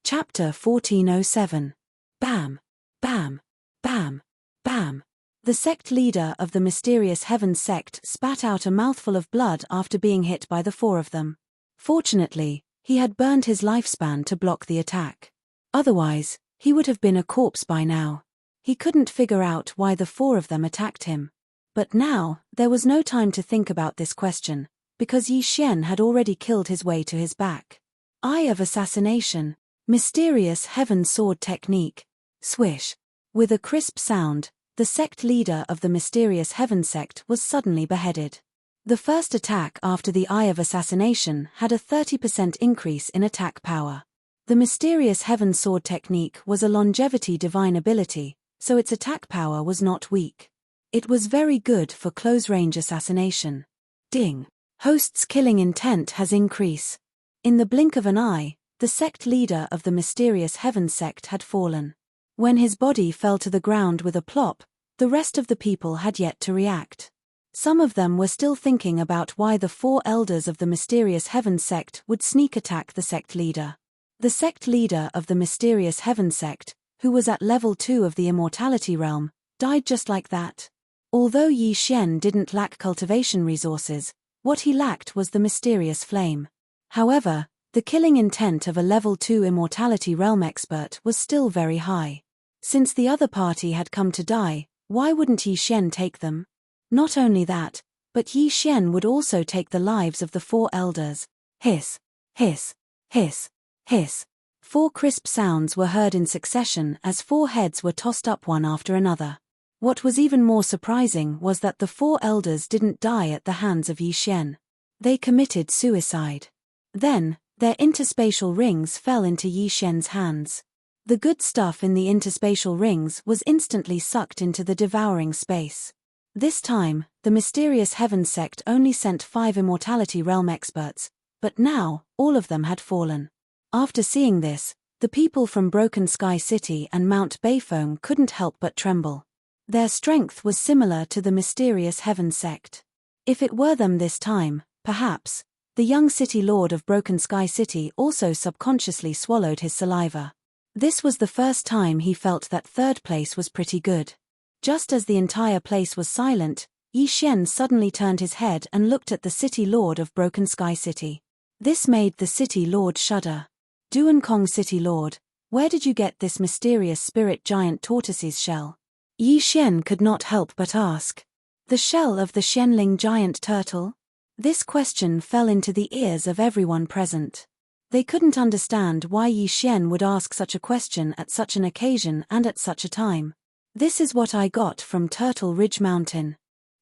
Chapter 1407. Bam! Bam! Bam! Bam! The sect leader of the mysterious Heaven sect spat out a mouthful of blood after being hit by the four of them. Fortunately, he had burned his lifespan to block the attack. Otherwise, he would have been a corpse by now. He couldn't figure out why the four of them attacked him. But now, there was no time to think about this question, because Yi Xian had already killed his way to his back. Eye of Assassination. Mysterious Heaven Sword Technique. Swish. With a crisp sound, the sect leader of the mysterious Heaven sect was suddenly beheaded. The first attack after the Eye of Assassination had a 30% increase in attack power. The mysterious Heaven Sword Technique was a longevity divine ability, so its attack power was not weak. It was very good for close-range assassination. Ding. Host's killing intent has increased. In the blink of an eye, the sect leader of the mysterious Heaven sect had fallen. When his body fell to the ground with a plop, the rest of the people had yet to react. Some of them were still thinking about why the four elders of the mysterious Heaven sect would sneak attack the sect leader. The sect leader of the mysterious Heaven sect, who was at level 2 of the immortality realm, died just like that. Although Yi Xian didn't lack cultivation resources, what he lacked was the mysterious flame. However, the killing intent of a level 2 immortality realm expert was still very high. Since the other party had come to die, why wouldn't Yi Xian take them? Not only that, but Yi Xian would also take the lives of the four elders. Hiss, hiss, hiss, hiss. 4 crisp sounds were heard in succession as 4 heads were tossed up one after another. What was even more surprising was that the 4 elders didn't die at the hands of Yi Xian. They committed suicide. Then, their interspatial rings fell into Yi Xian's hands. The good stuff in the interspatial rings was instantly sucked into the devouring space. This time, the mysterious Heaven sect only sent 5 immortality realm experts, but now, all of them had fallen. After seeing this, the people from Broken Sky City and Mount Bayfoam couldn't help but tremble. Their strength was similar to the mysterious Heaven sect. If it were them this time, perhaps, the young city lord of Broken Sky City also subconsciously swallowed his saliva. This was the first time he felt that third place was pretty good. Just as the entire place was silent, Yi Xian suddenly turned his head and looked at the city lord of Broken Sky City. This made the city lord shudder. Duankong City Lord, where did you get this mysterious spirit giant tortoise's shell? Yi Xian could not help but ask. The shell of the Xianling giant turtle? This question fell into the ears of everyone present. They couldn't understand why Yi Xian would ask such a question at such an occasion and at such a time. This is what I got from Turtle Ridge Mountain.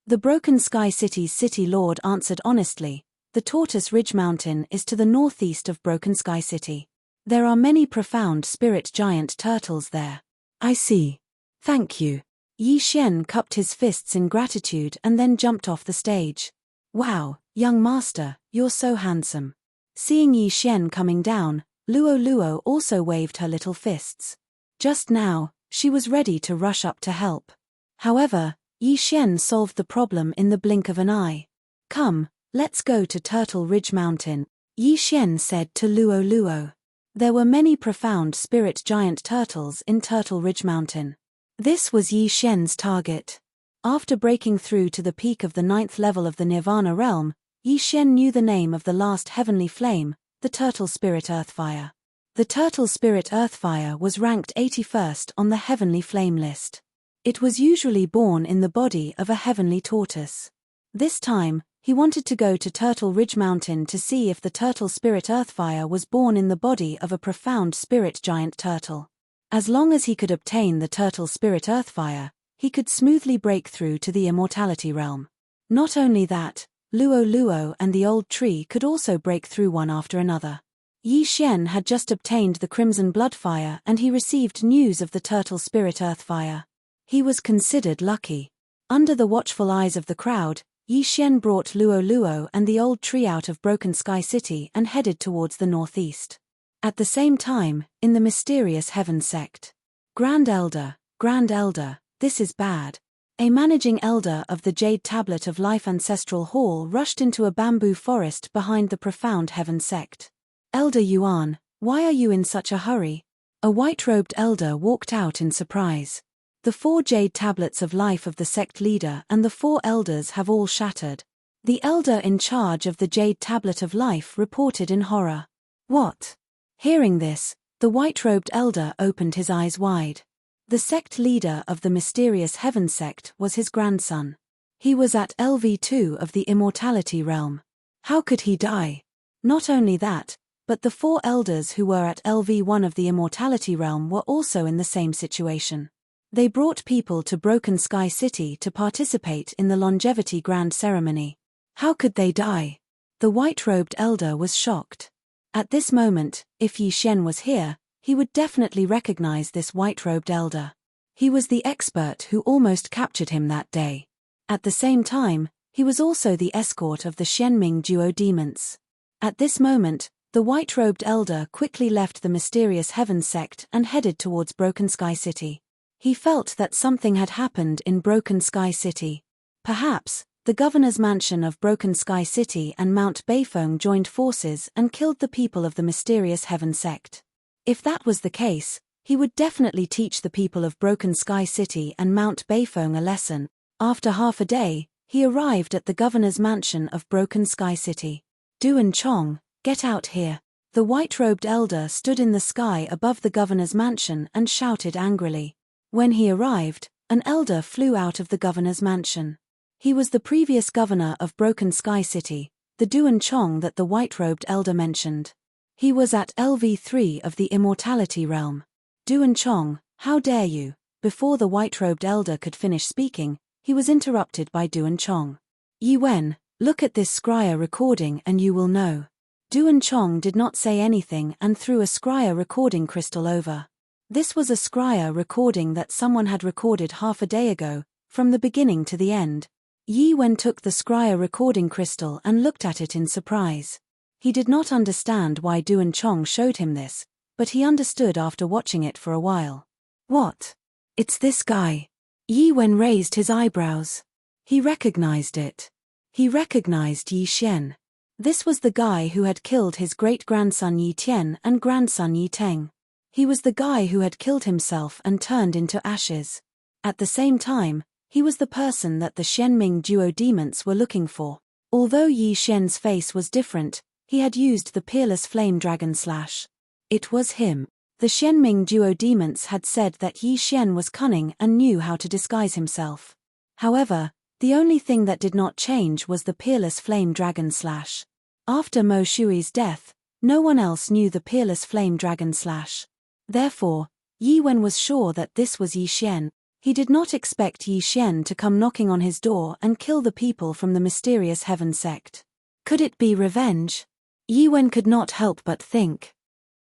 The Broken Sky City's city lord answered honestly. The Tortoise Ridge Mountain is to the northeast of Broken Sky City. There are many profound spirit giant turtles there. I see. Thank you. Yi Xian cupped his fists in gratitude and then jumped off the stage. Wow, young master, you're so handsome. Seeing Yi Xian coming down, Luo Luo also waved her little fists. Just now, she was ready to rush up to help. However, Yi Xian solved the problem in the blink of an eye. Come, let's go to Turtle Ridge Mountain, Yi Xian said to Luo Luo. There were many profound spirit giant turtles in Turtle Ridge Mountain. This was Yi Xian's target. After breaking through to the peak of the 9th level of the Nirvana realm, Yi Xian knew the name of the last heavenly flame, the Turtle Spirit Earthfire. The Turtle Spirit Earthfire was ranked 81st on the heavenly flame list. It was usually born in the body of a heavenly tortoise. This time, he wanted to go to Turtle Ridge Mountain to see if the Turtle Spirit Earthfire was born in the body of a profound spirit giant turtle. As long as he could obtain the Turtle Spirit Earthfire, he could smoothly break through to the immortality realm. Not only that, Luo Luo and the old tree could also break through one after another. Yi Xian had just obtained the Crimson Bloodfire and he received news of the Turtle Spirit Earthfire. He was considered lucky. Under the watchful eyes of the crowd, Yi Xian brought Luo Luo and the old tree out of Broken Sky City and headed towards the northeast. At the same time, in the mysterious Heaven sect. Grand Elder, this is bad. A managing elder of the Jade Tablet of Life Ancestral Hall rushed into a bamboo forest behind the profound Heaven sect. Elder Yuan, Why are you in such a hurry? A white-robed elder walked out in surprise. The 4 jade tablets of life of the sect leader and the 4 elders have all shattered. The elder in charge of the jade tablet of life reported in horror. What? Hearing this, the white-robed elder opened his eyes wide. The sect leader of the mysterious heaven sect was his grandson. He was at LV2 of the immortality realm. How could he die? Not only that, but the 4 elders who were at LV1 of the immortality realm were also in the same situation. They brought people to Broken Sky City to participate in the longevity grand ceremony. How could they die? The white-robed elder was shocked. At this moment, if Yi Xian was here, he would definitely recognize this white-robed elder. He was the expert who almost captured him that day. At the same time, he was also the escort of the Xianming duo demons. At this moment, the white-robed elder quickly left the mysterious heaven sect and headed towards Broken Sky City. He felt that something had happened in Broken Sky City. Perhaps, the governor's mansion of Broken Sky City and Mount Beifeng joined forces and killed the people of the mysterious heaven sect. If that was the case, he would definitely teach the people of Broken Sky City and Mount Beifeng a lesson. After half a day, he arrived at the governor's mansion of Broken Sky City. Duan Chong, get out here. The white-robed elder stood in the sky above the governor's mansion and shouted angrily. When he arrived, an elder flew out of the governor's mansion. He was the previous governor of Broken Sky City, the Duan Chong that the white-robed elder mentioned. He was at LV3 of the immortality realm. Duan Chong, how dare you? Before the white-robed elder could finish speaking, he was interrupted by Duan Chong. Yi Wen, look at this scryer recording and you will know. Duan Chong did not say anything and threw a scryer recording crystal over. This was a scryer recording that someone had recorded half a day ago, from the beginning to the end. Yi Wen took the scryer recording crystal and looked at it in surprise. He did not understand why Duan Chong showed him this, but he understood after watching it for a while. What? It's this guy. Yi Wen raised his eyebrows. He recognized it. He recognized Yi Xian. This was the guy who had killed his great-grandson Yi Tian and grandson Yi Teng. He was the guy who had killed himself and turned into ashes. At the same time, he was the person that the Xianming duo demons were looking for. Although Yi Xian's face was different, he had used the peerless flame dragon slash. It was him. The Xianming duo demons had said that Yi Xian was cunning and knew how to disguise himself. However, the only thing that did not change was the peerless flame dragon slash. After Mo Shui's death, no one else knew the peerless flame dragon slash. Therefore, Yi Wen was sure that this was Yi Xian. He did not expect Yi Xian to come knocking on his door and kill the people from the mysterious heaven sect. Could it be revenge? Yi Wen could not help but think.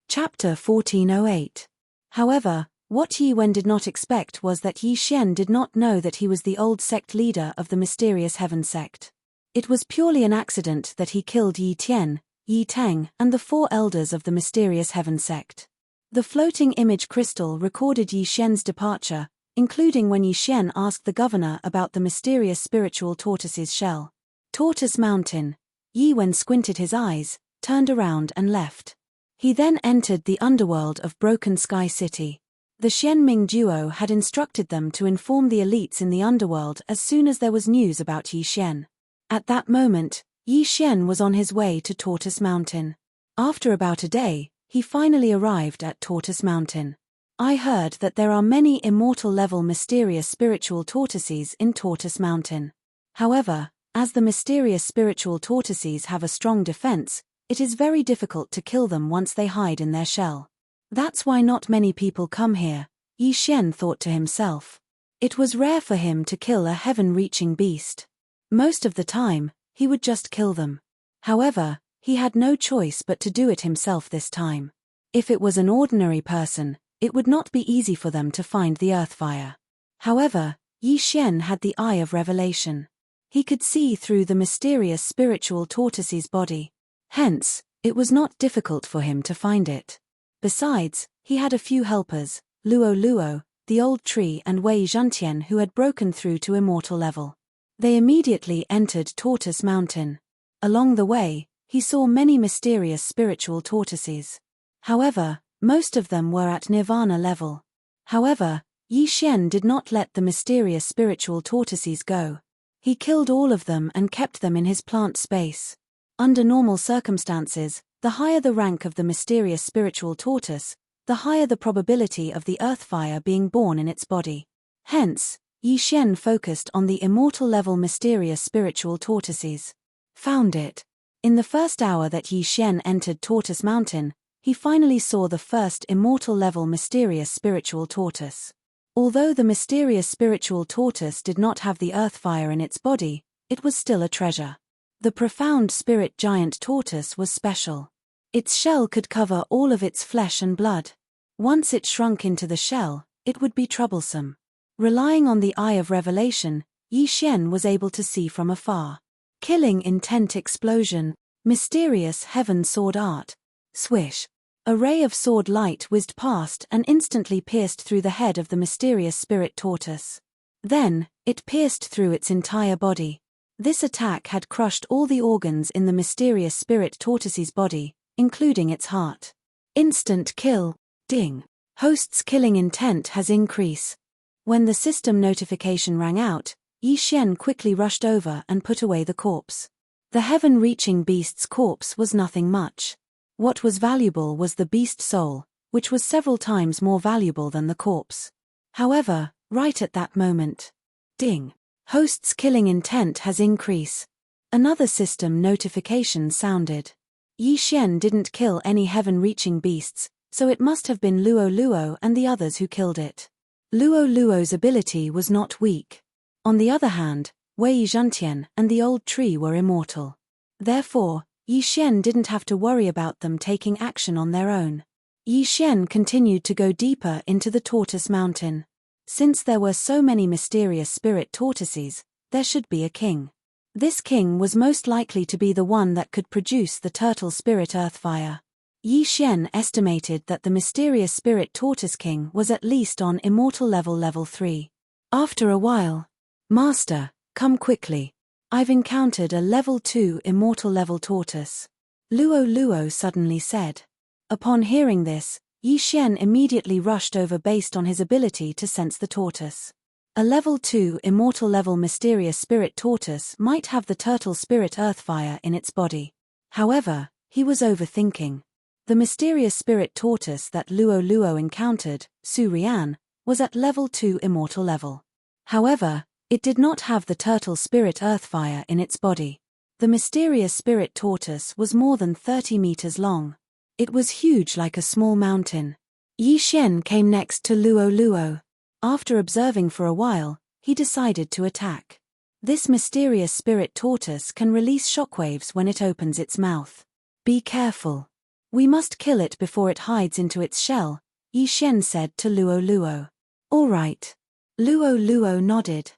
Chapter 1408. However, what Yi Wen did not expect was that Yi Xian did not know that he was the old sect leader of the mysterious heaven sect. It was purely an accident that he killed Yi Tian, Yi Teng, and the 4 elders of the mysterious heaven sect. The floating image crystal recorded Yi Xian's departure, including when Yi Xian asked the governor about the mysterious spiritual tortoise's shell. Tortoise Mountain. Yi Wen squinted his eyes, turned around and left. He then entered the underworld of Broken Sky City. The Xianming duo had instructed them to inform the elites in the underworld as soon as there was news about Yi Xian. At that moment, Yi Xian was on his way to Tortoise Mountain. After about a day, he finally arrived at Tortoise Mountain. I heard that there are many immortal-level mysterious spiritual tortoises in Tortoise Mountain. However, as the mysterious spiritual tortoises have a strong defense, it is very difficult to kill them once they hide in their shell. That's why not many people come here, Yi Xian thought to himself. It was rare for him to kill a heaven-reaching beast. Most of the time, he would just kill them. However, he had no choice but to do it himself this time. If it was an ordinary person, it would not be easy for them to find the earthfire. However, Yi Xian had the eye of revelation. He could see through the mysterious spiritual tortoise's body. Hence, it was not difficult for him to find it. Besides, he had a few helpers, Luo Luo, the old tree, and Wei Zhentian, who had broken through to immortal level. They immediately entered Tortoise Mountain. Along the way, he saw many mysterious spiritual tortoises. However, most of them were at nirvana level. However, Yi Xian did not let the mysterious spiritual tortoises go. He killed all of them and kept them in his plant space. Under normal circumstances, the higher the rank of the mysterious spiritual tortoise, the higher the probability of the earth fire being born in its body. Hence, Yi Xian focused on the immortal level mysterious spiritual tortoises. Found it. In the first hour that Yi Xian entered Tortoise Mountain, he finally saw the first immortal level mysterious spiritual tortoise. Although the mysterious spiritual tortoise did not have the earth fire in its body, it was still a treasure. The profound spirit giant tortoise was special. Its shell could cover all of its flesh and blood. Once it shrunk into the shell, it would be troublesome. Relying on the eye of revelation, Yi Xian was able to see from afar. Killing intent explosion, mysterious heaven sword art. Swish. A ray of sword light whizzed past and instantly pierced through the head of the mysterious spirit tortoise. Then, it pierced through its entire body. This attack had crushed all the organs in the mysterious spirit tortoise's body, including its heart. Instant kill. Ding. Host's killing intent has increased. When the system notification rang out, Yi Xian quickly rushed over and put away the corpse. The heaven-reaching beast's corpse was nothing much. What was valuable was the beast soul, which was several times more valuable than the corpse. However, right at that moment. Ding. Host's killing intent has increased. Another system notification sounded. Yi Xian didn't kill any heaven-reaching beasts, so it must have been Luo Luo and the others who killed it. Luo Luo's ability was not weak. On the other hand, Wei Zhentian and the old tree were immortal. Therefore, Yi Xian didn't have to worry about them taking action on their own. Yi Xian continued to go deeper into the Tortoise Mountain. Since there were so many mysterious spirit tortoises, there should be a king. This king was most likely to be the one that could produce the turtle spirit earthfire. Yi Xian estimated that the mysterious spirit tortoise king was at least on immortal level 3. After a while, Master, come quickly. I've encountered a level 2 immortal level tortoise. Luo Luo suddenly said. Upon hearing this, Yi Xian immediately rushed over based on his ability to sense the tortoise. A level 2 immortal level mysterious spirit tortoise might have the turtle spirit earthfire in its body. However, he was overthinking. The mysterious spirit tortoise that Luo Luo encountered, Su Rian, was at level 2 immortal level. However, it did not have the turtle spirit earthfire in its body. The mysterious spirit tortoise was more than 30 meters long. It was huge like a small mountain. Yi Xian came next to Luo Luo. After observing for a while, he decided to attack. This mysterious spirit tortoise can release shockwaves when it opens its mouth. Be careful. We must kill it before it hides into its shell, Yi Xian said to Luo Luo. All right. Luo Luo nodded.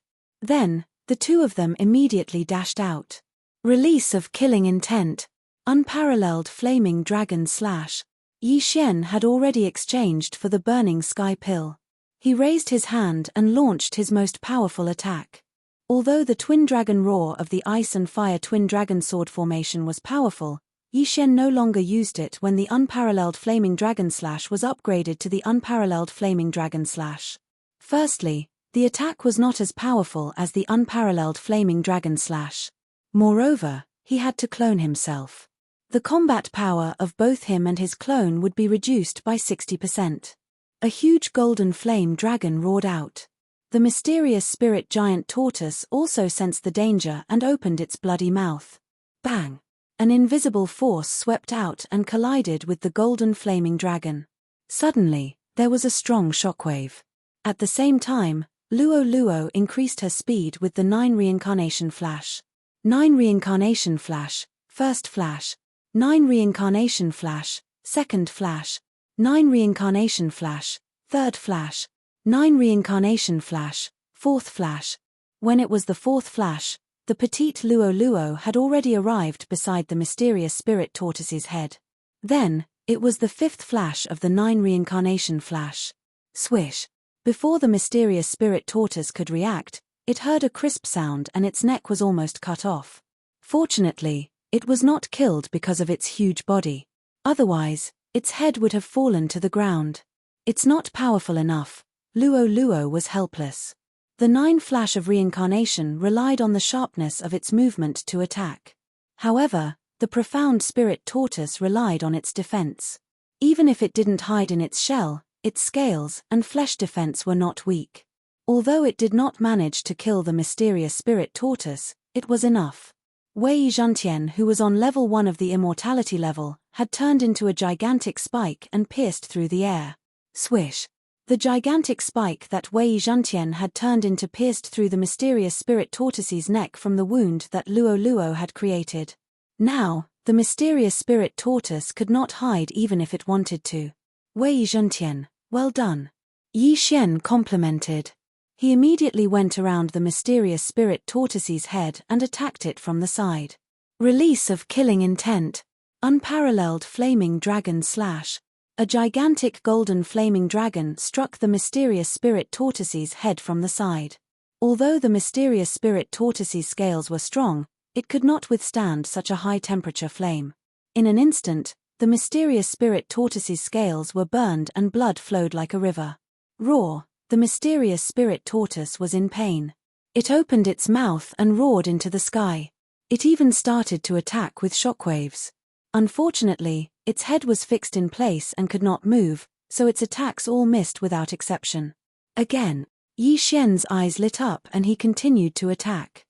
Then, the two of them immediately dashed out. Release of killing intent. Unparalleled flaming dragon slash. Yi Xian had already exchanged for the burning sky pill. He raised his hand and launched his most powerful attack. Although the twin dragon roar of the ice and fire twin dragon sword formation was powerful, Yi Xian no longer used it when the unparalleled flaming dragon slash was upgraded to the unparalleled flaming dragon slash. Firstly, the attack was not as powerful as the unparalleled flaming dragon slash. Moreover, he had to clone himself. The combat power of both him and his clone would be reduced by 60%. A huge golden flame dragon roared out. The mysterious spirit giant tortoise also sensed the danger and opened its bloody mouth. Bang! An invisible force swept out and collided with the golden flaming dragon. Suddenly, there was a strong shockwave. At the same time, Luo Luo increased her speed with the 9 reincarnation flash. 9 reincarnation flash, first flash. 9 reincarnation flash, second flash. 9 reincarnation flash, third flash. 9 reincarnation flash, fourth flash. When it was the fourth flash, the petite Luo Luo had already arrived beside the mysterious spirit tortoise's head. Then, it was the fifth flash of the 9 reincarnation flash. Swish. Before the mysterious spirit tortoise could react, it heard a crisp sound and its neck was almost cut off. Fortunately, it was not killed because of its huge body. Otherwise, its head would have fallen to the ground. It's not powerful enough. Luo Luo was helpless. The 9 flash of reincarnation relied on the sharpness of its movement to attack. However, the profound spirit tortoise relied on its defense. Even if it didn't hide in its shell, its scales and flesh defense were not weak. Although it did not manage to kill the mysterious spirit tortoise, it was enough. Wei Zhentian, who was on level 1 of the immortality level, had turned into a gigantic spike and pierced through the air. Swish! The gigantic spike that Wei Zhentian had turned into pierced through the mysterious spirit tortoise's neck from the wound that Luo Luo had created. Now, the mysterious spirit tortoise could not hide even if it wanted to. Wei Zhentian, well done. Yi Xian complimented. He immediately went around the mysterious spirit tortoise's head and attacked it from the side. Release of killing intent. Unparalleled flaming dragon slash. A gigantic golden flaming dragon struck the mysterious spirit tortoise's head from the side. Although the mysterious spirit tortoise's scales were strong, it could not withstand such a high-temperature flame. In an instant, the mysterious spirit tortoise's scales were burned and blood flowed like a river. Roar! The mysterious spirit tortoise was in pain. It opened its mouth and roared into the sky. It even started to attack with shockwaves. Unfortunately, its head was fixed in place and could not move, so its attacks all missed without exception. Again, Yi Xian's eyes lit up and he continued to attack.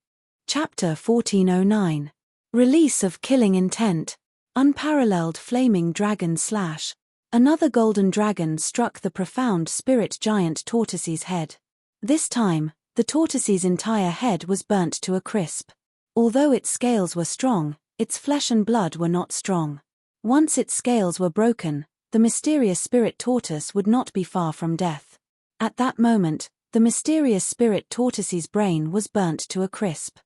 Chapter 1409. Release of killing intent. Unparalleled flaming dragon slash. Another golden dragon struck the profound spirit giant tortoise's head. This time, the tortoise's entire head was burnt to a crisp. Although its scales were strong, its flesh and blood were not strong. Once its scales were broken, the mysterious spirit tortoise would not be far from death. At that moment, the mysterious spirit tortoise's brain was burnt to a crisp.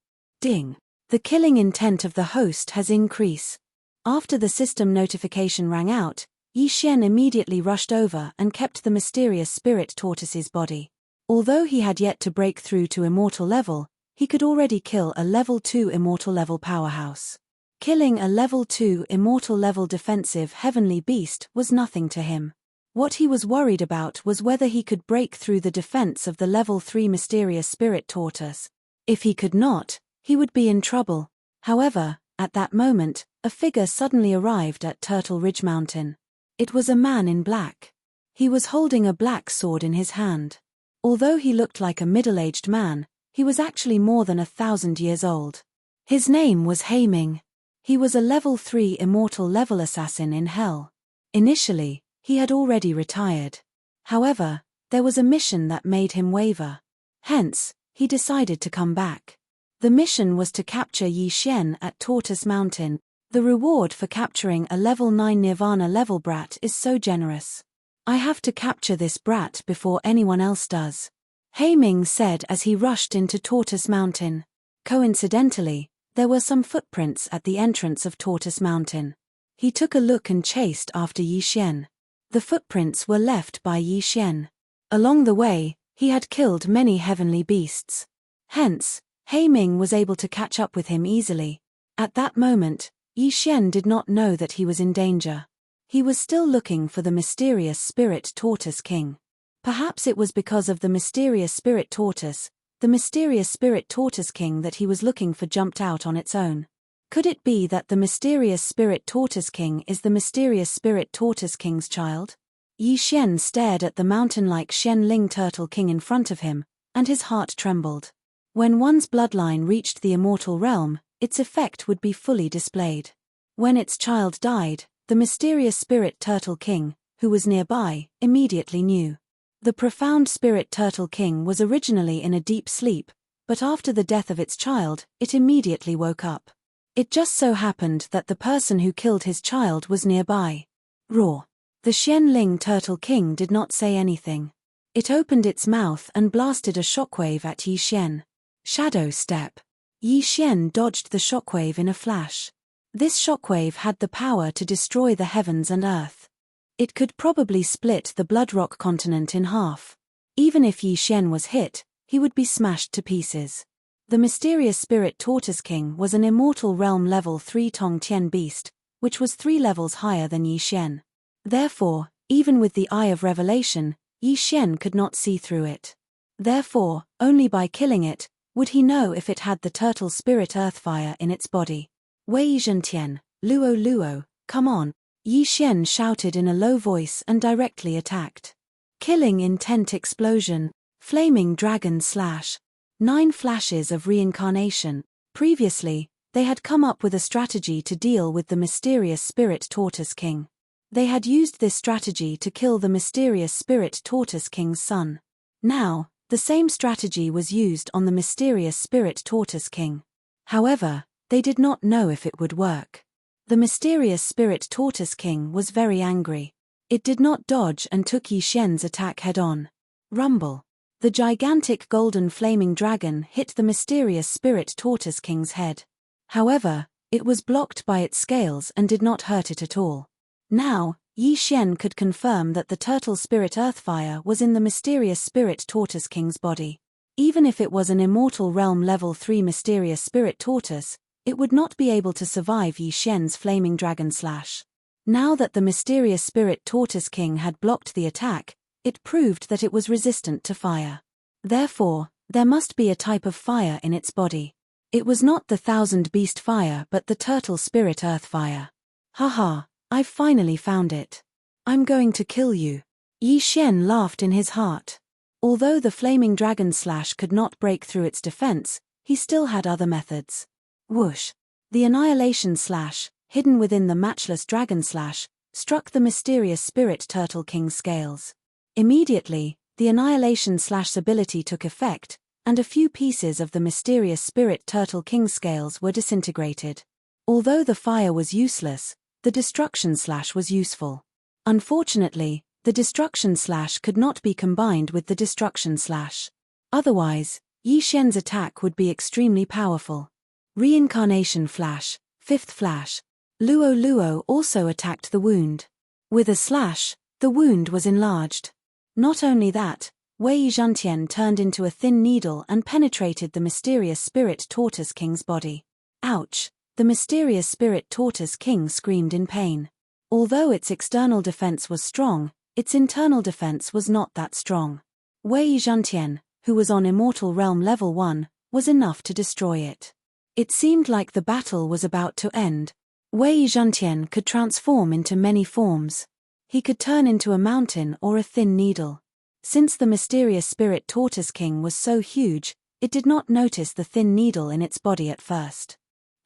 Ding! The killing intent of the host has increased. After the system notification rang out, Yi Xian immediately rushed over and kept the mysterious spirit tortoise's body. Although he had yet to break through to immortal level, he could already kill a level 2 immortal level powerhouse. Killing a level 2 immortal level defensive heavenly beast was nothing to him. What he was worried about was whether he could break through the defense of the level 3 mysterious spirit tortoise. If he could not, he would be in trouble. However, at that moment, a figure suddenly arrived at Turtle Ridge Mountain. It was a man in black. He was holding a black sword in his hand. Although he looked like a middle-aged man, he was actually more than 1,000 years old. His name was Haiming. He was a level 3 immortal level assassin in hell. Initially, he had already retired. However, there was a mission that made him waver. Hence, he decided to come back. The mission was to capture Yi Xian at Tortoise Mountain. The reward for capturing a level 9 Nirvana level brat is so generous. I have to capture this brat before anyone else does. Haiming said as he rushed into Tortoise Mountain. Coincidentally, there were some footprints at the entrance of Tortoise Mountain. He took a look and chased after Yi Xian. The footprints were left by Yi Xian. Along the way, he had killed many heavenly beasts. Hence, Haiming was able to catch up with him easily. At that moment, Yi Xian did not know that he was in danger. He was still looking for the mysterious spirit tortoise king. Perhaps it was because of the mysterious spirit tortoise, the mysterious spirit tortoise king that he was looking for jumped out on its own. Could it be that the mysterious spirit tortoise king is the mysterious spirit tortoise king's child? Yi Xian stared at the mountain-like Xianling turtle king in front of him, and his heart trembled. When one's bloodline reached the immortal realm, its effect would be fully displayed. When its child died, the mysterious spirit turtle king, who was nearby, immediately knew. The profound spirit turtle king was originally in a deep sleep, but after the death of its child, it immediately woke up. It just so happened that the person who killed his child was nearby. Roar! The Xianling turtle king did not say anything. It opened its mouth and blasted a shockwave at Yi Xian. Shadow step. Yi Xian dodged the shockwave in a flash. This shockwave had the power to destroy the heavens and earth. It could probably split the Bloodrock continent in half. Even if Yi Xian was hit, he would be smashed to pieces. The mysterious spirit tortoise king was an immortal realm level 3 Tong Tian beast, which was 3 levels higher than Yi Xian. Therefore, even with the eye of revelation, Yi Xian could not see through it. Therefore, only by killing it, would he know if it had the turtle spirit earthfire in its body. Wei Zhentian, Luo Luo, come on, Yi Xian shouted in a low voice and directly attacked. Killing intent explosion, flaming dragon slash. 9 flashes of reincarnation. Previously, they had come up with a strategy to deal with the mysterious spirit Tortoise King. They had used this strategy to kill the mysterious spirit Tortoise King's son. Now, the same strategy was used on the mysterious spirit Tortoise King. However, they did not know if it would work. The mysterious spirit Tortoise King was very angry. It did not dodge and took Yi Xian's attack head-on. Rumble. The gigantic golden flaming dragon hit the mysterious spirit Tortoise King's head. However, it was blocked by its scales and did not hurt it at all. Now, Yi Xian could confirm that the turtle spirit earthfire was in the mysterious spirit Tortoise King's body. Even if it was an immortal realm level 3 mysterious spirit tortoise, it would not be able to survive Yi Xian's flaming dragon slash. Now that the mysterious spirit Tortoise King had blocked the attack, it proved that it was resistant to fire. Therefore, there must be a type of fire in its body. It was not the thousand beast fire but the turtle spirit earth fire. Haha, I've finally found it. I'm going to kill you. Yi Xian laughed in his heart. Although the flaming dragon slash could not break through its defense, he still had other methods. Whoosh! The annihilation slash, hidden within the matchless dragon slash, struck the mysterious spirit turtle king's scales. Immediately, the annihilation slash's ability took effect, and a few pieces of the mysterious spirit turtle king's scales were disintegrated. Although the fire was useless, the destruction slash was useful. Unfortunately, the destruction slash could not be combined with the destruction slash. Otherwise, Yi Xian's attack would be extremely powerful. Reincarnation flash, 5th flash. Luo Luo also attacked the wound. With a slash, the wound was enlarged. Not only that, Wei Zhentian turned into a thin needle and penetrated the mysterious spirit Tortoise King's body. Ouch! The mysterious spirit Tortoise King screamed in pain. Although its external defense was strong, its internal defense was not that strong. Wei Zhentian, who was on Immortal Realm Level 1, was enough to destroy it. It seemed like the battle was about to end. Wei Zhentian could transform into many forms. He could turn into a mountain or a thin needle. Since the mysterious spirit Tortoise King was so huge, it did not notice the thin needle in its body at first.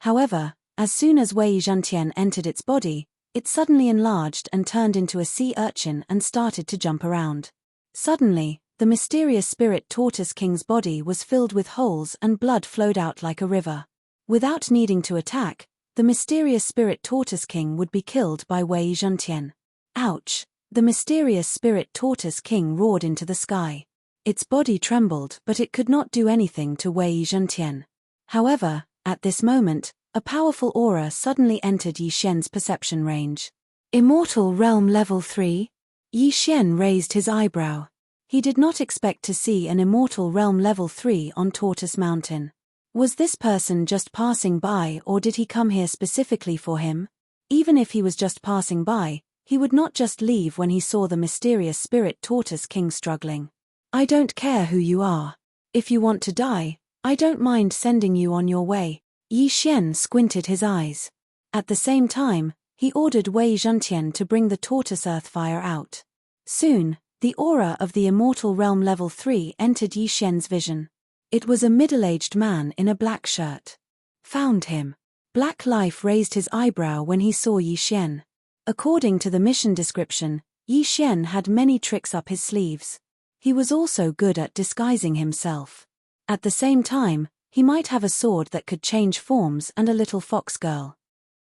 However, as soon as Wei Zhentian entered its body, it suddenly enlarged and turned into a sea urchin and started to jump around. Suddenly, the mysterious spirit Tortoise King's body was filled with holes and blood flowed out like a river. Without needing to attack, the mysterious spirit Tortoise King would be killed by Wei Zhentian. Ouch! The mysterious spirit Tortoise King roared into the sky. Its body trembled but it could not do anything to Wei Zhentian. However, at this moment, a powerful aura suddenly entered Yi Xian's perception range. Immortal Realm Level 3? Yi Xian raised his eyebrow. He did not expect to see an Immortal Realm Level 3 on Tortoise Mountain. Was this person just passing by or did he come here specifically for him? Even if he was just passing by, he would not just leave when he saw the mysterious spirit Tortoise King struggling. I don't care who you are. If you want to die, I don't mind sending you on your way. Yi Xian squinted his eyes. At the same time, he ordered Wei Zhentian to bring the tortoise earthfire out. Soon, the aura of the Immortal Realm Level 3 entered Yi Xian's vision. It was a middle-aged man in a black shirt. Found him. Black Life raised his eyebrow when he saw Yi Xian. According to the mission description, Yi Xian had many tricks up his sleeves. He was also good at disguising himself. At the same time, he might have a sword that could change forms and a little fox girl.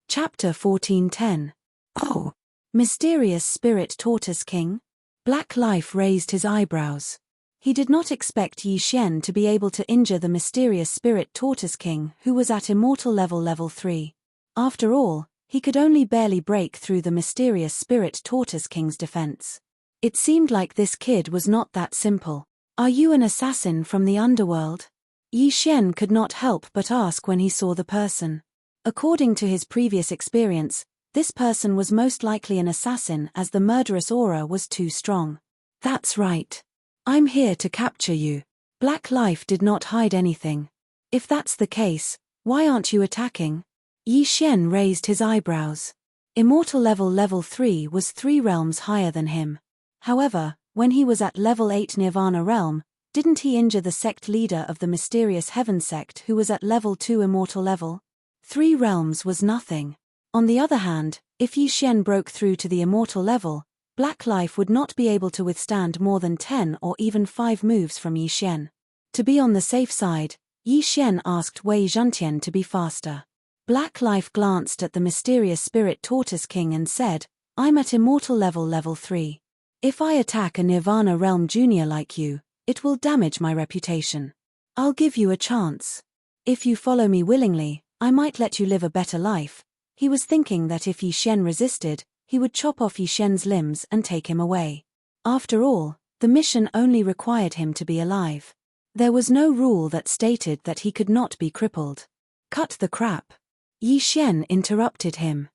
Chapter 1410. Oh! Mysterious Spirit Tortoise King? Black Life raised his eyebrows. He did not expect Yi Xian to be able to injure the mysterious Spirit Tortoise King who was at Immortal Level 3. After all, he could only barely break through the mysterious Spirit Tortoise King's defense. It seemed like this kid was not that simple. Are you an assassin from the underworld? Yi Xian could not help but ask when he saw the person. According to his previous experience, This person was most likely an assassin as the murderous aura was too strong. That's right. I'm here to capture you. Black Life did not hide anything. If that's the case, why aren't you attacking? Yi Xian raised his eyebrows. Immortal level 3 was 3 realms higher than him. However, when he was at level 8 Nirvana realm, didn't he injure the sect leader of the mysterious heaven sect who was at level 2 immortal level? 3 realms was nothing. On the other hand, if Yi Xian broke through to the immortal level, Black Life would not be able to withstand more than 10 or even 5 moves from Yi Xian. To be on the safe side, Yi Xian asked Wei Zhantian to be faster. Black Life glanced at the mysterious spirit Tortoise King and said, I'm at immortal level 3. If I attack a Nirvana realm junior like you, it will damage my reputation. I'll give you a chance. If you follow me willingly, I might let you live a better life. He was thinking that if Yi Xian resisted, he would chop off Yi Xian's limbs and take him away. After all, the mission only required him to be alive. There was no rule that stated that he could not be crippled. Cut the crap. Yi Xian interrupted him.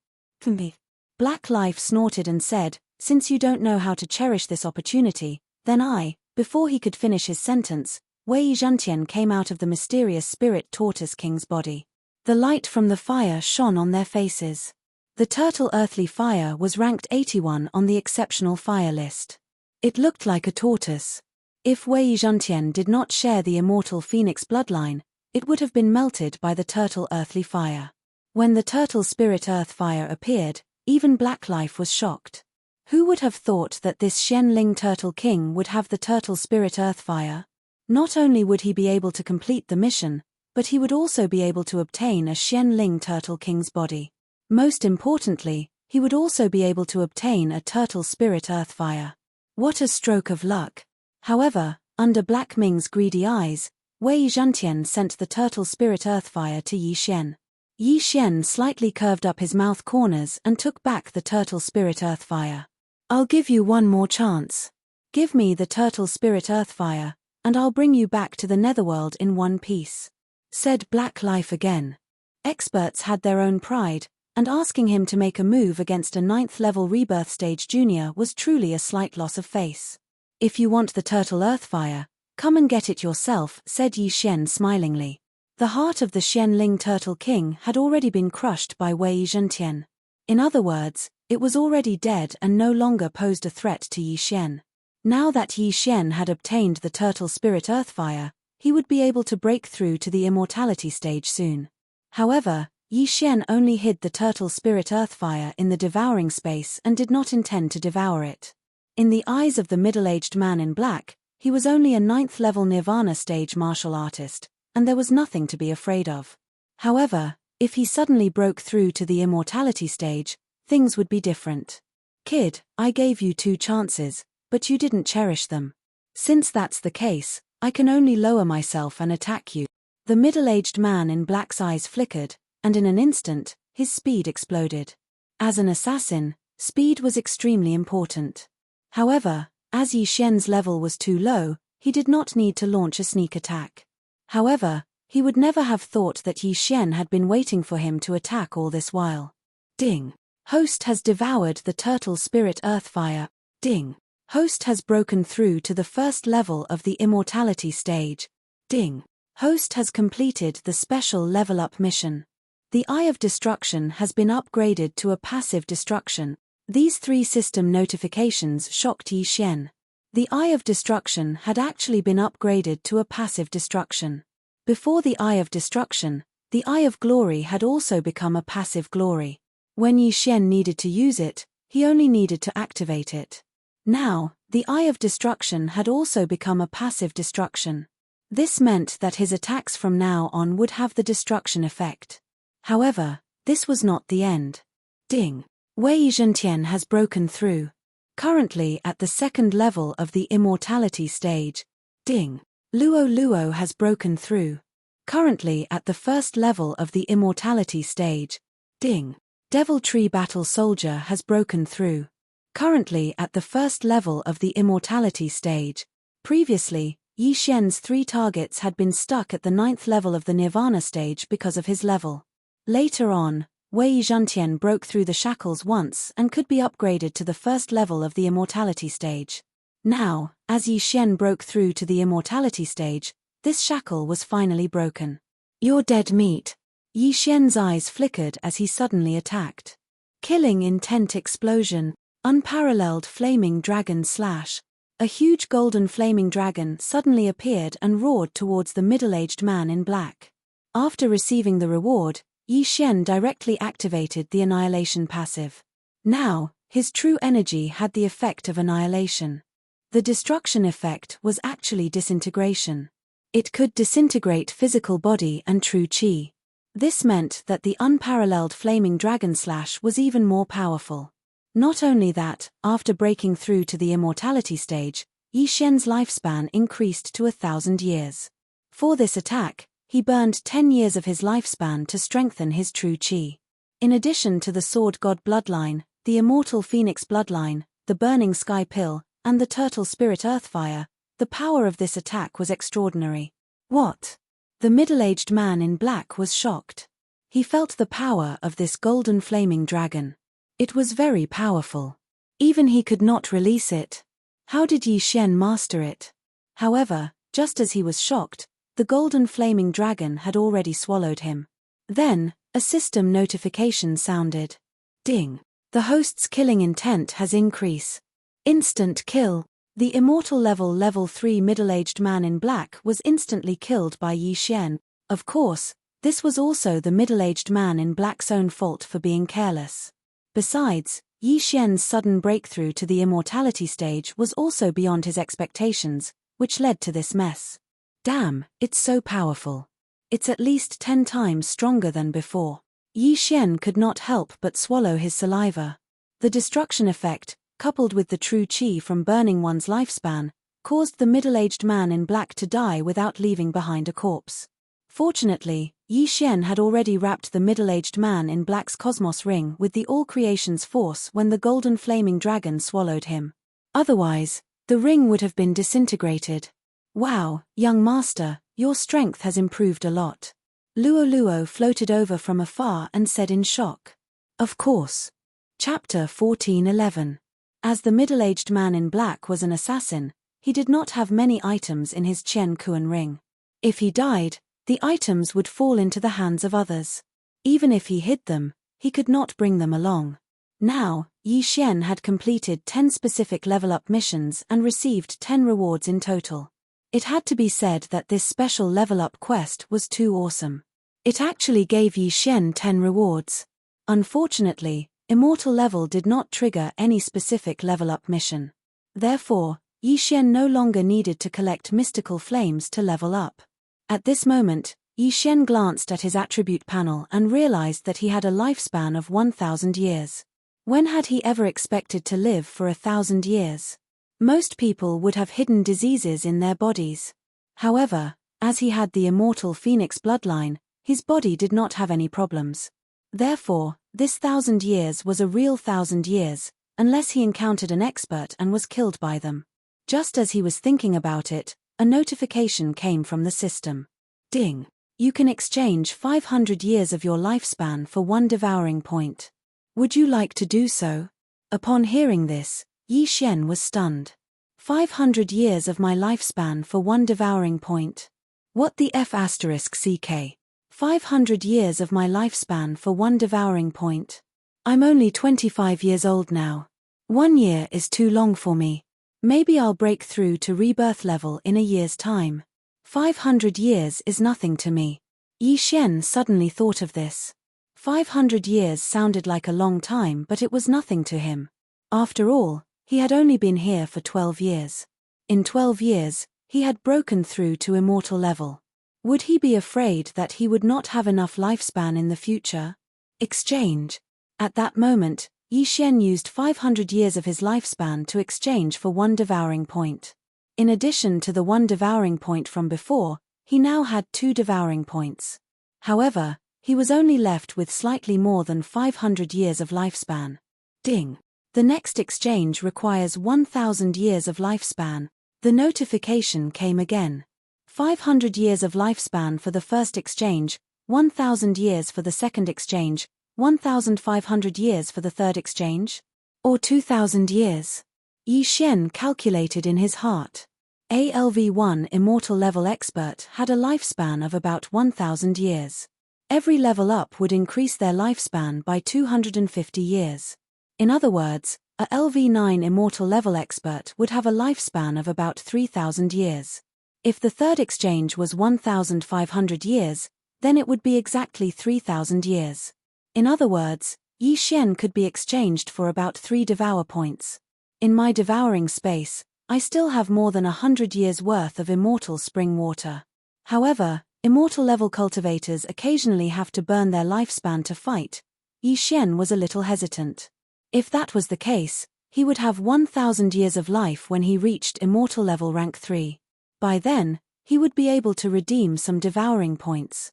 Black Life snorted and said, since you don't know how to cherish this opportunity, then before he could finish his sentence, Wei Zhantian came out of the mysterious spirit Tortoise King's body. The light from the fire shone on their faces. The turtle earthly fire was ranked 81 on the exceptional fire list. It looked like a tortoise. If Wei Zhantian did not share the immortal phoenix bloodline, it would have been melted by the turtle earthly fire. When the turtle spirit earth fire appeared, even Black Life was shocked. Who would have thought that this Xianling Turtle King would have the turtle spirit earth fire? Not only would he be able to complete the mission, but he would also be able to obtain a Xianling Turtle King's body. Most importantly, he would also be able to obtain a turtle spirit earth fire. What a stroke of luck. However, under Black Ming's greedy eyes, Wei Zhantian sent the turtle spirit earth fire to Yi Xian. Yi Xian slightly curved up his mouth corners and took back the turtle spirit earth fire. I'll give you one more chance. Give me the turtle spirit earth fire, and I'll bring you back to the netherworld in one piece. Said Black Life again. Experts had their own pride, and asking him to make a move against a 9th level rebirth stage junior was truly a slight loss of face. If you want the turtle earth fire, come and get it yourself, said Yi Xian smilingly. The heart of the Xianling Turtle King had already been crushed by Wei Zhantian. In other words, it was already dead and no longer posed a threat to Yi Xian. Now that Yi Xian had obtained the turtle spirit earth fire, he would be able to break through to the immortality stage soon. However, Yi Xian only hid the turtle spirit earth fire in the devouring space and did not intend to devour it. In the eyes of the middle-aged man in black, he was only a 9th level Nirvana stage martial artist, and there was nothing to be afraid of. However, if he suddenly broke through to the immortality stage, things would be different. Kid, I gave you 2 chances, but you didn't cherish them. Since that's the case, I can only lower myself and attack you. The middle-aged man in black's eyes flickered, and in an instant, his speed exploded. As an assassin, speed was extremely important. However, as Yi Xian's level was too low, he did not need to launch a sneak attack. However, he would never have thought that Yi Xian had been waiting for him to attack all this while. Ding. Host has devoured the turtle spirit earth fire. Ding. Host has broken through to the 1st level of the immortality stage. Ding. Host has completed the special level up mission. The Eye of Destruction has been upgraded to a passive destruction. These 3 system notifications shocked Yi Xian. The Eye of Destruction had actually been upgraded to a passive destruction. Before the Eye of Destruction, the Eye of Glory had also become a passive glory. When Yi Xian needed to use it, he only needed to activate it. Now, the Eye of Destruction had also become a passive destruction. This meant that his attacks from now on would have the destruction effect. However, this was not the end. Ding. Wei Zhantian has broken through. Currently at the 2nd level of the immortality stage. Ding. Luo has broken through. Currently at the 1st level of the immortality stage. Ding. Devil Tree Battle Soldier has broken through. Currently at the 1st level of the immortality stage. Previously, Yi Xian's 3 targets had been stuck at the 9th level of the Nirvana stage because of his level. Later on, Wei Zhentian broke through the shackles once and could be upgraded to the first level of the immortality stage. Now, as Yi Xian broke through to the immortality stage, this shackle was finally broken. "You're dead meat." Yi Xian's eyes flickered as he suddenly attacked. Killing intent explosion, unparalleled flaming dragon slash. A huge golden flaming dragon suddenly appeared and roared towards the middle-aged man in black. After receiving the reward, Yi Xian directly activated the annihilation passive. Now, his true energy had the effect of annihilation. The destruction effect was actually disintegration. It could disintegrate physical body and true qi. This meant that the unparalleled flaming dragon slash was even more powerful. Not only that, after breaking through to the immortality stage, Yi Xian's lifespan increased to 1,000 years. For this attack, he burned 10 years of his lifespan to strengthen his true qi. In addition to the Sword God bloodline, the Immortal Phoenix bloodline, the Burning Sky Pill, and the Turtle Spirit Earthfire, the power of this attack was extraordinary. What? The middle-aged man in black was shocked. He felt the power of this golden flaming dragon. It was very powerful. Even he could not release it. How did Yi Xian master it? However, just as he was shocked, the golden flaming dragon had already swallowed him. Then, a system notification sounded. Ding. The host's killing intent has increased. Instant kill. The immortal level 3 middle-aged man in black was instantly killed by Yi Xian. Of course, this was also the middle-aged man in black's own fault for being careless. Besides, Yi Xian's sudden breakthrough to the immortality stage was also beyond his expectations, which led to this mess. Damn, it's so powerful. It's at least 10 times stronger than before. Yi Xian could not help but swallow his saliva. The destruction effect, coupled with the true qi from burning one's lifespan, caused the middle-aged man in black to die without leaving behind a corpse. Fortunately, Yi Xian had already wrapped the middle-aged man in black's cosmos ring with the all-creation's force when the golden flaming dragon swallowed him. Otherwise, the ring would have been disintegrated. Wow, young master, your strength has improved a lot. Luo Luo floated over from afar and said in shock. Of course. Chapter 14:11. As the middle-aged man in black was an assassin, he did not have many items in his Qian Kuan ring. If he died, the items would fall into the hands of others. Even if he hid them, he could not bring them along. Now, Yi Xian had completed 10 specific level-up missions and received 10 rewards in total. It had to be said that this special level-up quest was too awesome. It actually gave Yi Xian 10 rewards. Unfortunately, Immortal level did not trigger any specific level-up mission. Therefore, Yi Xian no longer needed to collect mystical flames to level up. At this moment, Yi Xian glanced at his attribute panel and realized that he had a lifespan of 1,000 years. When had he ever expected to live for 1,000 years? Most people would have hidden diseases in their bodies. However, as he had the Immortal Phoenix bloodline, his body did not have any problems. Therefore, this 1,000 years was a real 1,000 years, unless he encountered an expert and was killed by them. Just as he was thinking about it, a notification came from the system. Ding! You can exchange 500 years of your lifespan for 1 devouring point. Would you like to do so? Upon hearing this, Yi Xian was stunned. 500 years of my lifespan for 1 devouring point. What the F***CK? 500 years of my lifespan for 1 devouring point. I'm only 25 years old now. 1 year is too long for me. Maybe I'll break through to rebirth level in a year's time. 500 years is nothing to me. Yi Xian suddenly thought of this. 500 years sounded like a long time, but it was nothing to him. After all, he had only been here for 12 years. In 12 years, he had broken through to immortal level. Would he be afraid that he would not have enough lifespan in the future? Exchange. At that moment, Yi Xian used 500 years of his lifespan to exchange for 1 devouring point. In addition to the 1 devouring point from before, he now had 2 devouring points. However, he was only left with slightly more than 500 years of lifespan. Ding. The next exchange requires 1,000 years of lifespan. The notification came again. 500 years of lifespan for the first exchange, 1,000 years for the second exchange, 1,500 years for the third exchange? Or 2,000 years? Yi Xian calculated in his heart. ALV1 Immortal Level Expert had a lifespan of about 1,000 years. Every level up would increase their lifespan by 250 years. In other words, a LV9 Immortal Level Expert would have a lifespan of about 3,000 years. If the third exchange was 1,500 years, then it would be exactly 3,000 years. In other words, Yi Xian could be exchanged for about 3 Devour points. In my devouring space, I still have more than 100 years' worth of immortal spring water. However, immortal level cultivators occasionally have to burn their lifespan to fight. Yi Xian was a little hesitant. If that was the case, he would have 1,000 years of life when he reached immortal level rank 3. By then, he would be able to redeem some devouring points.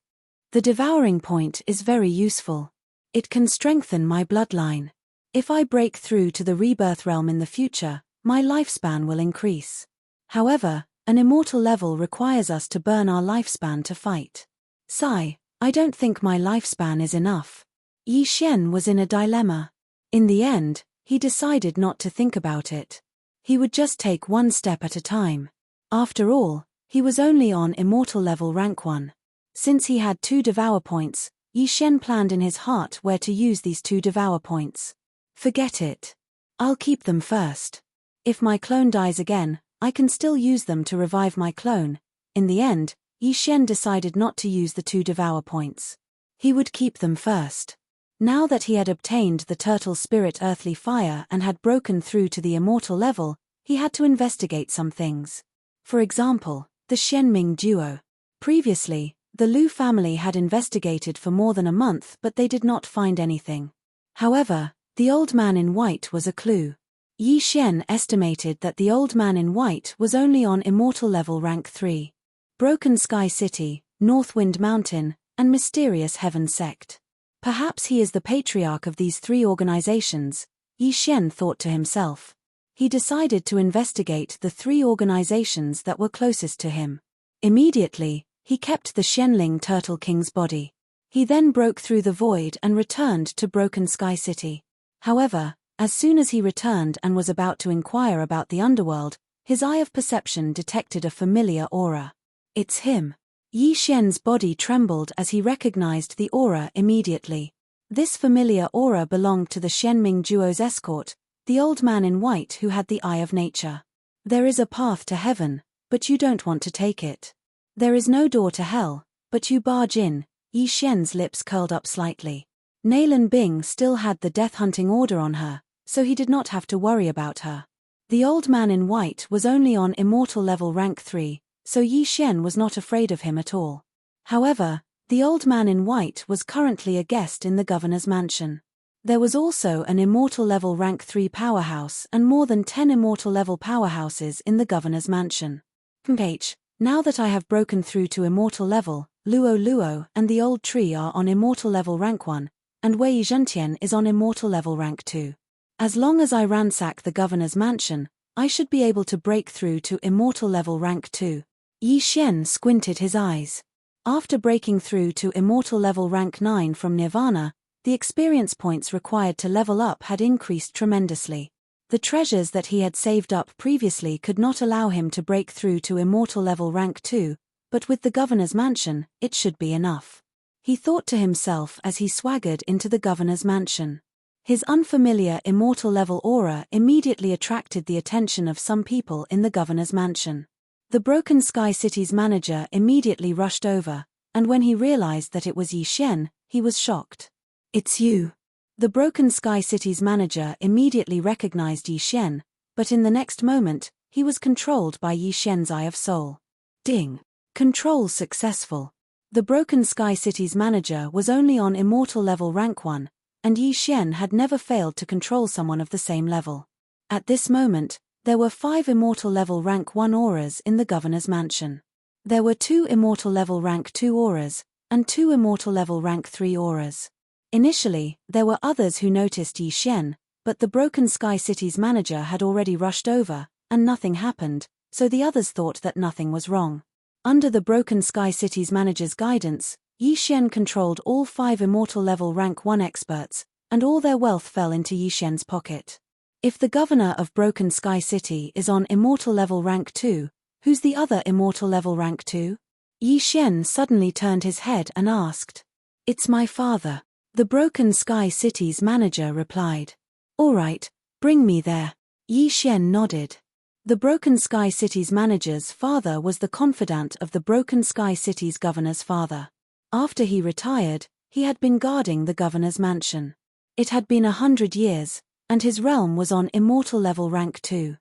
The devouring point is very useful. It can strengthen my bloodline. If I break through to the rebirth realm in the future, my lifespan will increase. However, an immortal level requires us to burn our lifespan to fight. Sigh, I don't think my lifespan is enough. Yi Xian was in a dilemma. In the end, he decided not to think about it. He would just take one step at a time. After all, he was only on immortal level rank 1. Since he had 2 Devour points, Yi Xian planned in his heart where to use these 2 Devour points. Forget it. I'll keep them first. If my clone dies again, I can still use them to revive my clone. In the end, Yi Xian decided not to use the 2 Devour points. He would keep them first. Now that he had obtained the turtle spirit earthly fire and had broken through to the immortal level, he had to investigate some things. For example, the Xianming duo. Previously, the Lu family had investigated for more than a month, but they did not find anything. However, the old man in white was a clue. Yi Xian estimated that the old man in white was only on immortal level rank 3. Broken Sky City, Northwind Mountain, and Mysterious Heaven Sect. Perhaps he is the patriarch of these 3 organizations, Yi Xian thought to himself. He decided to investigate the 3 organizations that were closest to him. Immediately, he kept the Xianling Turtle King's body. He then broke through the void and returned to Broken Sky City. However, as soon as he returned and was about to inquire about the underworld, his eye of perception detected a familiar aura. It's him. Yi Xian's body trembled as he recognized the aura immediately. This familiar aura belonged to the Xianming duo's escort, the old man in white who had the eye of nature. There is a path to heaven, but you don't want to take it. There is no door to hell, but you barge in. Yi Xian's lips curled up slightly. Naylan Bing still had the death hunting order on her, so he did not have to worry about her. The old man in white was only on immortal level rank 3, so Yi Xian was not afraid of him at all. However, the old man in white was currently a guest in the governor's mansion. There was also an immortal level rank 3 powerhouse and more than 10 immortal level powerhouses in the governor's mansion. Now that I have broken through to immortal level, Luo Luo and the old tree are on immortal level rank 1, and Wei Zhentian is on immortal level rank 2. As long as I ransack the governor's mansion, I should be able to break through to immortal level rank 2. Yi Xian squinted his eyes. After breaking through to immortal level rank 9 from Nirvana, the experience points required to level up had increased tremendously. The treasures that he had saved up previously could not allow him to break through to immortal level rank 2, but with the governor's mansion, it should be enough. He thought to himself as he swaggered into the governor's mansion. His unfamiliar immortal level aura immediately attracted the attention of some people in the governor's mansion. The Broken Sky City's manager immediately rushed over, and when he realized that it was Yi Xian, he was shocked. It's you. The Broken Sky City's manager immediately recognized Yi Xian, but in the next moment, he was controlled by Yi Xian's Eye of Soul. Ding. Control successful. The Broken Sky City's manager was only on immortal level rank 1, and Yi Xian had never failed to control someone of the same level. At this moment, there were 5 immortal level rank 1 auras in the governor's mansion. There were 2 immortal level rank 2 auras, and 2 immortal level rank 3 auras. Initially, there were others who noticed Yi Xian, but the Broken Sky City's manager had already rushed over, and nothing happened, so the others thought that nothing was wrong. Under the Broken Sky City's manager's guidance, Yi Xian controlled all 5 immortal level rank 1 experts, and all their wealth fell into Yi Xian's pocket. If the governor of Broken Sky City is on immortal level rank 2, who's the other immortal level rank 2? Yi Xian suddenly turned his head and asked. It's my father. The Broken Sky City's manager replied. All right, bring me there. Yi Xian nodded. The Broken Sky City's manager's father was the confidant of the Broken Sky City's governor's father. After he retired, he had been guarding the governor's mansion. It had been 100 years, and his realm was on immortal level rank 2.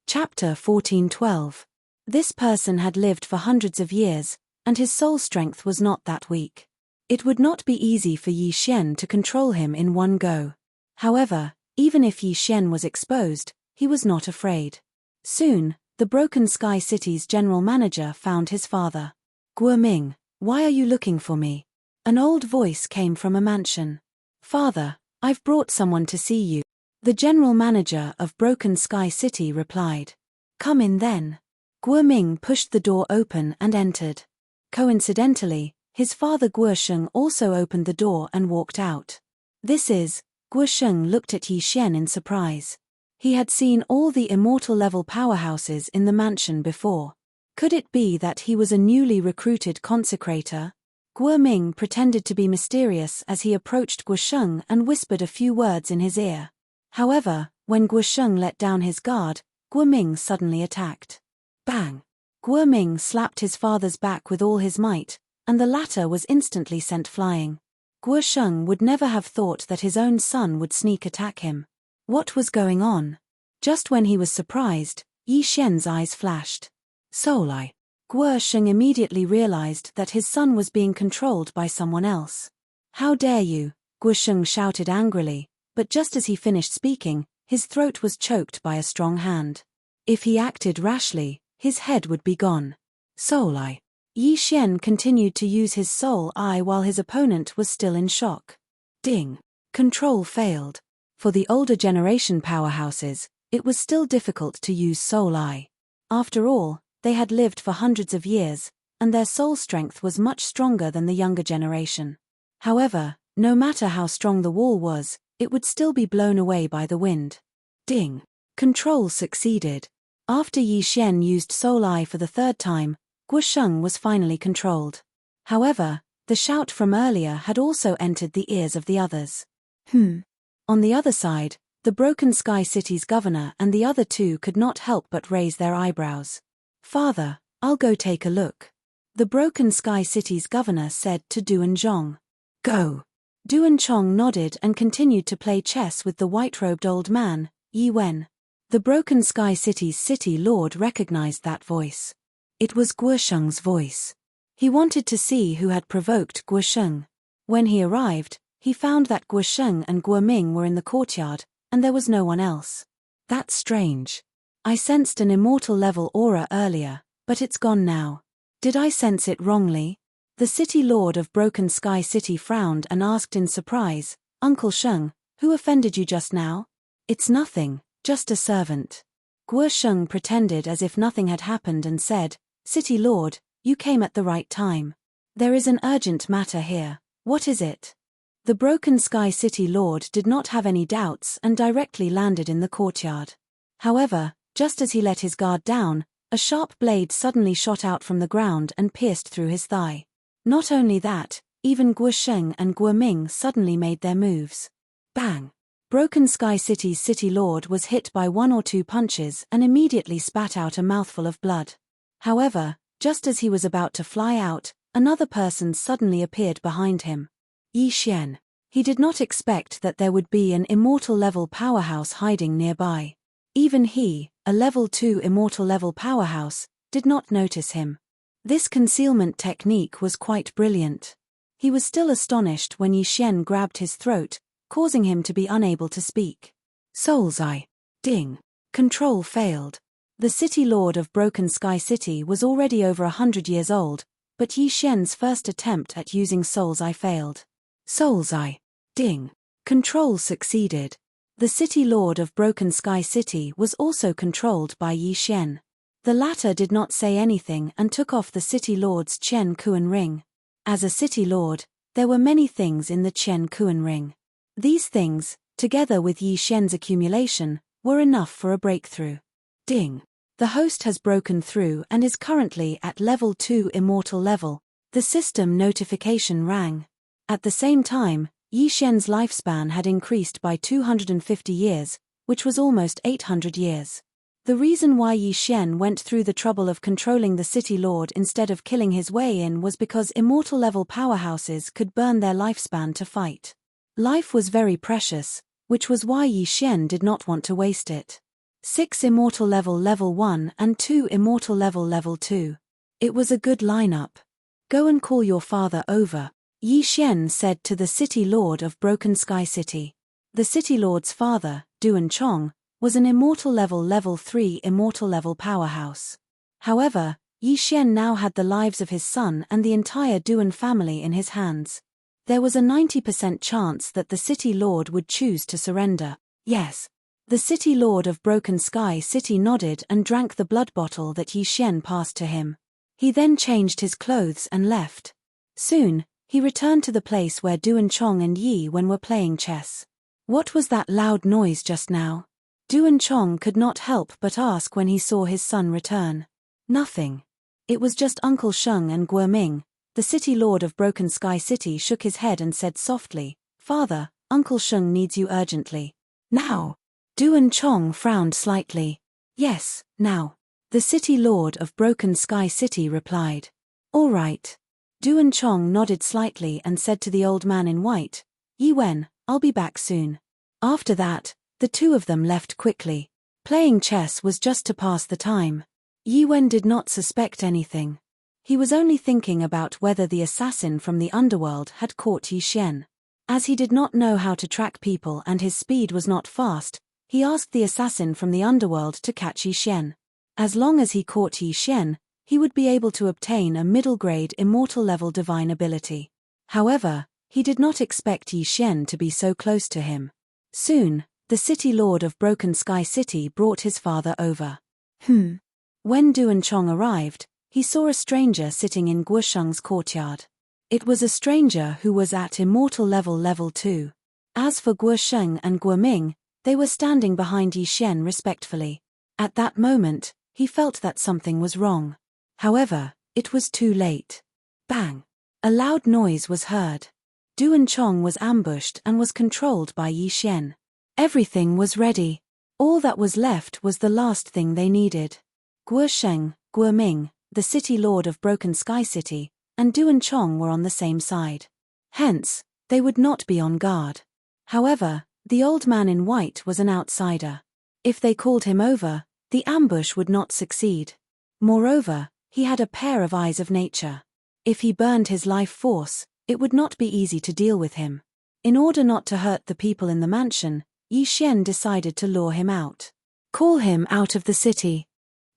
Chapter 14:12. This person had lived for hundreds of years, and his soul strength was not that weak. It would not be easy for Yi Xian to control him in one go. However, even if Yi Xian was exposed, he was not afraid. Soon, the Broken Sky City's general manager found his father. Guoming, why are you looking for me? An old voice came from a mansion. Father, I've brought someone to see you. The general manager of Broken Sky City replied. Come in then. Guoming pushed the door open and entered. Coincidentally, his father Guosheng also opened the door and walked out. This is, Guosheng looked at Yi Xian in surprise. He had seen all the immortal level powerhouses in the mansion before. Could it be that he was a newly recruited consecrator? Guoming pretended to be mysterious as he approached Guosheng and whispered a few words in his ear. However, when Guosheng let down his guard, Guoming suddenly attacked. Bang! Guoming slapped his father's back with all his might, and the latter was instantly sent flying. Guosheng would never have thought that his own son would sneak attack him. What was going on? Just when he was surprised, Yi Xian's eyes flashed. Soul Eye. Guosheng immediately realized that his son was being controlled by someone else. How dare you? Guosheng shouted angrily, but just as he finished speaking, his throat was choked by a strong hand. If he acted rashly, his head would be gone. Soul Eye. Yi Xian continued to use his Soul Eye while his opponent was still in shock. Ding. Control failed. For the older generation powerhouses, it was still difficult to use Soul Eye. After all, they had lived for hundreds of years, and their soul strength was much stronger than the younger generation. However, no matter how strong the wall was, it would still be blown away by the wind. Ding. Control succeeded. After Yi Xian used Soul Eye for the 3rd time, Guosheng was finally controlled. However, the shout from earlier had also entered the ears of the others. On the other side, the Broken Sky City's governor and the other 2 could not help but raise their eyebrows. Father, I'll go take a look. The Broken Sky City's governor said to Duanzhong. Go. Duanzhong nodded and continued to play chess with the white-robed old man, Yi Wen. The Broken Sky City's city lord recognized that voice. It was Guosheng's voice. He wanted to see who had provoked Guosheng. When he arrived, he found that Guosheng and Guoming were in the courtyard, and there was no one else. That's strange. I sensed an immortal level aura earlier, but it's gone now. Did I sense it wrongly? The city lord of Broken Sky City frowned and asked in surprise, Uncle Sheng, who offended you just now? It's nothing, just a servant. Guosheng pretended as if nothing had happened and said, City lord, you came at the right time. There is an urgent matter here. What is it? The Broken Sky City lord did not have any doubts and directly landed in the courtyard. However, just as he let his guard down, a sharp blade suddenly shot out from the ground and pierced through his thigh. Not only that, even Guosheng and Guoming suddenly made their moves. Bang! Broken Sky City's city lord was hit by 1 or 2 punches and immediately spat out a mouthful of blood. However, just as he was about to fly out, another person suddenly appeared behind him. Yi Xian. He did not expect that there would be an immortal level powerhouse hiding nearby. Even he, a level 2 immortal level powerhouse, did not notice him. This concealment technique was quite brilliant. He was still astonished when Yi Xian grabbed his throat, causing him to be unable to speak. Soul's Eye. Ding. Control failed. The city lord of Broken Sky City was already over 100 years old, but Yi Xian's first attempt at using Soul's Eye failed. Soul's Eye. Ding. Control succeeded. The city lord of Broken Sky City was also controlled by Yi Xian. The latter did not say anything and took off the city lord's Chen Kuan ring. As a city lord, there were many things in the Chen Kuan ring. These things, together with Yi Shen's accumulation, were enough for a breakthrough. Ding! The host has broken through and is currently at level 2 immortal level. The system notification rang. At the same time, Yi Shen's lifespan had increased by 250 years, which was almost 800 years. The reason why Yi Shen went through the trouble of controlling the city lord instead of killing his way in was because immortal level powerhouses could burn their lifespan to fight. Life was very precious, which was why Yi Shen did not want to waste it. 6 immortal level 1 and 2 immortal level 2. It was a good lineup. Go and call your father over, Yi Shen said to the city lord of Broken Sky City. The city lord's father, Duan Chong, was an immortal level 3 immortal level powerhouse. However, Yi Shen now had the lives of his son and the entire Duan family in his hands. There was a 90% chance that the city lord would choose to surrender. Yes. The city lord of Broken Sky City nodded and drank the blood bottle that Yi Shen passed to him. He then changed his clothes and left. Soon, he returned to the place where Duan Chong and Yi Wen were playing chess. What was that loud noise just now? Duan Chong could not help but ask when he saw his son return. Nothing. It was just Uncle Sheng and Guo Ming. The city lord of Broken Sky City shook his head and said softly, "Father, Uncle Sheng needs you urgently." Now. Duan Chong frowned slightly. "Yes, now." The city lord of Broken Sky City replied. "All right." Duan Chong nodded slightly and said to the old man in white, "Yi Wen, I'll be back soon." After that, the two of them left quickly. Playing chess was just to pass the time. Yi Wen did not suspect anything. He was only thinking about whether the assassin from the underworld had caught Yi Shen. As he did not know how to track people and his speed was not fast, he asked the assassin from the underworld to catch Yi Shen. As long as he caught Yi Shen, he would be able to obtain a middle-grade immortal level divine ability. However, he did not expect Yi Shen to be so close to him. Soon, the city lord of Broken Sky City brought his father over. When Duan Chong arrived, he saw a stranger sitting in Guo Sheng's courtyard. It was a stranger who was at immortal level 2. As for Guo Sheng and Guo Ming, they were standing behind Yi Shen respectfully. At that moment, he felt that something was wrong. However, it was too late. Bang! A loud noise was heard. Duan Chong was ambushed and was controlled by Yi Shen. Everything was ready. All that was left was the last thing they needed. Guo Sheng, Guo Ming, the city lord of Broken Sky City, and Duan Chong were on the same side. Hence, they would not be on guard. However, the old man in white was an outsider. If they called him over, the ambush would not succeed. Moreover, he had a pair of eyes of nature. If he burned his life force, it would not be easy to deal with him. In order not to hurt the people in the mansion, Yi Shen decided to lure him out. Call him out of the city.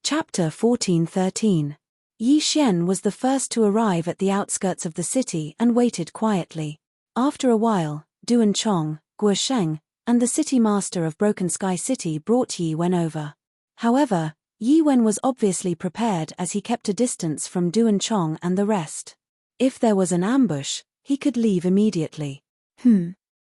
Chapter 14:13. Yi Shen was the first to arrive at the outskirts of the city and waited quietly. After a while, Duan Chong, Guo Sheng, and the city master of Broken Sky City brought Yi Wen over. However, Yi Wen was obviously prepared as he kept a distance from Duan Chong and the rest. If there was an ambush, he could leave immediately.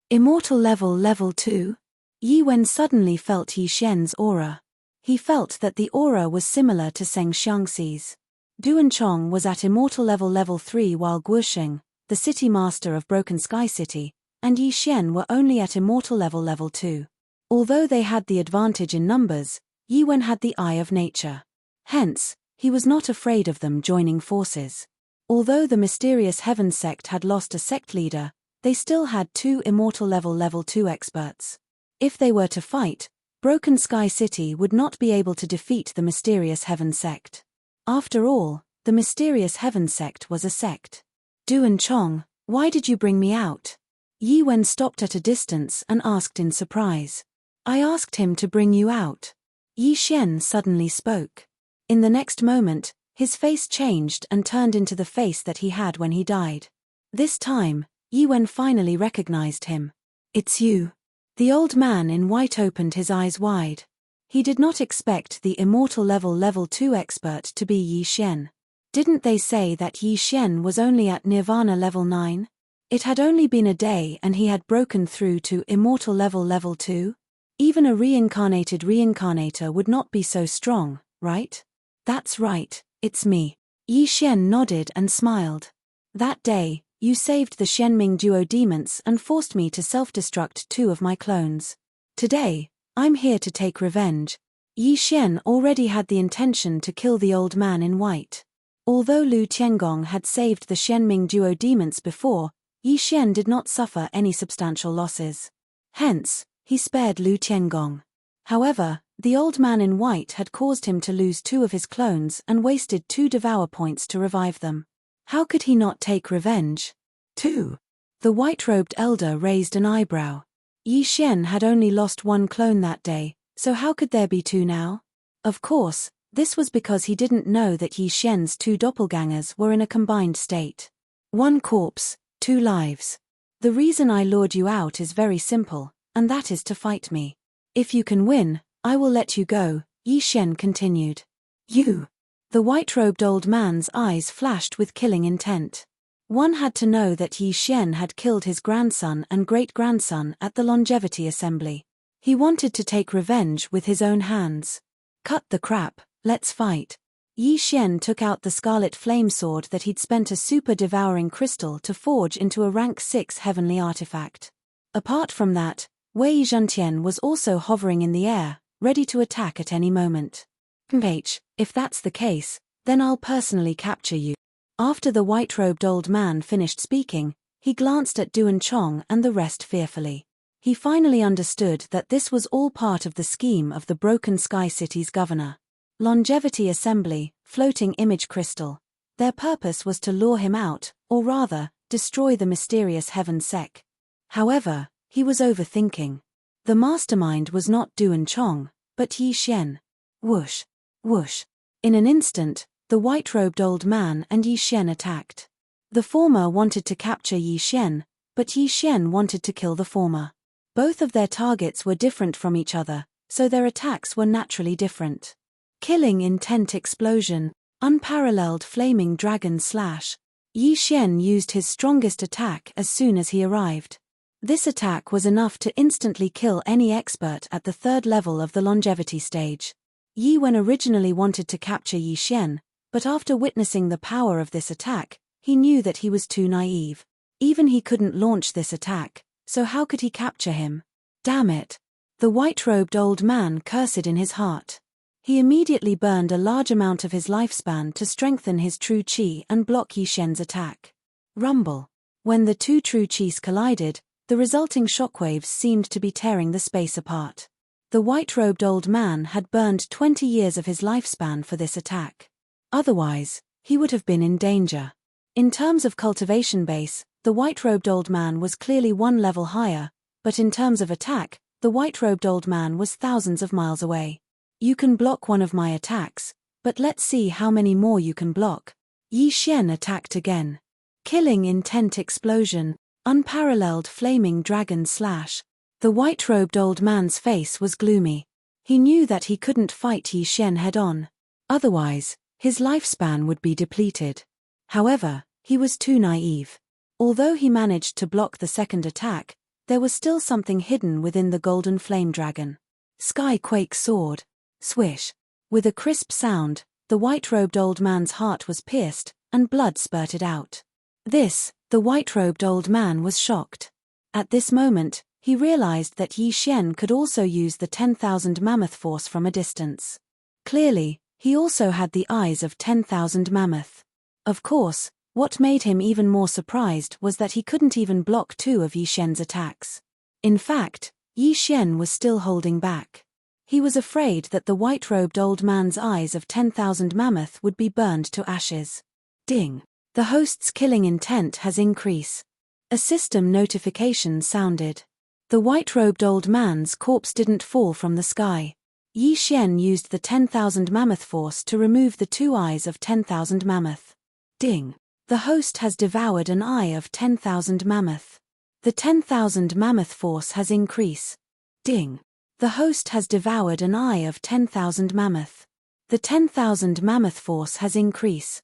Immortal level 2? Yi Wen suddenly felt Yi Shen's aura. He felt that the aura was similar to Zheng Xiangxi's. Duan Chong was at immortal level 3 while Guo Sheng, the city master of Broken Sky City, and Yi Shen were only at immortal level 2. Although they had the advantage in numbers, Yi Wen had the eye of nature. Hence, he was not afraid of them joining forces. Although the mysterious Heaven sect had lost a sect leader, they still had 2 immortal level 2 experts. If they were to fight, Broken Sky City would not be able to defeat the mysterious Heaven sect. After all, the mysterious Heaven sect was a sect. Duan Chong, why did you bring me out? Yi Wen stopped at a distance and asked in surprise. I asked him to bring you out. Yi Shen suddenly spoke. In the next moment, his face changed and turned into the face that he had when he died. This time, Yi Wen finally recognized him. It's you. The old man in white opened his eyes wide. He did not expect the immortal level 2 expert to be Yi Shen. Didn't they say that Yi Xian was only at Nirvana level 9? It had only been a day and he had broken through to immortal level 2? Even a reincarnated reincarnator would not be so strong, right? That's right, it's me. Yi Xian nodded and smiled. That day, you saved the Xianming duo demons and forced me to self-destruct 2 of my clones. Today, I'm here to take revenge. Yi Xian already had the intention to kill the old man in white. Although Lu Tiangong had saved the Xianming duo demons before, Yi Xian did not suffer any substantial losses. Hence, he spared Lu Tiangong. However, the old man in white had caused him to lose 2 of his clones and wasted 2 Devour points to revive them. How could he not take revenge? 2. The white-robed elder raised an eyebrow. Yi Xian had only lost 1 clone that day, so how could there be 2 now? Of course, this was because he didn't know that Yi Xian's 2 doppelgangers were in a combined state. 1 corpse, 2 lives. The reason I lured you out is very simple, and that is to fight me. If you can win, I will let you go, Yi Xian continued. You. The white-robed old man's eyes flashed with killing intent. One had to know that Yi Xian had killed his grandson and great-grandson at the Longevity Assembly. He wanted to take revenge with his own hands. Cut the crap, let's fight. Yi Xian took out the scarlet flame sword that he'd spent a super-devouring crystal to forge into a rank 6 heavenly artifact. Apart from that, Wei Zhentian was also hovering in the air, ready to attack at any moment. If that's the case, then I'll personally capture you. After the white-robed old man finished speaking, he glanced at Duan Chong and the rest fearfully. He finally understood that this was all part of the scheme of the Broken Sky City's governor. Longevity Assembly, floating image crystal. Their purpose was to lure him out, or rather, destroy the mysterious Heaven Sec. However, he was overthinking. The mastermind was not Duan Chong, but Yi Xian. Whoosh, whoosh. In an instant, the white-robed old man and Yi Xian attacked. The former wanted to capture Yi Xian, but Yi Xian wanted to kill the former. Both of their targets were different from each other, so their attacks were naturally different. Killing intent explosion, unparalleled flaming dragon slash. Yi Xian used his strongest attack as soon as he arrived. This attack was enough to instantly kill any expert at the 3rd level of the longevity stage. Yi Wen originally wanted to capture Yi Xian, but after witnessing the power of this attack, he knew that he was too naive. Even he couldn't launch this attack, so how could he capture him? Damn it! The white-robed old man cursed in his heart. He immediately burned a large amount of his lifespan to strengthen his true chi and block Yi Xian's attack. Rumble. When the 2 true chis collided, the resulting shockwaves seemed to be tearing the space apart. The white-robed old man had burned 20 years of his lifespan for this attack. Otherwise, he would have been in danger. In terms of cultivation base, the white-robed old man was clearly 1 level higher, but in terms of attack, the white-robed old man was thousands of miles away. You can block one of my attacks, but let's see how many more you can block. Yi Xian attacked again. Killing intent explosion, unparalleled flaming dragon slash. The white-robed old man's face was gloomy. He knew that he couldn't fight Yi Xian head-on. Otherwise, his lifespan would be depleted. However, he was too naive. Although he managed to block the second attack, there was still something hidden within the golden flame dragon. Skyquake sword. Swish. With a crisp sound, the white-robed old man's heart was pierced, and blood spurted out. The white-robed old man was shocked. At this moment, he realized that Yi Xian could also use the 10,000 mammoth force from a distance. Clearly, he also had the eyes of 10,000 mammoth. Of course, what made him even more surprised was that he couldn't even block 2 of Yi Xian's attacks. In fact, Yi Xian was still holding back. He was afraid that the white-robed old man's eyes of 10,000 mammoth would be burned to ashes. Ding. The host's killing intent has increased. A system notification sounded. The white-robed old man's corpse didn't fall from the sky. Yi Xian used the 10,000 mammoth force to remove the 2 eyes of 10,000 mammoth. Ding. The host has devoured an eye of 10,000 mammoth. The 10,000 mammoth force has increased. Ding. The host has devoured an eye of 10,000 mammoth. The 10,000 mammoth force has increased.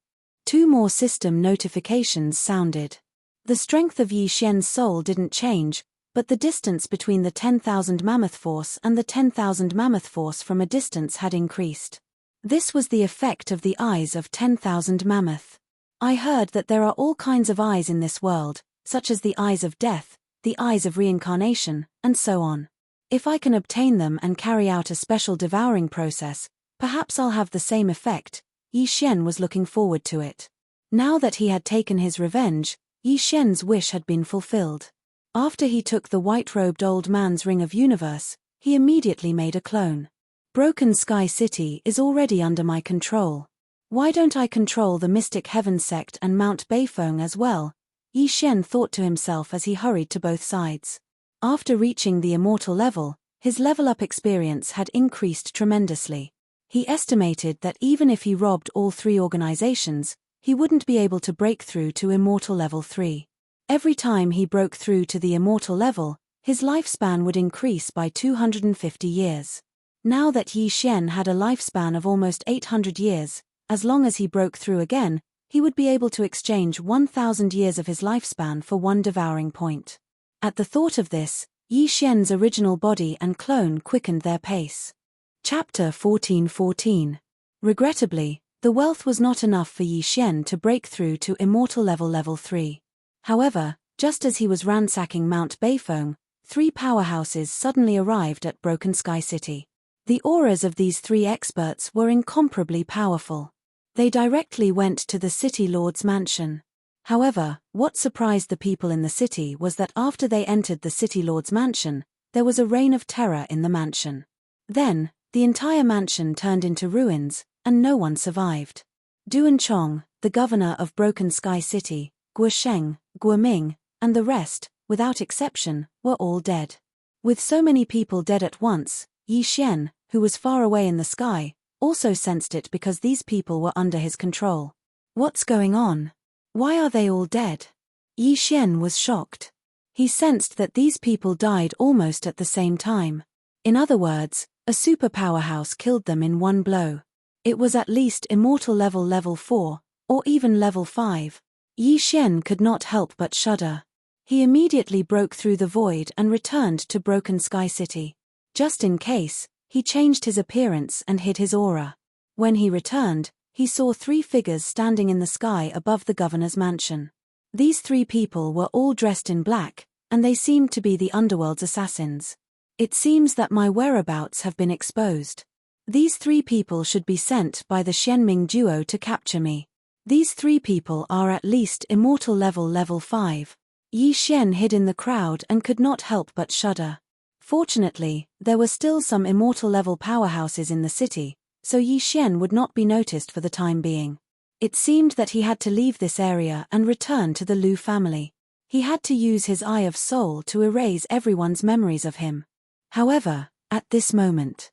2 more system notifications sounded. The strength of Yi Xian's soul didn't change, but the distance between the 10,000 mammoth force and the 10,000 mammoth force from a distance had increased. This was the effect of the eyes of 10,000 mammoth. I heard that there are all kinds of eyes in this world, such as the eyes of death, the eyes of reincarnation, and so on. If I can obtain them and carry out a special devouring process, perhaps I'll have the same effect. Yi Xian was looking forward to it. Now that he had taken his revenge, Yi Xian's wish had been fulfilled. After he took the white-robed old man's ring of universe, he immediately made a clone. Broken Sky City is already under my control. Why don't I control the Mystic Heaven sect and Mount Beifeng as well? Yi Xian thought to himself as he hurried to both sides. After reaching the immortal level, his level-up experience had increased tremendously. He estimated that even if he robbed all 3 organizations, he wouldn't be able to break through to Immortal Level 3. Every time he broke through to the Immortal Level, his lifespan would increase by 250 years. Now that Yi Xian had a lifespan of almost 800 years, as long as he broke through again, he would be able to exchange 1,000 years of his lifespan for 1 devouring point. At the thought of this, Yi Xian's original body and clone quickened their pace. Chapter 14:14. Regrettably, the wealth was not enough for Yi Xian to break through to Immortal Level 3. However, just as he was ransacking Mount Beifeng, 3 powerhouses suddenly arrived at Broken Sky City. The auras of these 3 experts were incomparably powerful. They directly went to the City Lord's mansion. However, what surprised the people in the city was that after they entered the City Lord's mansion, there was a reign of terror in the mansion. Then, the entire mansion turned into ruins, and no one survived. Duan Chong, the governor of Broken Sky City, Guo Sheng, Guo Ming, and the rest, without exception, were all dead. With so many people dead at once, Yi Xian, who was far away in the sky, also sensed it because these people were under his control. What's going on? Why are they all dead? Yi Xian was shocked. He sensed that these people died almost at the same time. In other words, a superpower house killed them in one blow. It was at least Immortal Level 4, or even Level 5. Yi Xian could not help but shudder. He immediately broke through the void and returned to Broken Sky City. Just in case, he changed his appearance and hid his aura. When he returned, he saw 3 figures standing in the sky above the governor's mansion. These 3 people were all dressed in black, and they seemed to be the underworld's assassins. It seems that my whereabouts have been exposed. These 3 people should be sent by the Xianming duo to capture me. These 3 people are at least Immortal Level 5. Yi Xian hid in the crowd and could not help but shudder. Fortunately, there were still some Immortal Level powerhouses in the city, so Yi Xian would not be noticed for the time being. It seemed that he had to leave this area and return to the Lu family. He had to use his Eye of Soul to erase everyone's memories of him. However, at this moment...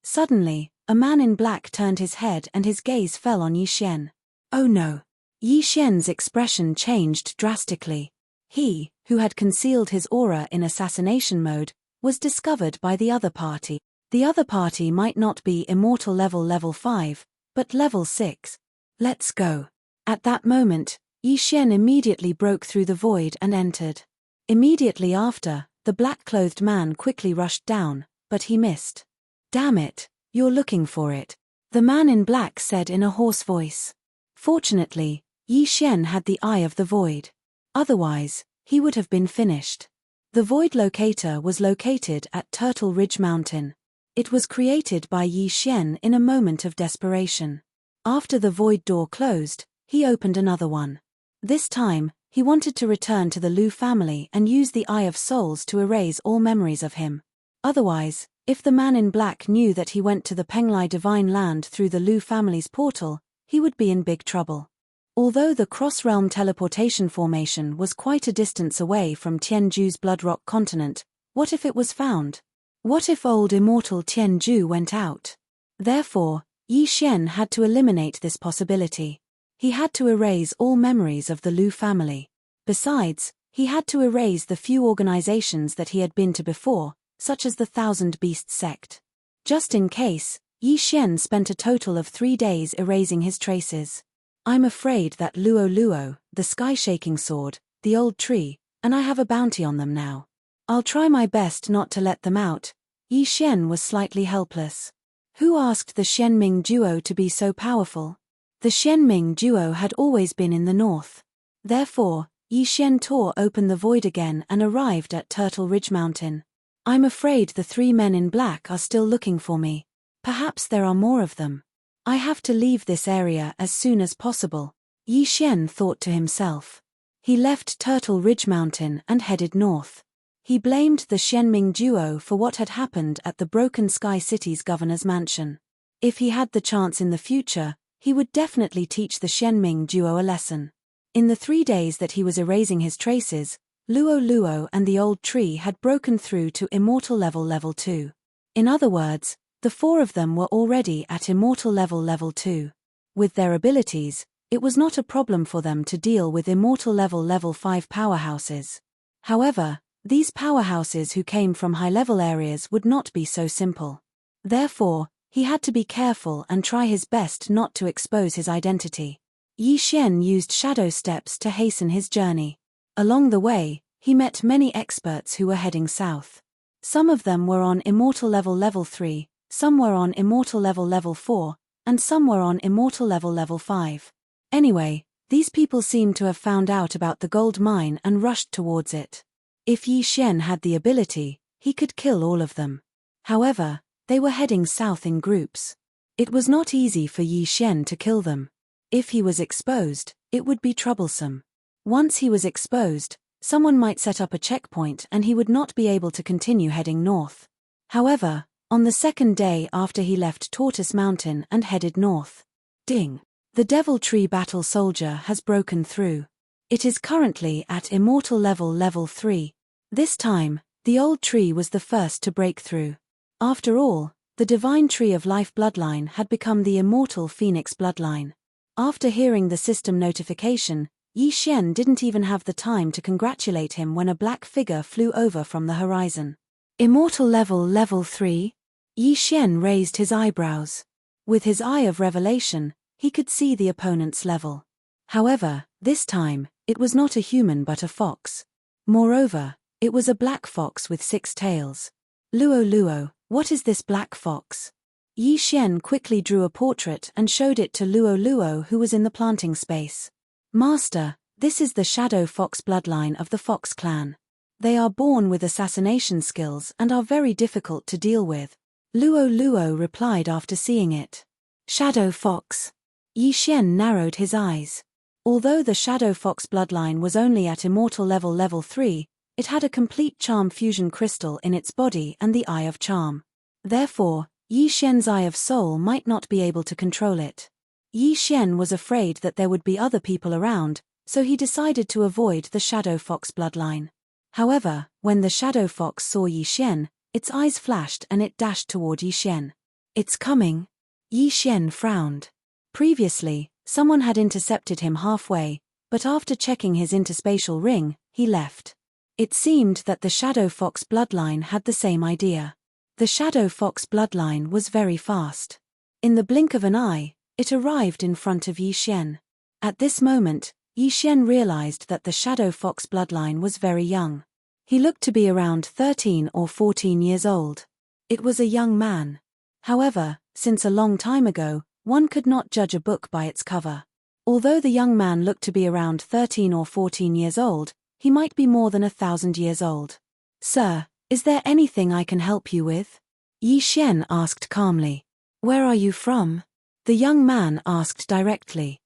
Suddenly, a man in black turned his head and his gaze fell on Yi Xian. Oh no! Yi Xian's expression changed drastically. He, who had concealed his aura in assassination mode, was discovered by the other party. The other party might not be Immortal Level 5, but Level 6. Let's go. At that moment, Yi Xian immediately broke through the void and entered. Immediately after, the black-clothed man quickly rushed down, but he missed. Damn it, you're looking for it, the man in black said in a hoarse voice. Fortunately, Yi Xian had the Eye of the Void. Otherwise, he would have been finished. The Void Locator was located at Turtle Ridge Mountain. It was created by Yi Xian in a moment of desperation. After the Void door closed, he opened another one. This time, he wanted to return to the Lu family and use the Eye of Souls to erase all memories of him. Otherwise, if the man in black knew that he went to the Penglai Divine Land through the Lu family's portal, he would be in big trouble. Although the cross-realm teleportation formation was quite a distance away from Tianju's Bloodrock continent, what if it was found? What if old immortal Tianju went out? Therefore, Yi Xian had to eliminate this possibility. He had to erase all memories of the Lu family. Besides, he had to erase the few organizations that he had been to before, such as the Thousand Beasts sect. Just in case, Yi Xian spent a total of 3 days erasing his traces. I'm afraid that Luo Luo, the sky-shaking sword, the old tree, and I have a bounty on them now. I'll try my best not to let them out." Yi Xian was slightly helpless. Who asked the Xianming duo to be so powerful? The Xianming duo had always been in the north. Therefore, Yi Xian tore open the void again and arrived at Turtle Ridge Mountain. "I'm afraid the 3 men in black are still looking for me. Perhaps there are more of them. I have to leave this area as soon as possible," Yi Xian thought to himself. He left Turtle Ridge Mountain and headed north. He blamed the Xianming duo for what had happened at the Broken Sky City's governor's mansion. If he had the chance in the future, he would definitely teach the Xianming duo a lesson. In the 3 days that he was erasing his traces, Luo Luo and the old tree had broken through to Immortal Level 2. In other words, the 4 of them were already at Immortal Level 2. With their abilities, it was not a problem for them to deal with Immortal Level 5 powerhouses. However, these powerhouses who came from high-level areas would not be so simple. Therefore, he had to be careful and try his best not to expose his identity. Yi Xian used shadow steps to hasten his journey. Along the way, he met many experts who were heading south. Some of them were on Immortal Level 3, some were on Immortal Level 4, and some were on Immortal Level 5. Anyway, these people seemed to have found out about the gold mine and rushed towards it. If Yi Xian had the ability, he could kill all of them. However, they were heading south in groups. It was not easy for Yi Xian to kill them. If he was exposed, it would be troublesome. Once he was exposed, someone might set up a checkpoint and he would not be able to continue heading north. However, on the 2nd day after he left Tortoise Mountain and headed north, ding! The Devil Tree Battle Soldier has broken through. It is currently at Immortal Level 3. This time, the old tree was the first to break through. After all, the Divine Tree of Life bloodline had become the Immortal Phoenix bloodline. After hearing the system notification, Yi Xian didn't even have the time to congratulate him when a black figure flew over from the horizon. Immortal Level 3? Yi Xian raised his eyebrows. With his eye of revelation, he could see the opponent's level. However, this time, it was not a human but a fox. Moreover, it was a black fox with 6 tails. Luo Luo, what is this black fox? Yi Xian quickly drew a portrait and showed it to Luo Luo, who was in the planting space. "Master, this is the shadow fox bloodline of the Fox clan. They are born with assassination skills and are very difficult to deal with," Luo Luo replied after seeing it. Shadow fox. Yi Xian narrowed his eyes. Although the shadow fox bloodline was only at Immortal Level 3, it had a complete charm fusion crystal in its body and the Eye of Charm. Therefore, Yi Xian's Eye of Soul might not be able to control it. Yi Xian was afraid that there would be other people around, so he decided to avoid the shadow fox bloodline. However, when the shadow fox saw Yi Xian, its eyes flashed and it dashed toward Yi Xian. "It's coming." Yi Xian frowned. Previously, someone had intercepted him halfway, but after checking his interspatial ring, he left. It seemed that the shadow fox bloodline had the same idea. The shadow fox bloodline was very fast. In the blink of an eye, it arrived in front of Yi Xian. At this moment, Yi Xian realized that the shadow fox bloodline was very young. He looked to be around 13 or 14 years old. It was a young man. However, since a long time ago, one could not judge a book by its cover. Although the young man looked to be around 13 or 14 years old, he might be more than 1,000 years old. "Sir, is there anything I can help you with?" Yi Xian asked calmly. "Where are you from?" the young man asked directly.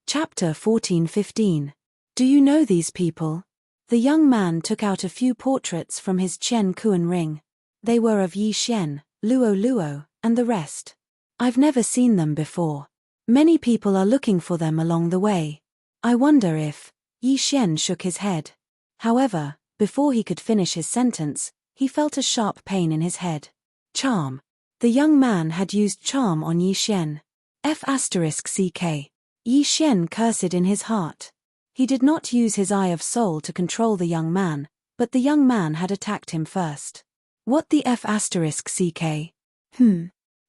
Chapter 14-15. Do you know these people? The young man took out a few portraits from his Chen Kuan ring. They were of Yi Xian, Luo Luo, and the rest. "I've never seen them before. Many people are looking for them along the way. I wonder if..." Yi Xian shook his head. However, before he could finish his sentence, he felt a sharp pain in his head. Charm. The young man had used charm on Yi Xian. F***ck. Yi Xian cursed in his heart. He did not use his Eye of Soul to control the young man, but the young man had attacked him first. What the F***ck?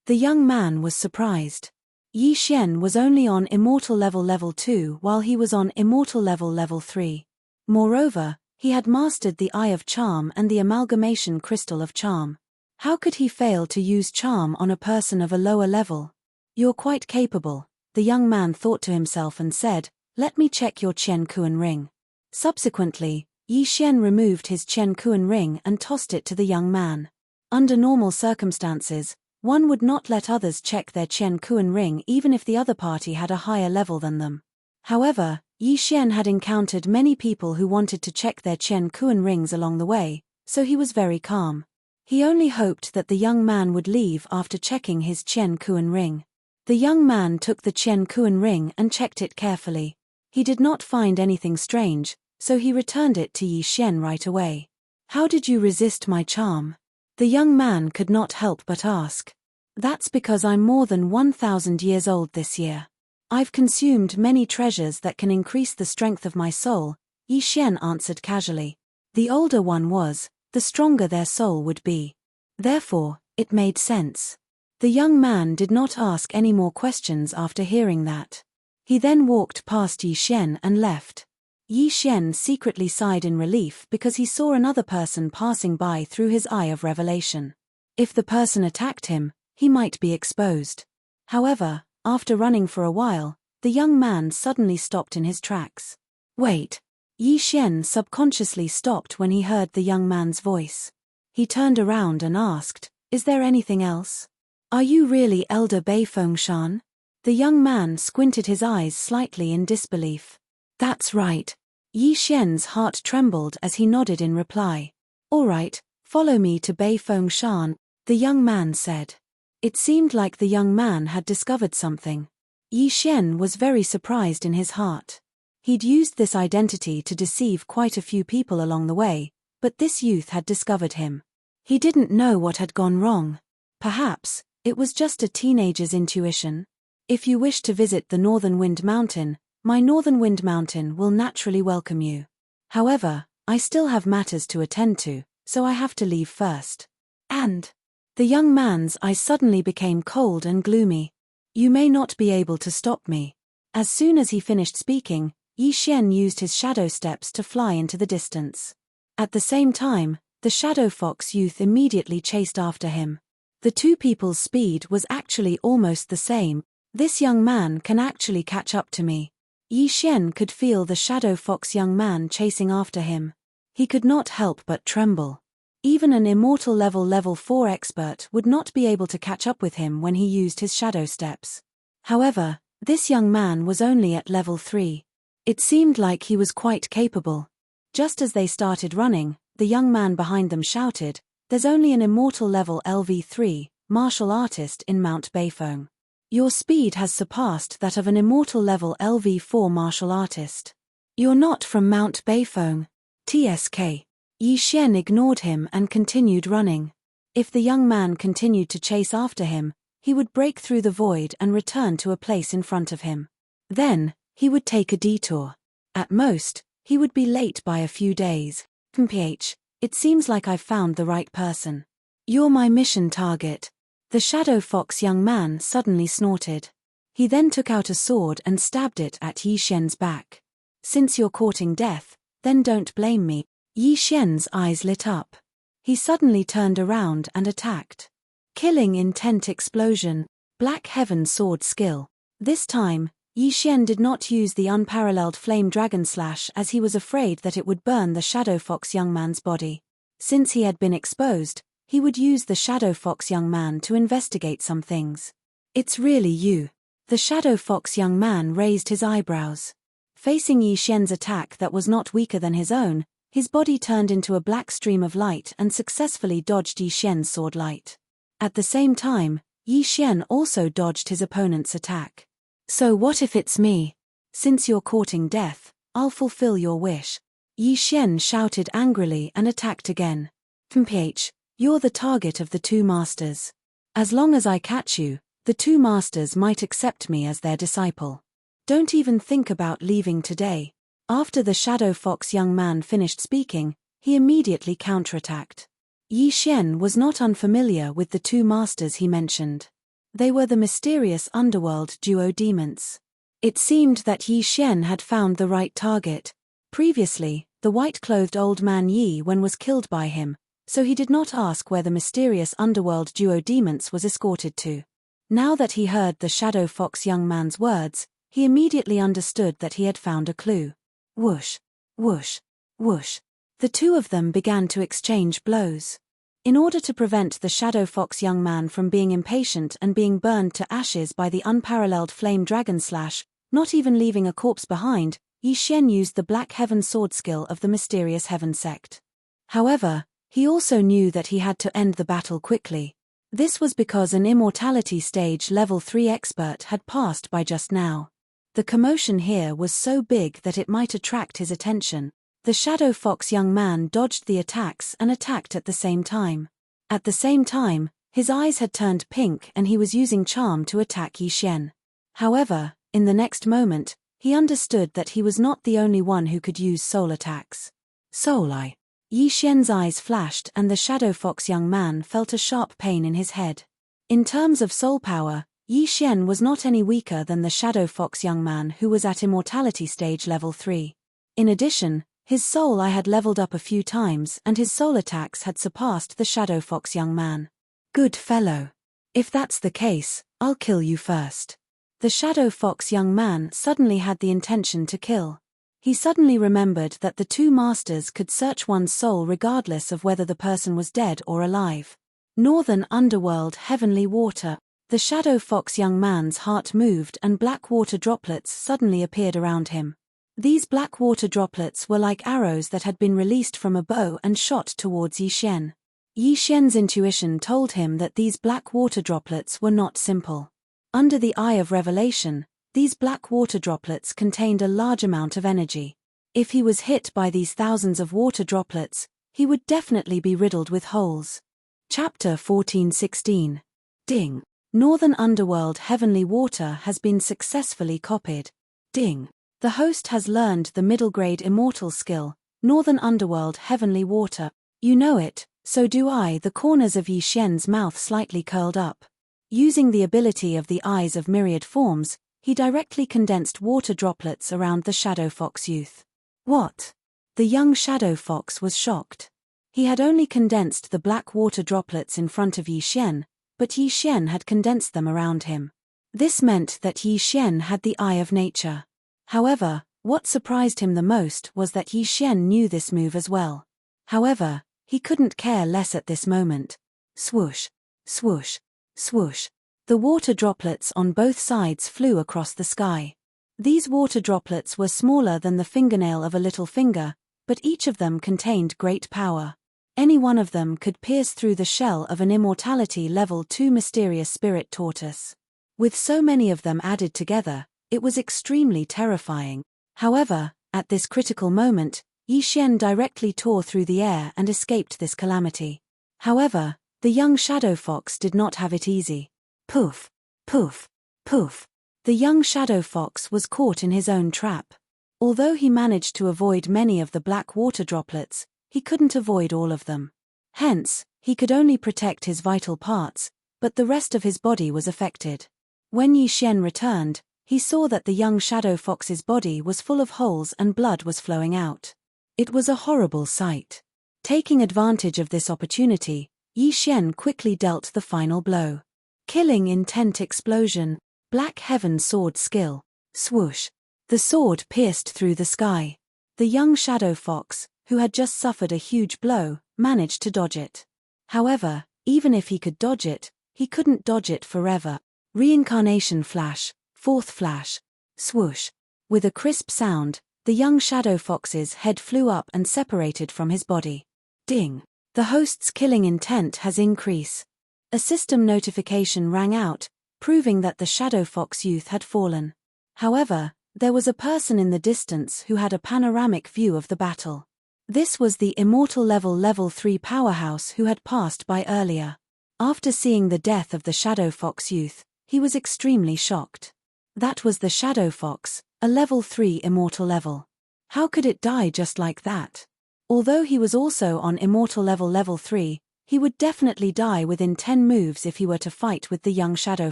The young man was surprised. Yi Xian was only on immortal level 2 while he was on immortal level 3. Moreover, he had mastered the Eye of Charm and the amalgamation crystal of charm. How could he fail to use charm on a person of a lower level? You're quite capable, the young man thought to himself and said, let me check your Qian Kuan ring. Subsequently, Yi Xian removed his Qian Kuan ring and tossed it to the young man. Under normal circumstances, one would not let others check their Qian Kuan ring even if the other party had a higher level than them. However, Yi Xian had encountered many people who wanted to check their Qian Kuan rings along the way, so he was very calm. He only hoped that the young man would leave after checking his Qian Kuan ring. The young man took the Qian Kuan ring and checked it carefully. He did not find anything strange, so he returned it to Yi Xian right away. How did you resist my charm? The young man could not help but ask. That's because I'm more than 1,000 years old this year. I've consumed many treasures that can increase the strength of my soul, Yi Xian answered casually. The older one was, the stronger their soul would be. Therefore, it made sense. The young man did not ask any more questions after hearing that. He then walked past Yi Xian and left. Yi Xian secretly sighed in relief because he saw another person passing by through his eye of revelation. If the person attacked him, he might be exposed. However, after running for a while, the young man suddenly stopped in his tracks. Wait. Yi Xian subconsciously stopped when he heard the young man's voice. He turned around and asked, is there anything else? Are you really Elder Bei Fengshan? The young man squinted his eyes slightly in disbelief. That's right. Yi Xian's heart trembled as he nodded in reply. All right, follow me to Bei Fengshan, the young man said. It seemed like the young man had discovered something. Yi Xian was very surprised in his heart. He'd used this identity to deceive quite a few people along the way, but this youth had discovered him. He didn't know what had gone wrong. Perhaps, it was just a teenager's intuition. If you wish to visit the Northern Wind Mountain, my Northern Wind Mountain will naturally welcome you. However, I still have matters to attend to, so I have to leave first. And the young man's eyes suddenly became cold and gloomy. You may not be able to stop me. As soon as he finished speaking, Yi Xian used his shadow steps to fly into the distance. At the same time, the shadow fox youth immediately chased after him. The two people's speed was actually almost the same. This young man can actually catch up to me. Yi Xian could feel the shadow fox young man chasing after him. He could not help but tremble. Even an immortal level 4 expert would not be able to catch up with him when he used his shadow steps. However, this young man was only at level 3. It seemed like he was quite capable. Just as they started running, the young man behind them shouted, there's only an immortal level LV3, martial artist in Mount Beifeng. Your speed has surpassed that of an immortal level LV4 martial artist. You're not from Mount Beifeng. TSK. Yi Xian ignored him and continued running. If the young man continued to chase after him, he would break through the void and return to a place in front of him. Then, he would take a detour. At most, he would be late by a few days. PH, it seems like I've found the right person. You're my mission target. The shadow fox young man suddenly snorted. He then took out a sword and stabbed it at Yi Xian's back. Since you're courting death, then don't blame me. Yi Xian's eyes lit up. He suddenly turned around and attacked. Killing intent explosion, Black Heaven sword skill. This time, Yi Xian did not use the unparalleled flame dragon slash as he was afraid that it would burn the shadow fox young man's body. Since he had been exposed, he would use the shadow fox young man to investigate some things. It's really you. The shadow fox young man raised his eyebrows. Facing Yi Xian's attack that was not weaker than his own, his body turned into a black stream of light and successfully dodged Yi Xian's sword light. At the same time, Yi Xian also dodged his opponent's attack. So what if it's me? Since you're courting death, I'll fulfill your wish. Yi Xian shouted angrily and attacked again. PH, you're the target of the two masters. As long as I catch you, the two masters might accept me as their disciple. Don't even think about leaving today. After the shadow fox young man finished speaking, he immediately counterattacked. Yi Xian was not unfamiliar with the two masters he mentioned. They were the mysterious underworld duo demons. It seemed that Yi Xian had found the right target. Previously, the white-clothed old man Yi Wen was killed by him, so he did not ask where the mysterious underworld duo demons was escorted to. Now that he heard the Shadow Fox young man's words, he immediately understood that he had found a clue. Whoosh, whoosh, whoosh. The two of them began to exchange blows. In order to prevent the Shadow Fox young man from being impatient and being burned to ashes by the unparalleled flame dragon slash, not even leaving a corpse behind, Yi Xian used the Black Heaven sword skill of the mysterious Heaven sect. However, he also knew that he had to end the battle quickly. This was because an immortality stage level 3 expert had passed by just now. The commotion here was so big that it might attract his attention. The Shadow Fox young man dodged the attacks and attacked at the same time. At the same time, his eyes had turned pink and he was using charm to attack Yi Xian. However, in the next moment, he understood that he was not the only one who could use soul attacks. Soul Eye. Yi Xian's eyes flashed and the Shadow Fox young man felt a sharp pain in his head. In terms of soul power, Yi Xian was not any weaker than the Shadow Fox young man who was at immortality stage level 3. In addition, his soul eye had leveled up a few times and his soul attacks had surpassed the Shadow Fox young man. Good fellow. If that's the case, I'll kill you first. The Shadow Fox young man suddenly had the intention to kill. He suddenly remembered that the two masters could search one's soul regardless of whether the person was dead or alive. Northern Underworld Heavenly Water. The Shadow Fox young man's heart moved and black water droplets suddenly appeared around him. These black water droplets were like arrows that had been released from a bow and shot towards Yi Xian. Yi Xian's intuition told him that these black water droplets were not simple. Under the eye of revelation, these black water droplets contained a large amount of energy. If he was hit by these thousands of water droplets, he would definitely be riddled with holes. Chapter 14:16. Ding. Northern Underworld Heavenly Water has been successfully copied. Ding. The host has learned the middle-grade immortal skill, Northern Underworld Heavenly Water. You know it, so do I. The corners of Yi Xian's mouth slightly curled up. Using the ability of the eyes of myriad forms, he directly condensed water droplets around the Shadow Fox youth. What? The young Shadow Fox was shocked. He had only condensed the black water droplets in front of Yi Xian, but Yi Xian had condensed them around him. This meant that Yi Xian had the eye of nature. However, what surprised him the most was that Yi Xian knew this move as well. However, he couldn't care less at this moment. Swoosh, swoosh, swoosh. The water droplets on both sides flew across the sky. These water droplets were smaller than the fingernail of a little finger, but each of them contained great power. Any one of them could pierce through the shell of an immortality level 2 mysterious spirit tortoise. With so many of them added together, it was extremely terrifying. However, at this critical moment, Yi Xian directly tore through the air and escaped this calamity. However, the young Shadow Fox did not have it easy. Poof, poof, poof. The young Shadow Fox was caught in his own trap. Although he managed to avoid many of the black water droplets, he couldn't avoid all of them. Hence, he could only protect his vital parts, but the rest of his body was affected. When Yi Xian returned, he saw that the young Shadow Fox's body was full of holes and blood was flowing out. It was a horrible sight. Taking advantage of this opportunity, Yi Xian quickly dealt the final blow. Killing Intent Explosion. Black Heaven Sword Skill. Swoosh. The sword pierced through the sky. The young Shadow Fox, who had just suffered a huge blow, managed to dodge it. However, even if he could dodge it, he couldn't dodge it forever. Reincarnation Flash. Fourth flash. Swoosh. With a crisp sound, the young Shadow Fox's head flew up and separated from his body. Ding. The host's killing intent has increased. A system notification rang out, proving that the Shadow Fox youth had fallen. However, there was a person in the distance who had a panoramic view of the battle. This was the immortal level 3 powerhouse who had passed by earlier. After seeing the death of the Shadow Fox youth, he was extremely shocked. That was the Shadow Fox, a level 3 immortal level. How could it die just like that? Although he was also on immortal level 3, He would definitely die within 10 moves if he were to fight with the young shadow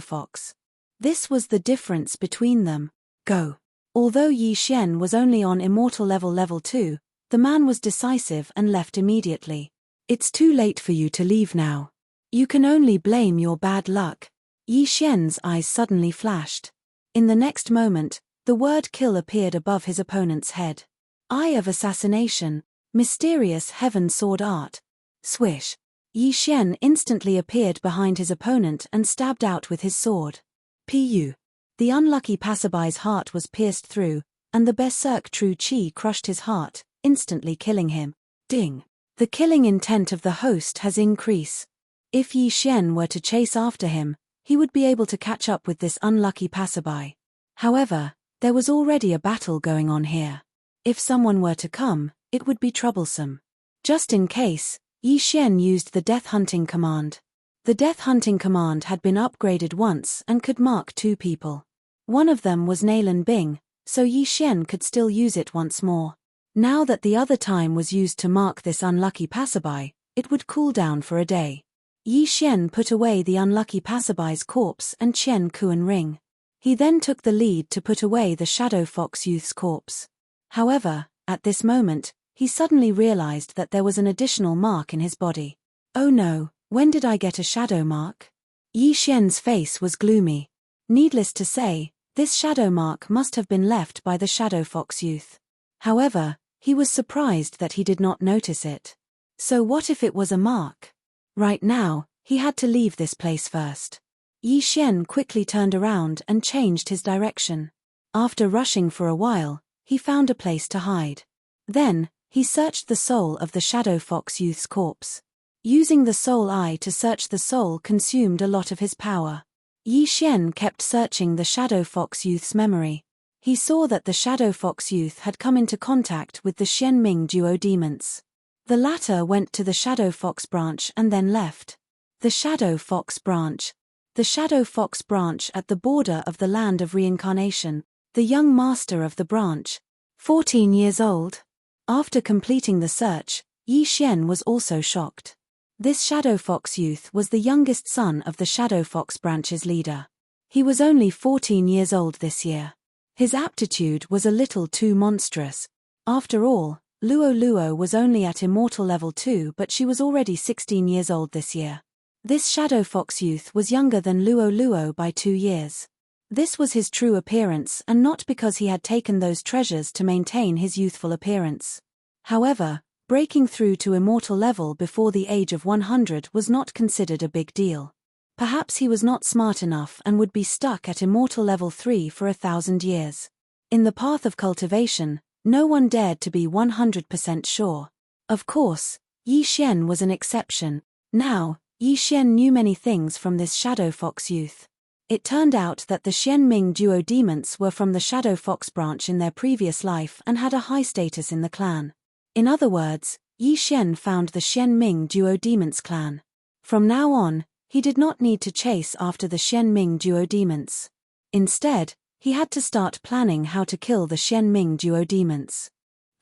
fox. This was the difference between them. Go. Although Yi Xian was only on immortal level 2, the man was decisive and left immediately. It's too late for you to leave now. You can only blame your bad luck. Yi Xian's eyes suddenly flashed. In the next moment, the word kill appeared above his opponent's head. Eye of assassination, mysterious heaven sword art. Swish. Yi Xian instantly appeared behind his opponent and stabbed out with his sword. Pu. The unlucky passerby's heart was pierced through, and the berserk true chi crushed his heart, instantly killing him. Ding. The killing intent of the host has increased. If Yi Xian were to chase after him, he would be able to catch up with this unlucky passerby. However, there was already a battle going on here. If someone were to come, it would be troublesome. Just in case, Yi Xian used the death hunting command. The death hunting command had been upgraded once and could mark 2 people. One of them was Nailan Bing, so Yi Xian could still use it once more. Now that the other time was used to mark this unlucky passerby, it would cool down for a day. Yi Xian put away the unlucky passerby's corpse and Qian Kuan ring. He then took the lead to put away the shadow fox youth's corpse. However, at this moment, he suddenly realized that there was an additional mark in his body. Oh no, when did I get a shadow mark? Yi Xian's face was gloomy. Needless to say, this shadow mark must have been left by the shadow fox youth. However, he was surprised that he did not notice it. So what if it was a mark? Right now, he had to leave this place first. Yi Xian quickly turned around and changed his direction. After rushing for a while, he found a place to hide. Then, he searched the soul of the shadow fox youth's corpse. Using the soul eye to search the soul consumed a lot of his power. Yi Xian kept searching the shadow fox youth's memory. He saw that the shadow fox youth had come into contact with the Xianming duo demons. The latter went to the shadow fox branch and then left. The shadow fox branch. The shadow fox branch at the border of the land of reincarnation. The young master of the branch. 14 years old. After completing the search, Yi Xian was also shocked. This shadow fox youth was the youngest son of the shadow fox branch's leader. He was only 14 years old this year. His aptitude was a little too monstrous. After all, Luo Luo was only at immortal level 2, but she was already 16 years old this year. This shadow fox youth was younger than Luo Luo by 2 years. This was his true appearance and not because he had taken those treasures to maintain his youthful appearance. However, breaking through to immortal level before the age of 100 was not considered a big deal. Perhaps he was not smart enough and would be stuck at immortal level 3 for 1,000 years. In the path of cultivation, no one dared to be 100% sure. Of course, Yi Xian was an exception. Now, Yi Xian knew many things from this shadow fox youth. It turned out that the Xianming duo demons were from the shadow fox branch in their previous life and had a high status in the clan. In other words, Yi Xian found the Xianming duo demons clan. From now on, he did not need to chase after the Xianming duo demons. Instead, he had to start planning how to kill the Xianming duo demons.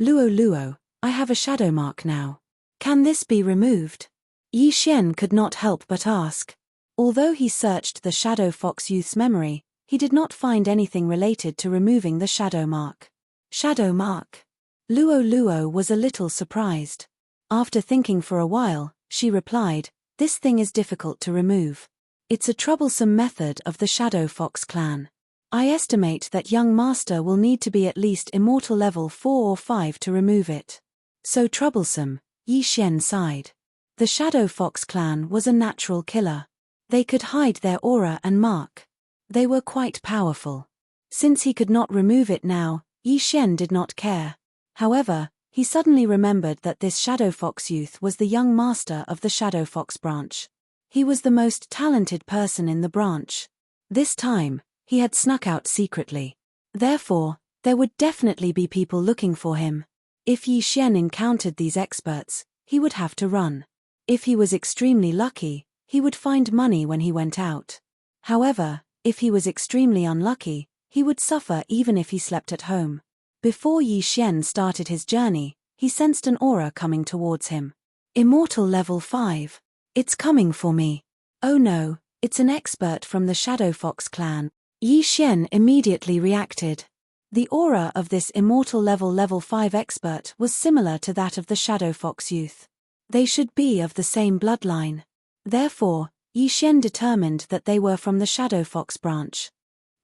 Luo Luo, I have a shadow mark now. Can this be removed? Yi Xian could not help but ask. Although he searched the shadow fox youth's memory, he did not find anything related to removing the shadow mark. Shadow mark. Luo Luo was a little surprised. After thinking for a while, she replied, "This thing is difficult to remove. It's a troublesome method of the shadow fox clan. I estimate that young master will need to be at least immortal level 4 or 5 to remove it." So troublesome, Yi Xian sighed. The shadow fox clan was a natural killer. They could hide their aura and mark. They were quite powerful. Since he could not remove it now, Yi Xian did not care. However, he suddenly remembered that this shadow fox youth was the young master of the shadow fox branch. He was the most talented person in the branch. This time, he had snuck out secretly. Therefore, there would definitely be people looking for him. If Yi Xian encountered these experts, he would have to run. If he was extremely lucky, he would find money when he went out. However, if he was extremely unlucky, he would suffer even if he slept at home. Before Yi Xian started his journey, he sensed an aura coming towards him. Immortal level 5. It's coming for me. Oh no, it's an expert from the Shadow Fox clan. Yi Xian immediately reacted. The aura of this immortal level 5 expert was similar to that of the Shadow Fox youth. They should be of the same bloodline. Therefore, Yi Xian determined that they were from the Shadow Fox branch.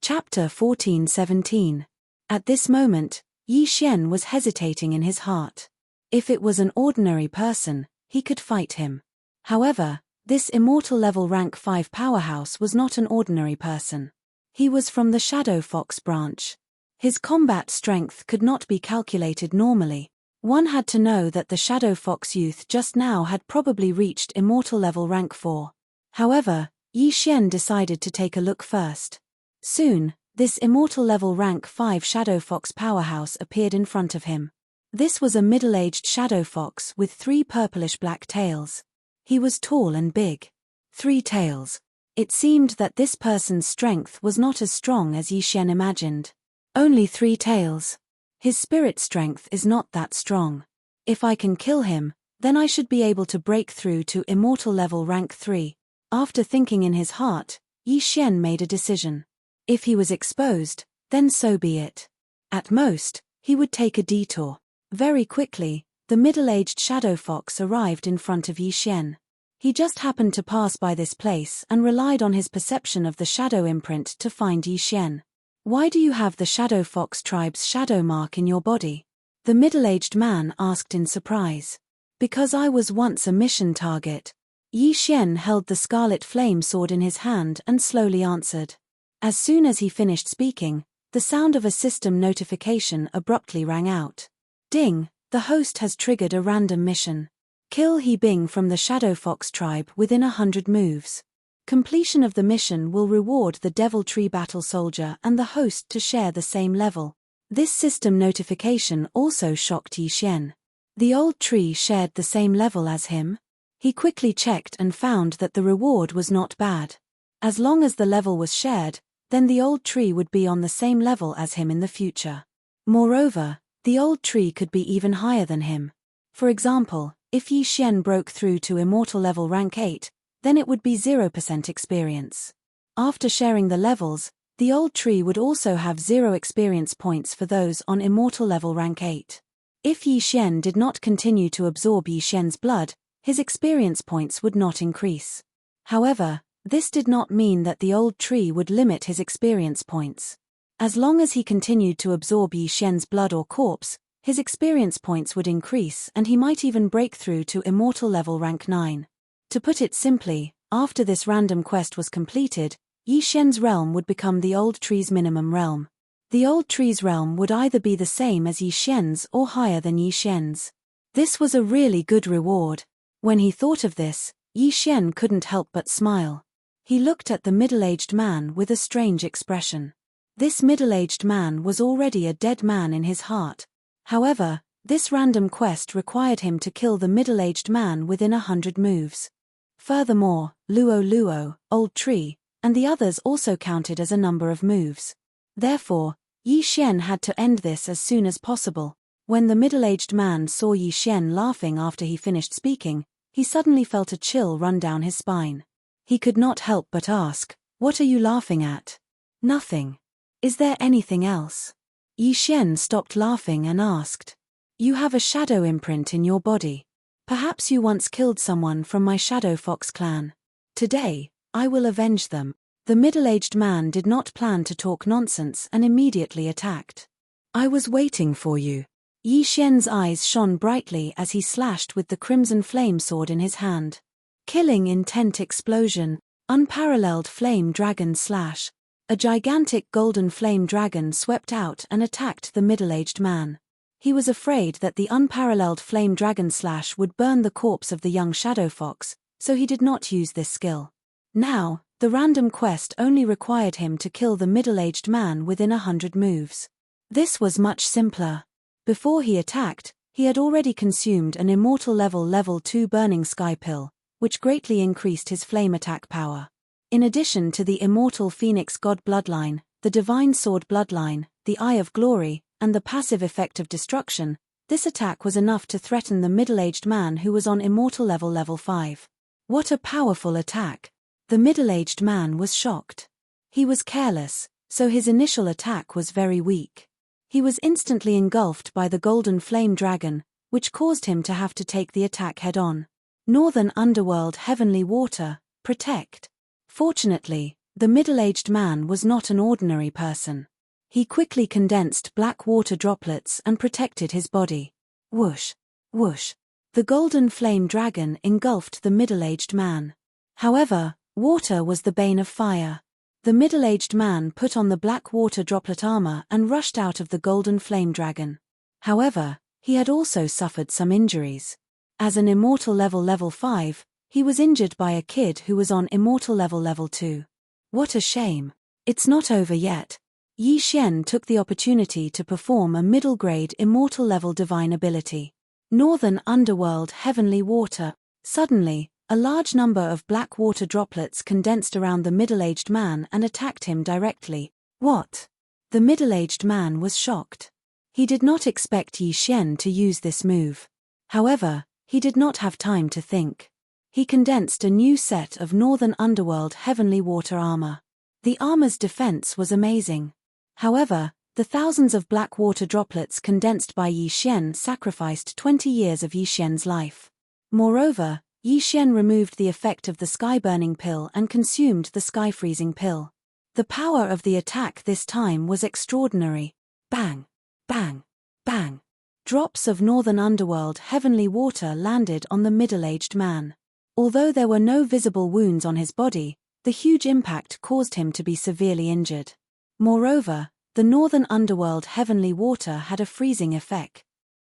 Chapter 14:17. At this moment, Yi Xian was hesitating in his heart. If it was an ordinary person, he could fight him. However, this immortal level rank 5 powerhouse was not an ordinary person. He was from the Shadow Fox branch. His combat strength could not be calculated normally. One had to know that the Shadow Fox youth just now had probably reached immortal level rank 4. However, Yi Xian decided to take a look first. Soon, this immortal level rank 5 Shadow Fox powerhouse appeared in front of him. This was a middle-aged Shadow Fox with 3 purplish-black tails. He was tall and big. 3 tails. It seemed that this person's strength was not as strong as Yi Xian imagined. Only 3 tails. His spirit strength is not that strong. If I can kill him, then I should be able to break through to immortal level rank 3. After thinking in his heart, Yi Xian made a decision. If he was exposed, then so be it. At most, he would take a detour. Very quickly, the middle-aged Shadow Fox arrived in front of Yi Xian. He just happened to pass by this place and relied on his perception of the shadow imprint to find Yi Xian. Why do you have the Shadow Fox tribe's shadow mark in your body? The middle-aged man asked in surprise. Because I was once a mission target. Yi Xian held the scarlet flame sword in his hand and slowly answered. As soon as he finished speaking, the sound of a system notification abruptly rang out. Ding, the host has triggered a random mission. Kill He Bing from the Shadow Fox tribe within 100 moves. Completion of the mission will reward the Devil Tree Battle Soldier and the host to share the same level. This system notification also shocked Yi Xian. The old tree shared the same level as him? He quickly checked and found that the reward was not bad. As long as the level was shared, then the old tree would be on the same level as him in the future. Moreover, the old tree could be even higher than him. For example, if Yi Xian broke through to immortal level rank 8, then it would be 0% experience. After sharing the levels, the old tree would also have 0 experience points for those on immortal level rank 8. If Yi Xian did not continue to absorb Yi Xian's blood, his experience points would not increase. However, this did not mean that the old tree would limit his experience points. As long as he continued to absorb Yi Xian's blood or corpse, his experience points would increase and he might even break through to immortal level rank 9. To put it simply, after this random quest was completed, Yi Xian's realm would become the old tree's minimum realm. The old tree's realm would either be the same as Yi Xian's or higher than Yi Xian's. This was a really good reward. When he thought of this, Yi Xian couldn't help but smile. He looked at the middle-aged man with a strange expression. This middle-aged man was already a dead man in his heart. However, this random quest required him to kill the middle-aged man within 100 moves. Furthermore, Luo, old tree, and the others also counted as a number of moves. Therefore, Yi Xian had to end this as soon as possible. When the middle-aged man saw Yi Xian laughing after he finished speaking, he suddenly felt a chill run down his spine. He could not help but ask, "What are you laughing at?" "Nothing. Is there anything else?" Yi Xian stopped laughing and asked, "You have a shadow imprint in your body. Perhaps you once killed someone from my Shadow Fox clan. Today, I will avenge them." The middle-aged man did not plan to talk nonsense and immediately attacked. "I was waiting for you." Yi Xian's eyes shone brightly as he slashed with the crimson flame sword in his hand. Killing intent explosion, unparalleled flame dragon slash. A gigantic golden flame dragon swept out and attacked the middle-aged man. He was afraid that the unparalleled flame dragon slash would burn the corpse of the young Shadow Fox, so he did not use this skill. Now, the random quest only required him to kill the middle-aged man within 100 moves. This was much simpler. Before he attacked, he had already consumed an immortal level 2 burning sky pill, which greatly increased his flame attack power. In addition to the immortal Phoenix God bloodline, the Divine Sword bloodline, the Eye of Glory, and the passive effect of destruction, this attack was enough to threaten the middle-aged man who was on immortal level 5. What a powerful attack! The middle-aged man was shocked. He was careless, so his initial attack was very weak. He was instantly engulfed by the golden flame dragon, which caused him to have to take the attack head-on. Northern Underworld Heavenly Water, protect. Fortunately, the middle-aged man was not an ordinary person. He quickly condensed black water droplets and protected his body. Whoosh! Whoosh! The golden flame dragon engulfed the middle-aged man. However, water was the bane of fire. The middle-aged man put on the black water droplet armor and rushed out of the golden flame dragon. However, he had also suffered some injuries. As an immortal level 5, he was injured by a kid who was on immortal level 2. What a shame. It's not over yet. Yi Xian took the opportunity to perform a middle-grade immortal level divine ability. Northern Underworld Heavenly Water. Suddenly, a large number of black water droplets condensed around the middle-aged man and attacked him directly. What? The middle-aged man was shocked. He did not expect Yi Xian to use this move. However, he did not have time to think. He condensed a new set of Northern Underworld Heavenly Water armor. The armor's defense was amazing. However, the thousands of black water droplets condensed by Yi Xian sacrificed 20 years of Yi Xian's life. Moreover, Yi Xian removed the effect of the sky-burning pill and consumed the sky-freezing pill. The power of the attack this time was extraordinary. Bang! Bang! Bang! Drops of Northern Underworld Heavenly Water landed on the middle-aged man. Although there were no visible wounds on his body, the huge impact caused him to be severely injured. Moreover, the Northern Underworld Heavenly Water had a freezing effect.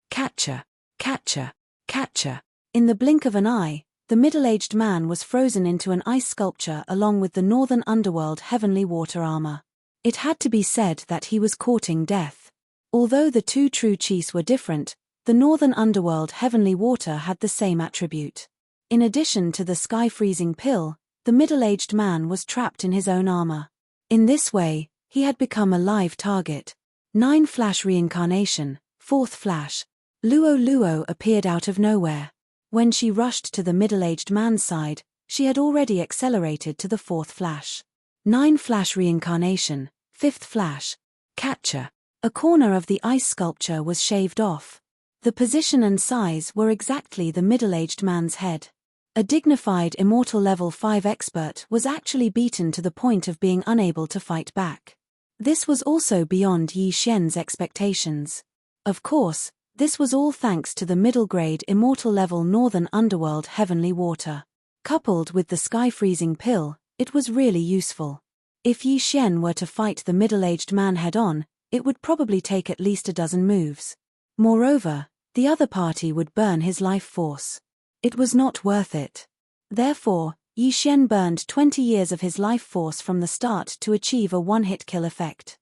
Catcher! Catcher! Catcher! In the blink of an eye, the middle-aged man was frozen into an ice sculpture along with the Northern Underworld Heavenly Water armor. It had to be said that he was courting death. Although the two true Qis were different, the Northern Underworld Heavenly Water had the same attribute. In addition to the sky-freezing pill, the middle-aged man was trapped in his own armor. In this way, he had become a live target. 9 Flash Reincarnation, 4th Flash. Luo Luo appeared out of nowhere. When she rushed to the middle-aged man's side, she had already accelerated to the 4th Flash. 9 Flash Reincarnation, 5th Flash. Catcher. A corner of the ice sculpture was shaved off. The position and size were exactly the middle-aged man's head. A dignified immortal level 5 expert was actually beaten to the point of being unable to fight back. This was also beyond Yi Xian's expectations. Of course, this was all thanks to the middle-grade immortal level Northern Underworld Heavenly Water. Coupled with the sky-freezing pill, it was really useful. If Yi Xian were to fight the middle-aged man head-on, it would probably take at least a dozen moves. Moreover, the other party would burn his life force. It was not worth it. Therefore, Yi Xian burned 20 years of his life force from the start to achieve a one-hit kill effect.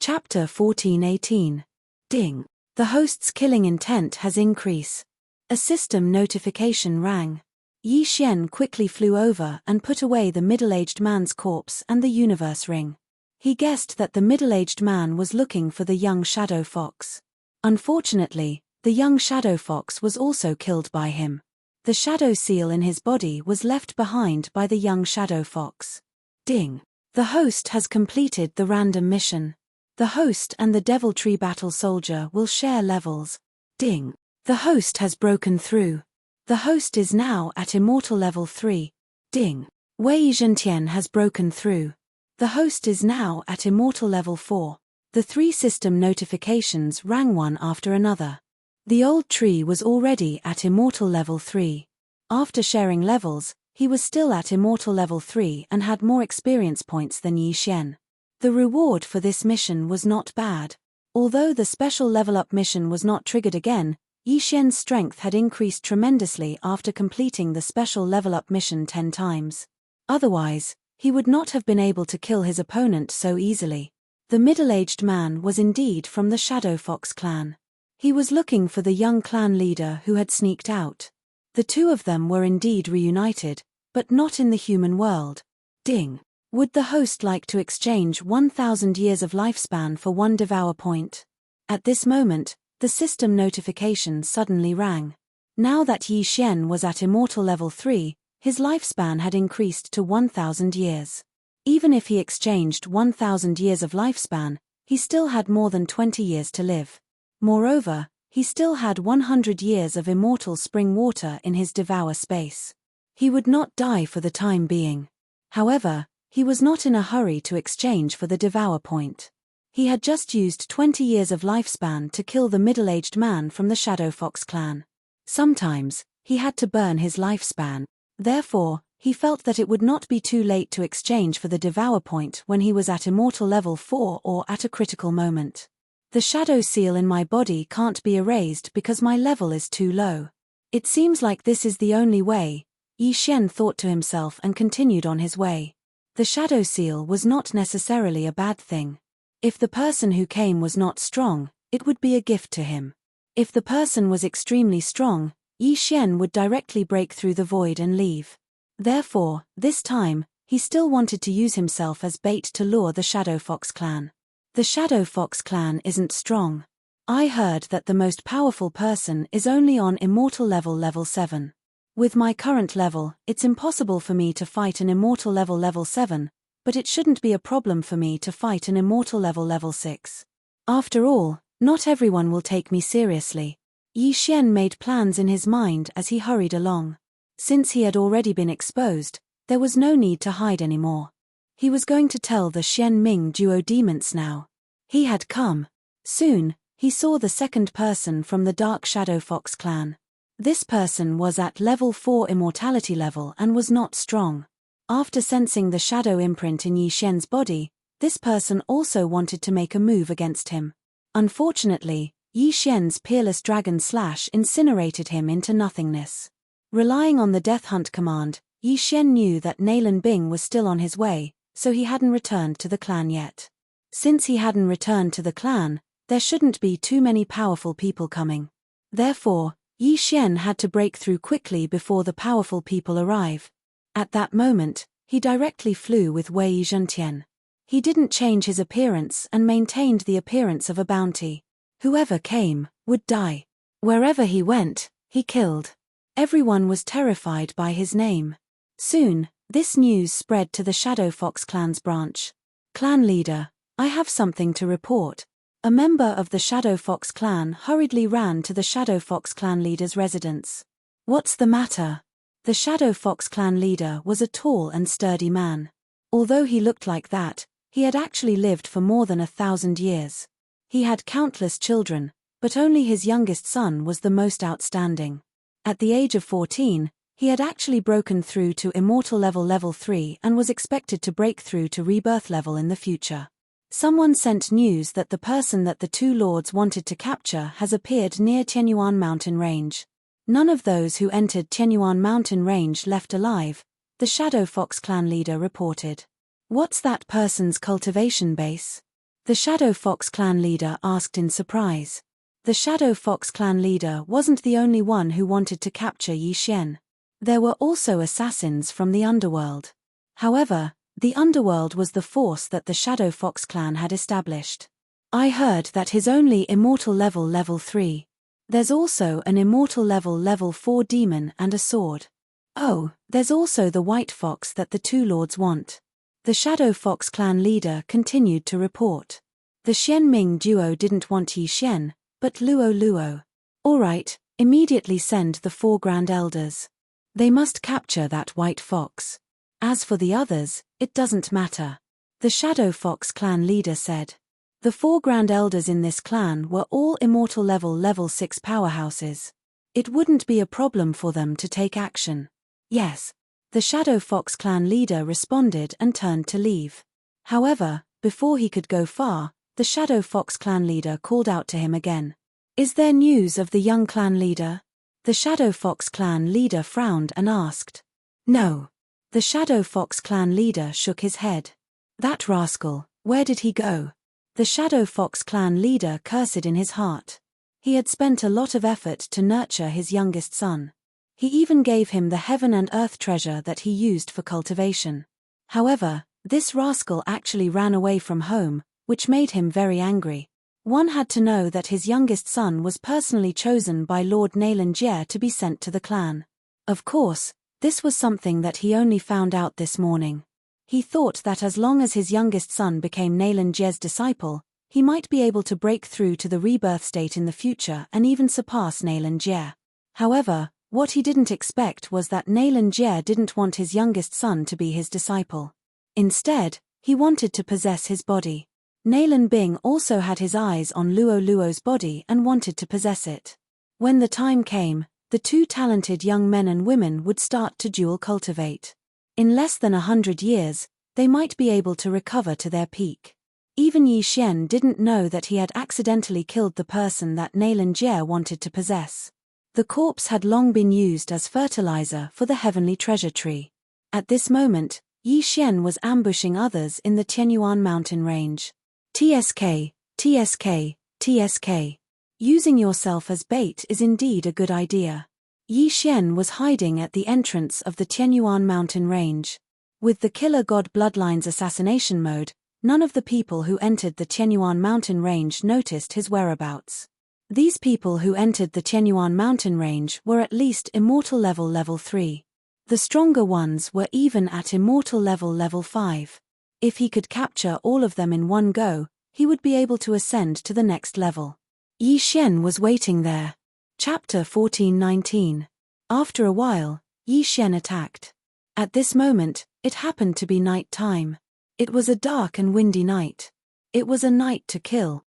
Chapter 14:18. Ding. The host's killing intent has increased. A system notification rang. Yi Xian quickly flew over and put away the middle-aged man's corpse and the universe ring. He guessed that the middle-aged man was looking for the young shadow fox. Unfortunately, the young shadow fox was also killed by him. The shadow seal in his body was left behind by the young shadow fox. Ding. The host has completed the random mission. The host and the Devil Tree Battle Soldier will share levels. Ding. The host has broken through. The host is now at Immortal Level 3. Ding. Wei Zhentian has broken through. The host is now at Immortal Level 4. The 3 system notifications rang one after another. The old tree was already at Immortal Level 3. After sharing levels, he was still at Immortal Level 3 and had more experience points than Yi Xian. The reward for this mission was not bad. Although the special level-up mission was not triggered again, Yi Xian's strength had increased tremendously after completing the special level-up mission 10 times. Otherwise, he would not have been able to kill his opponent so easily. The middle-aged man was indeed from the Shadow Fox clan. He was looking for the young clan leader who had sneaked out. The two of them were indeed reunited, but not in the human world. Ding. Would the host like to exchange 1,000 years of lifespan for 1 Devour point? At this moment, the system notification suddenly rang. Now that Yi Xian was at Immortal Level 3, His lifespan had increased to 1,000 years. Even if he exchanged 1,000 years of lifespan, he still had more than 20 years to live. Moreover, he still had 100 years of immortal spring water in his Devour space. He would not die for the time being. However, he was not in a hurry to exchange for the Devour point. He had just used 20 years of lifespan to kill the middle-aged man from the Shadow Fox clan. Sometimes, he had to burn his lifespan. Therefore, he felt that it would not be too late to exchange for the Devour point when he was at immortal level 4 or at a critical moment. The shadow seal in my body can't be erased because my level is too low. It seems like this is the only way, Yi Xian thought to himself and continued on his way. The shadow seal was not necessarily a bad thing. If the person who came was not strong, it would be a gift to him. If the person was extremely strong, Yi Xian would directly break through the void and leave. Therefore, this time, he still wanted to use himself as bait to lure the Shadow Fox clan. The Shadow Fox clan isn't strong. I heard that the most powerful person is only on immortal level 7. With my current level, it's impossible for me to fight an immortal level 7, but it shouldn't be a problem for me to fight an immortal level 6. After all, not everyone will take me seriously. Yi Xian made plans in his mind as he hurried along. Since he had already been exposed, there was no need to hide anymore. He was going to tell the Xian Ming duo demons now. He had come. Soon, he saw the second person from the Dark Shadow Fox clan. This person was at level 4 immortality level and was not strong. After sensing the shadow imprint in Yi Xian's body, this person also wanted to make a move against him. Unfortunately, Yi Xian's peerless dragon slash incinerated him into nothingness. Relying on the Death Hunt command, Yi Xian knew that Nalan Bing was still on his way, so he hadn't returned to the clan yet. Since he hadn't returned to the clan, there shouldn't be too many powerful people coming. Therefore, Yi Xian had to break through quickly before the powerful people arrive. At that moment, he directly flew with Wei Zhentian. He didn't change his appearance and maintained the appearance of a bounty. Whoever came, would die. Wherever he went, he killed. Everyone was terrified by his name. Soon, this news spread to the Shadow Fox clan's branch. Clan leader, I have something to report. A member of the Shadow Fox clan hurriedly ran to the Shadow Fox clan leader's residence. What's the matter? The Shadow Fox clan leader was a tall and sturdy man. Although he looked like that, he had actually lived for more than 1,000 years. He had countless children, but only his youngest son was the most outstanding. At the age of 14, he had actually broken through to immortal level 3 and was expected to break through to rebirth level in the future. Someone sent news that the person that the two lords wanted to capture has appeared near Tianyuan mountain range. None of those who entered Tianyuan mountain range left alive, the Shadow Fox clan leader reported. What's that person's cultivation base? The Shadow Fox clan leader asked in surprise. The Shadow Fox clan leader wasn't the only one who wanted to capture Yi Xian. There were also assassins from the underworld. However, the underworld was the force that the Shadow Fox clan had established. I heard that his only immortal level 3. There's also an immortal level 4 demon and a sword. Oh, there's also the white fox that the two lords want. The Shadow Fox clan leader continued to report. The Xian Ming duo didn't want Yi Xian, but Luo Luo. Alright, immediately send the 4 Grand Elders. They must capture that white fox. As for the others, it doesn't matter. The Shadow Fox clan leader said. The 4 Grand Elders in this clan were all immortal level 6 powerhouses. It wouldn't be a problem for them to take action. Yes. The Shadow Fox clan leader responded and turned to leave. However, before he could go far, the Shadow Fox clan leader called out to him again. Is there news of the young clan leader? The Shadow Fox clan leader frowned and asked. No. The Shadow Fox clan leader shook his head. That rascal, where did he go? The Shadow Fox clan leader cursed in his heart. He had spent a lot of effort to nurture his youngest son. He even gave him the heaven and earth treasure that he used for cultivation. However, this rascal actually ran away from home, which made him very angry. One had to know that his youngest son was personally chosen by Lord Nalan Jie to be sent to the clan. Of course, This was something that he only found out this morning. He thought that as long as his youngest son became Nayland Jie's disciple, he might be able to break through to the rebirth state in the future and even surpass Nayland Jie. However, what he didn't expect was that Nayland Jie didn't want his youngest son to be his disciple. Instead, he wanted to possess his body. Nayland Bing also had his eyes on Luo Luo's body and wanted to possess it. When the time came, the two talented young men and women would start to dual cultivate. In less than 100 years, they might be able to recover to their peak. Even Yi Xian didn't know that he had accidentally killed the person that Nayland Jie wanted to possess. The corpse had long been used as fertilizer for the heavenly treasure tree. At this moment, Yi Xian was ambushing others in the Tianyuan mountain range. TSK, TSK, TSK. Using yourself as bait is indeed a good idea. Yi Xian was hiding at the entrance of the Tianyuan mountain range. With the Killer God Bloodlines assassination mode, none of the people who entered the Tianyuan mountain range noticed his whereabouts. These people who entered the Tianyuan mountain range were at least immortal level 3. The stronger ones were even at immortal level 5. If he could capture all of them in one go, he would be able to ascend to the next level. Yi Xian was waiting there. Chapter 14:19. After a while, Yi Xian attacked. At this moment, it happened to be night time. It was a dark and windy night. It was a night to kill.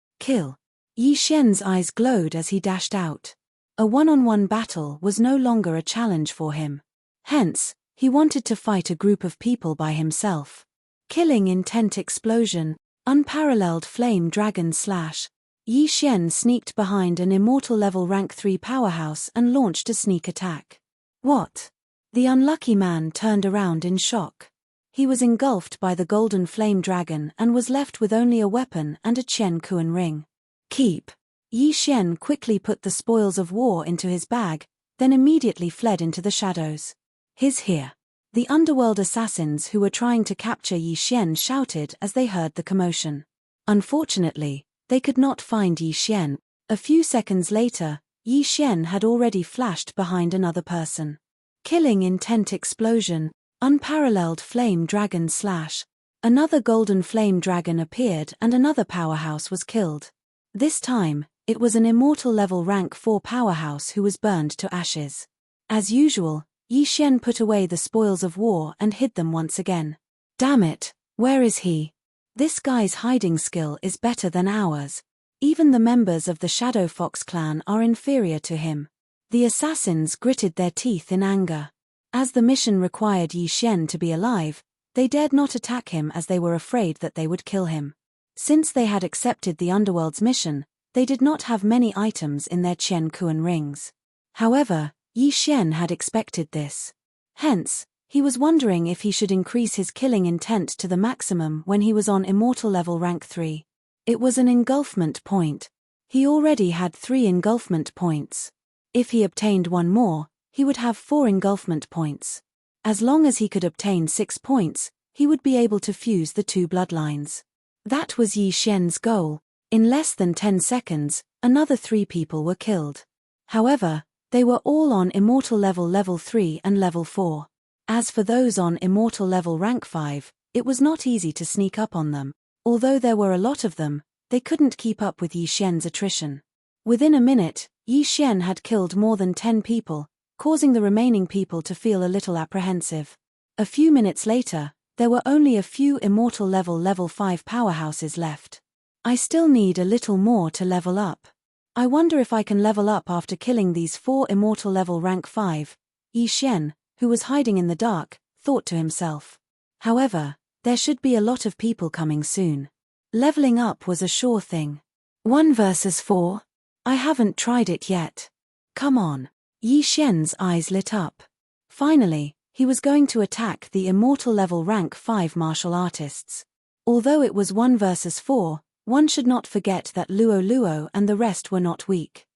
Yi Xian's eyes glowed as he dashed out. A one-on-one battle was no longer a challenge for him. Hence, he wanted to fight a group of people by himself. Killing intent explosion, unparalleled flame dragon slash. Yi Xian sneaked behind an immortal level rank 3 powerhouse and launched a sneak attack. What? The unlucky man turned around in shock. He was engulfed by the golden flame dragon and was left with only a weapon and a Chen Kuan ring. Keep. Yi Xian quickly put the spoils of war into his bag, then immediately fled into the shadows. He's here. The underworld assassins who were trying to capture Yi Xian shouted as they heard the commotion. Unfortunately, they could not find Yi Xian. A few seconds later, Yi Xian had already flashed behind another person. Killing intent explosion, unparalleled flame dragon slash. Another golden flame dragon appeared and another powerhouse was killed. This time, it was an immortal level rank 4 powerhouse who was burned to ashes. As usual, Yi Xian put away the spoils of war and hid them once again. Damn it, where is he? This guy's hiding skill is better than ours. Even the members of the Shadow Fox clan are inferior to him. The assassins gritted their teeth in anger. As the mission required Yi Xian to be alive, they dared not attack him as they were afraid that they would kill him. Since they had accepted the Underworld's mission, they did not have many items in their Chen Kuan rings. However, Yi Xian had expected this. Hence, he was wondering if he should increase his killing intent to the maximum when he was on immortal level rank 3. It was an engulfment point. He already had 3 engulfment points. If he obtained one more, he would have 4 engulfment points. As long as he could obtain 6 points, he would be able to fuse the 2 bloodlines. That was Yi Xian's goal. In less than 10 seconds, another 3 people were killed. However, they were all on immortal level 3 and level 4. As for those on immortal level rank 5, it was not easy to sneak up on them. Although there were a lot of them, they couldn't keep up with Yi Xian's attrition. Within a minute, Yi Xian had killed more than 10 people, causing the remaining people to feel a little apprehensive. A few minutes later, there were only a few immortal level 5 powerhouses left. I still need a little more to level up. I wonder if I can level up after killing these 4 immortal level rank 5, Yi Xian, who was hiding in the dark, thought to himself. However, there should be a lot of people coming soon. Leveling up was a sure thing. 1 versus 4? I haven't tried it yet. Come on. Yi Xian's eyes lit up. Finally, he was going to attack the immortal level rank 5 martial artists. Although it was 1 versus 4, one should not forget that Luo Luo and the rest were not weak.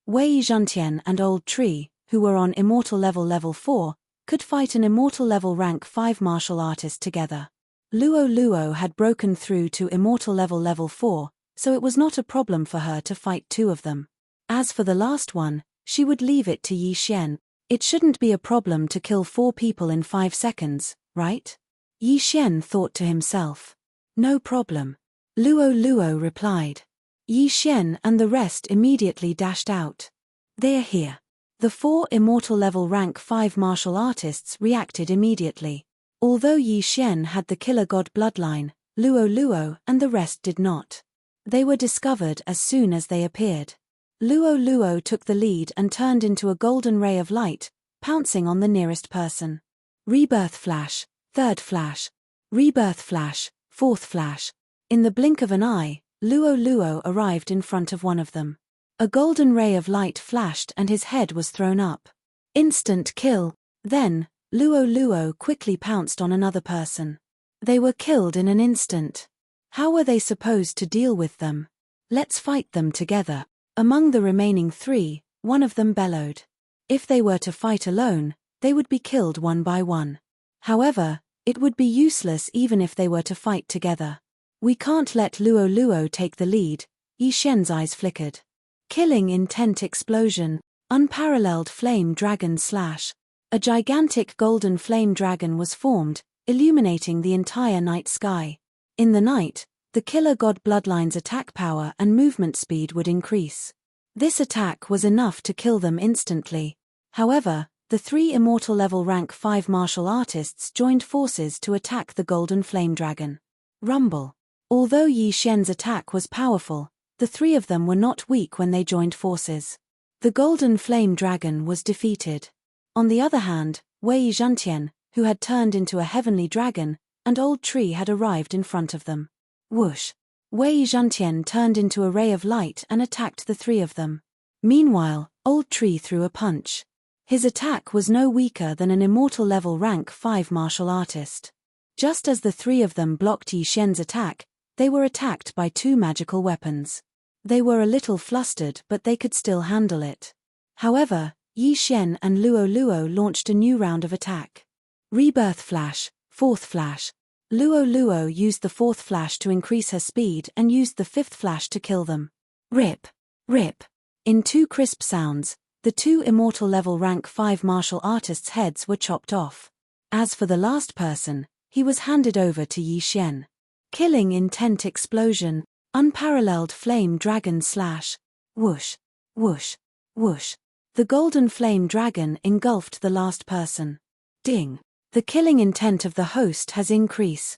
Wei Zhentian and Old Tree, who were on immortal level 4, could fight an immortal level rank 5 martial artist together. Luo Luo had broken through to immortal level 4, so it was not a problem for her to fight 2 of them. As for the last one, she would leave it to Yi Xian. It shouldn't be a problem to kill 4 people in 5 seconds, right? Yi Xian thought to himself. No problem. Luo Luo replied. Yi Xian and the rest immediately dashed out. They're here. The 4 immortal level rank 5 martial artists reacted immediately. Although Yi Xian had the killer god bloodline, Luo Luo and the rest did not. They were discovered as soon as they appeared. Luo Luo took the lead and turned into a golden ray of light, pouncing on the nearest person. Rebirth flash, 3rd flash. Rebirth flash, 4th flash. In the blink of an eye, Luo Luo arrived in front of one of them. A golden ray of light flashed and his head was thrown up. Instant kill. Then, Luo Luo quickly pounced on another person. They were killed in an instant. How were they supposed to deal with them? Let's fight them together. Among the remaining 3, one of them bellowed. If they were to fight alone, they would be killed one by one. However, it would be useless even if they were to fight together. We can't let Luo Luo take the lead. Yi Xian's eyes flickered. Killing intent explosion, unparalleled flame dragon slash. A gigantic golden flame dragon was formed, illuminating the entire night sky. In the night, the killer god bloodline's attack power and movement speed would increase. This attack was enough to kill them instantly. However, the 3 immortal level rank 5 martial artists joined forces to attack the golden flame dragon. Rumble. Although Yi Xian's attack was powerful, the 3 of them were not weak when they joined forces. The golden flame dragon was defeated. On the other hand, Wei Zhantian, who had turned into a heavenly dragon, and Old Tree had arrived in front of them. Whoosh! Wei Zhantian turned into a ray of light and attacked the 3 of them. Meanwhile, Old Tree threw a punch. His attack was no weaker than an immortal level rank 5 martial artist. Just as the 3 of them blocked Yi Xian's attack, they were attacked by 2 magical weapons. They were a little flustered but they could still handle it. However, Yi Xian and Luo Luo launched a new round of attack. Rebirth flash, 4th flash. Luo Luo used the 4th flash to increase her speed and used the 5th flash to kill them. Rip! Rip! In 2 crisp sounds, the 2 immortal level rank 5 martial artists' heads were chopped off. As for the last person, he was handed over to Yi Xian. Killing intent explosion, unparalleled flame dragon slash. Whoosh! Whoosh! Whoosh! The golden flame dragon engulfed the last person. Ding! The killing intent of the host has increased.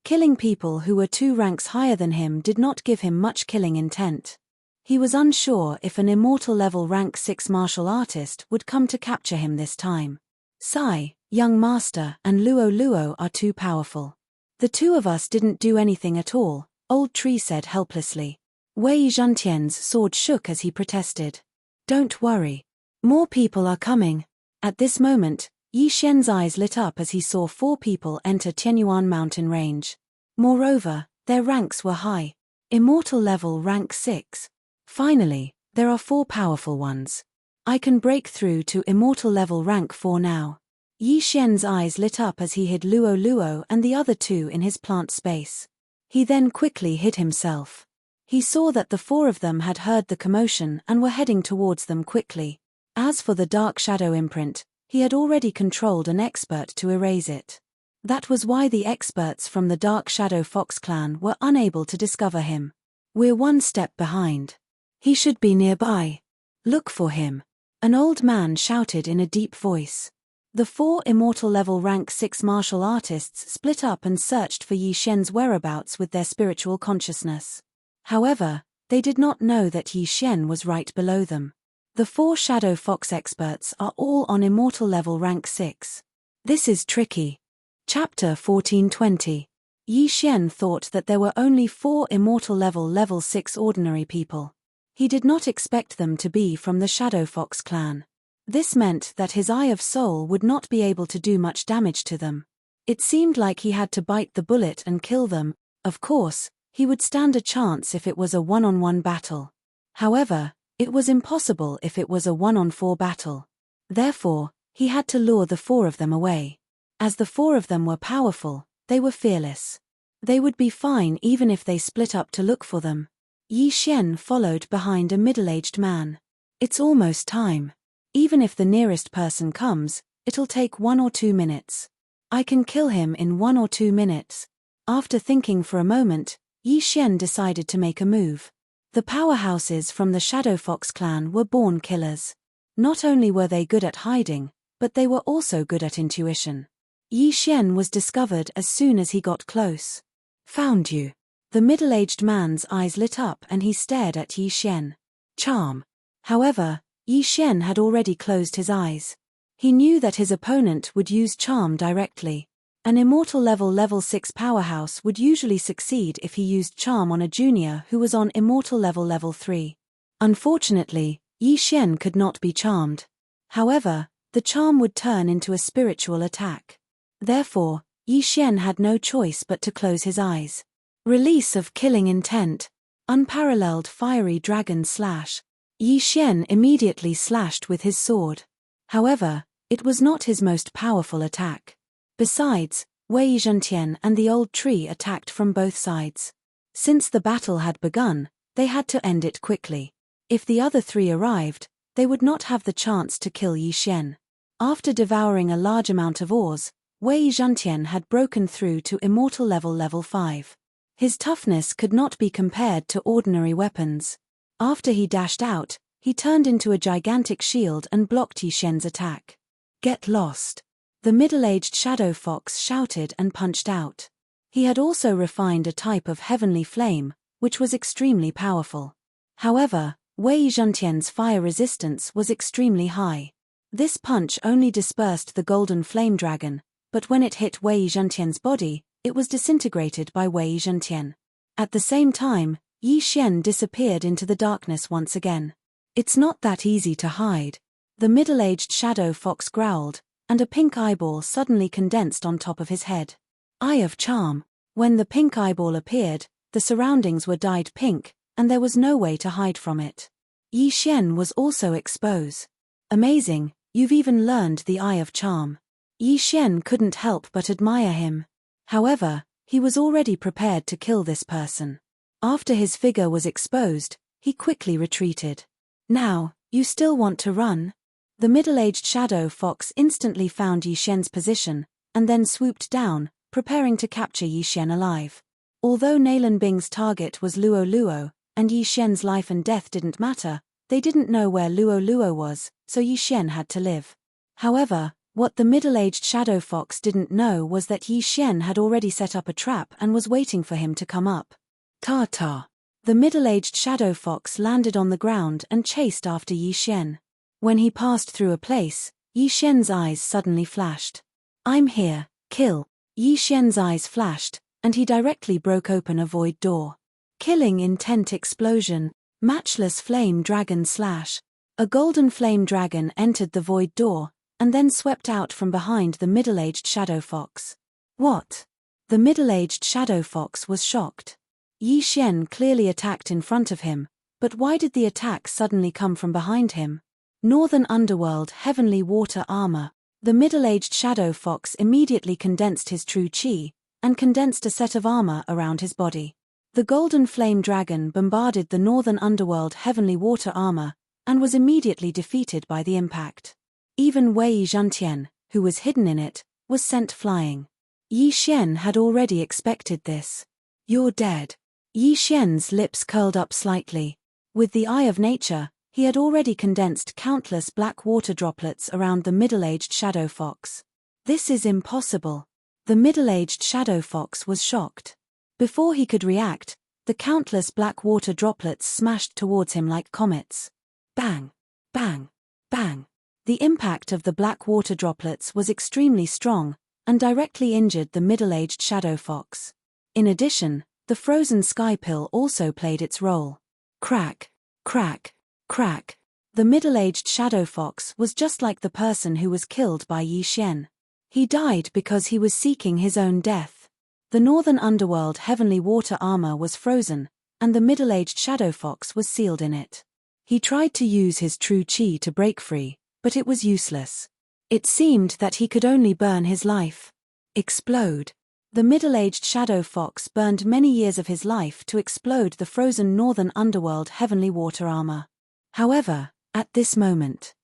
Killing people who were 2 ranks higher than him did not give him much killing intent. He was unsure if an immortal level rank 6 martial artist would come to capture him this time. Sai, young master, and Luo Luo are too powerful. The 2 of us didn't do anything at all, Old Tree said helplessly. Wei Zhantian's sword shook as he protested. Don't worry. More people are coming. At this moment, Yi Xian's eyes lit up as he saw 4 people enter Tianyuan mountain range. Moreover, their ranks were high. Immortal level rank 6. Finally, there are 4 powerful ones. I can break through to immortal level rank 4 now. Yi Xian's eyes lit up as he hid Luo Luo and the other 2 in his plant space. He then quickly hid himself. He saw that the 4 of them had heard the commotion and were heading towards them quickly. As for the dark shadow imprint, he had already controlled an expert to erase it. That was why the experts from the Dark Shadow Fox clan were unable to discover him. We're 1 step behind. He should be nearby. Look for him. An old man shouted in a deep voice. The 4 immortal level rank 6 martial artists split up and searched for Yi Xian's whereabouts with their spiritual consciousness. However, they did not know that Yi Xian was right below them. The 4 Shadow Fox experts are all on immortal level rank 6. This is tricky. Chapter 1420. Yi Xian thought that there were only 4 immortal level 6 ordinary people. He did not expect them to be from the Shadow Fox clan. This meant that his Eye of Soul would not be able to do much damage to them. It seemed like he had to bite the bullet and kill them. Of course, he would stand a chance if it was a 1-on-1 battle. However, it was impossible if it was a 1-on-4 battle. Therefore, he had to lure the 4 of them away. As the 4 of them were powerful, they were fearless. They would be fine even if they split up to look for them. Yi Xian followed behind a middle-aged man. It's almost time. Even if the nearest person comes, it'll take 1 or 2 minutes. I can kill him in 1 or 2 minutes. After thinking for a moment, Yi Xian decided to make a move. The powerhouses from the Shadow Fox clan were born killers. Not only were they good at hiding, but they were also good at intuition. Yi Xian was discovered as soon as he got close. Found you. The middle-aged man's eyes lit up and he stared at Yi Xian. Charm. However, Yi Xian had already closed his eyes. He knew that his opponent would use charm directly. An immortal level 6 powerhouse would usually succeed if he used charm on a junior who was on immortal level 3. Unfortunately, Yi Xian could not be charmed. However, the charm would turn into a spiritual attack. Therefore, Yi Xian had no choice but to close his eyes. Release of killing intent. Unparalleled fiery dragon slash. Yi Xian immediately slashed with his sword. However, it was not his most powerful attack. Besides, Wei Zhentian and the old tree attacked from both sides. Since the battle had begun, they had to end it quickly. If the other 3 arrived, they would not have the chance to kill Yi Xian. After devouring a large amount of ores, Wei Zhentian had broken through to immortal level 5. His toughness could not be compared to ordinary weapons. After he dashed out, he turned into a gigantic shield and blocked Yi Xian's attack. Get lost. The middle-aged Shadow Fox shouted and punched out. He had also refined a type of heavenly flame, which was extremely powerful. However, Wei Zhentian's fire resistance was extremely high. This punch only dispersed the golden flame dragon, but when it hit Wei Zhentian's body, it was disintegrated by Wei Zhentian. At the same time, Yi Xian disappeared into the darkness once again. It's not that easy to hide. The middle-aged Shadow Fox growled, and a pink eyeball suddenly condensed on top of his head. Eye of Charm. When the pink eyeball appeared, the surroundings were dyed pink, and there was no way to hide from it. Yi Xian was also exposed. Amazing, you've even learned the Eye of Charm. Yi Xian couldn't help but admire him. However, he was already prepared to kill this person. After his figure was exposed, he quickly retreated. Now, you still want to run? The middle-aged Shadow Fox instantly found Yi Xian's position, and then swooped down, preparing to capture Yi Xian alive. Although Nalan Bing's target was Luo Luo, and Yi Xian's life and death didn't matter, they didn't know where Luo Luo was, so Yi Xian had to live. However, what the middle-aged Shadow Fox didn't know was that Yi Xian had already set up a trap and was waiting for him to come up. Ta-ta. The middle-aged Shadow Fox landed on the ground and chased after Yi Xian. When he passed through a place, Yi Xian's eyes suddenly flashed. I'm here, kill. Yi Xian's eyes flashed, and he directly broke open a void door. Killing intent explosion, matchless flame dragon slash. A golden flame dragon entered the void door, and then swept out from behind the middle-aged Shadow Fox. What? The middle-aged Shadow Fox was shocked. Yi Xian clearly attacked in front of him, but why did the attack suddenly come from behind him? Northern Underworld Heavenly Water Armor. The middle-aged Shadow Fox immediately condensed his true chi, and condensed a set of armor around his body. The golden flame dragon bombarded the Northern Underworld Heavenly Water Armor, and was immediately defeated by the impact. Even Wei Zhentian, who was hidden in it, was sent flying. Yi Xian had already expected this. You're dead. Yi Xian's lips curled up slightly. With the Eye of Nature, he had already condensed countless black water droplets around the middle-aged Shadow Fox. This is impossible. The middle-aged Shadow Fox was shocked. Before he could react, the countless black water droplets smashed towards him like comets. Bang! Bang! Bang! The impact of the black water droplets was extremely strong, and directly injured the middle-aged Shadow Fox. In addition, the frozen sky pill also played its role. Crack! Crack! Crack! The middle-aged Shadow Fox was just like the person who was killed by Yi Xian. He died because he was seeking his own death. The Northern Underworld Heavenly Water Armor was frozen, and the middle-aged Shadow Fox was sealed in it. He tried to use his true chi to break free, but it was useless. It seemed that he could only burn his life. Explode. The middle-aged Shadow Fox burned many years of his life to explode the frozen Northern Underworld Heavenly Water Armor. However, at this moment,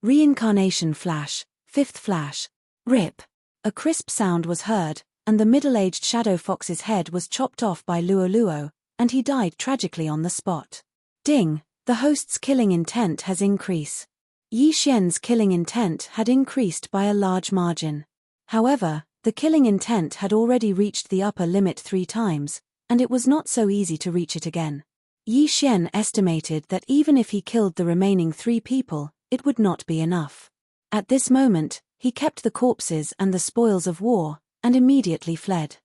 Reincarnation flash, fifth flash. Rip. A crisp sound was heard, and the middle-aged Shadow Fox's head was chopped off by Luo, and he died tragically on the spot. Ding, the host's killing intent has increased. Yi Xian's killing intent had increased by a large margin. However, the killing intent had already reached the upper limit 3 times, and it was not so easy to reach it again. Yi Xian estimated that even if he killed the remaining 3 people, it would not be enough. At this moment, he kept the corpses and the spoils of war, and immediately fled.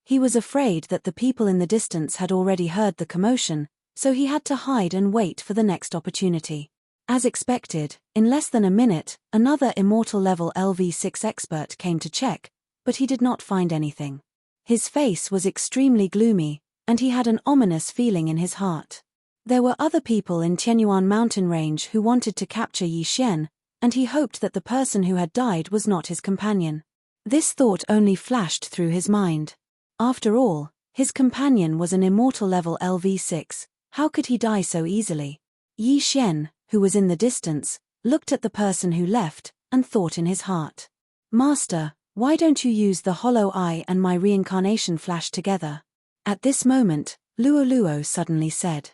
He was afraid that the people in the distance had already heard the commotion, so he had to hide and wait for the next opportunity. As expected, in less than a minute, another immortal level LV6 expert came to check, but he did not find anything. His face was extremely gloomy, and he had an ominous feeling in his heart. There were other people in Tianyuan mountain range who wanted to capture Yi Xian, and he hoped that the person who had died was not his companion. This thought only flashed through his mind. After all, his companion was an immortal level LV6, how could he die so easily? Yi Xian, who was in the distance, looked at the person who left, and thought in his heart. Master, why don't you use the hollow eye and my reincarnation flash together? At this moment, Luo suddenly said.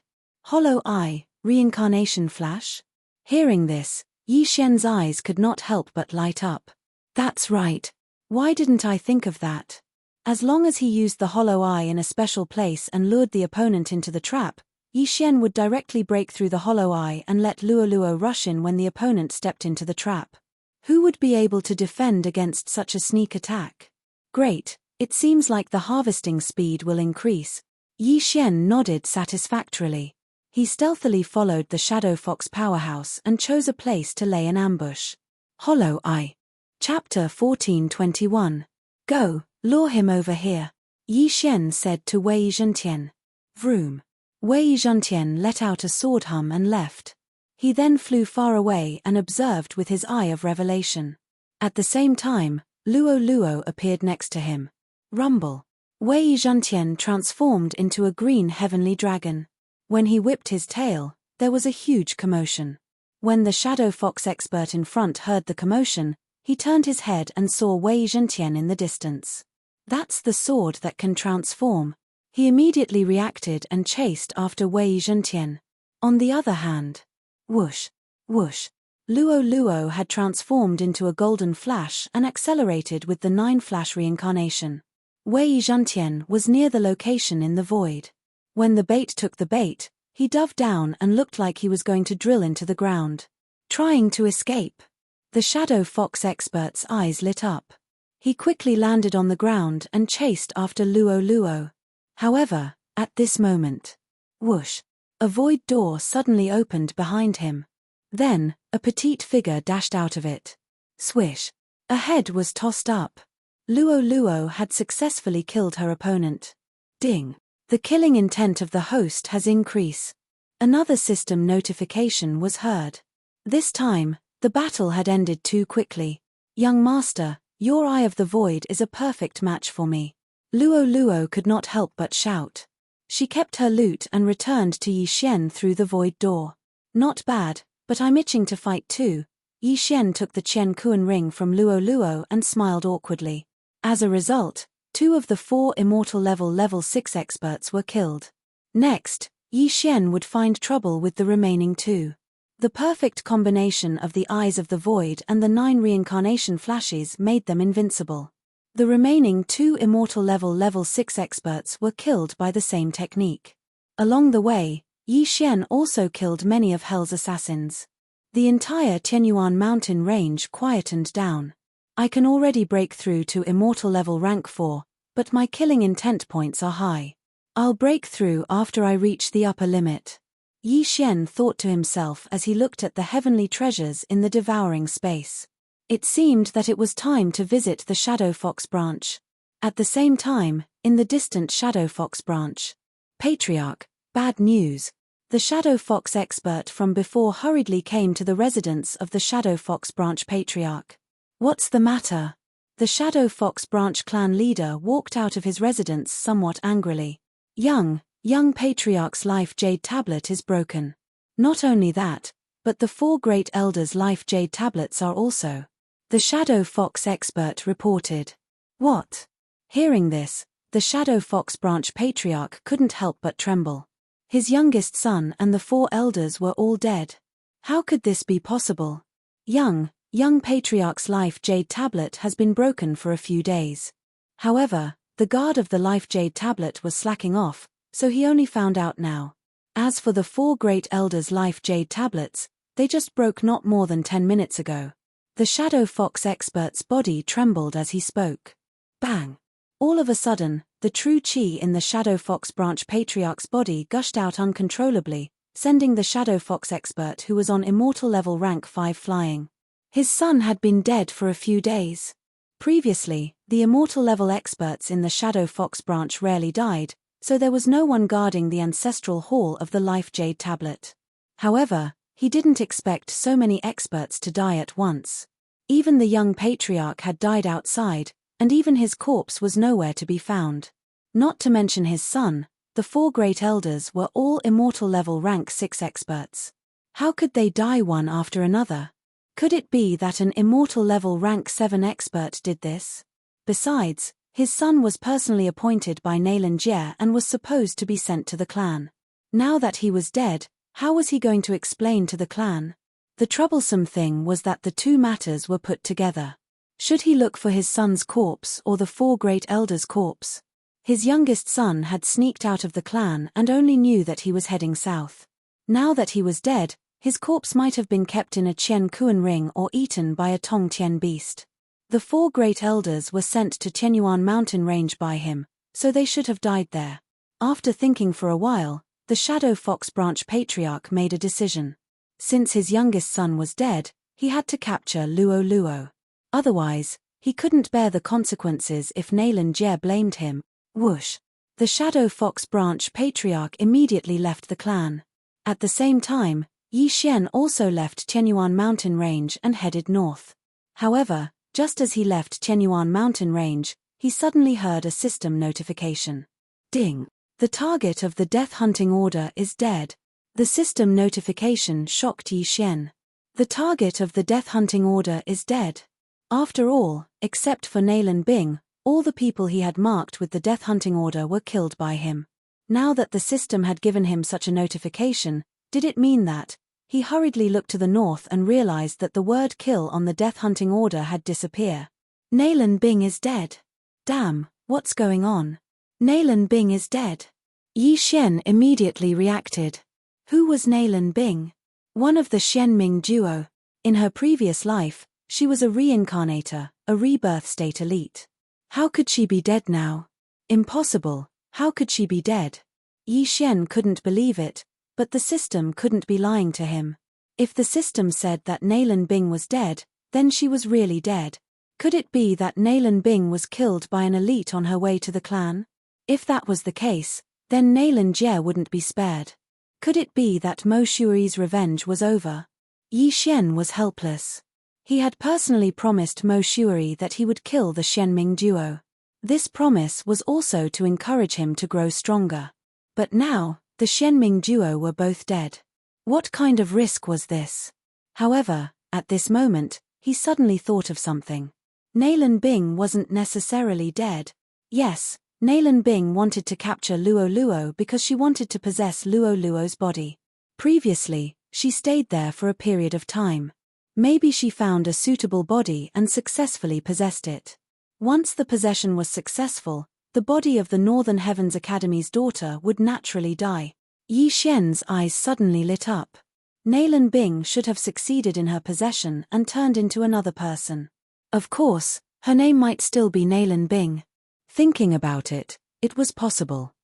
Hollow eye, reincarnation flash? Hearing this, Yi Xian's eyes could not help but light up. That's right. Why didn't I think of that? As long as he used the hollow eye in a special place and lured the opponent into the trap, Yi Xian would directly break through the hollow eye and let Luo rush in when the opponent stepped into the trap. Who would be able to defend against such a sneak attack? Great, it seems like the harvesting speed will increase. Yi Xian nodded satisfactorily. He stealthily followed the Shadow Fox powerhouse and chose a place to lay an ambush. Hollow Eye. Chapter 14:21. Go, lure him over here, Yi Xian said to Wei Zhentian. Vroom. Wei Zhentian let out a sword hum and left. He then flew far away and observed with his eye of revelation. At the same time, Luo appeared next to him. Rumble. Wei Zhentian transformed into a green heavenly dragon. When he whipped his tail, there was a huge commotion. When the Shadow Fox expert in front heard the commotion, he turned his head and saw Wei Zhentian in the distance. That's the sword that can transform. He immediately reacted and chased after Wei Zhentian. On the other hand, whoosh, whoosh. Luo had transformed into a golden flash and accelerated with the 9-flash reincarnation. Wei Zhentian was near the location in the void. When the bait took the bait, he dove down and looked like he was going to drill into the ground. Trying to escape. The Shadow Fox expert's eyes lit up. He quickly landed on the ground and chased after Luo. However, at this moment, whoosh, a void door suddenly opened behind him. Then, a petite figure dashed out of it. Swish. A head was tossed up. Luo had successfully killed her opponent. Ding. The killing intent of the host has increased. Another system notification was heard. This time, the battle had ended too quickly. Young master, your Eye of the Void is a perfect match for me. Luo could not help but shout. She kept her loot and returned to Yi Xian through the void door. Not bad, but I'm itching to fight too. Yi Xian took the Qian Kuan ring from Luo and smiled awkwardly. As a result, 2 of the 4 immortal level 6 experts were killed. Next, Yi Xian would find trouble with the remaining 2. The perfect combination of the Eyes of the Void and the 9 reincarnation flashes made them invincible. The remaining 2 immortal level 6 experts were killed by the same technique. Along the way, Yi Xian also killed many of Hell's assassins. The entire Tianyuan mountain range quietened down. I can already break through to immortal level rank 4, but my killing intent points are high. I'll break through after I reach the upper limit. Yi Xian thought to himself as he looked at the heavenly treasures in the devouring space. It seemed that it was time to visit the Shadow Fox branch. At the same time, in the distant Shadow Fox branch. Patriarch, bad news. The Shadow Fox expert from before hurriedly came to the residence of the Shadow Fox branch patriarch. What's the matter? The Shadow Fox branch clan leader walked out of his residence somewhat angrily. Young patriarch's life jade tablet is broken. Not only that, But the 4 Great Elders' Life Jade Tablets are also. The Shadow Fox expert reported. What? Hearing this, the Shadow Fox branch patriarch couldn't help but tremble. His youngest son and the 4 elders were all dead. How could this be possible? Young patriarch's life jade tablet has been broken for a few days. However, the guard of the life jade tablet was slacking off, so he only found out now. As for the 4 Great Elders' life jade tablets, they just broke not more than 10 minutes ago. The Shadow Fox expert's body trembled as he spoke. Bang! All of a sudden, the true chi in the Shadow Fox branch patriarch's body gushed out uncontrollably, sending the Shadow Fox expert who was on immortal level rank 5 flying. His son had been dead for a few days. Previously, the immortal level experts in the Shadow Fox branch rarely died, so there was no one guarding the ancestral hall of the life jade tablet. However, he didn't expect so many experts to die at once. Even the young patriarch had died outside, and even his corpse was nowhere to be found. Not to mention his son, the 4 Great Elders were all immortal level rank 6 experts. How could they die one after another? Could it be that an immortal level rank 7 expert did this? Besides, his son was personally appointed by Nayland Jie and was supposed to be sent to the clan. Now that he was dead, how was he going to explain to the clan? The troublesome thing was that the two matters were put together. Should he look for his son's corpse or the 4 Great Elders' corpse? His youngest son had sneaked out of the clan and only knew that he was heading south. Now that he was dead, his corpse might have been kept in a Qian Kuan ring or eaten by a Tong Tian beast. The 4 Great Elders were sent to Tianyuan mountain range by him, so they should have died there. After thinking for a while, the Shadow Fox branch patriarch made a decision. Since his youngest son was dead, he had to capture Luo Luo. Otherwise, he couldn't bear the consequences if Nayland Jie blamed him. Whoosh! The Shadow Fox branch patriarch immediately left the clan. At the same time, Yi Xian also left Tianyuan mountain range and headed north. However, just as he left Tianyuan mountain range, he suddenly heard a system notification. Ding! The target of the death hunting order is dead. The system notification shocked Yi Xian. The target of the death hunting order is dead. After all, except for Nayland Bing, all the people he had marked with the death hunting order were killed by him. Now that the system had given him such a notification, did it mean that? He hurriedly looked to the north and realized that the word kill on the death hunting order had disappeared. Nayland Bing is dead. Damn, what's going on? Nayland Bing is dead. Yi Xian immediately reacted. Who was Nayland Bing? One of the Xianming duo. In her previous life, she was a reincarnator, a rebirth state elite. How could she be dead now? Impossible, how could she be dead? Yi Xian couldn't believe it, but the system couldn't be lying to him. If the system said that Nayland Bing was dead, then she was really dead. Could it be that Nayland Bing was killed by an elite on her way to the clan? If that was the case, then Nayland Jie wouldn't be spared. Could it be that Mo Shui's revenge was over? Yi Xian was helpless. He had personally promised Mo Shui that he would kill the Xianming duo. This promise was also to encourage him to grow stronger. But now, the Xianming duo were both dead. What kind of risk was this? However, at this moment, he suddenly thought of something. Nayland Bing wasn't necessarily dead. Yes, Nayland Bing wanted to capture Luo Luo because she wanted to possess Luo Luo's body. Previously, she stayed there for a period of time. Maybe she found a suitable body and successfully possessed it. Once the possession was successful, the body of the Northern Heavens Academy's daughter would naturally die. Yi Xian's eyes suddenly lit up. Nayland Bing should have succeeded in her possession and turned into another person. Of course, her name might still be Nayland Bing. Thinking about it, it was possible.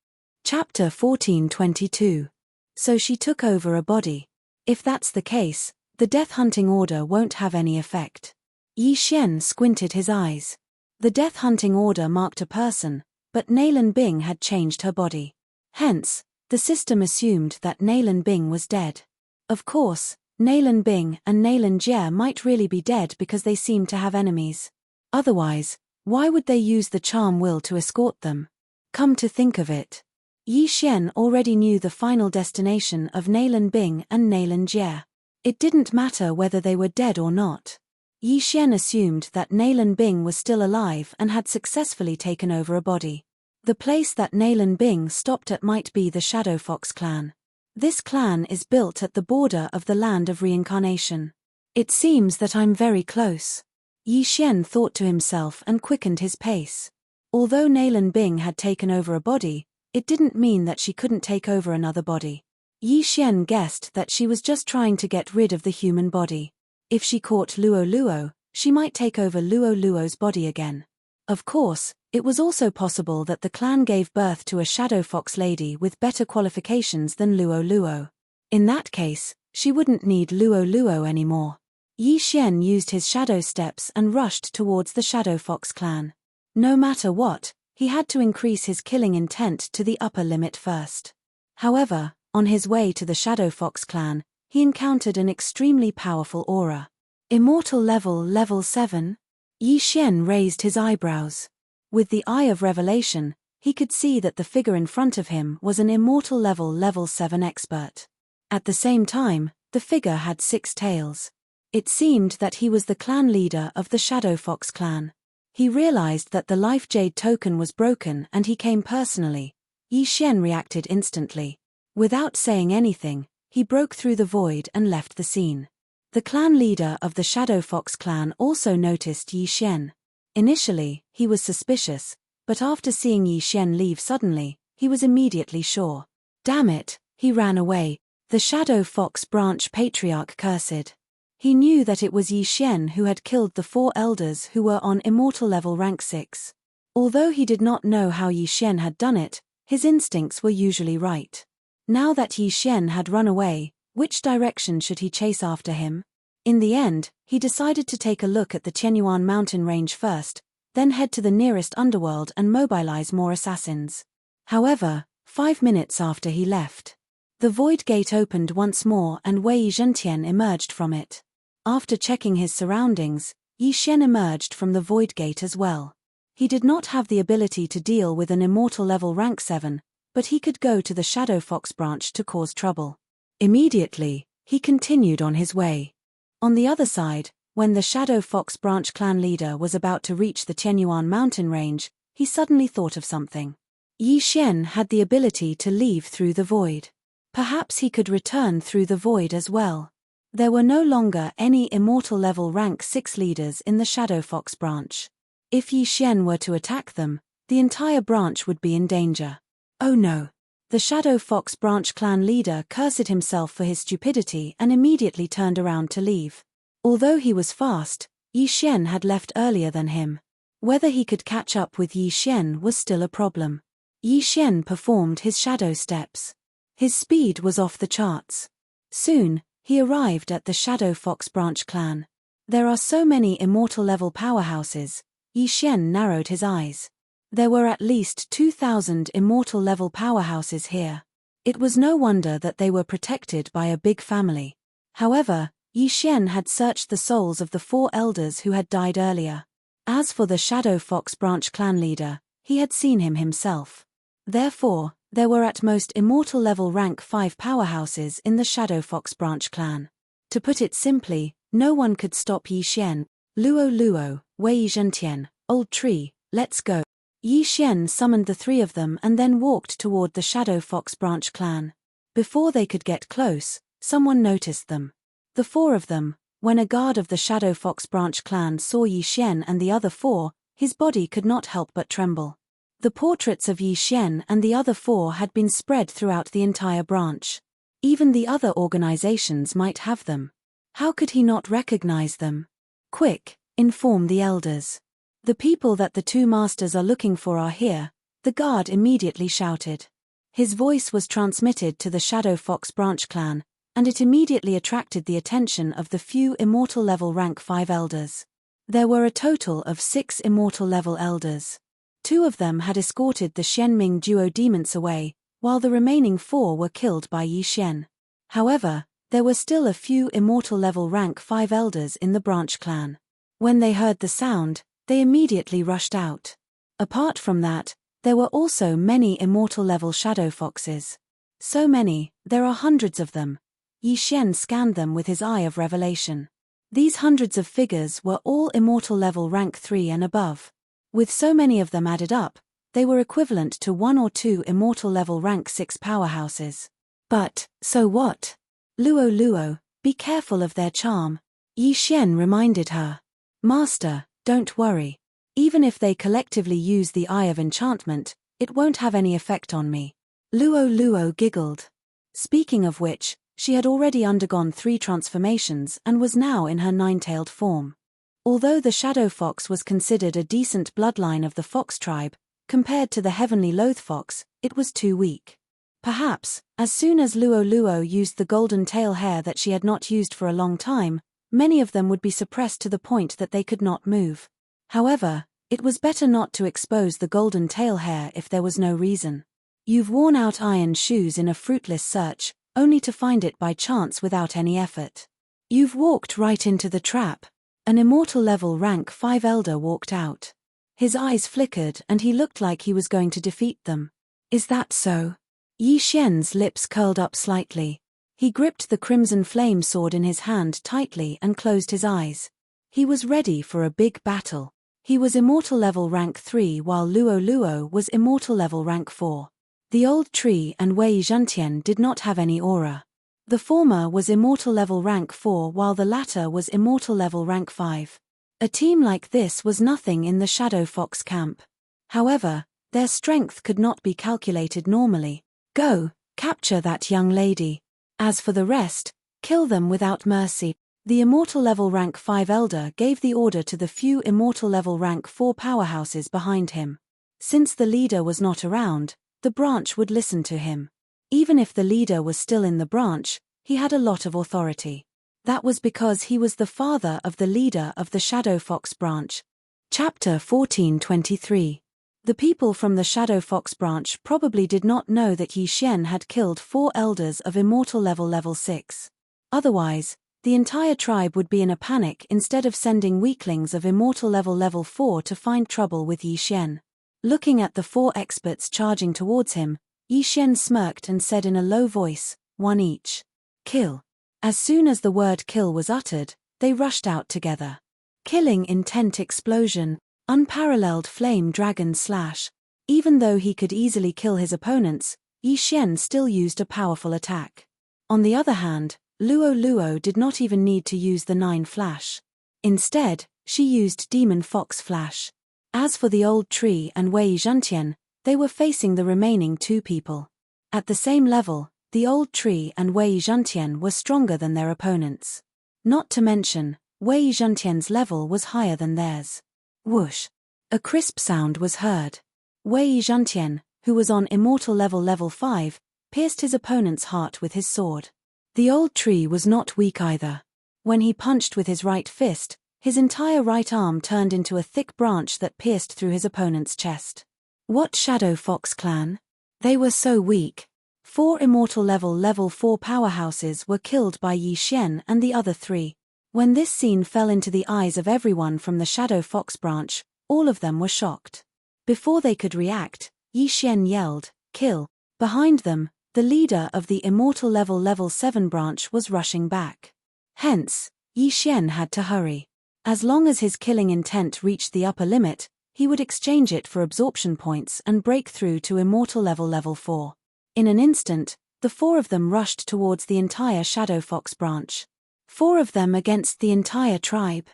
Chapter 1422. So she took over a body. If that's the case, the death hunting order won't have any effect. Yi Xian squinted his eyes. The death hunting order marked a person, but Nayland Bing had changed her body. Hence, the system assumed that Nayland Bing was dead. Of course, Nayland Bing and Nayland Jie might really be dead because they seemed to have enemies. Otherwise, why would they use the charm will to escort them? Come to think of it, Yi Xian already knew the final destination of Nayland Bing and Nayland Jie. It didn't matter whether they were dead or not. Yi Xian assumed that Naylan Bing was still alive and had successfully taken over a body. The place that Naylan Bing stopped at might be the Shadow Fox clan. This clan is built at the border of the land of reincarnation. It seems that I'm very close. Yi Xian thought to himself and quickened his pace. Although Naylan Bing had taken over a body, it didn't mean that she couldn't take over another body. Yi Xian guessed that she was just trying to get rid of the human body. If she caught Luo Luo, she might take over Luo Luo's body again. Of course, it was also possible that the clan gave birth to a Shadow Fox lady with better qualifications than Luo Luo. In that case, she wouldn't need Luo Luo anymore. Yi Xian used his shadow steps and rushed towards the Shadow Fox clan. No matter what, he had to increase his killing intent to the upper limit first. However, on his way to the Shadow Fox clan, he encountered an extremely powerful aura. Immortal level 7? Yi Xian raised his eyebrows. With the eye of revelation, he could see that the figure in front of him was an immortal level 7 expert. At the same time, the figure had 6 tails. It seemed that he was the clan leader of the Shadow Fox clan. He realized that the Life Jade token was broken and he came personally. Yi Xian reacted instantly. Without saying anything, he broke through the void and left the scene. The clan leader of the Shadow Fox clan also noticed Yi Xian. Initially, he was suspicious, but after seeing Yi Xian leave suddenly, he was immediately sure. Damn it, he ran away, the Shadow Fox branch patriarch cursed. He knew that it was Yi Xian who had killed the 4 elders who were on immortal level rank 6. Although he did not know how Yi Xian had done it, his instincts were usually right. Now that Yi Xian had run away, which direction should he chase after him? In the end, he decided to take a look at the Qianyuan mountain range first, then head to the nearest underworld and mobilize more assassins. However, 5 minutes after he left, the void gate opened once more and Wei Zhentian emerged from it. After checking his surroundings, Yi Xian emerged from the void gate as well. He did not have the ability to deal with an immortal level rank 7, but he could go to the Shadow Fox branch to cause trouble. Immediately, he continued on his way. On the other side, when the Shadow Fox branch clan leader was about to reach the Qianyuan mountain range, he suddenly thought of something. Yi Xian had the ability to leave through the void. Perhaps he could return through the void as well. There were no longer any immortal level rank 6 leaders in the Shadow Fox branch. If Yi Xian were to attack them, the entire branch would be in danger. Oh no! The Shadow Fox branch clan leader cursed himself for his stupidity and immediately turned around to leave. Although he was fast, Yi Xian had left earlier than him. Whether he could catch up with Yi Xian was still a problem. Yi Xian performed his shadow steps. His speed was off the charts. Soon, he arrived at the Shadow Fox branch clan. There are so many immortal level powerhouses. Yi Xian narrowed his eyes. There were at least 2,000 immortal level powerhouses here. It was no wonder that they were protected by a big family. However, Yi Xian had searched the souls of the 4 elders who had died earlier. As for the Shadow Fox branch clan leader, he had seen him himself. Therefore, there were at most immortal level rank 5 powerhouses in the Shadow Fox branch clan. To put it simply, no one could stop Yi Xian. Luo Luo, Wei Zhentian, Old Tree, let's go. Yi Xian summoned the 3 of them and then walked toward the Shadow Fox branch clan. Before they could get close, someone noticed them. The 4 of them, when a guard of the Shadow Fox branch clan saw Yi Xian and the other 4, his body could not help but tremble. The portraits of Yi Xian and the other 4 had been spread throughout the entire branch. Even the other organizations might have them. How could he not recognize them? Quick, inform the elders. The people that the 2 masters are looking for are here, the guard immediately shouted. His voice was transmitted to the Shadow Fox branch clan, and it immediately attracted the attention of the few immortal level rank 5 elders. There were a total of 6 immortal level elders. 2 of them had escorted the Xianming duo demons away, while the remaining 4 were killed by Yi Xian. However, there were still a few immortal level rank 5 elders in the branch clan. When they heard the sound, they immediately rushed out. Apart from that, there were also many immortal level shadow foxes. So many, there are hundreds of them. Yi Xian scanned them with his eye of revelation. These hundreds of figures were all immortal level rank 3 and above. With so many of them added up, they were equivalent to 1 or 2 immortal level rank 6 powerhouses. But, so what? Luo Luo, be careful of their charm. Yi Xian reminded her. Master, don't worry. Even if they collectively use the Eye of Enchantment, it won't have any effect on me. Luo Luo giggled. Speaking of which, she had already undergone 3 transformations and was now in her 9-tailed form. Although the Shadow Fox was considered a decent bloodline of the fox tribe, compared to the heavenly Loath Fox, it was too weak. Perhaps, as soon as Luo Luo used the golden tail hair that she had not used for a long time, many of them would be suppressed to the point that they could not move. However, it was better not to expose the golden tail hair if there was no reason. You've worn out iron shoes in a fruitless search, only to find it by chance without any effort. You've walked right into the trap. An immortal level rank 5 elder walked out. His eyes flickered and he looked like he was going to defeat them. Is that so? Yi Xian's lips curled up slightly. He gripped the crimson flame sword in his hand tightly and closed his eyes. He was ready for a big battle. He was immortal level rank 3 while Luo Luo was immortal level rank 4. The old tree and Wei Zhantian did not have any aura. The former was immortal level rank 4 while the latter was immortal level rank 5. A team like this was nothing in the Shadow Fox camp. However, their strength could not be calculated normally. Go, capture that young lady. As for the rest, kill them without mercy. The immortal level rank 5 elder gave the order to the few immortal level rank 4 powerhouses behind him. Since the leader was not around, the branch would listen to him. Even if the leader was still in the branch, he had a lot of authority. That was because he was the father of the leader of the Shadow Fox branch. Chapter 14:23. The people from the Shadow Fox branch probably did not know that Yi Xian had killed 4 elders of immortal level 6. Otherwise, the entire tribe would be in a panic instead of sending weaklings of immortal level 4 to find trouble with Yi Xian. Looking at the 4 experts charging towards him, Yi Xian smirked and said in a low voice, 1 each. Kill. As soon as the word kill was uttered, they rushed out together. Killing intent explosion. Unparalleled flame dragon slash. Even though he could easily kill his opponents, Yi Xian still used a powerful attack. On the other hand, Luo Luo did not even need to use the 9 flash. Instead, she used Demon Fox Flash. As for the old tree and Wei Zhantian, they were facing the remaining 2 people. At the same level, the old tree and Wei Zhantian were stronger than their opponents. Not to mention, Wei Zhantian's level was higher than theirs. Whoosh! A crisp sound was heard. Wei Zhantian, who was on immortal level 5, pierced his opponent's heart with his sword. The old tree was not weak either. When he punched with his right fist, his entire right arm turned into a thick branch that pierced through his opponent's chest. What Shadow Fox clan? They were so weak. 4 immortal level 4 powerhouses were killed by Yi Xian and the other 3. When this scene fell into the eyes of everyone from the Shadow Fox branch, all of them were shocked. Before they could react, Yi Xian yelled, "Kill!" Behind them, the leader of the immortal level 7 branch was rushing back. Hence, Yi Xian had to hurry. As long as his killing intent reached the upper limit, he would exchange it for absorption points and break through to immortal level 4. In an instant, the 4 of them rushed towards the entire Shadow Fox branch. 4 of them against the entire tribe.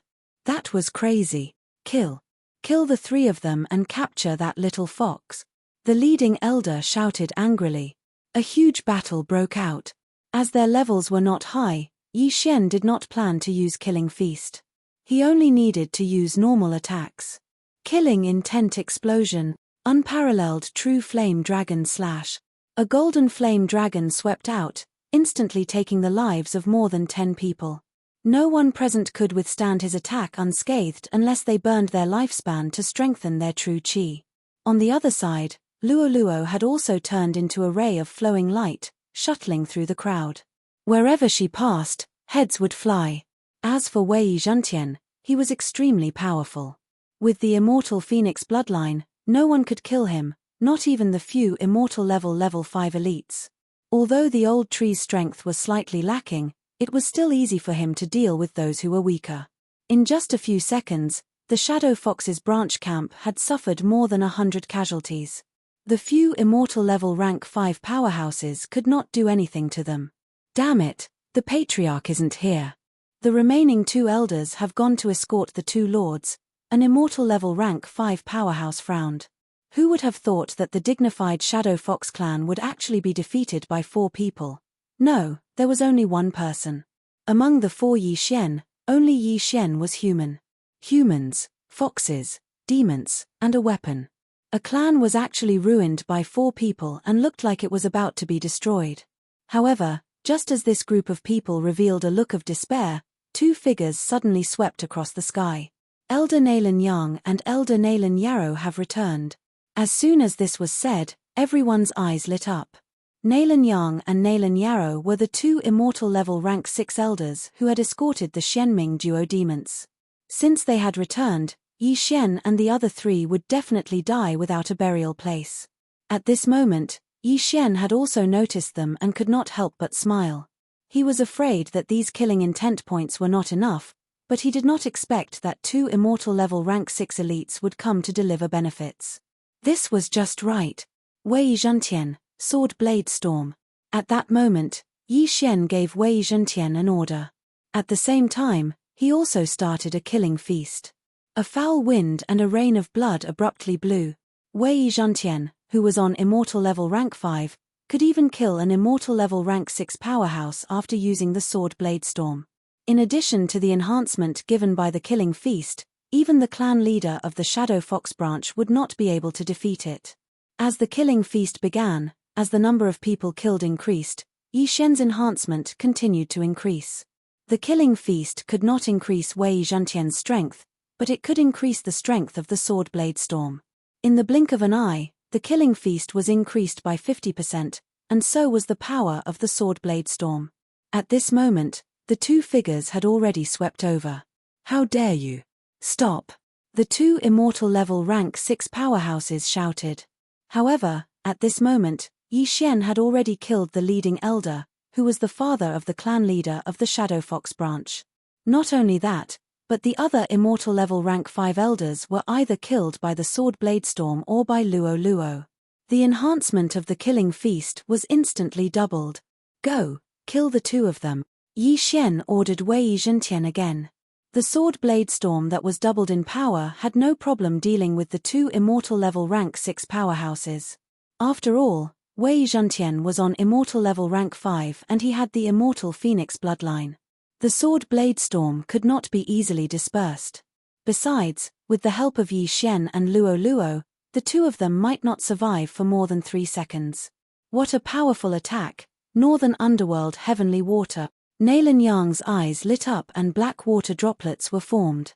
That was crazy. Kill. Kill the 3 of them and capture that little fox. The leading elder shouted angrily. A huge battle broke out. As their levels were not high, Yi Xian did not plan to use Killing Feast. He only needed to use normal attacks. Killing Intent Explosion. Unparalleled True Flame Dragon Slash. A golden flame dragon swept out, instantly taking the lives of more than 10 people. No one present could withstand his attack unscathed unless they burned their lifespan to strengthen their true chi. On the other side, Luo Luo had also turned into a ray of flowing light, shuttling through the crowd. Wherever she passed, heads would fly. As for Wei Zhantian, he was extremely powerful. With the immortal Phoenix bloodline, no one could kill him, not even the few immortal level 5 elites. Although the old tree's strength was slightly lacking, it was still easy for him to deal with those who were weaker. In just a few seconds, the Shadow Fox's branch camp had suffered more than 100 casualties. The few immortal level rank 5 powerhouses could not do anything to them. Damn it, the patriarch isn't here. The remaining 2 elders have gone to escort the 2 lords. An immortal level rank 5 powerhouse frowned. Who would have thought that the dignified Shadow Fox clan would actually be defeated by 4 people? No, there was only one person. Among the 4 Yi Xian, only Yi Xian was human. Humans, foxes, demons, and a weapon. A clan was actually ruined by 4 people and looked like it was about to be destroyed. However, just as this group of people revealed a look of despair, 2 figures suddenly swept across the sky. Elder Nalan Yang and Elder Nalan Yarrow have returned. As soon as this was said, everyone's eyes lit up. Nalan Yang and Nalan Yarrow were the 2 immortal level rank 6 elders who had escorted the Xianming duo demons. Since they had returned, Yi Xian and the other 3 would definitely die without a burial place. At this moment, Yi Xian had also noticed them and could not help but smile. He was afraid that these killing intent points were not enough, but he did not expect that 2 immortal level rank 6 elites would come to deliver benefits. This was just right. Wei Zhentian, Sword Blade Storm. At that moment, Yi Xian gave Wei Zhentian an order. At the same time, he also started a killing feast. A foul wind and a rain of blood abruptly blew. Wei Zhentian, who was on immortal level rank 5, could even kill an immortal level rank 6 powerhouse after using the Sword Blade Storm. In addition to the enhancement given by the killing feast, even the clan leader of the Shadow Fox branch would not be able to defeat it. As the killing feast began, as the number of people killed increased, Yi Xian's enhancement continued to increase. The killing feast could not increase Wei Zhentian's strength, but it could increase the strength of the Sword Blade Storm. In the blink of an eye, the killing feast was increased by 50%, and so was the power of the Sword Blade Storm. At this moment, the 2 figures had already swept over. How dare you? Stop! The 2 immortal level rank 6 powerhouses shouted. However, at this moment, Yi Xian had already killed the leading elder, who was the father of the clan leader of the Shadow Fox branch. Not only that, but the other immortal level rank 5 elders were either killed by the Sword Blade Storm or by Luo Luo. The enhancement of the killing feast was instantly doubled. Go, kill the 2 of them. Yi Xian ordered Wei Zhentian again. The Sword Blade Storm that was doubled in power had no problem dealing with the 2 immortal level rank 6 powerhouses. After all, Wei Zhentian was on immortal level rank 5 and he had the immortal Phoenix bloodline. The Sword Blade Storm could not be easily dispersed. Besides, with the help of Yi Xian and Luo Luo, the 2 of them might not survive for more than 3 seconds. What a powerful attack! Northern Underworld Heavenly Water. Nalan Yang's eyes lit up and black water droplets were formed.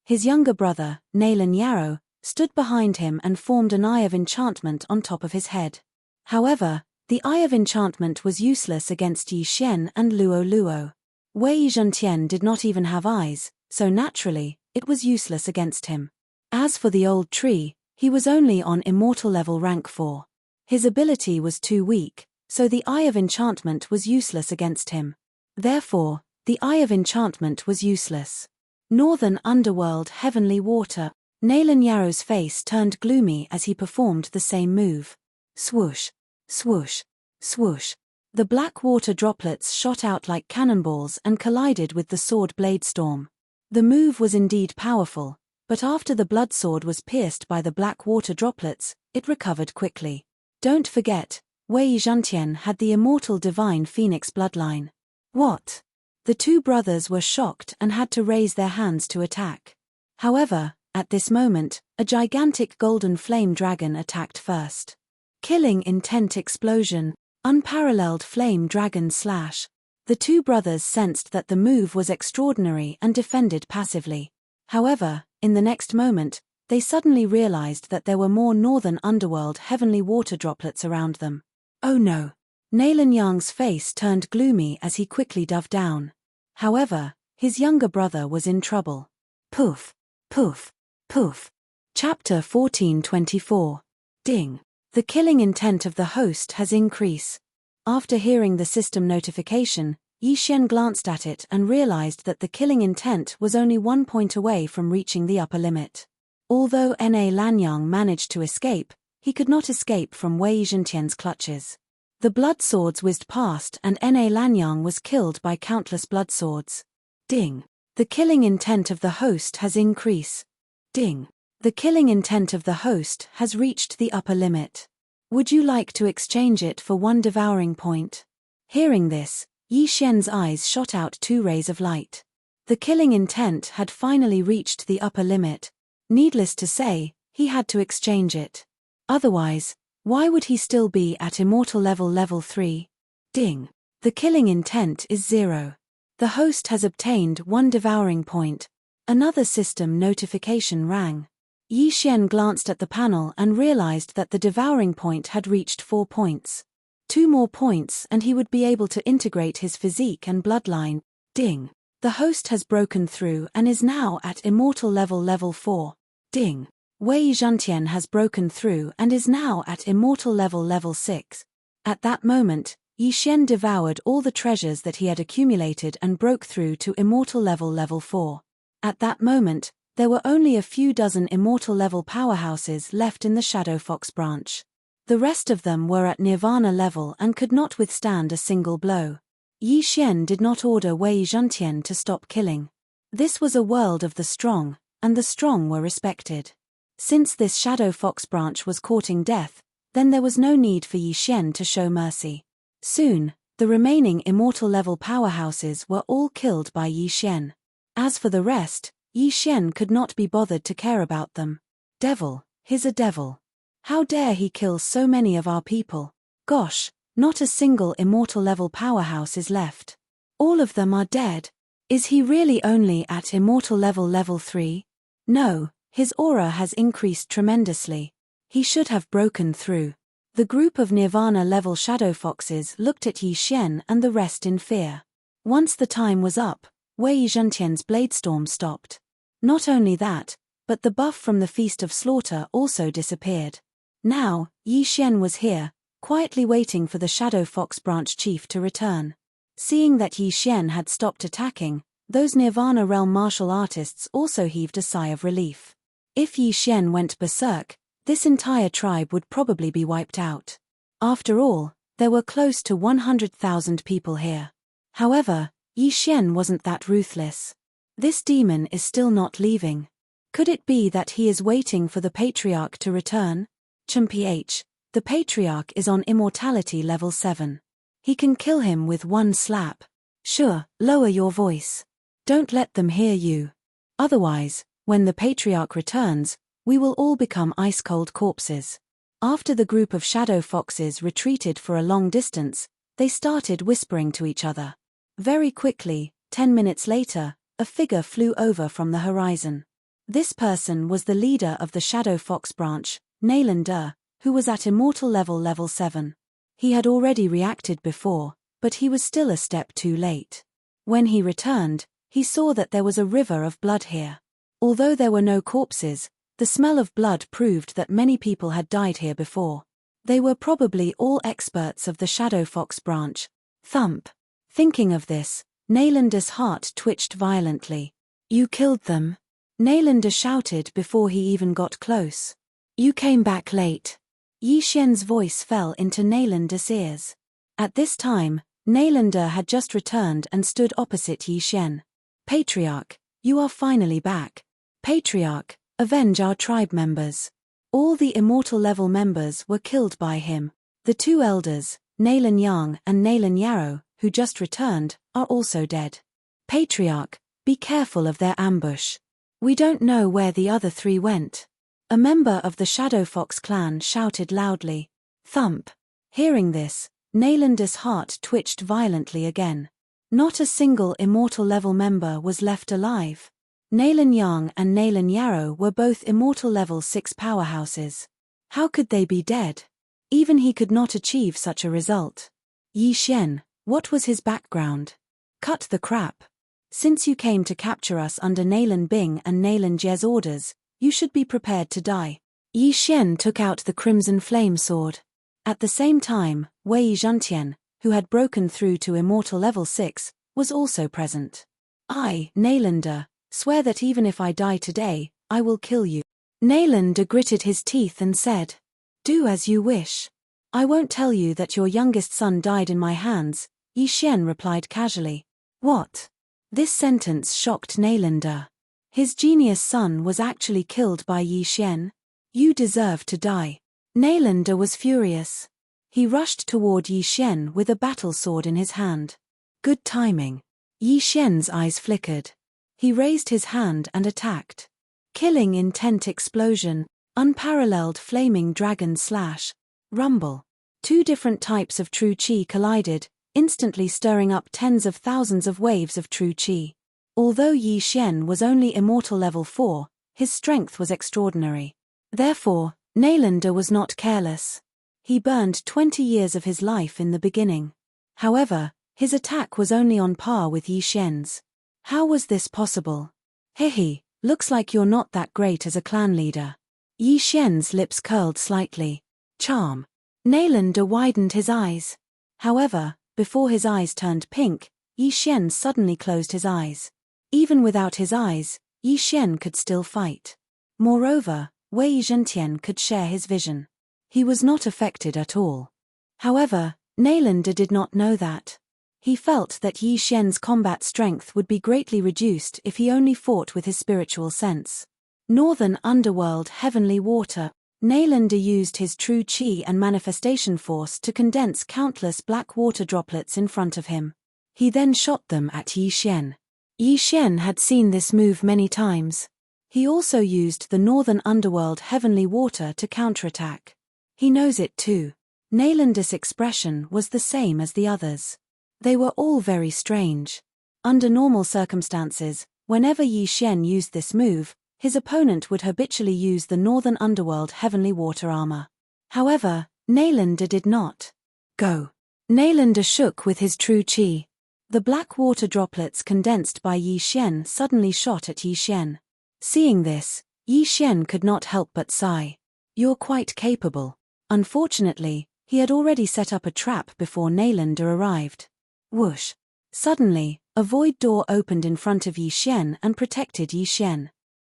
His younger brother, Nalan Yarrow, stood behind him and formed an Eye of Enchantment on top of his head. However, the Eye of Enchantment was useless against Yi Xian and Luo Luo. Wei Zhentian did not even have eyes, so naturally, it was useless against him. As for the old tree, he was only on immortal level rank 4. His ability was too weak, so the Eye of Enchantment was useless against him. Therefore, the Eye of Enchantment was useless. Northern Underworld Heavenly Water. Nalan Yarrow's face turned gloomy as he performed the same move. Swoosh, swoosh, swoosh. The black water droplets shot out like cannonballs and collided with the Sword Blade Storm. The move was indeed powerful, but after the blood sword was pierced by the black water droplets, it recovered quickly. Don't forget, Wei Zhentian had the immortal divine Phoenix bloodline. What? The 2 brothers were shocked and had to raise their hands to attack. However, at this moment, a gigantic golden flame dragon attacked first. Killing intent explosion, unparalleled flame dragon slash. The 2 brothers sensed that the move was extraordinary and defended passively. However, in the next moment, they suddenly realized that there were more Northern Underworld Heavenly Water droplets around them. Oh no! Nalan Yang's face turned gloomy as he quickly dove down. However, his younger brother was in trouble. Poof, poof, poof. Chapter 14:24. Ding. The killing intent of the host has increased. After hearing the system notification, Yi Xian glanced at it and realized that the killing intent was only 1 point away from reaching the upper limit. Although Na Lanyang managed to escape, he could not escape from Wei Zhentian's clutches. The blood swords whizzed past and Na Lanyang was killed by countless blood swords. Ding. The killing intent of the host has increased. Ding. The killing intent of the host has reached the upper limit. Would you like to exchange it for 1 devouring point? Hearing this, Yi Xian's eyes shot out 2 rays of light. The killing intent had finally reached the upper limit. Needless to say, he had to exchange it. Otherwise, why would he still be at immortal level 3? Ding. The killing intent is 0. The host has obtained 1 devouring point. Another system notification rang. Yi Xian glanced at the panel and realized that the devouring point had reached 4 points. 2 more points and he would be able to integrate his physique and bloodline. Ding. The host has broken through and is now at immortal level 4. Ding. Wei Zhentian has broken through and is now at immortal level 6. At that moment, Yi Xian devoured all the treasures that he had accumulated and broke through to immortal level 4. At that moment, there were only a few dozen immortal level powerhouses left in the Shadow Fox branch. The rest of them were at Nirvana level and could not withstand a single blow. Yi Xian did not order Wei Zhentian to stop killing. This was a world of the strong, and the strong were respected. Since this Shadow Fox branch was courting death, then there was no need for Yi Xian to show mercy. Soon, the remaining immortal level powerhouses were all killed by Yi Xian. As for the rest, Yi Xian could not be bothered to care about them. Devil, he's a devil. How dare he kill so many of our people? Gosh, not a single immortal level powerhouse is left. All of them are dead. Is he really only at immortal level 3? No, his aura has increased tremendously. He should have broken through. The group of Nirvana level Shadow Foxes looked at Yi Xian and the rest in fear. Once the time was up, Wei Zhentian's bladestorm stopped. Not only that, but the buff from the Feast of Slaughter also disappeared. Now, Yi Xian was here, quietly waiting for the Shadow Fox branch chief to return. Seeing that Yi Xian had stopped attacking, those Nirvana realm martial artists also heaved a sigh of relief. If Yi Xian went berserk, this entire tribe would probably be wiped out. After all, there were close to 100,000 people here. However, Yi Xian wasn't that ruthless. This demon is still not leaving. Could it be that he is waiting for the Patriarch to return? Ch, the Patriarch is on immortality level 7. He can kill him with 1 slap. Sure, lower your voice. Don't let them hear you. Otherwise, when the Patriarch returns, we will all become ice-cold corpses. After the group of Shadow Foxes retreated for a long distance, they started whispering to each other. Very quickly, 10 minutes later, a figure flew over from the horizon. This person was the leader of the Shadow Fox branch, Nailander, who was at immortal level 7. He had already reacted before, but he was still a step too late. When he returned, he saw that there was a river of blood here. Although there were no corpses, the smell of blood proved that many people had died here before. They were probably all experts of the Shadow Fox branch. Thump. Thinking of this, Nailander's heart twitched violently. You killed them? Nailander shouted before he even got close. You came back late. Yi Xian's voice fell into Nailander's ears. At this time, Nailander had just returned and stood opposite Yi Xian. Patriarch, you are finally back. Patriarch, avenge our tribe members. All the immortal level members were killed by him. The 2 elders, Nailan Yang and Nailan Yarrow, who just returned, are also dead. Patriarch, be careful of their ambush. We don't know where the other 3 went. A member of the Shadow Fox clan shouted loudly. Thump. Hearing this, Nailander's heart twitched violently again. Not a single immortal level member was left alive. Nailan Yang and Nailan Yarrow were both immortal level 6 powerhouses. How could they be dead? Even he could not achieve such a result. Yi Xian, what was his background? Cut the crap. Since you came to capture us under Nailan Bing and Nailan Jie's orders, you should be prepared to die. Yi Xian took out the Crimson Flame Sword. At the same time, Wei Zhentian, who had broken through to immortal level 6, was also present. I, Naylander, swear that even if I die today, I will kill you. Naylander gritted his teeth and said, "Do as you wish. I won't tell you that your youngest son died in my hands," Yi Xian replied casually. What? This sentence shocked Naylander. His genius son was actually killed by Yi Xian? You deserve to die. Naylander was furious. He rushed toward Yi Xian with a battle sword in his hand. Good timing. Yi Xian's eyes flickered. He raised his hand and attacked. Killing intent explosion, unparalleled flaming dragon slash, rumble. Two different types of true qi collided, instantly stirring up tens of thousands of waves of true qi. Although Yi Xian was only immortal level 4, his strength was extraordinary. Therefore, Naylander was not careless. He burned 20 years of his life in the beginning. However, his attack was only on par with Yi Xian's. How was this possible? Hehe, looks like you're not that great as a clan leader. Yi Xian's lips curled slightly. Charm. Naylander widened his eyes. However, before his eyes turned pink, Yi Xian suddenly closed his eyes. Even without his eyes, Yi Xian could still fight. Moreover, Wei Zhentian could share his vision. He was not affected at all. However, Naylander did not know that. He felt that Yi Xian's combat strength would be greatly reduced if he only fought with his spiritual sense. Northern Underworld Heavenly Water. Naylander used his true qi and manifestation force to condense countless black water droplets in front of him. He then shot them at Yi Xian. Yi Xian had seen this move many times. He also used the Northern Underworld Heavenly Water to counterattack. He knows it too. Naylander's expression was the same as the others. They were all very strange. Under normal circumstances, whenever Yi Xian used this move, his opponent would habitually use the Northern Underworld Heavenly Water armor. However, Naylander did not. Go. Naylander shook with his true qi. The black water droplets condensed by Yi Xian suddenly shot at Yi Xian. Seeing this, Yi Xian could not help but sigh. You're quite capable. Unfortunately, he had already set up a trap before Naylander arrived. Whoosh. Suddenly, a void door opened in front of Yi Xian and protected Yi Xian.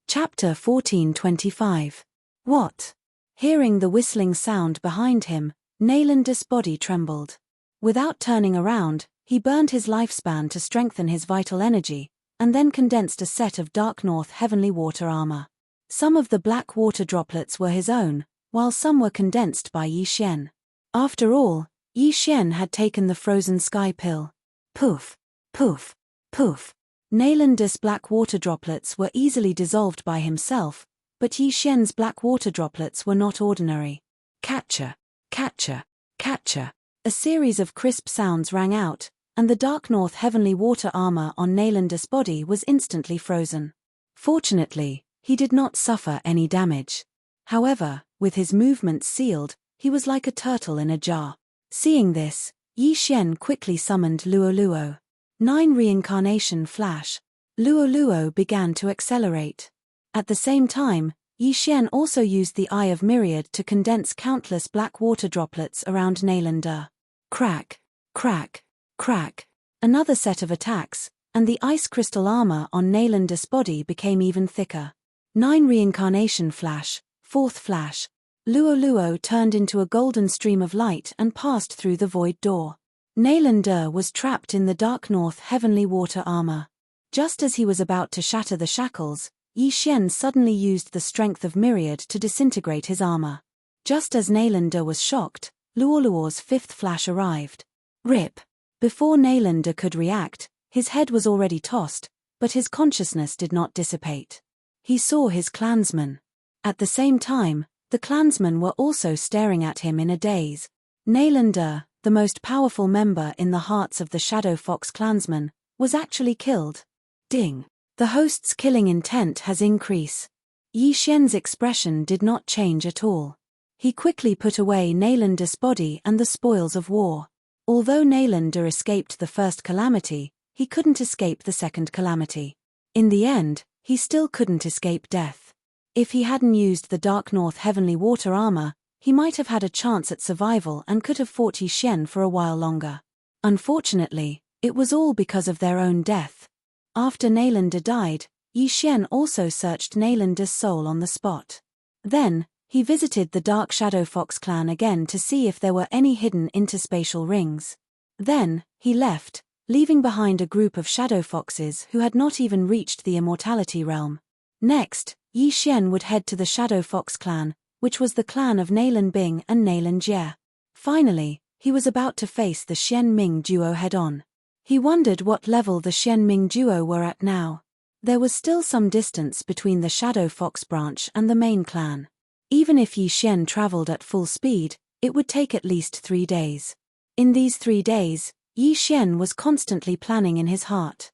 Chapter 1425. What? Hearing the whistling sound behind him, Naylander's body trembled. Without turning around, he burned his lifespan to strengthen his vital energy, and then condensed a set of Dark North Heavenly Water armor. Some of the black water droplets were his own, while some were condensed by Yi Xian. After all, Yi Xian had taken the frozen sky pill. Poof, poof, poof. Naylander's black water droplets were easily dissolved by himself, but Yi Xian's black water droplets were not ordinary. Catcher, catcher, catcher. A series of crisp sounds rang out, and the Dark North Heavenly Water armor on Naylander's body was instantly frozen. Fortunately, he did not suffer any damage. However, with his movements sealed, he was like a turtle in a jar. Seeing this, Yi Xian quickly summoned Luo. 9 reincarnation flash. Luo began to accelerate. At the same time, Yi Xian also used the Eye of Myriad to condense countless black water droplets around Naylander. Crack, crack, crack. Another set of attacks, and the ice crystal armor on Naylander's body became even thicker. 9 reincarnation flash, 4th flash. Luo turned into a golden stream of light and passed through the void door. Naylander was trapped in the Dark North Heavenly Water armor. Just as he was about to shatter the shackles, Yi Xian suddenly used the strength of Myriad to disintegrate his armor. Just as Naylander was shocked, Luo's 5th flash arrived. Rip! Before Naylander could react, his head was already tossed, but his consciousness did not dissipate. He saw his clansmen. At the same time, the clansmen were also staring at him in a daze. Naylander, the most powerful member in the hearts of the Shadow Fox clansmen, was actually killed. Ding! The host's killing intent has increased. Yi Xian's expression did not change at all. He quickly put away Naylander's body and the spoils of war. Although Naylander escaped the first calamity, he couldn't escape the second calamity. In the end, he still couldn't escape death. If he hadn't used the Dark North Heavenly Water armor, he might have had a chance at survival and could have fought Yi Xian for a while longer. Unfortunately, it was all because of their own death. After Naylander died, Yi Xian also searched Naylander's soul on the spot. Then, he visited the Dark Shadow Fox clan again to see if there were any hidden interspatial rings. Then, he left, leaving behind a group of shadow foxes who had not even reached the immortality realm. Next, Yi Xian would head to the Shadow Fox clan, which was the clan of Naylan Bing and Naylan Jie. Finally, he was about to face the Xian Ming duo head-on. He wondered what level the Xian Ming duo were at now. There was still some distance between the Shadow Fox branch and the main clan. Even if Yi Xian traveled at full speed, it would take at least 3 days. In these 3 days, Yi Xian was constantly planning in his heart.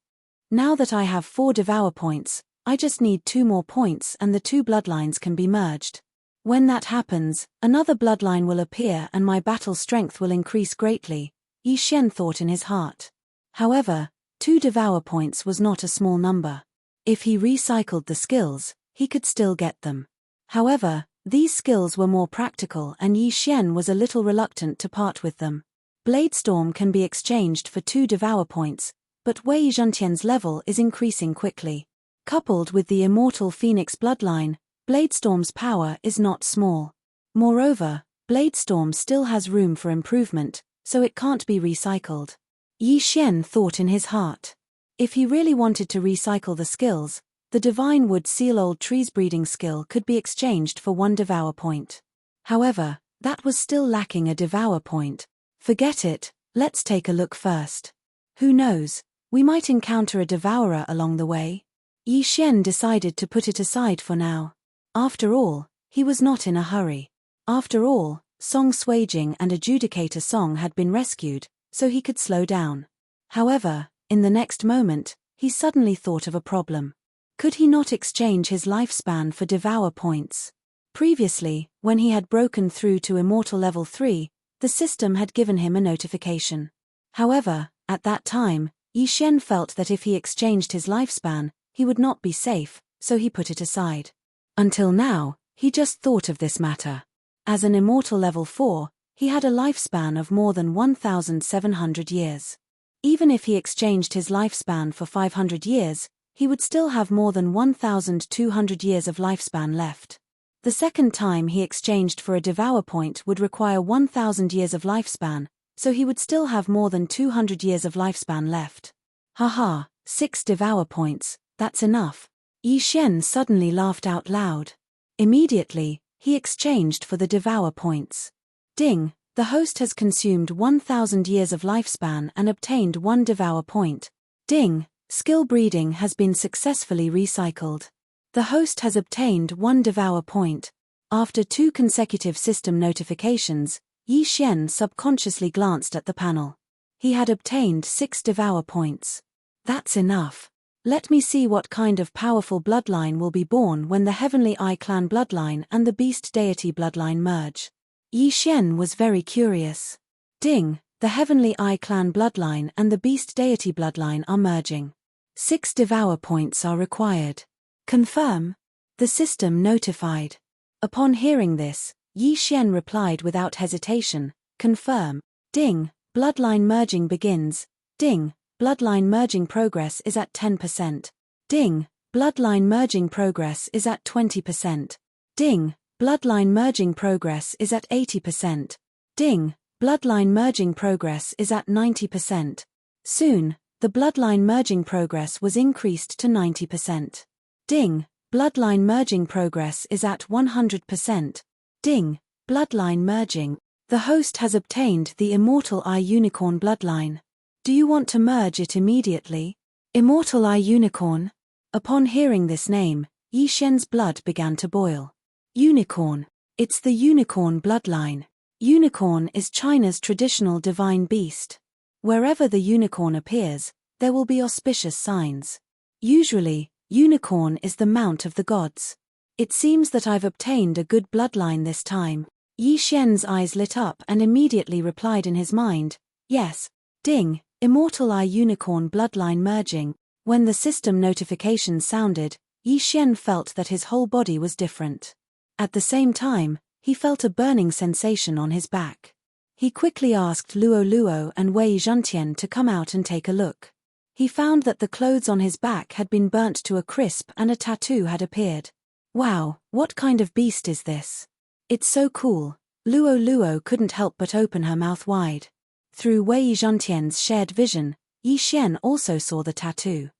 Now that I have 4 Devour points, I just need 2 more points and the 2 bloodlines can be merged. When that happens, another bloodline will appear and my battle strength will increase greatly, Yi Xian thought in his heart. However, 2 Devour points was not a small number. If he recycled the skills, he could still get them. However, these skills were more practical and Yi Xian was a little reluctant to part with them. Bladestorm can be exchanged for 2 Devour points, but Wei Zhentian's level is increasing quickly. Coupled with the immortal Phoenix bloodline, Bladestorm's power is not small. Moreover, Bladestorm still has room for improvement, so it can't be recycled. Yi Xian thought in his heart. If he really wanted to recycle the skills, the Divine Wood Seal Old Trees breeding skill could be exchanged for 1 Devour point. However, that was still lacking a Devour point. Forget it, let's take a look first. Who knows, we might encounter a Devourer along the way. Yi Xian decided to put it aside for now. After all, he was not in a hurry. After all, Song Suijing and Adjudicator Song had been rescued, so he could slow down. However, in the next moment, he suddenly thought of a problem. Could he not exchange his lifespan for Devour points? Previously, when he had broken through to Immortal Level 3, the system had given him a notification. However, at that time, Yi Xian felt that if he exchanged his lifespan, he would not be safe, so he put it aside. Until now, he just thought of this matter. As an Immortal Level 4, he had a lifespan of more than 1,700 years. Even if he exchanged his lifespan for 500 years, he would still have more than 1,200 years of lifespan left. The second time he exchanged for a Devour point would require 1,000 years of lifespan, so he would still have more than 200 years of lifespan left. Haha, 6 Devour points, that's enough. Yi Xian suddenly laughed out loud. Immediately, he exchanged for the Devour points. Ding, the host has consumed 1,000 years of lifespan and obtained 1 Devour point. Ding, skill breeding has been successfully recycled. The host has obtained 1 Devour point. After 2 consecutive system notifications, Yi Xian subconsciously glanced at the panel. He had obtained 6 Devour points. That's enough. Let me see what kind of powerful bloodline will be born when the Heavenly Eye Clan bloodline and the Beast Deity bloodline merge. Yi Xian was very curious. Ding, the Heavenly Eye Clan bloodline and the Beast Deity bloodline are merging. 6 Devour points are required. Confirm. The system notified. Upon hearing this, Yi Xian replied without hesitation, confirm. Ding, bloodline merging begins. Ding, bloodline merging progress is at 10%. Ding, bloodline merging progress is at 20%. Ding, bloodline merging progress is at 80%. Ding, bloodline merging progress is at 90%. Soon, the bloodline merging progress was increased to 90%. Ding, bloodline merging progress is at 100%. Ding, bloodline merging. The host has obtained the Immortal Eye Unicorn bloodline. Do you want to merge it immediately? Immortal Eye Unicorn? Upon hearing this name, Yi Xian's blood began to boil. Unicorn. It's the unicorn bloodline. Unicorn is China's traditional divine beast. Wherever the unicorn appears, there will be auspicious signs. Usually, unicorn is the mount of the gods. It seems that I've obtained a good bloodline this time. Yi Xian's eyes lit up and immediately replied in his mind, yes. Ding, Immortal Eye Unicorn bloodline merging. When the system notification sounded, Yi Xian felt that his whole body was different. At the same time, he felt a burning sensation on his back. He quickly asked Luo Luo and Wei Zhentian to come out and take a look. He found that the clothes on his back had been burnt to a crisp and a tattoo had appeared. Wow, what kind of beast is this? It's so cool. Luo Luo couldn't help but open her mouth wide. Through Wei Zhentian's shared vision, Yi Xian also saw the tattoo.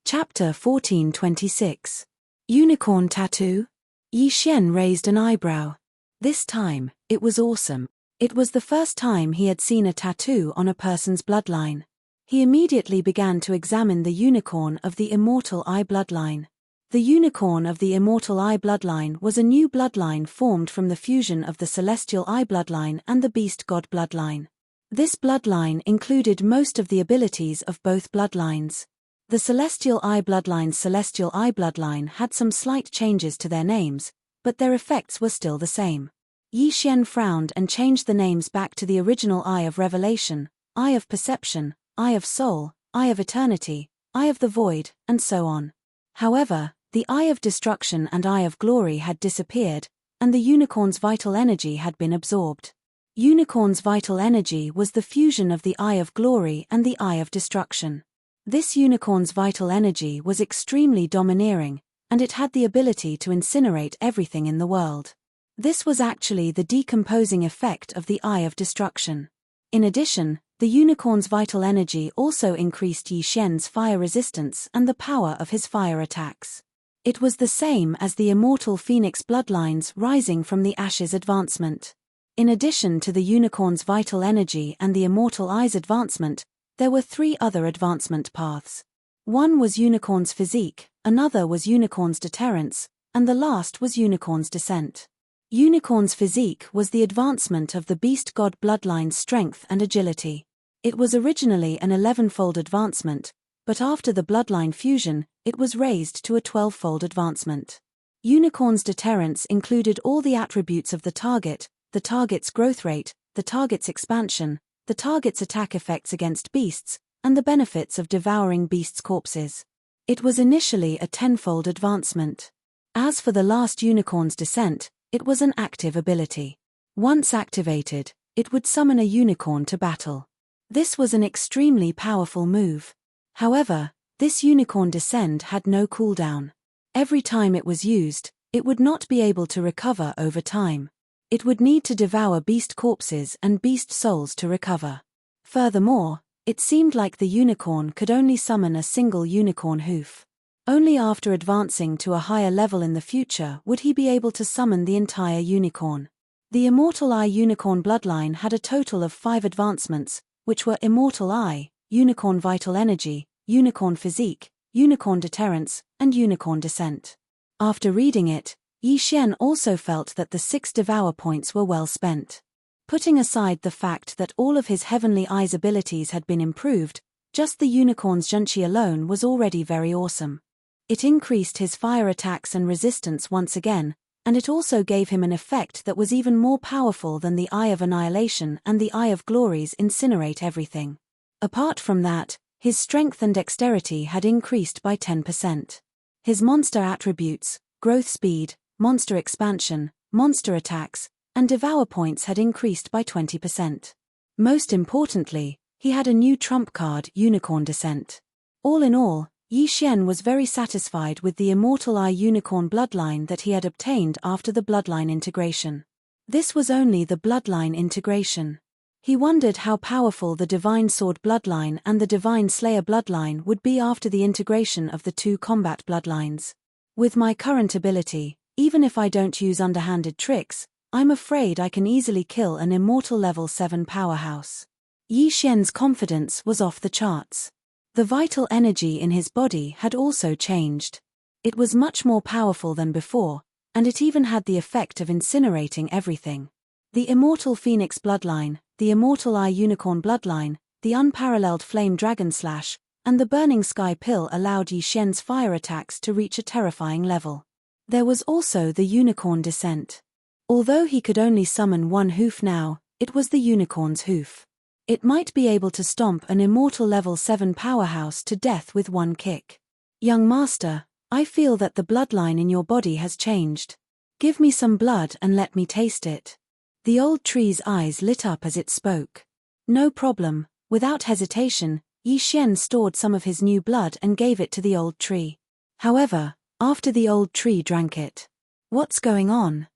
Chapter 1426. Unicorn Tattoo? Yi Xian raised an eyebrow. This time, it was awesome. It was the first time he had seen a tattoo on a person's bloodline. He immediately began to examine the unicorn of the Immortal Eye bloodline. The unicorn of the Immortal Eye bloodline was a new bloodline formed from the fusion of the Celestial Eye bloodline and the Beast God bloodline. This bloodline included most of the abilities of both bloodlines. The Celestial Eye bloodline had some slight changes to their names, but their effects were still the same. Yi Xian frowned and changed the names back to the original Eye of Revelation, Eye of Perception, Eye of Soul, Eye of Eternity, Eye of the Void, and so on. However, the Eye of Destruction and Eye of Glory had disappeared, and the unicorn's vital energy had been absorbed. Unicorn's vital energy was the fusion of the Eye of Glory and the Eye of Destruction. This unicorn's vital energy was extremely domineering, and it had the ability to incinerate everything in the world. This was actually the decomposing effect of the Eye of Destruction. In addition, the unicorn's vital energy also increased Yi Xian's fire resistance and the power of his fire attacks. It was the same as the Immortal Phoenix bloodlines rising from the Ashes advancement. In addition to the unicorn's vital energy and the Immortal Eye's advancement, there were 3 other advancement paths. One was Unicorn's Physique, another was Unicorn's Deterrence, and the last was Unicorn's Descent. Unicorn's Physique was the advancement of the Beast God bloodline's strength and agility. It was originally an 11-fold advancement, but after the bloodline fusion, it was raised to a 12-fold advancement. Unicorn's Deterrence included all the attributes of the target's growth rate, the target's expansion, the target's attack effects against beasts, and the benefits of devouring beasts' corpses. It was initially a 10-fold advancement. As for the last Unicorn's Descent, it was an active ability. Once activated, it would summon a unicorn to battle. This was an extremely powerful move. However, this Unicorn Descend had no cooldown. Every time it was used, it would not be able to recover over time. It would need to devour beast corpses and beast souls to recover. Furthermore, it seemed like the unicorn could only summon a single unicorn hoof. Only after advancing to a higher level in the future would he be able to summon the entire unicorn. The Immortal Eye unicorn bloodline had a total of 5 advancements, which were Immortal Eye, Unicorn Vital Energy, Unicorn Physique, Unicorn Deterrence, and Unicorn Descent. After reading it, Yi Xian also felt that the 6 Devour points were well spent. Putting aside the fact that all of his Heavenly Eyes abilities had been improved, just the unicorn's Zhenqi alone was already very awesome. It increased his fire attacks and resistance once again, and it also gave him an effect that was even more powerful than the Eye of Annihilation and the Eye of Glory's Incinerate Everything. Apart from that, his strength and dexterity had increased by 10%. His monster attributes, growth speed, monster expansion, monster attacks, and devour points had increased by 20%. Most importantly, he had a new trump card, Unicorn Descent. All in all, Yi Xian was very satisfied with the Immortal Eye unicorn bloodline that he had obtained after the bloodline integration. This was only the bloodline integration. He wondered how powerful the Divine Sword bloodline and the Divine Slayer bloodline would be after the integration of the 2 combat bloodlines. With my current ability, even if I don't use underhanded tricks, I'm afraid I can easily kill an immortal level 7 powerhouse. Yi Xian's confidence was off the charts. The vital energy in his body had also changed. It was much more powerful than before, and it even had the effect of incinerating everything. The Immortal Phoenix bloodline, the Immortal Eye unicorn bloodline, the unparalleled Flame Dragon Slash, and the Burning Sky Pill allowed Yi Xian's fire attacks to reach a terrifying level. There was also the Unicorn Descent. Although he could only summon 1 hoof now, it was the unicorn's hoof. It might be able to stomp an immortal level 7 powerhouse to death with 1 kick. Young master, I feel that the bloodline in your body has changed. Give me some blood and let me taste it. The old tree's eyes lit up as it spoke. No problem. Without hesitation, Yi Xian stored some of his new blood and gave it to the old tree. However, after the old tree drank it. What's going on?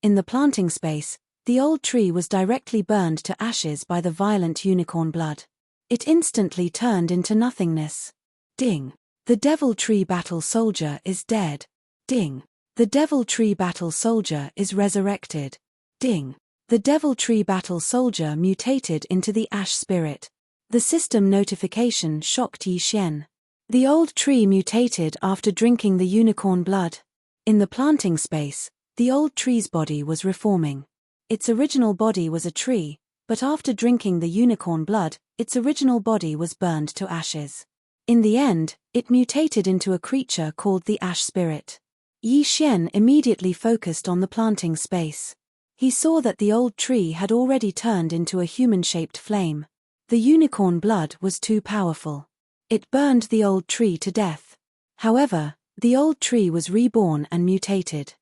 In the planting space, the old tree was directly burned to ashes by the violent unicorn blood. It instantly turned into nothingness. Ding. The devil tree battle soldier is dead. Ding. The devil tree battle soldier is resurrected. Ding. The devil tree battle soldier mutated into the ash spirit. The system notification shocked Yi Xian. The old tree mutated after drinking the unicorn blood. In the planting space, the old tree's body was reforming. Its original body was a tree, but after drinking the unicorn blood, its original body was burned to ashes. In the end, it mutated into a creature called the ash spirit. Yi Xian immediately focused on the planting space. He saw that the old tree had already turned into a human-shaped flame. The unicorn blood was too powerful. It burned the old tree to death. However, the old tree was reborn and mutated.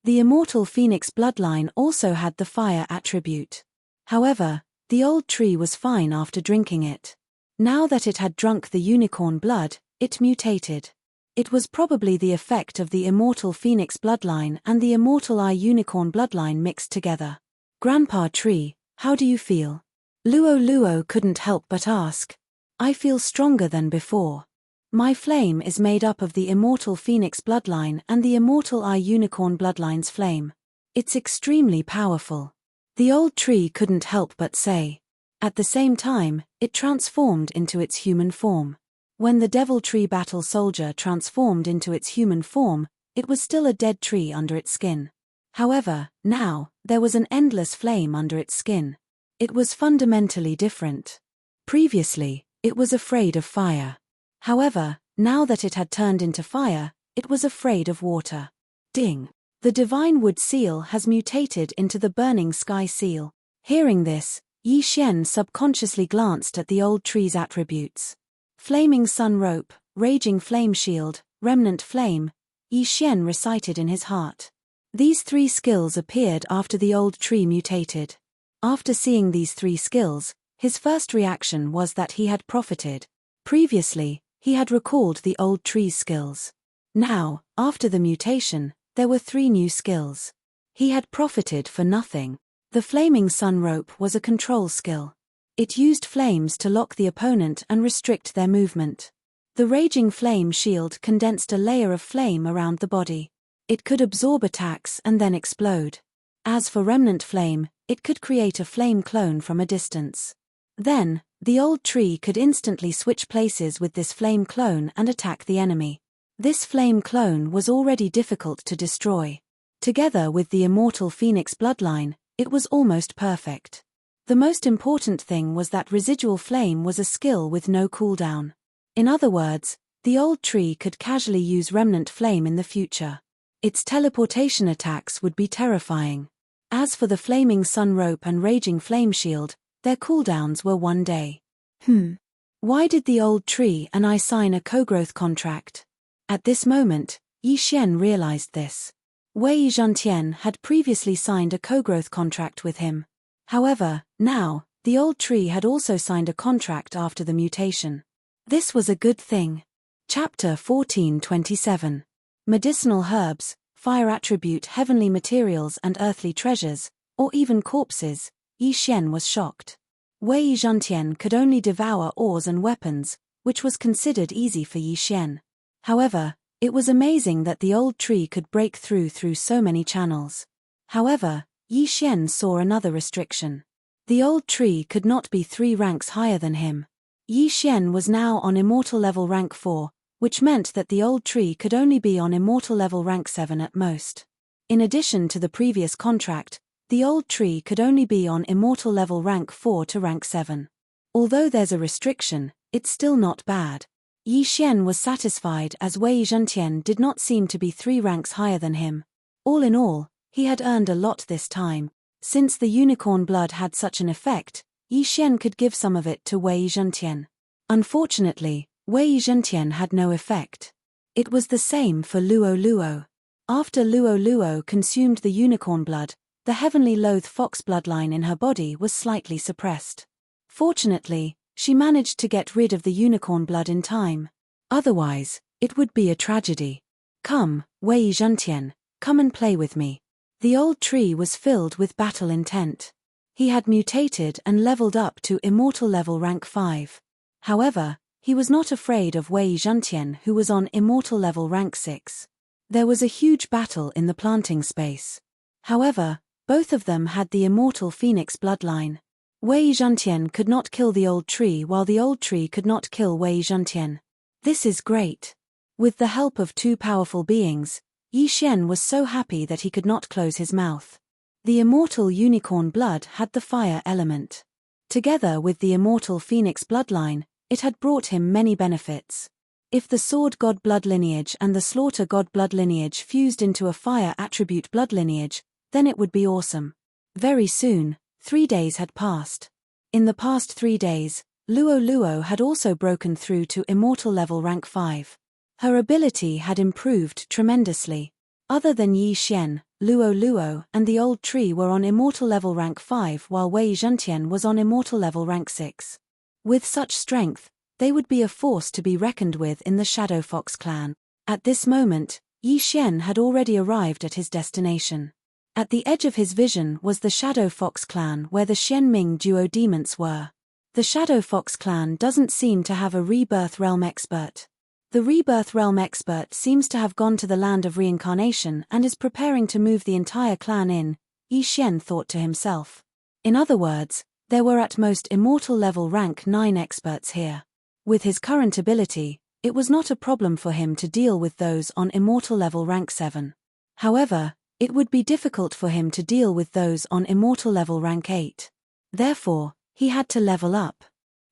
The immortal phoenix bloodline also had the fire attribute. However, the old tree was fine after drinking it. Now that it had drunk the unicorn blood, it mutated. It was probably the effect of the immortal phoenix bloodline and the immortal eye unicorn bloodline mixed together. Grandpa Tree, how do you feel? Luo Luo couldn't help but ask. I feel stronger than before. My flame is made up of the immortal phoenix bloodline and the immortal eye unicorn bloodline's flame. It's extremely powerful. The old tree couldn't help but say. At the same time, it transformed into its human form. When the devil tree battle soldier transformed into its human form, it was still a dead tree under its skin. However, now, there was an endless flame under its skin. It was fundamentally different. Previously, it was afraid of fire. However, now that it had turned into fire, it was afraid of water. Ding. The divine wood seal has mutated into the burning sky seal. Hearing this, Yi Xian subconsciously glanced at the old tree's attributes. Flaming sun rope, raging flame shield, remnant flame, Yi Xian recited in his heart. These 3 skills appeared after the old tree mutated. After seeing these 3 skills, his first reaction was that he had profited. Previously, he had recalled the old tree's skills. Now, after the mutation, there were 3 new skills. He had profited for nothing. The flaming sun rope was a control skill. It used flames to lock the opponent and restrict their movement. The raging flame shield condensed a layer of flame around the body. It could absorb attacks and then explode. As for remnant flame, it could create a flame clone from a distance. Then, the old tree could instantly switch places with this flame clone and attack the enemy. This flame clone was already difficult to destroy. Together with the immortal phoenix bloodline, it was almost perfect. The most important thing was that residual flame was a skill with no cooldown. In other words, the old tree could casually use remnant flame in the future. Its teleportation attacks would be terrifying. As for the flaming sun rope and raging flame shield, their cooldowns were 1 day. Why did the old tree and I sign a co-growth contract? At this moment, Yi Xian realized this. Wei Zhentian had previously signed a co-growth contract with him. However, now, the old tree had also signed a contract after the mutation. This was a good thing. Chapter 14:27. Medicinal herbs, fire attribute heavenly materials and earthly treasures, or even corpses, Yi Xian was shocked. Wei Zhentian could only devour ores and weapons, which was considered easy for Yi Xian. However, it was amazing that the old tree could break through so many channels. However, Yi Xian saw another restriction. The old tree could not be 3 ranks higher than him. Yi Xian was now on immortal level rank 4, which meant that the old tree could only be on immortal level rank 7 at most. In addition to the previous contract, the old tree could only be on immortal level rank 4 to rank 7. Although there's a restriction, it's still not bad. Yi Xian was satisfied as Wei Zhentian did not seem to be 3 ranks higher than him. All in all, he had earned a lot this time. Since the unicorn blood had such an effect, Yi Xian could give some of it to Wei Zhentian. Unfortunately, Wei Zhentian had no effect. It was the same for Luo Luo. After Luo Luo consumed the unicorn blood, the heavenly loath fox bloodline in her body was slightly suppressed. Fortunately, she managed to get rid of the unicorn blood in time. Otherwise, it would be a tragedy. Come, Wei Zhentian, come and play with me. The old tree was filled with battle intent. He had mutated and leveled up to immortal level rank 5. However, he was not afraid of Wei Zhentian, who was on immortal level rank 6. There was a huge battle in the planting space. However, both of them had the immortal phoenix bloodline. Wei Zhentian could not kill the old tree while the old tree could not kill Wei Zhentian. This is great. With the help of two powerful beings, Yi Xian was so happy that he could not close his mouth. The immortal unicorn blood had the fire element. Together with the immortal phoenix bloodline, it had brought him many benefits. If the sword god blood lineage and the slaughter god blood lineage fused into a fire attribute blood lineage, then it would be awesome. Very soon, 3 days had passed. In the past 3 days, Luo Luo had also broken through to immortal level rank 5. Her ability had improved tremendously. Other than Yi Xian, Luo Luo and the old tree were on immortal level rank 5 while Wei Zhentian was on immortal level rank 6. With such strength, they would be a force to be reckoned with in the Shadow Fox clan. At this moment, Yi Xian had already arrived at his destination. At the edge of his vision was the Shadow Fox clan where the Xianming duo demons were. The Shadow Fox clan doesn't seem to have a rebirth realm expert. The rebirth realm expert seems to have gone to the land of reincarnation and is preparing to move the entire clan in, Yi Xian thought to himself. In other words, there were at most immortal level rank 9 experts here. With his current ability, it was not a problem for him to deal with those on immortal level rank 7. However, it would be difficult for him to deal with those on immortal level rank 8. Therefore, he had to level up.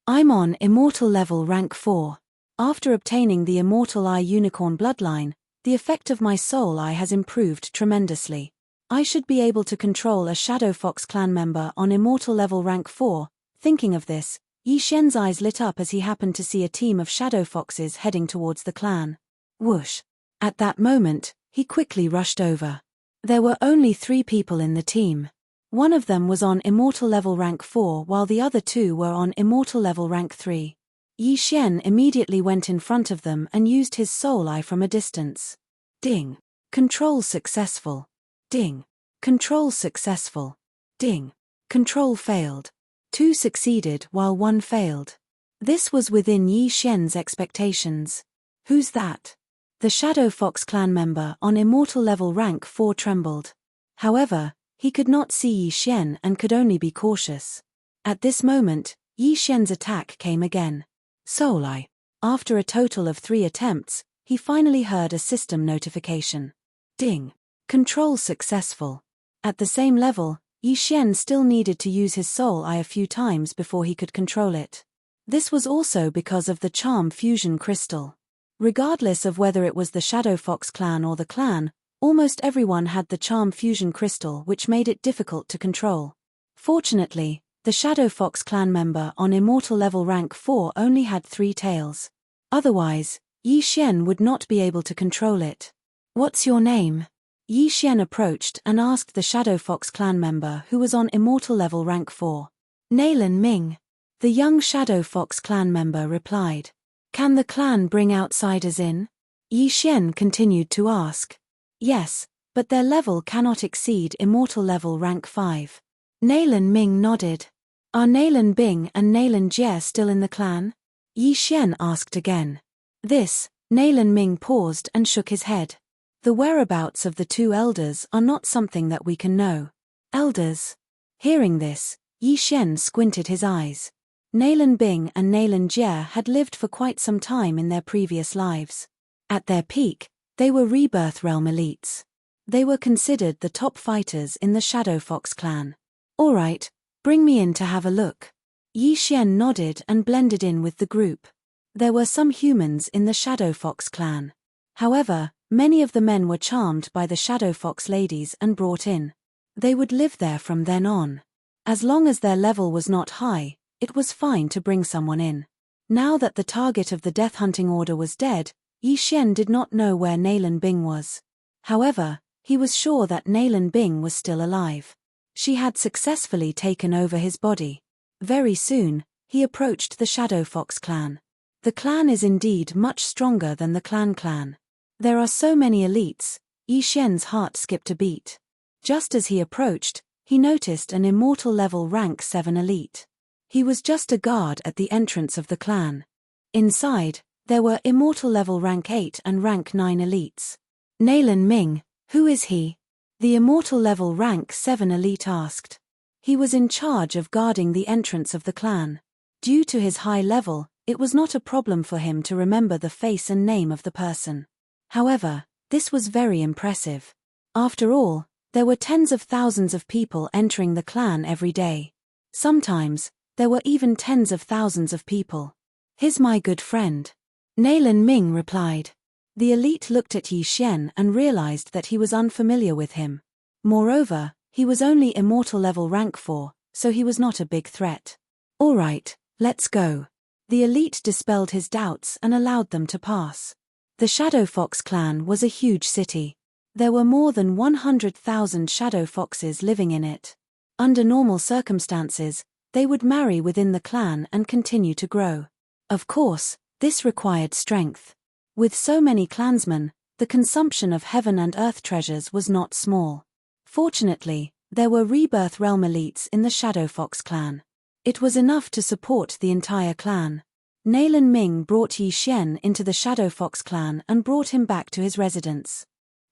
I'm on immortal level rank 4. After obtaining the immortal eye unicorn bloodline, the effect of my soul eye has improved tremendously. I should be able to control a Shadow Fox clan member on immortal level rank 4. Thinking of this, Yi Xian's eyes lit up as he happened to see a team of Shadow Foxes heading towards the clan. Whoosh! At that moment, he quickly rushed over. There were only 3 people in the team. One of them was on immortal level rank 4 while the other 2 were on immortal level rank 3. Yi Xian immediately went in front of them and used his soul eye from a distance. Ding! Control successful. Ding! Control successful. Ding! Control failed. 2 succeeded while 1 failed. This was within Yi Xian's expectations. Who's that? The Shadow Fox clan member on immortal level rank 4 trembled. However, he could not see Yi Xian and could only be cautious. At this moment, Yi Xian's attack came again. Soul Eye. After a total of 3 attempts, he finally heard a system notification. Ding! Control successful. At the same level, Yi Xian still needed to use his soul eye a few times before he could control it. This was also because of the charm fusion crystal. Regardless of whether it was the Shadow Fox clan or the clan, almost everyone had the charm fusion crystal, which made it difficult to control. Fortunately, the Shadow Fox clan member on immortal level rank 4 only had 3 tails. Otherwise, Yi Xian would not be able to control it. What's your name? Yi Xian approached and asked the Shadow Fox clan member who was on immortal level rank 4. Nailin Ming. The young Shadow Fox clan member replied. Can the clan bring outsiders in? Yi Xian continued to ask. Yes, but their level cannot exceed immortal level rank 5. Nailin Ming nodded. Are Nailin Bing and Nailin Jie still in the clan? Yi Xian asked again. This, Nailin Ming paused and shook his head. The whereabouts of the 2 elders are not something that we can know. Elders? Hearing this, Yi Xian squinted his eyes. Nailin Bing and Nailin Jie had lived for quite some time in their previous lives. At their peak, they were rebirth realm elites. They were considered the top fighters in the Shadow Fox clan. Alright, bring me in to have a look. Yi Xian nodded and blended in with the group. There were some humans in the Shadow Fox clan. However, many of the men were charmed by the Shadow Fox ladies and brought in. They would live there from then on. As long as their level was not high, it was fine to bring someone in. Now that the target of the death hunting order was dead, Yi Xian did not know where Nailin Bing was. However, he was sure that Nailin Bing was still alive. She had successfully taken over his body. Very soon, he approached the Shadow Fox clan. The clan is indeed much stronger than the clan. There are so many elites. Yi Xian's heart skipped a beat. Just as he approached, he noticed an immortal level rank 7 elite. He was just a guard at the entrance of the clan. Inside, there were immortal level rank 8 and rank 9 elites. Nailin Ming, who is he? The immortal level rank 7 elite asked. He was in charge of guarding the entrance of the clan. Due to his high level, it was not a problem for him to remember the face and name of the person. However, this was very impressive. After all, there were tens of thousands of people entering the clan every day. Sometimes, there were even tens of thousands of people. "He's my good friend," Nailin Ming replied. The elite looked at Yi Xian and realized that he was unfamiliar with him. Moreover, he was only immortal level rank 4, so he was not a big threat. "All right, let's go." The elite dispelled his doubts and allowed them to pass. The Shadow Fox clan was a huge city. There were more than 100,000 Shadow Foxes living in it. Under normal circumstances, they would marry within the clan and continue to grow. Of course, this required strength. With so many clansmen, the consumption of heaven and earth treasures was not small. Fortunately, there were rebirth realm elites in the Shadow Fox clan. It was enough to support the entire clan. Nailin Ming brought Yi Xian into the Shadow Fox clan and brought him back to his residence.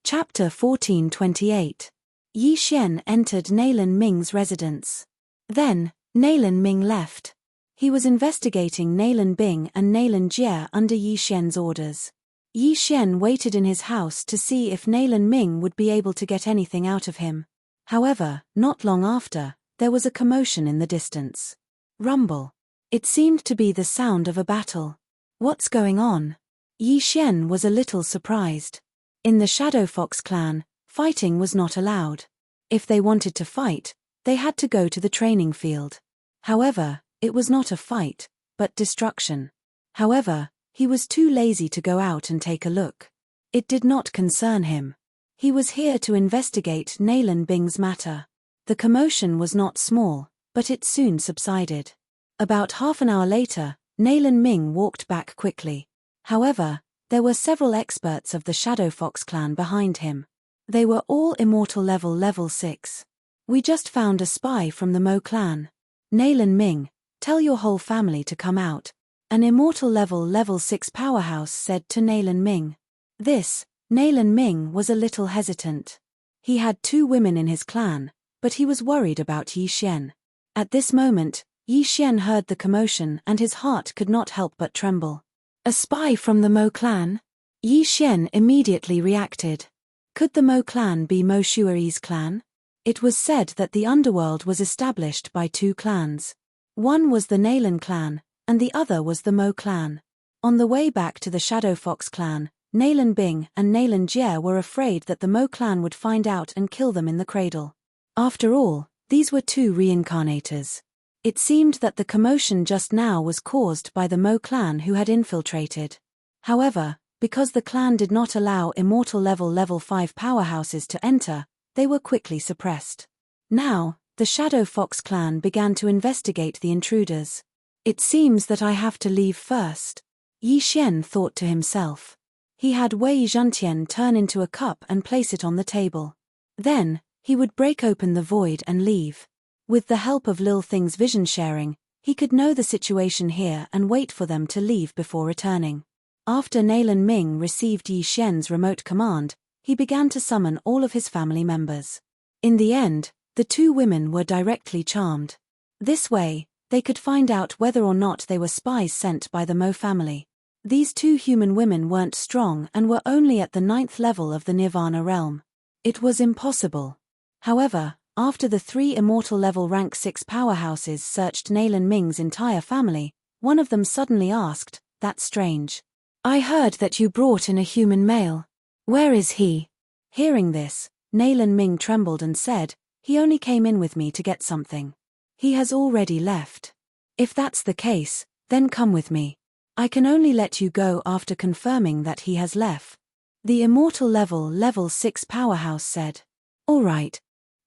Chapter 1428. Yi Xian entered Nailin Ming's residence. Then, Nailin Ming left. He was investigating Nailin Bing and Nailin Jie under Yi Xian's orders. Yi Xian waited in his house to see if Nailin Ming would be able to get anything out of him. However, not long after, there was a commotion in the distance. Rumble. It seemed to be the sound of a battle. What's going on? Yi Xian was a little surprised. In the Shadow Fox clan, fighting was not allowed. If they wanted to fight, they had to go to the training field. However, it was not a fight, but destruction. However, he was too lazy to go out and take a look. It did not concern him. He was here to investigate Nailin Bing's matter. The commotion was not small, but it soon subsided. About half an hour later, Nailin Ming walked back quickly. However, there were several experts of the Shadow Fox clan behind him. They were all immortal level 6. "We just found a spy from the Mo clan. Nailin Ming, tell your whole family to come out," an immortal level 6 powerhouse said to Nailin Ming. Nailin Ming was a little hesitant. He had 2 women in his clan, but he was worried about Yi Xian. At this moment, Yi Xian heard the commotion and his heart could not help but tremble. A spy from the Mo clan? Yi Xian immediately reacted. Could the Mo clan be Mo Shui's clan? It was said that the underworld was established by 2 clans. One was the Nailin clan, and the other was the Mo clan. On the way back to the Shadow Fox clan, Nailin Bing and Nailin Jie were afraid that the Mo clan would find out and kill them in the cradle. After all, these were 2 reincarnators. It seemed that the commotion just now was caused by the Mo clan who had infiltrated. However, because the clan did not allow immortal level 5 powerhouses to enter, they were quickly suppressed. Now, the Shadow Fox clan began to investigate the intruders. "It seems that I have to leave first," Yi Xian thought to himself. He had Wei Zhentian turn into a cup and place it on the table. Then, he would break open the void and leave. With the help of Lil Thing's vision sharing, he could know the situation here and wait for them to leave before returning. After Nailin Ming received Yi Xian's remote command, he began to summon all of his family members. In the end, the 2 women were directly charmed. This way, they could find out whether or not they were spies sent by the Mo family. These 2 human women weren't strong and were only at the 9th level of the Nirvana realm. It was impossible. However, after the 3 immortal level rank 6 powerhouses searched Nailin Ming's entire family, one of them suddenly asked, "That's strange. I heard that you brought in a human male. Where is he?" Hearing this, Nailin Ming trembled and said, "He only came in with me to get something. He has already left. If that's the case, then come with me. I can only let you go after confirming that he has left." The immortal level 6 powerhouse said. "All right."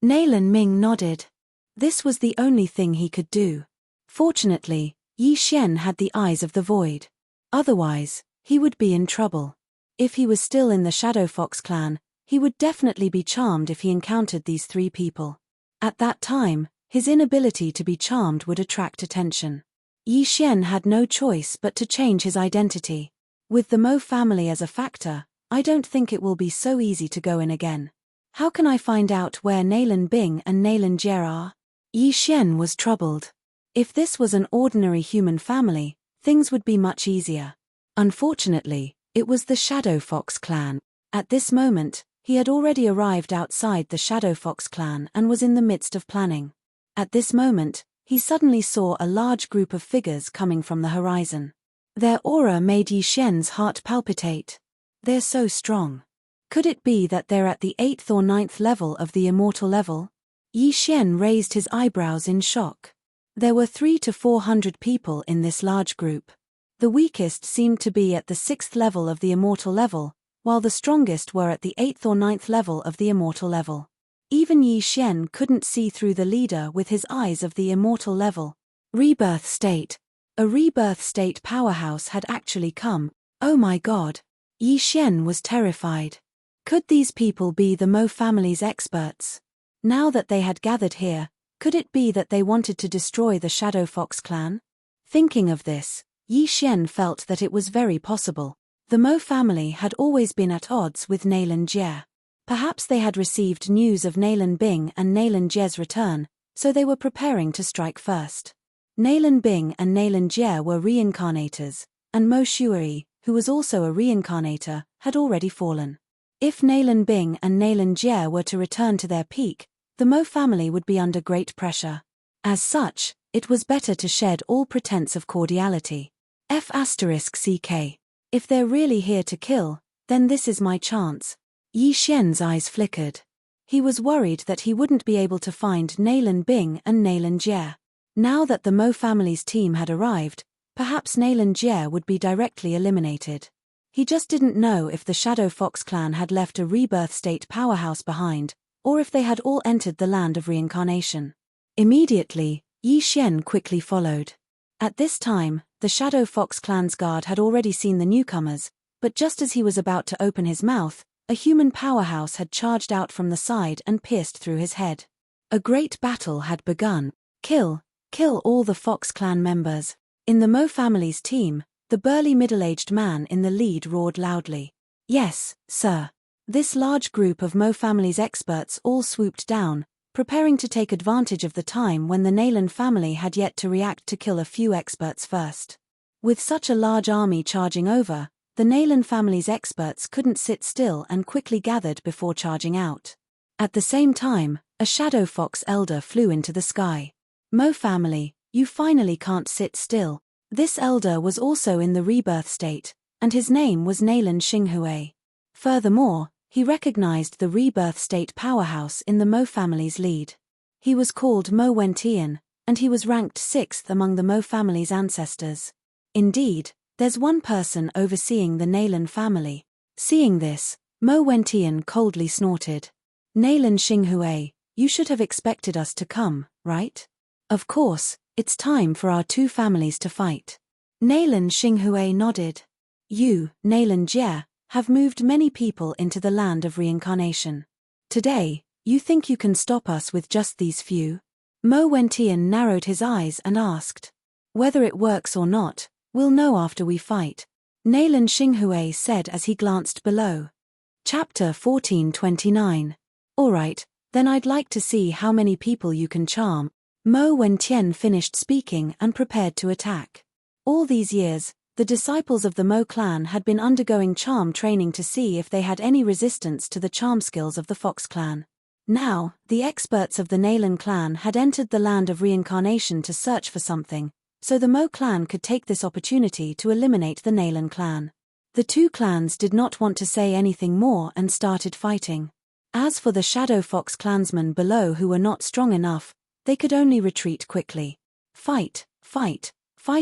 Nalan Ming nodded. This was the only thing he could do. Fortunately, Yi Xian had the eyes of the void. Otherwise, he would be in trouble. If he was still in the Shadow Fox clan, he would definitely be charmed if he encountered these three people. At that time, his inability to be charmed would attract attention. Yi Xian had no choice but to change his identity. With the Mo family as a factor, I don't think it will be so easy to go in again. How can I find out where Nalan Bing and Nalan Jie are? Yi Xian was troubled. If this was an ordinary human family, things would be much easier. Unfortunately, it was the Shadow Fox clan. At this moment, he had already arrived outside the Shadow Fox clan and was in the midst of planning. At this moment, he suddenly saw a large group of figures coming from the horizon. Their aura made Yi Xian's heart palpitate. They're so strong. Could it be that they're at the 8th or 9th level of the immortal level? Yi Xian raised his eyebrows in shock. There were 300 to 400 people in this large group. The weakest seemed to be at the 6th level of the immortal level, while the strongest were at the 8th or 9th level of the immortal level. Even Yi Xian couldn't see through the leader with his eyes of the immortal level. Rebirth state. A rebirth state powerhouse had actually come. Oh my god. Yi Xian was terrified. Could these people be the Mo family's experts? Now that they had gathered here, could it be that they wanted to destroy the Shadow Fox clan? Thinking of this, Yi Xian felt that it was very possible. The Mo family had always been at odds with Nalan Jie. Perhaps they had received news of Nalan Bing and Nalan Jie's return, so they were preparing to strike first. Nalan Bing and Nalan Jie were reincarnators, and Mo Shuai, who was also a reincarnator, had already fallen. If Nalan Bing and Nalan Jie were to return to their peak, the Mo family would be under great pressure. As such, it was better to shed all pretense of cordiality. F***CK. If they're really here to kill, then this is my chance. Yi Xian's eyes flickered. He was worried that he wouldn't be able to find Nalan Bing and Nalan Jie. Now that the Mo family's team had arrived, perhaps Nalan Jie would be directly eliminated. He just didn't know if the Shadow Fox clan had left a rebirth state powerhouse behind, or if they had all entered the land of reincarnation. Immediately, Yi Xian quickly followed. At this time, the Shadow Fox clan's guard had already seen the newcomers, but just as he was about to open his mouth, a human powerhouse had charged out from the side and pierced through his head. A great battle had begun. Kill all the Fox clan members. In the Mo family's team, the burly middle-aged man in the lead roared loudly. Yes, sir. This large group of Mo family's experts all swooped down, preparing to take advantage of the time when the Nalan family had yet to react to kill a few experts first. With such a large army charging over, the Nalan family's experts couldn't sit still and quickly gathered before charging out. At the same time, a Shadow Fox elder flew into the sky. Mo family, you finally can't sit still. This elder was also in the rebirth state, and his name was Nalan Xinghui. Furthermore, he recognized the rebirth state powerhouse in the Mo family's lead. He was called Mo Wentian, and he was ranked 6th among the Mo family's ancestors. Indeed, there's one person overseeing the Nalan family. Seeing this, Mo Wentian coldly snorted. Nalan Xinghui, you should have expected us to come, right? Of course, it's time for our two families to fight. Nalan Xinghui nodded. You, Nalan Jie, have moved many people into the land of reincarnation. Today, you think you can stop us with just these few? Mo Wentian narrowed his eyes and asked. Whether it works or not, we'll know after we fight, Nalan Xinghui said as he glanced below. Chapter 1429. Alright, then I'd like to see how many people you can charm. Mo Wentian finished speaking and prepared to attack. All these years, the disciples of the Mo clan had been undergoing charm training to see if they had any resistance to the charm skills of the Fox clan. Now, the experts of the Nalan clan had entered the land of reincarnation to search for something, so the Mo clan could take this opportunity to eliminate the Nalan clan. The two clans did not want to say anything more and started fighting. As for the Shadow Fox clansmen below who were not strong enough, they could only retreat quickly. Fight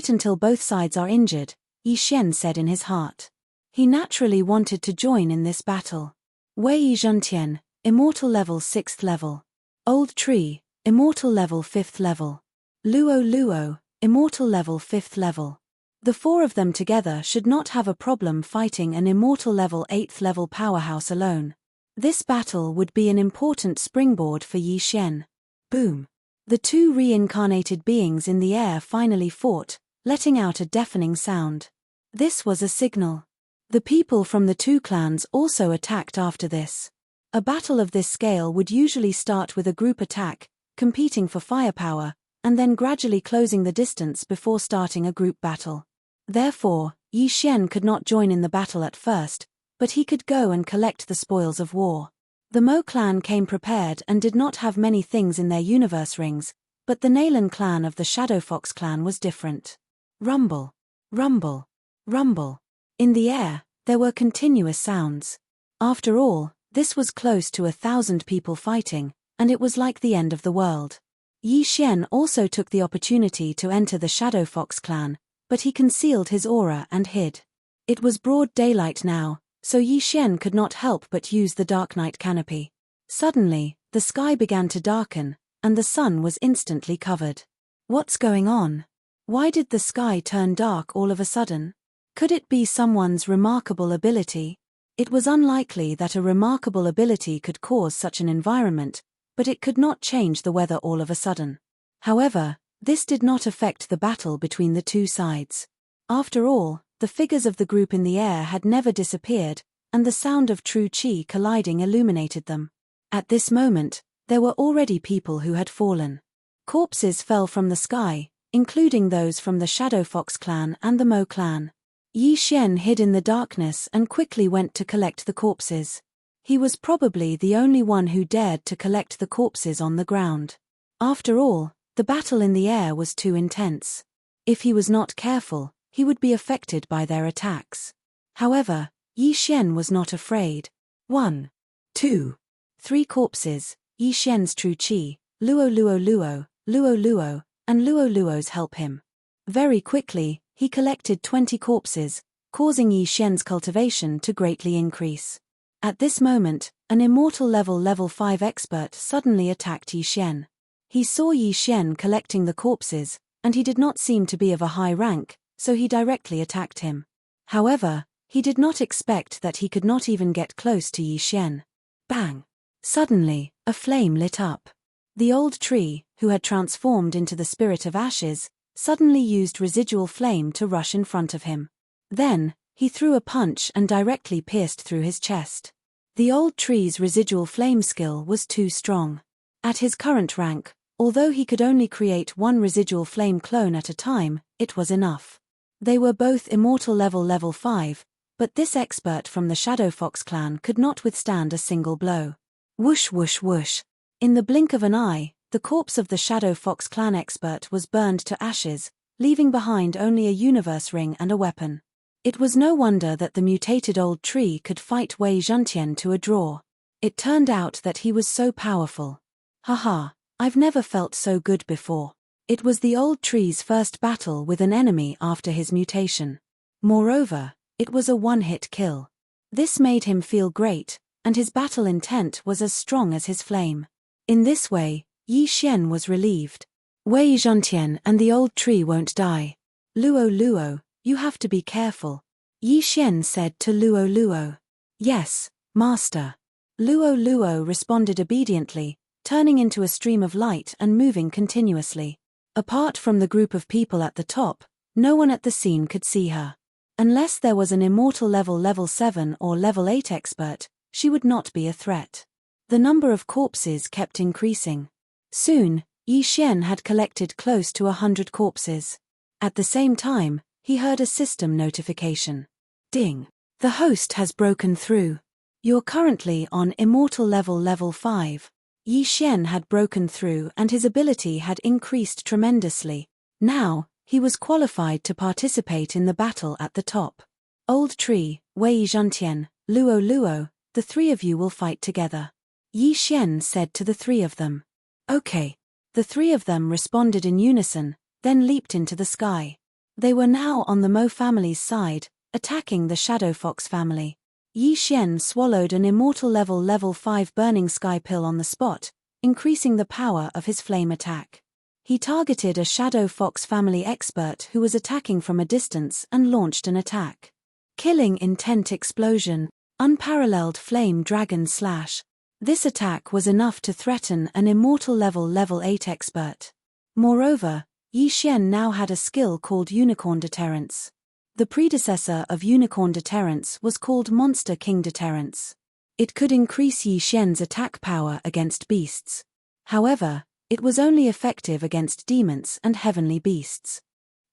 until both sides are injured, Yi Xian said in his heart. He naturally wanted to join in this battle. Wei Zhentian, immortal level 6th level. Old Tree, Immortal level 5th level. Luo Luo, Immortal level 5th level. The four of them together should not have a problem fighting an Immortal level 8th level powerhouse alone. This battle would be an important springboard for Yi Xian. Boom. The two reincarnated beings in the air finally fought, letting out a deafening sound. This was a signal. The people from the two clans also attacked after this. A battle of this scale would usually start with a group attack, competing for firepower, and then gradually closing the distance before starting a group battle. Therefore, Yi Xian could not join in the battle at first, but he could go and collect the spoils of war. The Mo clan came prepared and did not have many things in their universe rings, but the Nalan clan of the Shadow Fox clan was different. Rumble. Rumble. Rumble. In the air, there were continuous sounds. After all, this was close to 1,000 people fighting, and it was like the end of the world. Yi Xian also took the opportunity to enter the Shadow Fox clan, but he concealed his aura and hid. It was broad daylight now, so Yi Xian could not help but use the dark night canopy. Suddenly, the sky began to darken, and the sun was instantly covered. What's going on? Why did the sky turn dark all of a sudden? Could it be someone's remarkable ability? It was unlikely that a remarkable ability could cause such an environment, but it could not change the weather all of a sudden. However, this did not affect the battle between the two sides. After all, the figures of the group in the air had never disappeared, and the sound of true chi colliding illuminated them. At this moment, there were already people who had fallen. Corpses fell from the sky, including those from the Shadow Fox clan and the Mo clan. Yi Xian hid in the darkness and quickly went to collect the corpses. He was probably the only one who dared to collect the corpses on the ground. After all, the battle in the air was too intense. If he was not careful, he would be affected by their attacks. However, Yi Xian was not afraid. 1, 2, 3 corpses, Yi Xian's true chi, Luo Luo Luo, Luo Luo, and Luo Luo's help him. Very quickly, he collected 20 corpses, causing Yi Xian's cultivation to greatly increase. At this moment, an Immortal level 5 expert suddenly attacked Yi Xian. He saw Yi Xian collecting the corpses, and he did not seem to be of a high rank, so he directly attacked him. However, he did not expect that he could not even get close to Yi Xian. Bang! Suddenly, a flame lit up. The old tree, who had transformed into the spirit of ashes, suddenly used residual flame to rush in front of him. Then, he threw a punch and directly pierced through his chest. The old tree's residual flame skill was too strong. At his current rank, although he could only create one residual flame clone at a time, it was enough. They were both Immortal level 5, but this expert from the Shadow Fox clan could not withstand a single blow. Whoosh whoosh whoosh. In the blink of an eye, the corpse of the Shadow Fox clan expert was burned to ashes, leaving behind only a universe ring and a weapon. It was no wonder that the mutated old tree could fight Wei Zhentian to a draw. It turned out that he was so powerful. Haha, I've never felt so good before. It was the old tree's first battle with an enemy after his mutation. Moreover, it was a one-hit kill. This made him feel great, and his battle intent was as strong as his flame. In this way, Yi Xian was relieved. Wei Zhentian and the old tree won't die. Luo Luo, you have to be careful, Yi Xian said to Luo Luo. Yes, master. Luo Luo responded obediently, turning into a stream of light and moving continuously. Apart from the group of people at the top, no one at the scene could see her. Unless there was an Immortal level 7 or level 8 expert, she would not be a threat. The number of corpses kept increasing. Soon, Yi Xian had collected close to 100 corpses. At the same time, he heard a system notification. Ding! The host has broken through. You're currently on Immortal level 5. Yi Xian had broken through and his ability had increased tremendously. Now, he was qualified to participate in the battle at the top. Old Tree, Wei Zhentian, Luo Luo, the three of you will fight together. Yi Xian said to the three of them. Okay. The three of them responded in unison, then leaped into the sky. They were now on the Mo family's side, attacking the Shadow Fox family. Yi Xian swallowed an Immortal level 5 burning sky pill on the spot, increasing the power of his flame attack. He targeted a Shadow Fox family expert who was attacking from a distance and launched an attack. Killing Intent Explosion, Unparalleled Flame Dragon Slash. This attack was enough to threaten an immortal level 8 expert. Moreover, Yi Xian now had a skill called Unicorn Deterrence. The predecessor of Unicorn Deterrence was called Monster King Deterrence. It could increase Yi Xian's attack power against beasts. However, it was only effective against demons and heavenly beasts.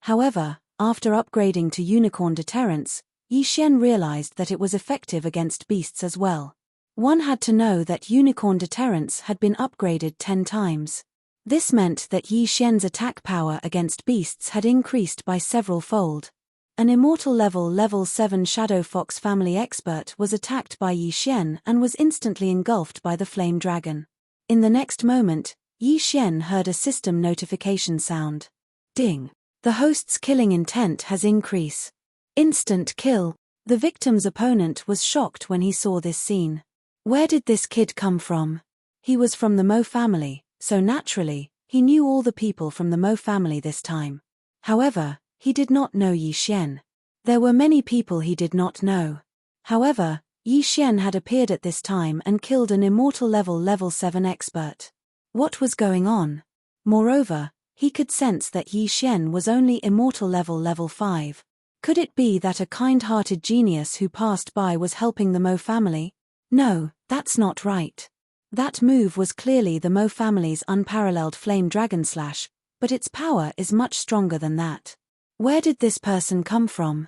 However, after upgrading to Unicorn Deterrence, Yi Xian realized that it was effective against beasts as well. One had to know that Unicorn Deterrence had been upgraded 10 times. This meant that Yi Xian's attack power against beasts had increased by several fold. An immortal level 7 Shadow Fox family expert was attacked by Yi Xian and was instantly engulfed by the flame dragon. In the next moment, Yi Xian heard a system notification sound. Ding! The host's killing intent has increased. Instant kill. The victim's opponent was shocked when he saw this scene. Where did this kid come from? He was from the Mo family, so naturally, he knew all the people from the Mo family this time. However, he did not know Yi Xian. There were many people he did not know. However, Yi Xian had appeared at this time and killed an immortal level 7 expert. What was going on? Moreover, he could sense that Yi Xian was only immortal level 5. Could it be that a kind-hearted genius who passed by was helping the Mo family? No, that's not right. That move was clearly the Mo family's unparalleled flame dragon slash, but its power is much stronger than that. Where did this person come from?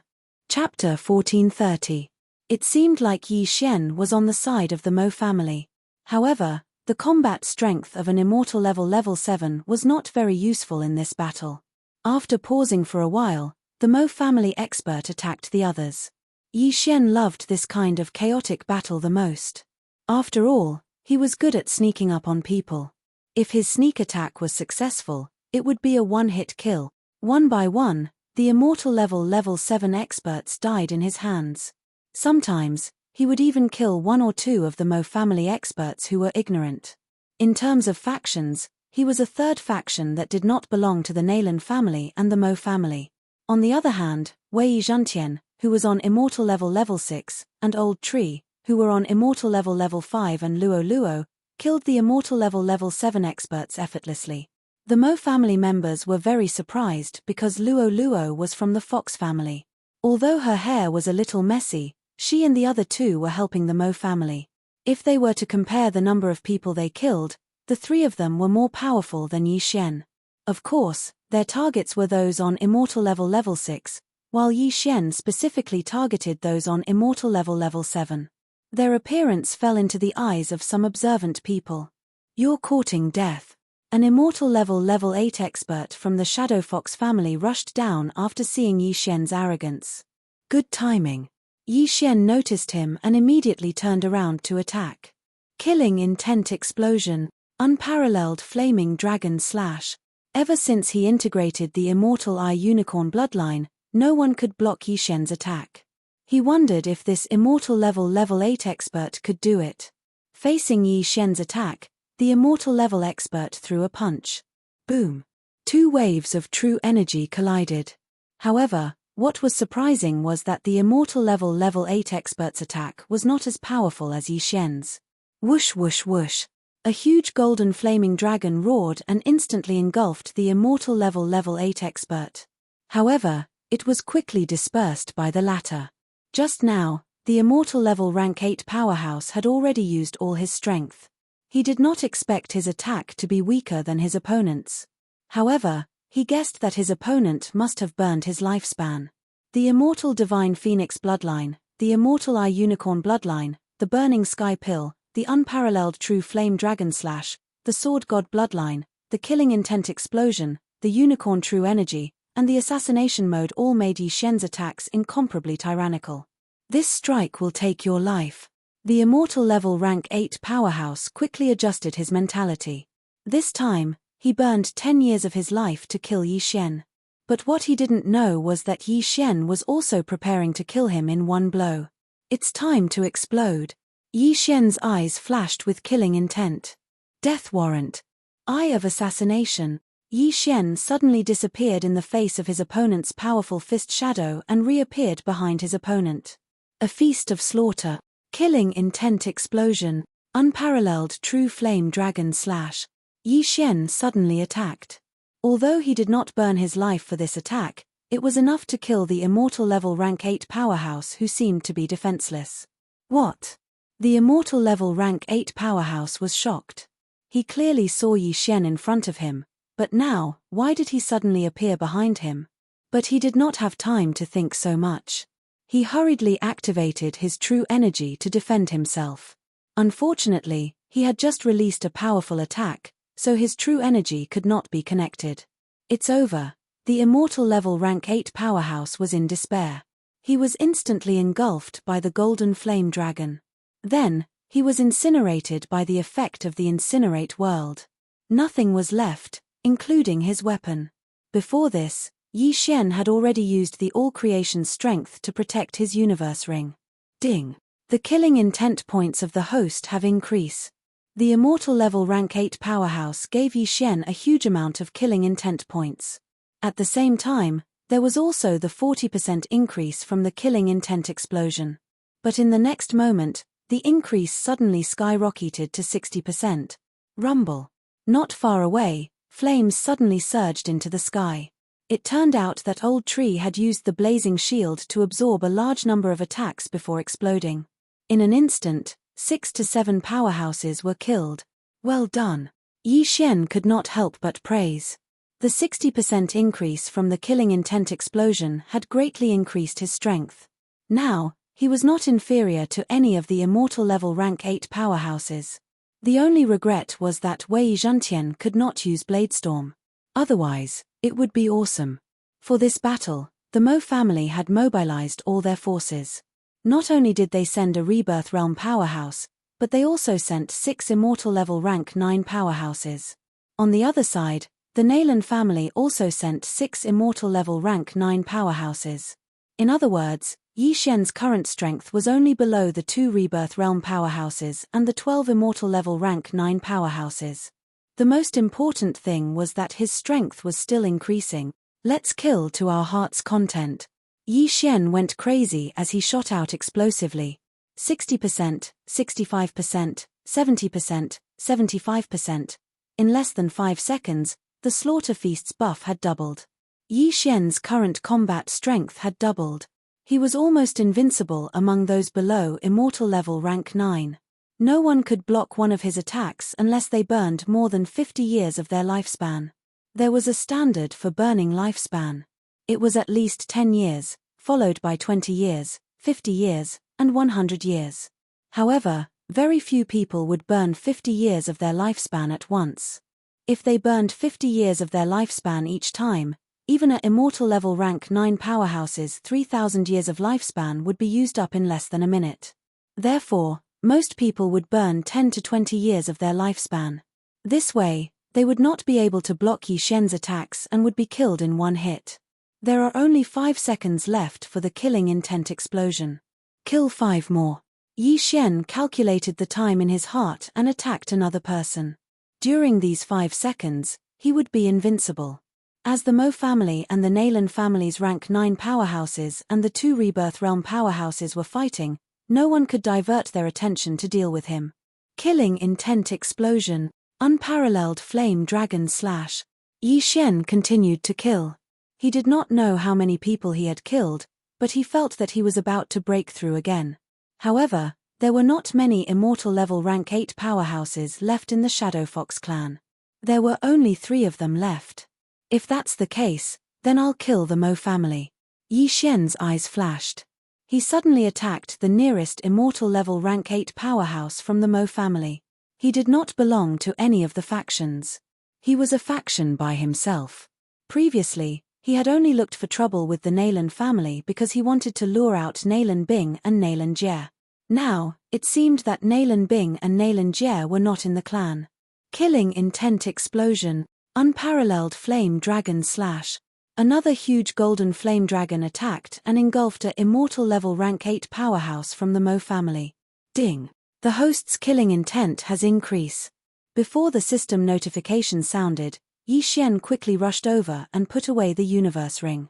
Chapter 1430. It seemed like Yi Xian was on the side of the Mo family. However, the combat strength of an immortal level 7 was not very useful in this battle. After pausing for a while, the Mo family expert attacked the others. Yi Xian loved this kind of chaotic battle the most. After all, he was good at sneaking up on people. If his sneak attack was successful, it would be a one-hit kill. One by one, the immortal level 7 experts died in his hands. Sometimes, he would even kill 1 or 2 of the Mo family experts who were ignorant. In terms of factions, he was a third faction that did not belong to the Naylan family and the Mo family. On the other hand, Wei Zhentian, who was on immortal level 6, and Old Tree, who were on immortal level 5, and Luo Luo, killed the immortal level 7 experts effortlessly. The Mo family members were very surprised because Luo Luo was from the Fox family. Although her hair was a little messy, she and the other 2 were helping the Mo family. If they were to compare the number of people they killed, the 3 of them were more powerful than Yi Xian. Of course, their targets were those on immortal level 6, while Yi Xian specifically targeted those on immortal level 7. Their appearance fell into the eyes of some observant people. You're courting death. An immortal level 8 expert from the Shadow Fox family rushed down after seeing Yi Xian's arrogance. Good timing. Yi Xian noticed him and immediately turned around to attack. Killing Intent Explosion, Unparalleled Flaming Dragon Slash. Ever since he integrated the Immortal Eye Unicorn bloodline, no one could block Yi Xian's attack. He wondered if this immortal level 8 expert could do it. Facing Yi Xian's attack, the immortal level expert threw a punch. Boom! 2 waves of true energy collided. However, what was surprising was that the immortal level 8 expert's attack was not as powerful as Yi Xian's. Whoosh whoosh whoosh! A huge golden flaming dragon roared and instantly engulfed the immortal level 8 expert. However, it was quickly dispersed by the latter. Just now, the immortal level rank 8 powerhouse had already used all his strength. He did not expect his attack to be weaker than his opponent's. However, he guessed that his opponent must have burned his lifespan. The immortal divine phoenix bloodline, the immortal eye unicorn bloodline, the burning sky pill, the unparalleled true flame dragon slash, the sword god bloodline, the killing intent explosion, the unicorn true energy, and the assassination mode all made Yi Xian's attacks incomparably tyrannical. This strike will take your life. The immortal level rank 8 powerhouse quickly adjusted his mentality. This time, he burned 10 years of his life to kill Yi Xian. But what he didn't know was that Yi Xian was also preparing to kill him in one blow. It's time to explode. Yi Xian's eyes flashed with killing intent. Death warrant. Eye of assassination. Yi Xian suddenly disappeared in the face of his opponent's powerful fist shadow and reappeared behind his opponent. A feast of slaughter. Killing intent explosion. Unparalleled true flame dragon slash. Yi Xian suddenly attacked. Although he did not burn his life for this attack, it was enough to kill the immortal level rank 8 powerhouse who seemed to be defenseless. What? The immortal level rank 8 powerhouse was shocked. He clearly saw Yi Xian in front of him, but now, why did he suddenly appear behind him? But he did not have time to think so much. He hurriedly activated his true energy to defend himself. Unfortunately, he had just released a powerful attack, so his true energy could not be connected. It's over. The immortal level rank 8 powerhouse was in despair. He was instantly engulfed by the golden flame dragon. Then, he was incinerated by the effect of the incinerate world. Nothing was left, including his weapon. Before this, Yi Xian had already used the all-creation strength to protect his universe ring. Ding! The killing intent points of the host have increased. The immortal level rank 8 powerhouse gave Yi Xian a huge amount of killing intent points. At the same time, there was also the 40% increase from the killing intent explosion. But in the next moment, the increase suddenly skyrocketed to 60%. Rumble. Not far away, flames suddenly surged into the sky. It turned out that Old Tree had used the blazing shield to absorb a large number of attacks before exploding. In an instant, 6 to 7 powerhouses were killed. Well done. Yi Xian could not help but praise. The 60% increase from the killing intent explosion had greatly increased his strength. Now, he was not inferior to any of the immortal level rank 8 powerhouses. The only regret was that Wei Zhentian could not use Bladestorm. Otherwise, it would be awesome. For this battle, the Mo family had mobilized all their forces. Not only did they send a Rebirth Realm powerhouse, but they also sent 6 immortal level rank 9 powerhouses. On the other side, the Naylan family also sent 6 immortal level rank 9 powerhouses. In other words, Yi Xian's current strength was only below the 2 Rebirth Realm powerhouses and the 12 immortal level rank 9 powerhouses. The most important thing was that his strength was still increasing. Let's kill to our heart's content. Yi Xian went crazy as he shot out explosively. 60%, 65%, 70%, 75%. In less than 5 seconds, the Slaughter Feast's buff had doubled. Yi Xian's current combat strength had doubled. He was almost invincible among those below immortal level rank 9. No one could block one of his attacks unless they burned more than 50 years of their lifespan. There was a standard for burning lifespan. It was at least 10 years, followed by 20 years, 50 years, and 100 years. However, very few people would burn 50 years of their lifespan at once. If they burned 50 years of their lifespan each time, even at immortal level rank 9 powerhouses, 3,000 years of lifespan would be used up in less than a minute. Therefore, most people would burn 10 to 20 years of their lifespan. This way, they would not be able to block Yi Xian's attacks and would be killed in one hit. There are only 5 seconds left for the killing intent explosion. Kill 5 more. Yi Xian calculated the time in his heart and attacked another person. During these 5 seconds, he would be invincible. As the Mo family and the Naylan family's rank 9 powerhouses and the 2 Rebirth Realm powerhouses were fighting, no one could divert their attention to deal with him. Killing intent explosion. Unparalleled flame dragon slash. Yi Xian continued to kill. He did not know how many people he had killed, but he felt that he was about to break through again. However, there were not many immortal level rank 8 powerhouses left in the Shadow Fox clan. There were only 3 of them left. If that's the case, then I'll kill the Mo family. Yi Xian's eyes flashed. He suddenly attacked the nearest immortal level rank 8 powerhouse from the Mo family. He did not belong to any of the factions. He was a faction by himself. Previously, he had only looked for trouble with the Naylan family because he wanted to lure out Naylan Bing and Naylan Jie. Now, it seemed that Naylan Bing and Naylan Jie were not in the clan. Killing intent explosion. Unparalleled flame dragon slash. Another huge golden flame dragon attacked and engulfed a immortal level rank 8 powerhouse from the Mo family. Ding. The host's killing intent has increased. Before the system notification sounded, Yi Xian quickly rushed over and put away the universe ring.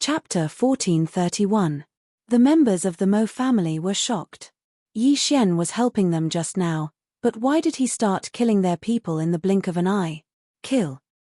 Chapter 1431. The members of the Mo family were shocked. Yi Xian was helping them just now, but why did he start killing their people in the blink of an eye?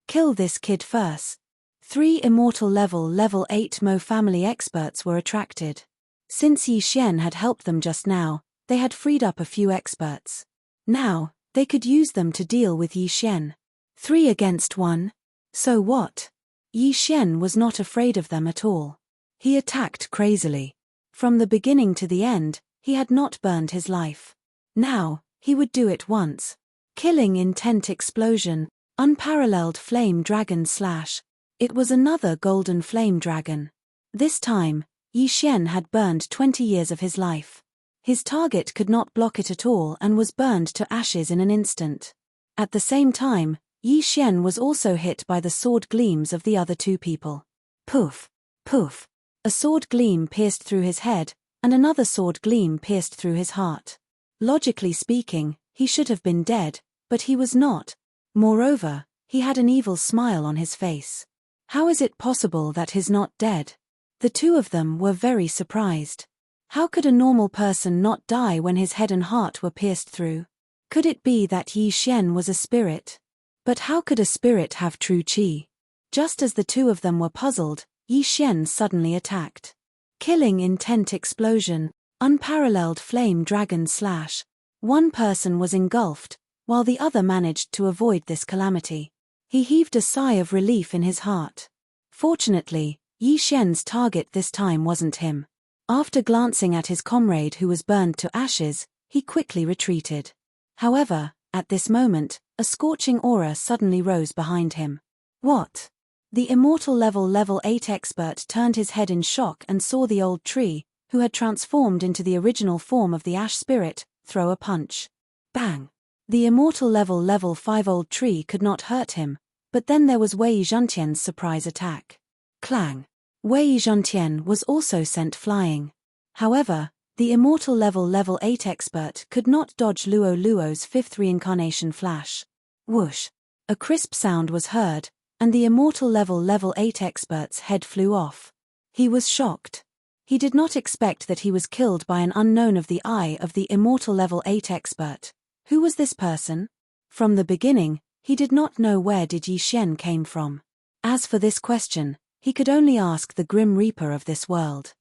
Kill this kid first. 3 immortal level 8 Mo family experts were attracted. Since Yi Xian had helped them just now, they had freed up a few experts. Now, they could use them to deal with Yi Xian. 3 against 1? So what? Yi Xian was not afraid of them at all. He attacked crazily. From the beginning to the end, he had not burned his life. Now, he would do it once. Killing intent explosion, unparalleled flame dragon slash. It was another golden flame dragon. This time, Yi Xian had burned 20 years of his life. His target could not block it at all and was burned to ashes in an instant. At the same time, Yi Xian was also hit by the sword gleams of the other 2 people. Poof! Poof! A sword gleam pierced through his head, and another sword gleam pierced through his heart. Logically speaking, he should have been dead, but he was not. Moreover, he had an evil smile on his face. How is it possible that he's not dead? The 2 of them were very surprised. How could a normal person not die when his head and heart were pierced through? Could it be that Yi Xian was a spirit? But how could a spirit have true qi? Just as the 2 of them were puzzled, Yi Xian suddenly attacked. Killing intent explosion, unparalleled flame dragon slash. 1 person was engulfed, while the other managed to avoid this calamity. He heaved a sigh of relief in his heart. Fortunately, Yi Xian's target this time wasn't him. After glancing at his comrade who was burned to ashes, he quickly retreated. However, at this moment, a scorching aura suddenly rose behind him. What? The immortal level 8 expert turned his head in shock and saw the old tree, who had transformed into the original form of the ash spirit, throw a punch. Bang! The immortal level 5 old tree could not hurt him, but then there was Wei Zhentian's surprise attack. Clang! Wei Zhentian was also sent flying. However, the immortal level 8 expert could not dodge Luo Luo's 5th reincarnation flash. Whoosh! A crisp sound was heard, and the immortal level 8 expert's head flew off. He was shocked. He did not expect that he was killed by an unknown of the eye of the immortal level 8 expert. Who was this person? From the beginning, he did not know where did Yi Xian came from. As for this question, he could only ask the Grim Reaper of this world.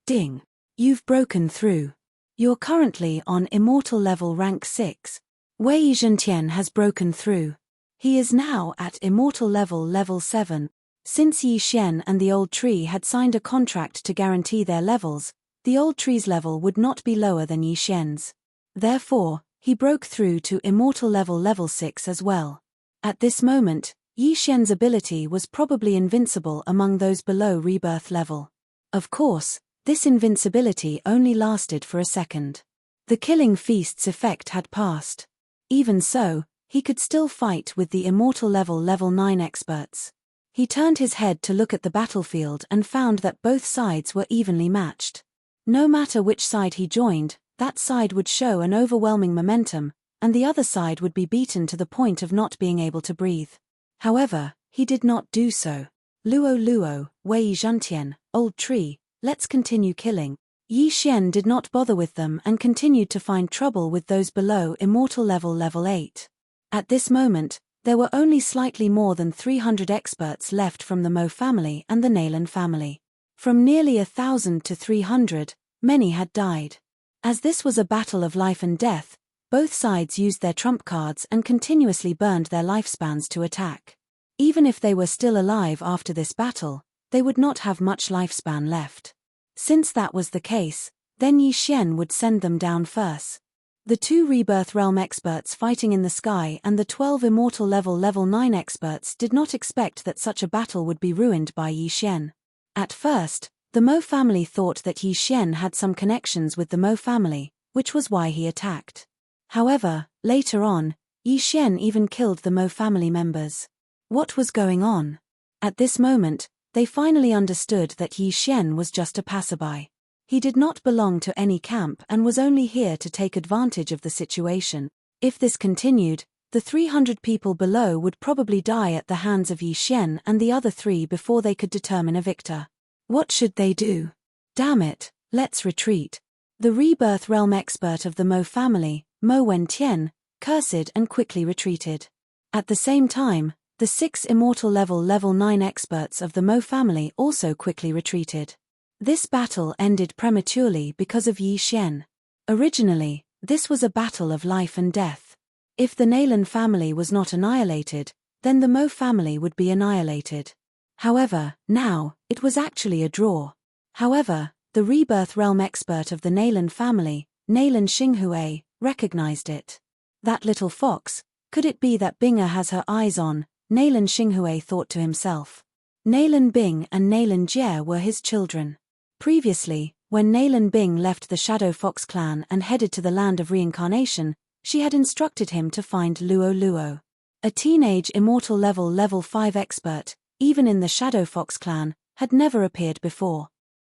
Ding. You've broken through. You're currently on immortal level rank 6. Wei Zhentian has broken through. He is now at immortal level 7. Since Yi Xian and the old tree had signed a contract to guarantee their levels, the old tree's level would not be lower than Yi Xian's. Therefore, he broke through to immortal level 6 as well. At this moment, Yi Xian's ability was probably invincible among those below rebirth level. Of course, this invincibility only lasted for a second. The killing feast's effect had passed. Even so, he could still fight with the immortal level 9 experts. He turned his head to look at the battlefield and found that both sides were evenly matched. No matter which side he joined, that side would show an overwhelming momentum, and the other side would be beaten to the point of not being able to breathe. However, he did not do so. Luo Luo, Wei Zhentian, old tree, let's continue killing. Yi Xian did not bother with them and continued to find trouble with those below immortal level 8. At this moment, there were only slightly more than 300 experts left from the Mo family and the Nalan family. From nearly 1,000 to 300, many had died. As this was a battle of life and death, both sides used their trump cards and continuously burned their lifespans to attack. Even if they were still alive after this battle, they would not have much lifespan left. Since that was the case, then Yi Xian would send them down first. The 2 Rebirth Realm experts fighting in the sky and the 12 Immortal level 9 experts did not expect that such a battle would be ruined by Yi Xian. At first, the Mo family thought that Yi Xian had some connections with the Mo family, which was why he attacked. However, later on, Yi Xian even killed the Mo family members. What was going on? At this moment, they finally understood that Yi Xian was just a passerby. He did not belong to any camp and was only here to take advantage of the situation. If this continued, the 300 people below would probably die at the hands of Yi Xian and the other 3 before they could determine a victor. What should they do? Damn it, let's retreat. The rebirth realm expert of the Mo family, Mo Wentian, cursed and quickly retreated. At the same time, the 6 immortal level 9 experts of the Mo family also quickly retreated. This battle ended prematurely because of Yi Xian. Originally, this was a battle of life and death. If the Nalan family was not annihilated, then the Mo family would be annihilated. However, now, it was actually a draw. However, the rebirth realm expert of the Nalan family, Nalan Xinghui, recognized it. That little fox, could it be that Binga has her eyes on? Nalan Xinghui thought to himself. Nalan Bing and Nalan Jie were his children. Previously, when Nalan Bing left the Shadow Fox clan and headed to the land of reincarnation, she had instructed him to find Luo Luo. A teenage immortal level 5 expert, even in the Shadow Fox clan, had never appeared before.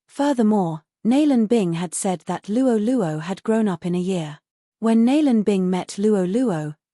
Furthermore, Nalan Bing had said that Luo Luo had grown up in a year. When Nalan Bing met Luo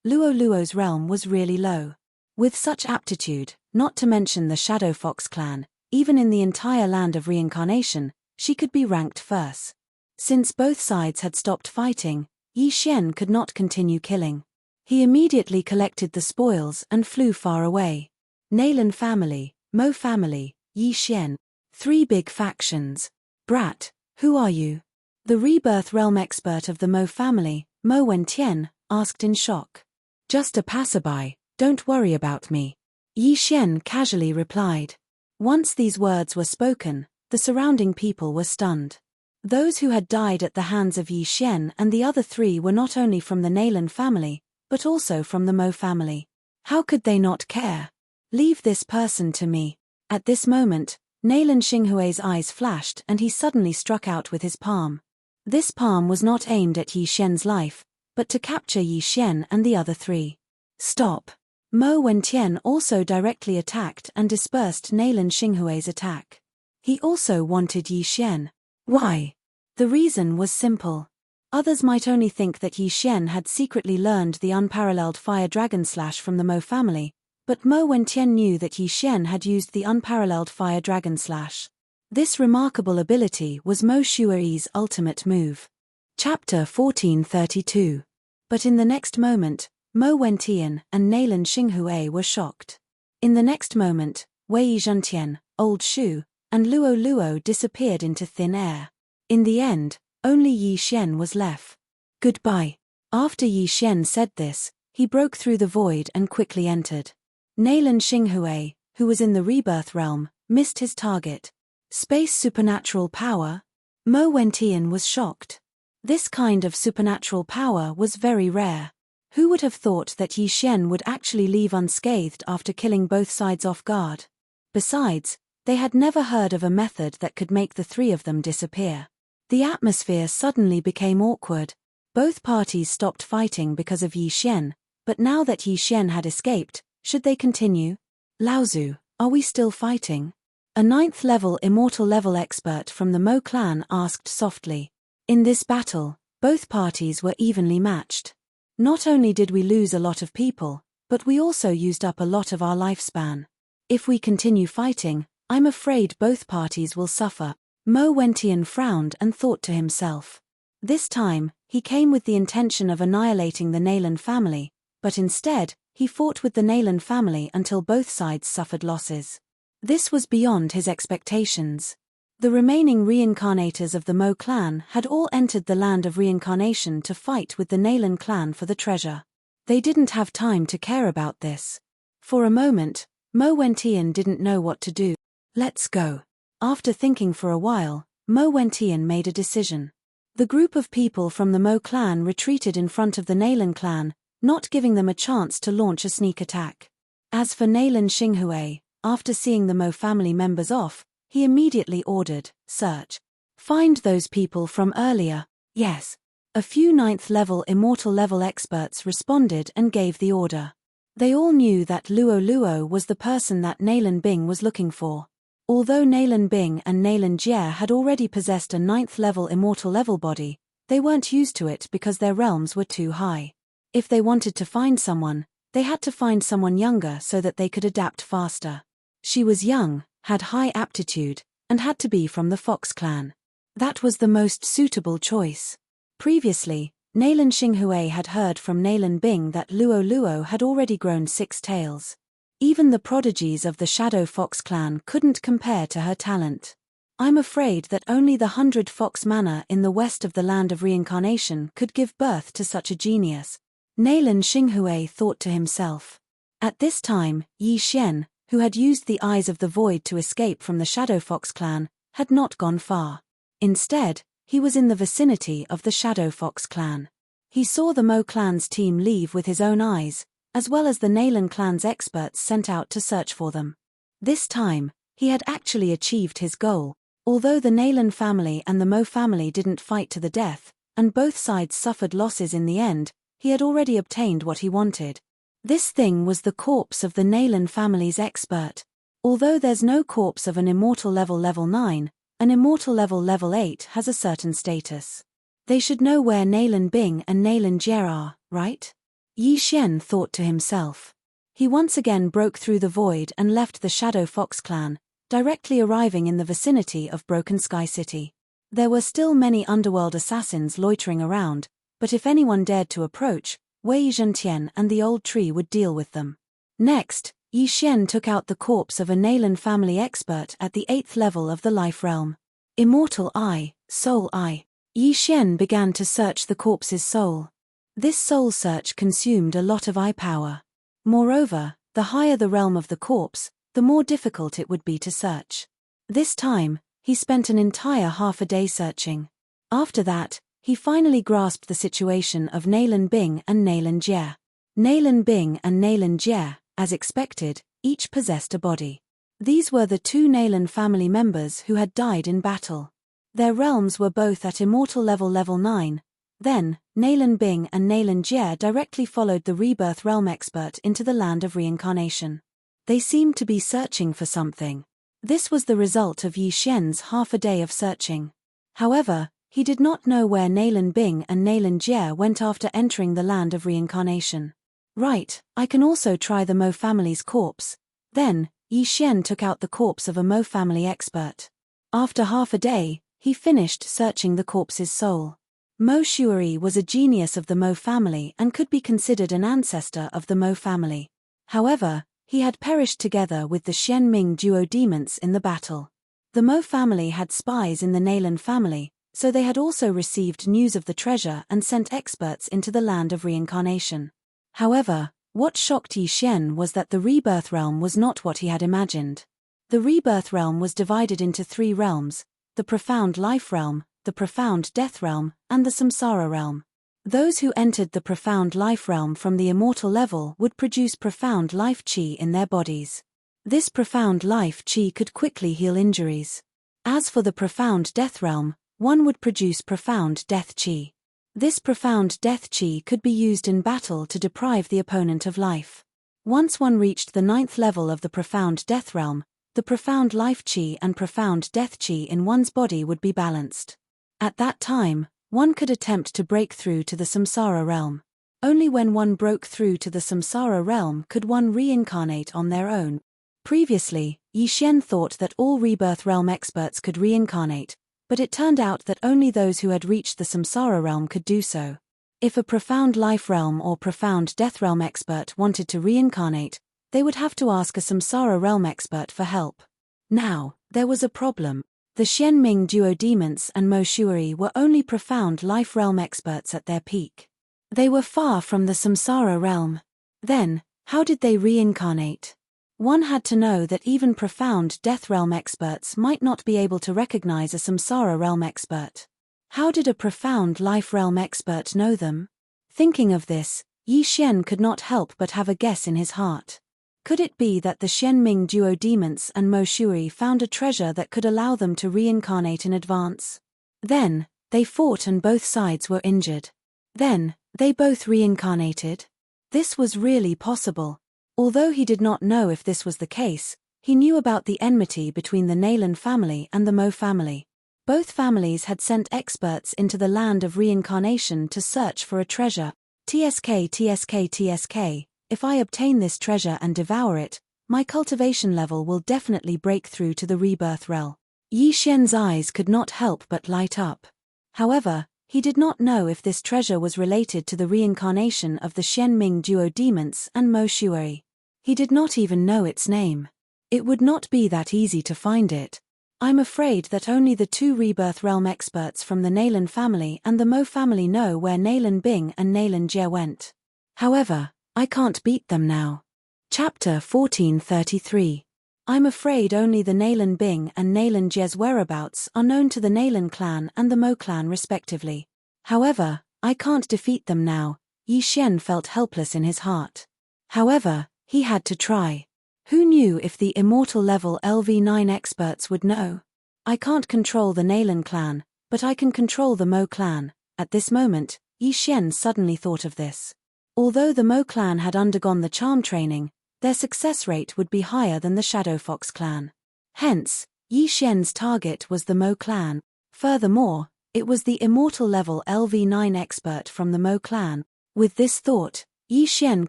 Luo's realm was really low. With such aptitude, not to mention the Shadow Fox clan, even in the entire land of reincarnation, she could be ranked first. Since both sides had stopped fighting, Yi Xian could not continue killing. He immediately collected the spoils and flew far away. Nalan family, Mo family, Yi Xian. 3 big factions. Brat, who are you? The rebirth realm expert of the Mo family, Mo Wentian, asked in shock. Just a passerby, don't worry about me. Yi Xian casually replied. Once these words were spoken, the surrounding people were stunned. Those who had died at the hands of Yi Xian and the other 3 were not only from the Nalan family, but also from the Mo family. How could they not care? Leave this person to me. At this moment, Nalan Xinghui's eyes flashed and he suddenly struck out with his palm. This palm was not aimed at Yi Xian's life, but to capture Yi Xian and the other 3. Stop. Mo Wentian also directly attacked and dispersed Nalan Xinghui's attack. He also wanted Yi Xian. Why? The reason was simple. Others might only think that Yi Xian had secretly learned the unparalleled Fire Dragon Slash from the Mo family, but Mo Wentian knew that Yi Xian had used the unparalleled Fire Dragon Slash. This remarkable ability was Mo Shuai's ultimate move. Chapter 1432. But in the next moment, Mo Wentian and Nalan Xinghui were shocked. In the next moment, Wei Zhentian, Old Shu, and Luo Luo disappeared into thin air. In the end, only Yi Xian was left. Goodbye. After Yi Xian said this, he broke through the void and quickly entered. Nalan Xinghui, who was in the rebirth realm, missed his target. Space supernatural power? Mo Wentian was shocked. This kind of supernatural power was very rare. Who would have thought that Yi Xian would actually leave unscathed after killing both sides off guard? Besides, they had never heard of a method that could make the 3 of them disappear. The atmosphere suddenly became awkward. Both parties stopped fighting because of Yi Xian, but now that Yi Xian had escaped, should they continue? Laozu, are we still fighting? A 9th level immortal level expert from the Mo clan asked softly. In this battle, both parties were evenly matched. Not only did we lose a lot of people, but we also used up a lot of our lifespan. If we continue fighting, I'm afraid both parties will suffer. Mo Wentian frowned and thought to himself. This time, he came with the intention of annihilating the Nalan family, but instead, he fought with the Nalan family until both sides suffered losses. This was beyond his expectations. The remaining reincarnators of the Mo clan had all entered the land of reincarnation to fight with the Nalan clan for the treasure. They didn't have time to care about this. For a moment, Mo Wentian didn't know what to do. Let's go. After thinking for a while, Mo Wentian made a decision. The group of people from the Mo clan retreated in front of the Nalan clan, not giving them a chance to launch a sneak attack. As for Nalan Xinghui, after seeing the Mo family members off, he immediately ordered, search. Find those people from earlier. Yes. A few 9th level immortal level experts responded and gave the order. They all knew that Luo Luo was the person that Nalan Bing was looking for. Although Nalan Bing and Nalan Jie had already possessed a 9th level immortal level body, they weren't used to it because their realms were too high. If they wanted to find someone, they had to find someone younger so that they could adapt faster. She was young, had high aptitude, and had to be from the Fox clan. That was the most suitable choice. Previously, Nalan Xinghui had heard from Nalan Bing that Luo Luo had already grown 6 tails. Even the prodigies of the Shadow Fox clan couldn't compare to her talent. I'm afraid that only the 100 Fox Manor in the west of the land of reincarnation could give birth to such a genius, Nalan Xinghui thought to himself. At this time, Yi Xian, who had used the Eyes of the Void to escape from the Shadow Fox clan, had not gone far. Instead, he was in the vicinity of the Shadow Fox clan. He saw the Mo clan's team leave with his own eyes, as well as the Nalan clan's experts sent out to search for them. This time, he had actually achieved his goal. Although the Nalan family and the Mo family didn't fight to the death, and both sides suffered losses in the end, he had already obtained what he wanted. This thing was the corpse of the Nalan family's expert. Although there's no corpse of an immortal level 9, an immortal level 8 has a certain status. They should know where Nalan Bing and Nalan Jie are, right? Yi Xian thought to himself. He once again broke through the void and left the Shadow Fox clan, directly arriving in the vicinity of Broken Sky City. There were still many underworld assassins loitering around, but if anyone dared to approach, Wei Zhentian and the old tree would deal with them. Next, Yi Xian took out the corpse of a Nalan family expert at the 8th level of the life realm. Immortal Eye, Soul Eye. Yi Xian began to search the corpse's soul. This soul search consumed a lot of eye power. Moreover, the higher the realm of the corpse, the more difficult it would be to search. This time, he spent an entire half a day searching. After that, he finally grasped the situation of Nalan Bing and Nalan Jie. Nalan Bing and Nalan Jie, as expected, each possessed a body. These were the 2 Nalan family members who had died in battle. Their realms were both at immortal level 9. Then, Nalan Bing and Nalan Jie directly followed the rebirth realm expert into the land of reincarnation. They seemed to be searching for something. This was the result of Yi Xian's half a day of searching. However, he did not know where Nalan Bing and Nalan Jie went after entering the land of reincarnation. Right, I can also try the Mo family's corpse. Then, Yi Xian took out the corpse of a Mo family expert. After half a day, he finished searching the corpse's soul. Mo Shuari was a genius of the Mo family and could be considered an ancestor of the Mo family. However, he had perished together with the Xianming duo demons in the battle. The Mo family had spies in the Nalan family, so they had also received news of the treasure and sent experts into the land of reincarnation. However, what shocked Yi Xian was that the rebirth realm was not what he had imagined. The rebirth realm was divided into 3 realms: the profound life realm, the profound death realm, and the samsara realm. Those who entered the profound life realm from the immortal level would produce profound life chi in their bodies. This profound life chi could quickly heal injuries. As for the profound death realm, one would produce profound death chi. This profound death chi could be used in battle to deprive the opponent of life. Once one reached the 9th level of the profound death realm, the profound life chi and profound death chi in one's body would be balanced. At that time, one could attempt to break through to the samsara realm. Only when one broke through to the samsara realm could one reincarnate on their own. Previously, Yi Xian thought that all rebirth realm experts could reincarnate, but it turned out that only those who had reached the samsara realm could do so. If a profound life realm or profound death realm expert wanted to reincarnate, they would have to ask a samsara realm expert for help. Now, there was a problem. The Xianming duo demons and Mo Shuari were only profound life realm experts at their peak. They were far from the samsara realm. Then, how did they reincarnate? One had to know that even profound death realm experts might not be able to recognize a samsara realm expert. How did a profound life realm expert know them? Thinking of this, Yi Xian could not help but have a guess in his heart. Could it be that the Xianming duo demons and Mo Shuari found a treasure that could allow them to reincarnate in advance? Then, they fought and both sides were injured. Then, they both reincarnated. This was really possible. Although he did not know if this was the case, he knew about the enmity between the Nalan family and the Mo family. Both families had sent experts into the land of reincarnation to search for a treasure. TSK TSK TSK, if I obtain this treasure and devour it, my cultivation level will definitely break through to the rebirth realm. Yi Xian's eyes could not help but light up. However, he did not know if this treasure was related to the reincarnation of the Xianming duo demons and Mo Shuai. He did not even know its name. It would not be that easy to find it. I'm afraid that only the 2 rebirth realm experts from the Nailan family and the Mo family know where Nailan Bing and Nailan Jie went. However, I can't beat them now. Chapter 1433. I'm afraid only the Nailan Bing and Nailan Jie's whereabouts are known to the Nailan clan and the Mo clan respectively. However, I can't defeat them now. Yi Xian felt helpless in his heart. However, he had to try. Who knew if the immortal level LV9 experts would know? I can't control the Nailan clan, but I can control the Mo clan. At this moment, Yi Xian suddenly thought of this. Although the Mo clan had undergone the charm training, their success rate would be higher than the Shadow Fox clan. Hence, Yi Xian's target was the Mo clan. Furthermore, it was the immortal level LV9 expert from the Mo clan. With this thought, Yi Xian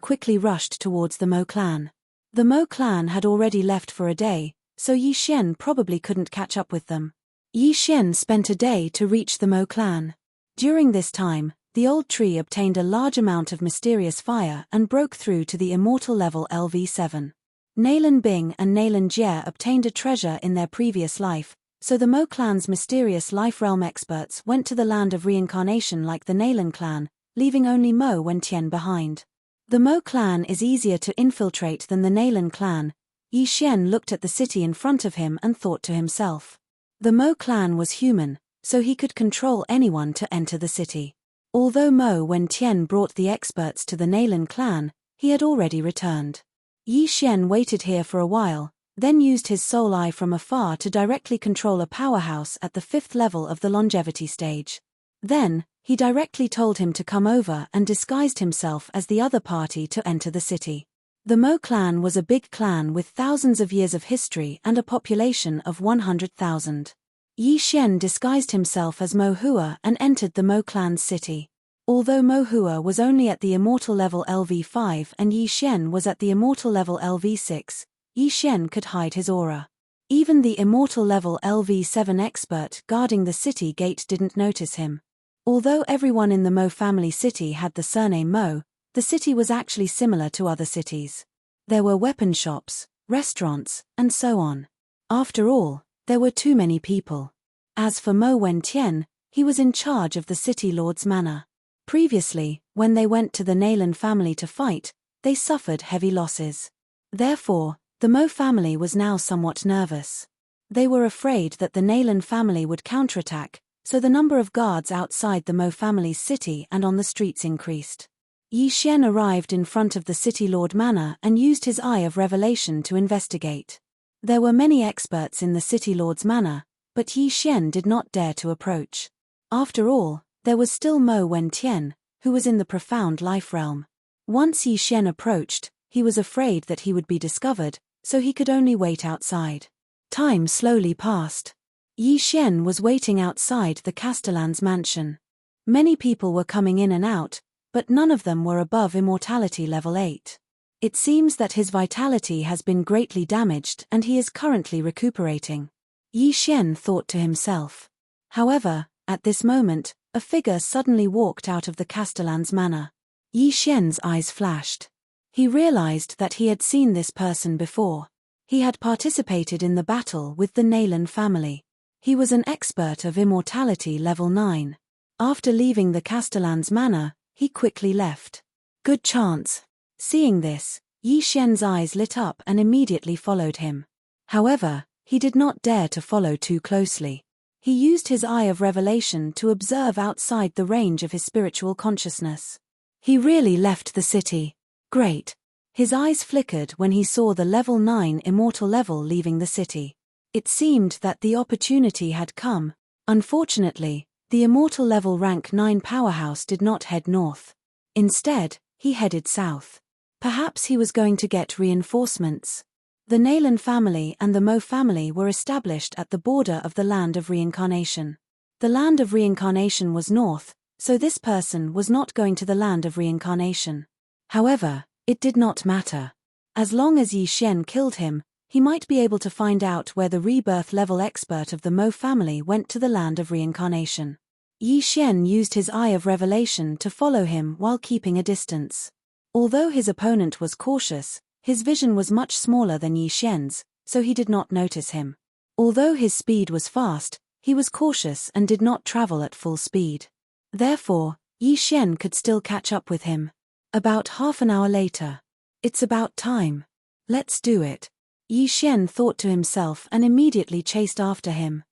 quickly rushed towards the Mo clan. The Mo clan had already left for a day, so Yi Xian probably couldn't catch up with them. Yi Xian spent a day to reach the Mo clan. During this time, the old tree obtained a large amount of mysterious fire and broke through to the immortal level LV7. Nailan Bing and Nailan Jie obtained a treasure in their previous life, so the Mo clan's mysterious life realm experts went to the land of reincarnation like the Nailan clan, leaving only Mo Wentian behind. The Mo clan is easier to infiltrate than the Nailan clan. Yi Xian looked at the city in front of him and thought to himself. The Mo clan was human, so he could control anyone to enter the city. Although Mo Wentian brought the experts to the Nailan clan, he had already returned. Yi Xian waited here for a while, then used his soul eye from afar to directly control a powerhouse at the 5th level of the longevity stage. Then, he directly told him to come over and disguised himself as the other party to enter the city. The Mo clan was a big clan with thousands of years of history and a population of 100,000. Yi Xian disguised himself as Mo Hua and entered the Mo clan's city. Although Mo Hua was only at the immortal level LV5 and Yi Xian was at the immortal level LV6, Yi Xian could hide his aura. Even the immortal level LV7 expert guarding the city gate didn't notice him. Although everyone in the Mo family city had the surname Mo, the city was actually similar to other cities. There were weapon shops, restaurants, and so on. After all, there were too many people. As for Mo Wentian, he was in charge of the city lord's manor. Previously, when they went to the Nailan family to fight, they suffered heavy losses. Therefore, the Mo family was now somewhat nervous. They were afraid that the Nailan family would counterattack, so the number of guards outside the Mo family's city and on the streets increased. Yi Xian arrived in front of the city lord manor and used his eye of revelation to investigate. There were many experts in the city lord's manor, but Yi Xian did not dare to approach. After all, there was still Mo Wentian, who was in the profound life realm. Once Yi Xian approached, he was afraid that he would be discovered, so he could only wait outside. Time slowly passed. Yi Xian was waiting outside the Castellan's mansion. Many people were coming in and out, but none of them were above immortality level 8. It seems that his vitality has been greatly damaged and he is currently recuperating. Yi Xian thought to himself. However, at this moment, a figure suddenly walked out of the Castellan's manor. Yi Xian's eyes flashed. He realized that he had seen this person before. He had participated in the battle with the Nailan family. He was an expert of immortality level 9. After leaving the Castellan's manor, he quickly left. Good chance. Seeing this, Yi Xian's eyes lit up and immediately followed him. However, he did not dare to follow too closely. He used his eye of revelation to observe outside the range of his spiritual consciousness. He really left the city. Great. His eyes flickered when he saw the level 9 immortal level leaving the city. It seemed that the opportunity had come. Unfortunately, the immortal level rank 9 powerhouse did not head north. Instead, he headed south. Perhaps he was going to get reinforcements. The Nailan family and the Mo family were established at the border of the land of reincarnation. The land of reincarnation was north, so this person was not going to the land of reincarnation. However, it did not matter. As long as Yi Xian killed him, he might be able to find out where the rebirth level expert of the Mo family went to the land of reincarnation. Yi Xian used his eye of revelation to follow him while keeping a distance. Although his opponent was cautious, his vision was much smaller than Yi Xian's, so he did not notice him. Although his speed was fast, he was cautious and did not travel at full speed. Therefore, Yi Xian could still catch up with him. About half an hour later. It's about time. Let's do it. Yi Xian thought to himself and immediately chased after him.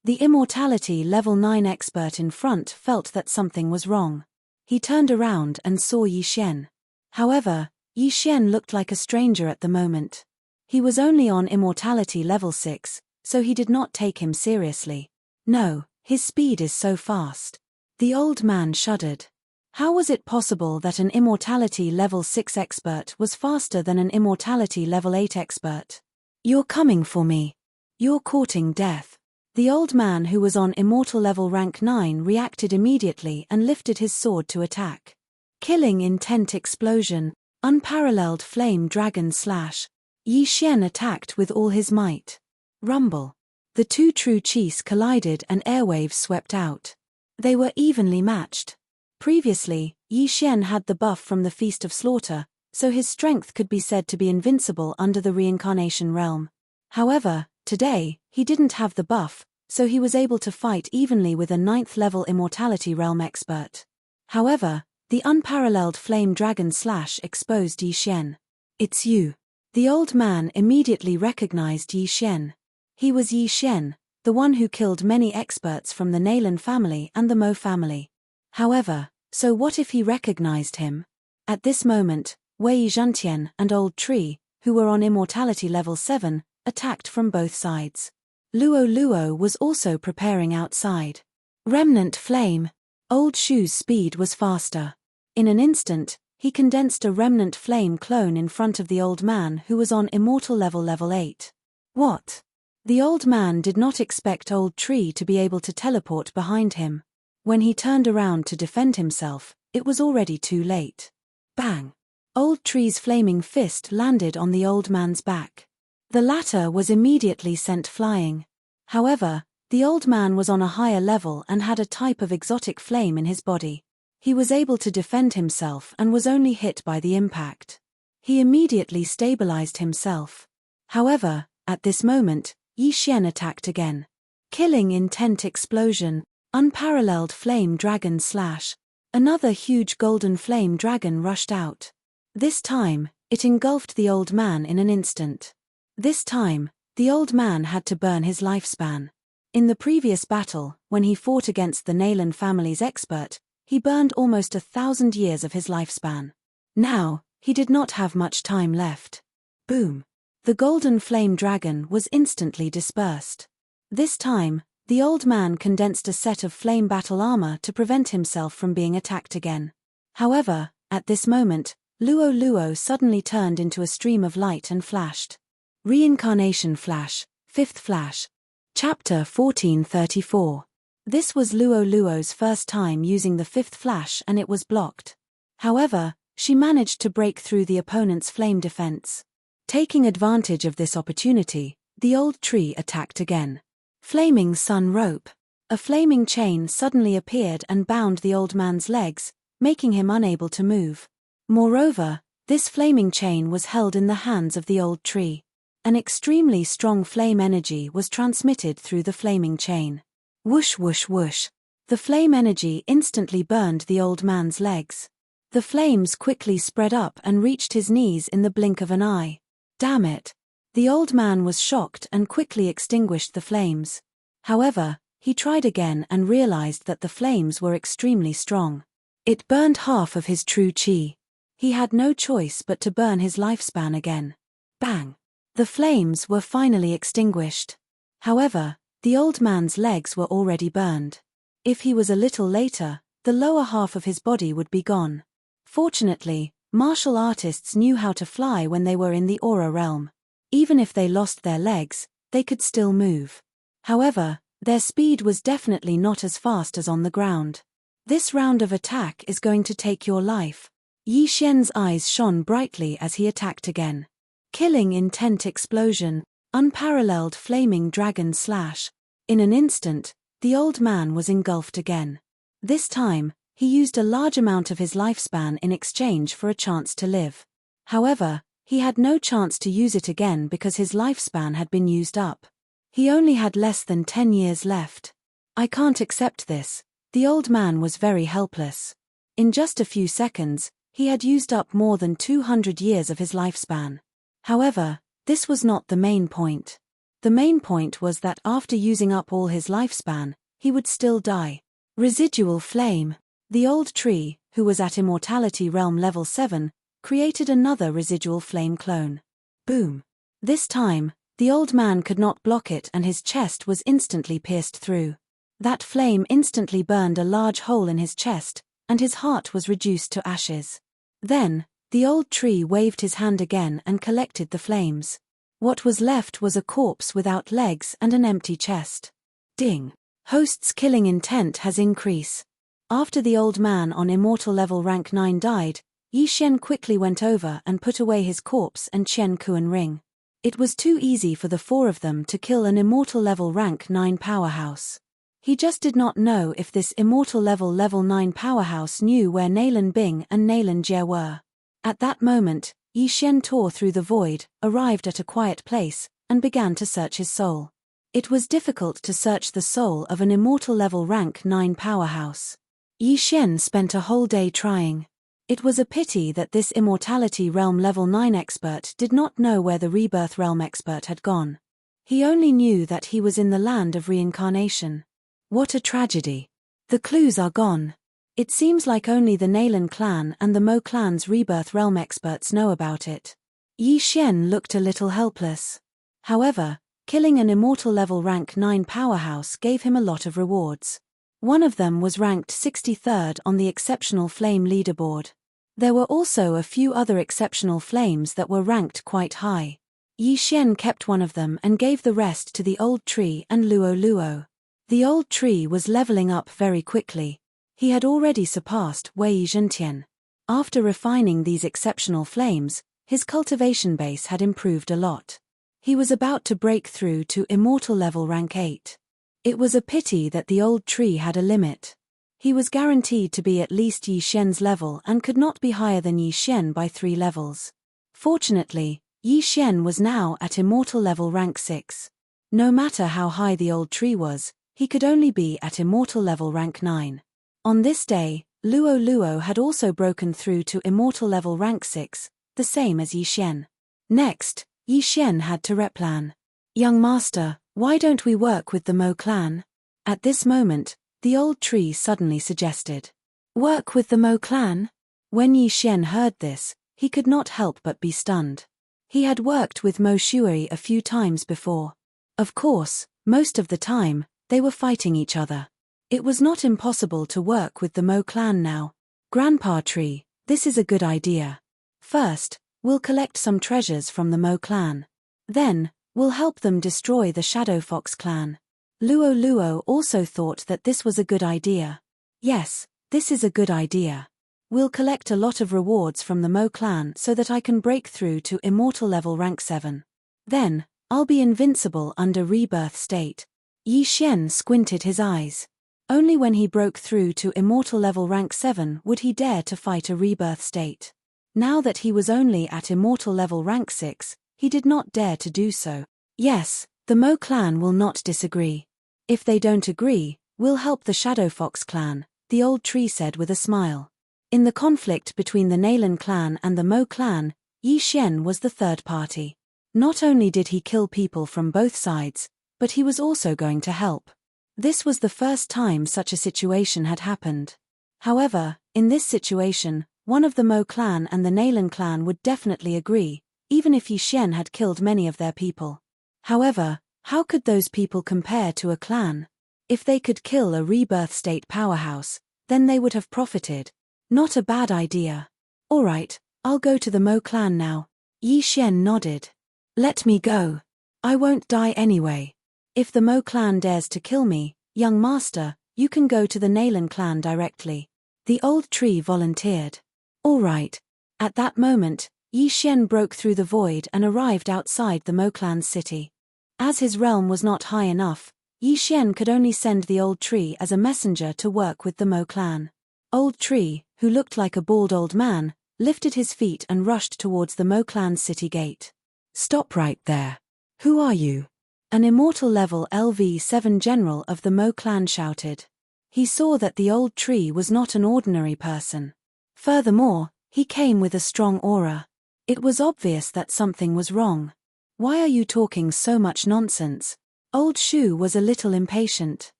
The immortality level 9 expert in front felt that something was wrong. He turned around and saw Yi Xian. However, Yi Xian looked like a stranger at the moment. He was only on immortality level 6, so he did not take him seriously. No, his speed is so fast. The old man shuddered. How was it possible that an immortality level 6 expert was faster than an immortality level 8 expert? You're coming for me. You're courting death. The old man who was on immortal level rank 9 reacted immediately and lifted his sword to attack. Killing intent explosion, unparalleled flame dragon slash. Yi Xian attacked with all his might. Rumble. The two true chis collided and airwaves swept out. They were evenly matched. Previously, Yi Xian had the buff from the Feast of Slaughter, so his strength could be said to be invincible under the reincarnation realm. However, today, he didn't have the buff, so he was able to fight evenly with a 9th level immortality realm expert. However, the unparalleled flame dragon slash exposed Yi Xian. It's you. The old man immediately recognized Yi Xian. He was Yi Xian, the one who killed many experts from the Nailan family and the Mo family. However, so what if he recognized him? At this moment, Wei Zhentian and Old Tree, who were on immortality level 7, attacked from both sides. Luo Luo was also preparing outside. Remnant flame. Old Shu's speed was faster. In an instant, he condensed a remnant flame clone in front of the old man who was on immortal level 8. What? The old man did not expect Old Tree to be able to teleport behind him. When he turned around to defend himself, it was already too late. Bang! Old Tree's flaming fist landed on the old man's back. The latter was immediately sent flying. However, the old man was on a higher level and had a type of exotic flame in his body. He was able to defend himself and was only hit by the impact. He immediately stabilized himself. However, at this moment, Yi Xian attacked again. Killing intent explosion, unparalleled flame dragon slash. Another huge golden flame dragon rushed out. This time, it engulfed the old man in an instant. This time, the old man had to burn his lifespan. In the previous battle, when he fought against the Nailan family's expert, he burned almost 1,000 years of his lifespan. Now, he did not have much time left. Boom! The golden flame dragon was instantly dispersed. This time, the old man condensed a set of flame battle armor to prevent himself from being attacked again. However, at this moment, Luo Luo suddenly turned into a stream of light and flashed. Reincarnation Flash, 5th Flash. Chapter 1434. This was Luo Luo's first time using the 5th Flash and it was blocked. However, she managed to break through the opponent's flame defense. Taking advantage of this opportunity, the old tree attacked again. Flaming Sun Rope. A flaming chain suddenly appeared and bound the old man's legs, making him unable to move. Moreover, this flaming chain was held in the hands of the old tree. An extremely strong flame energy was transmitted through the flaming chain. Whoosh whoosh whoosh. The flame energy instantly burned the old man's legs. The flames quickly spread up and reached his knees in the blink of an eye. Damn it! The old man was shocked and quickly extinguished the flames. However, he tried again and realized that the flames were extremely strong. It burned half of his true chi. He had no choice but to burn his lifespan again. Bang! The flames were finally extinguished. However, the old man's legs were already burned. If he was a little later, the lower half of his body would be gone. Fortunately, martial artists knew how to fly when they were in the aura realm. Even if they lost their legs, they could still move. However, their speed was definitely not as fast as on the ground. This round of attack is going to take your life. Yi Xian's eyes shone brightly as he attacked again. Killing intent explosion, unparalleled flaming dragon slash. In an instant, the old man was engulfed again. This time, he used a large amount of his lifespan in exchange for a chance to live. However, he had no chance to use it again because his lifespan had been used up. He only had less than 10 years left. I can't accept this. The old man was very helpless. In just a few seconds, he had used up more than 200 years of his lifespan. However, this was not the main point. The main point was that after using up all his lifespan, he would still die. Residual flame. The old tree, who was at Immortality Realm level 7, created another residual flame clone. Boom. This time, the old man could not block it and his chest was instantly pierced through. That flame instantly burned a large hole in his chest, and his heart was reduced to ashes. Then, the old tree waved his hand again and collected the flames. What was left was a corpse without legs and an empty chest. Ding. Host's killing intent has increased. After the old man on immortal level rank 9 died, Yi Xian quickly went over and put away his corpse and Qian Kuan ring. It was too easy for the four of them to kill an immortal level rank 9 powerhouse. He just did not know if this immortal level 9 powerhouse knew where Nalan Bing and Nalan Jie were. At that moment, Yi Xian tore through the void, arrived at a quiet place, and began to search his soul. It was difficult to search the soul of an immortal level rank 9 powerhouse. Yi Xian spent a whole day trying. It was a pity that this Immortality Realm level 9 expert did not know where the Rebirth Realm expert had gone. He only knew that he was in the land of reincarnation. What a tragedy. The clues are gone. It seems like only the Nalan clan and the Mo clan's Rebirth Realm experts know about it. Yi Xian looked a little helpless. However, killing an immortal level rank 9 powerhouse gave him a lot of rewards. One of them was ranked 63rd on the Exceptional Flame leaderboard. There were also a few other exceptional flames that were ranked quite high. Yi Xian kept one of them and gave the rest to the old tree and Luo Luo. The old tree was leveling up very quickly. He had already surpassed Wei Zhentian. After refining these exceptional flames, his cultivation base had improved a lot. He was about to break through to immortal level rank 8. It was a pity that the old tree had a limit. He was guaranteed to be at least Yi Xian's level and could not be higher than Yi Xian by 3 levels. Fortunately, Yi Xian was now at immortal level rank 6. No matter how high the old tree was, he could only be at immortal level rank 9. On this day, Luo Luo had also broken through to immortal level rank 6, the same as Yi Xian. Next, Yi Xian had to replan. Young master, why don't we work with the Mo clan? At this moment, the old tree suddenly suggested. Work with the Mo clan? When Yi Xian heard this, he could not help but be stunned. He had worked with Mo Shui a few times before. Of course, most of the time, they were fighting each other. It was not impossible to work with the Mo clan now. Grandpa Tree, this is a good idea. First, we'll collect some treasures from the Mo clan. Then, we'll help them destroy the Shadow Fox clan. Luo Luo also thought that this was a good idea. Yes, this is a good idea. We'll collect a lot of rewards from the Mo clan so that I can break through to immortal level rank 7. Then, I'll be invincible under rebirth state. Yi Xian squinted his eyes. Only when he broke through to immortal level rank 7 would he dare to fight a rebirth state. Now that he was only at immortal level rank 6, he did not dare to do so. Yes, the Mo clan will not disagree. If they don't agree, we'll help the Shadow Fox clan, the old tree said with a smile. In the conflict between the Nalan clan and the Mo clan, Yi Xian was the third party. Not only did he kill people from both sides, but he was also going to help. This was the first time such a situation had happened. However, in this situation, one of the Mo clan and the Nalan clan would definitely agree, even if Yi Xian had killed many of their people. However, how could those people compare to a clan? If they could kill a rebirth state powerhouse, then they would have profited. Not a bad idea. Alright, I'll go to the Mo clan now. Yi Xian nodded. Let me go. I won't die anyway. If the Mo clan dares to kill me, young master, You can go to the Nalan clan directly. The old tree volunteered. All right. At that moment, Yi Xian broke through the void and arrived outside the Mo clan's city. As his realm was not high enough, Yi Xian could only send the old tree as a messenger to work with the Mo clan. Old tree, who looked like a bald old man, lifted his feet and rushed towards the Mo clan's city gate. Stop right there. Who are you? An immortal level LV7 general of the Mo clan shouted. He saw that the old tree was not an ordinary person. Furthermore, he came with a strong aura. It was obvious that something was wrong. Why are you talking so much nonsense? Old Shu was a little impatient.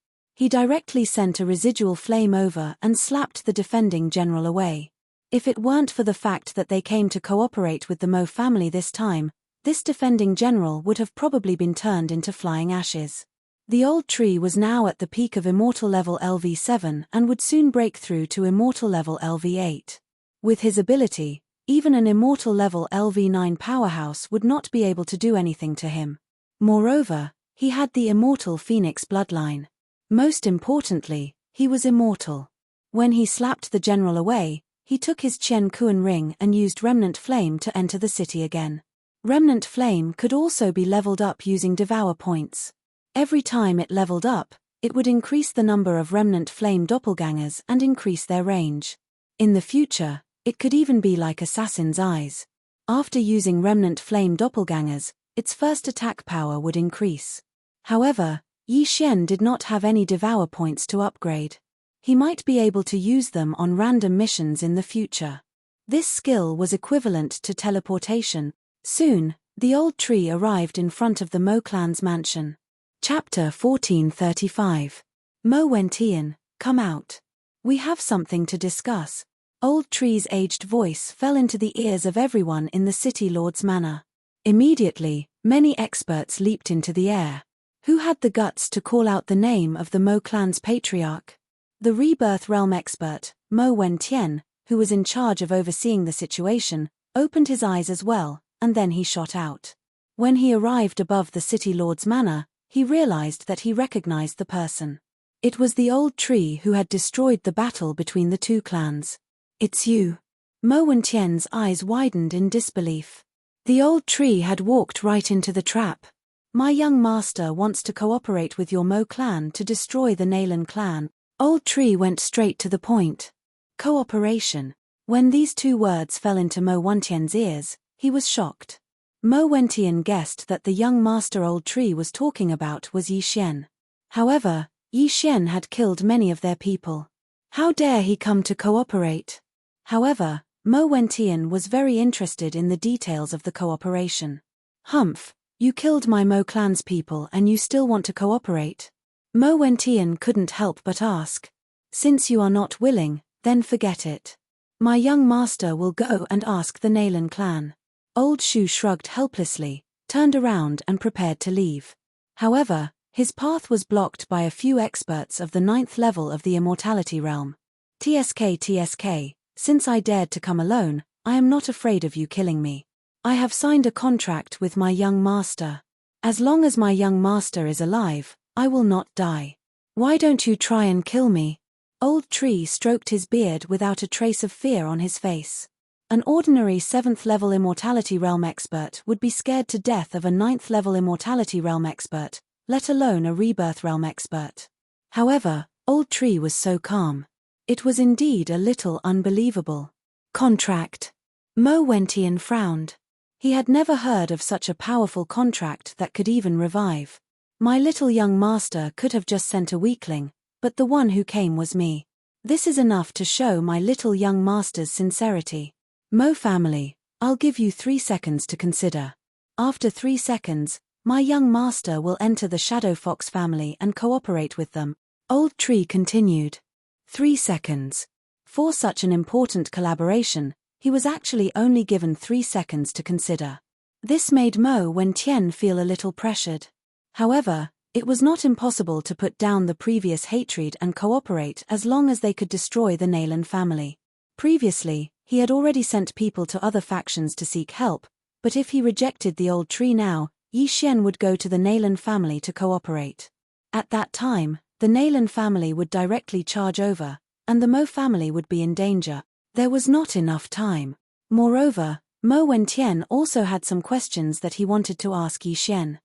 He directly sent a residual flame over and slapped the defending general away. If it weren't for the fact that they came to cooperate with the Mo family this time, this defending general would have probably been turned into flying ashes. The old tree was now at the peak of immortal level LV7 and would soon break through to immortal level LV8. With his ability, even an immortal level LV9 powerhouse would not be able to do anything to him. Moreover, he had the immortal Phoenix bloodline. Most importantly, he was immortal. When he slapped the general away, he took his Chen Kuan ring and used Remnant Flame to enter the city again. Remnant Flame could also be leveled up using Devour points. Every time it leveled up, it would increase the number of Remnant Flame doppelgangers and increase their range. In the future, it could even be like Assassin's Eyes. After using Remnant Flame doppelgangers, its first attack power would increase. However, Yi Xian did not have any Devour points to upgrade. He might be able to use them on random missions in the future. This skill was equivalent to teleportation. Soon, the old tree arrived in front of the Mo clan's mansion. Chapter 1435. Mo Wentian, come out. We have something to discuss. Old tree's aged voice fell into the ears of everyone in the city lord's manor. Immediately, many experts leaped into the air. Who had the guts to call out the name of the Mo clan's patriarch? The Rebirth Realm expert, Mo Wentian, who was in charge of overseeing the situation, opened his eyes as well, and then he shot out. When he arrived above the city lord's manor, he realized that he recognized the person. It was the old tree who had destroyed the battle between the two clans. It's you. Mo Wentian's eyes widened in disbelief. The old tree had walked right into the trap. My young master wants to cooperate with your Mo clan to destroy the Nalan clan. Old tree went straight to the point. Cooperation. When these two words fell into Mo Wentian's ears, he was shocked. Mo Wentian guessed that the young master old tree was talking about was Yi Xian. However, Yi Xian had killed many of their people. How dare he come to cooperate? However, Mo Wentian was very interested in the details of the cooperation. Humph, you killed my Mo clan's people and you still want to cooperate? Mo Wentian couldn't help but ask. Since you are not willing, then forget it. My young master will go and ask the Nalan clan. Old Shu shrugged helplessly, turned around and prepared to leave. However, his path was blocked by a few experts of the 9th level of the Immortality Realm. TSK, since I dared to come alone, I am not afraid of you killing me. I have signed a contract with my young master. As long as my young master is alive, I will not die. Why don't you try and kill me? Old tree stroked his beard without a trace of fear on his face. An ordinary 7th level Immortality Realm expert would be scared to death of a 9th level Immortality Realm expert, let alone a Rebirth Realm expert. However, Old Tree was so calm. It was indeed a little unbelievable. Contract. Mo Wentian frowned. He had never heard of such a powerful contract that could even revive. My little young master could have just sent a weakling, but the one who came was me. This is enough to show my little young master's sincerity. Mo family, I'll give you 3 seconds to consider. After 3 seconds, my young master will enter the Shadow Fox family and cooperate with them. Old Tree continued. 3 seconds. For such an important collaboration, he was actually only given 3 seconds to consider. This made Mo Wentian feel a little pressured. However, it was not impossible to put down the previous hatred and cooperate as long as they could destroy the Nalan family. Previously, he had already sent people to other factions to seek help, but if he rejected the Old Tree now, Yi Xian would go to the Nalan family to cooperate. At that time, the Nalan family would directly charge over, and the Mo family would be in danger. There was not enough time. Moreover, Mo Wentian also had some questions that he wanted to ask Yi Xian.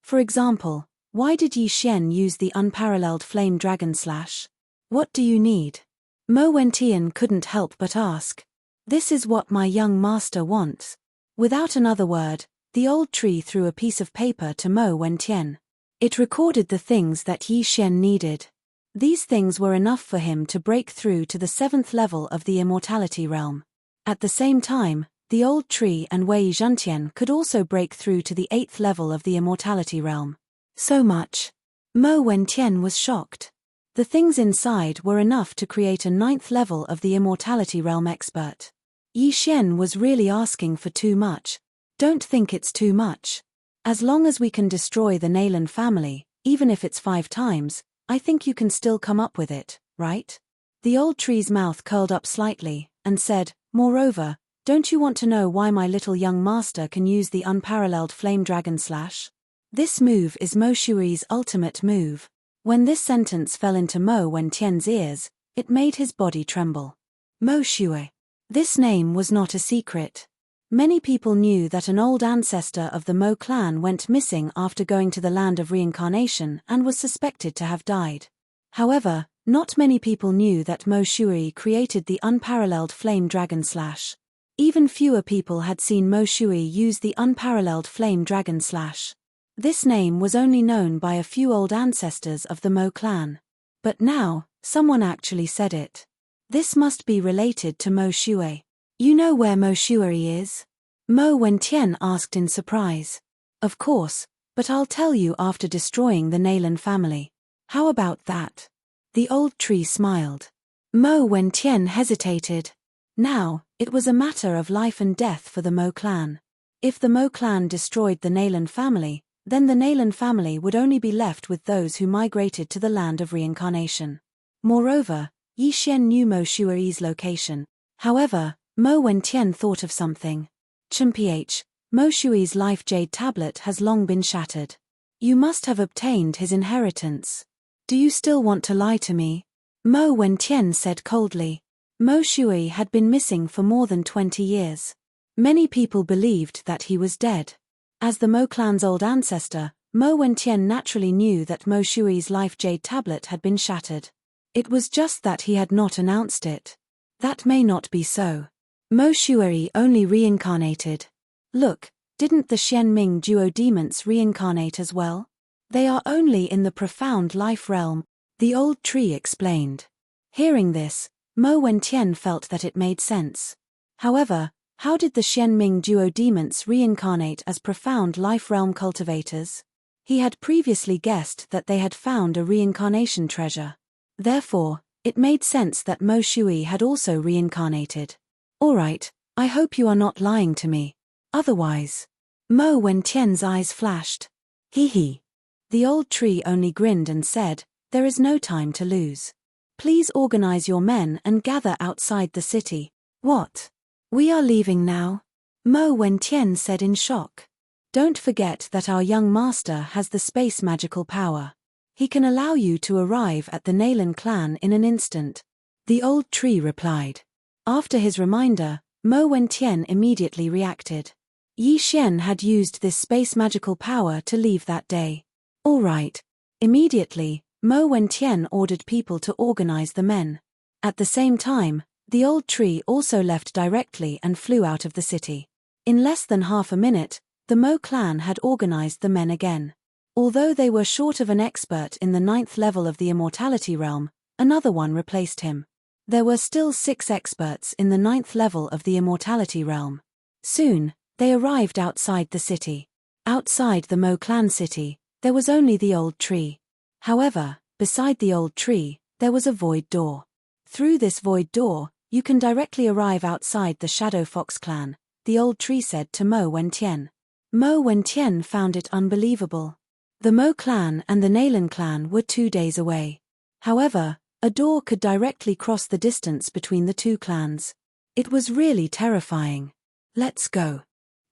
For example, why did Yi Xian use the unparalleled flame dragon slash? What do you need? Mo Wentian couldn't help but ask. This is what my young master wants. Without another word, the old tree threw a piece of paper to Mo Wentian. It recorded the things that Yi Xian needed. These things were enough for him to break through to the 7th level of the immortality realm. At the same time, the old tree and Wei Zhentian could also break through to the 8th level of the immortality realm. So much. Mo Wentian was shocked. The things inside were enough to create a 9th level of the immortality realm expert. Yi Xian was really asking for too much. Don't think it's too much. As long as we can destroy the Nalan family, even if it's 5 times, I think you can still come up with it, right? The old tree's mouth curled up slightly, and said, moreover, don't you want to know why my little young master can use the unparalleled flame dragon slash? This move is Mo Shui's ultimate move. When this sentence fell into Mo Wentian's ears, it made his body tremble. Mo Shui. This name was not a secret. Many people knew that an old ancestor of the Mo clan went missing after going to the land of reincarnation and was suspected to have died. However, not many people knew that Mo Shui created the unparalleled flame dragon slash. Even fewer people had seen Mo Shui use the unparalleled flame dragon slash. This name was only known by a few old ancestors of the Mo clan. But now, someone actually said it. This must be related to Mo Shui. You know where Mo Shui is? Mo Wentian asked in surprise. Of course, but I'll tell you after destroying the Nalan family. How about that? The old tree smiled. Mo Wentian hesitated. Now, it was a matter of life and death for the Mo clan. If the Mo clan destroyed the Nalan family, then the Nalan family would only be left with those who migrated to the land of reincarnation. Moreover, Yi Xian knew Mo Shui's location. However, Mo Wentian thought of something. Mph, Mo Shui's life jade tablet has long been shattered. You must have obtained his inheritance. Do you still want to lie to me? Mo Wentian said coldly. Mo Shui had been missing for more than 20 years. Many people believed that he was dead. As the Mo clan's old ancestor, Mo Wentian naturally knew that Mo Shui's life jade tablet had been shattered. It was just that he had not announced it. That may not be so. Mo Shui only reincarnated. Look, didn't the Xianming duo demons reincarnate as well? They are only in the profound life realm, the old tree explained. Hearing this, Mo Wentian felt that it made sense. However, how did the Xianming duo demons reincarnate as profound life realm cultivators? He had previously guessed that they had found a reincarnation treasure. Therefore, it made sense that Mo Shui had also reincarnated. Alright, I hope you are not lying to me. Otherwise. Mo Wentian's eyes flashed. Hee hee. The old tree only grinned and said, there is no time to lose. Please organize your men and gather outside the city. What? We are leaving now? Mo Wentian said in shock. Don't forget that our young master has the space magical power. He can allow you to arrive at the Nalan clan in an instant. The old tree replied. After his reminder, Mo Wentian immediately reacted. Yi Xian had used this space magical power to leave that day. All right. Immediately, Mo Wentian ordered people to organize the men. At the same time, the old tree also left directly and flew out of the city. In less than half a minute, the Mo clan had organized the men again. Although they were short of an expert in the 9th level of the immortality realm, another one replaced him. There were still 6 experts in the 9th level of the immortality realm. Soon, they arrived outside the city. Outside the Mo clan city, there was only the old tree. However, beside the old tree, there was a void door. Through this void door, you can directly arrive outside the Shadow Fox clan, the old tree said to Mo Wentian. Mo Wentian found it unbelievable. The Mo clan and the Nalan clan were 2 days away. However, a door could directly cross the distance between the 2 clans. It was really terrifying. Let's go.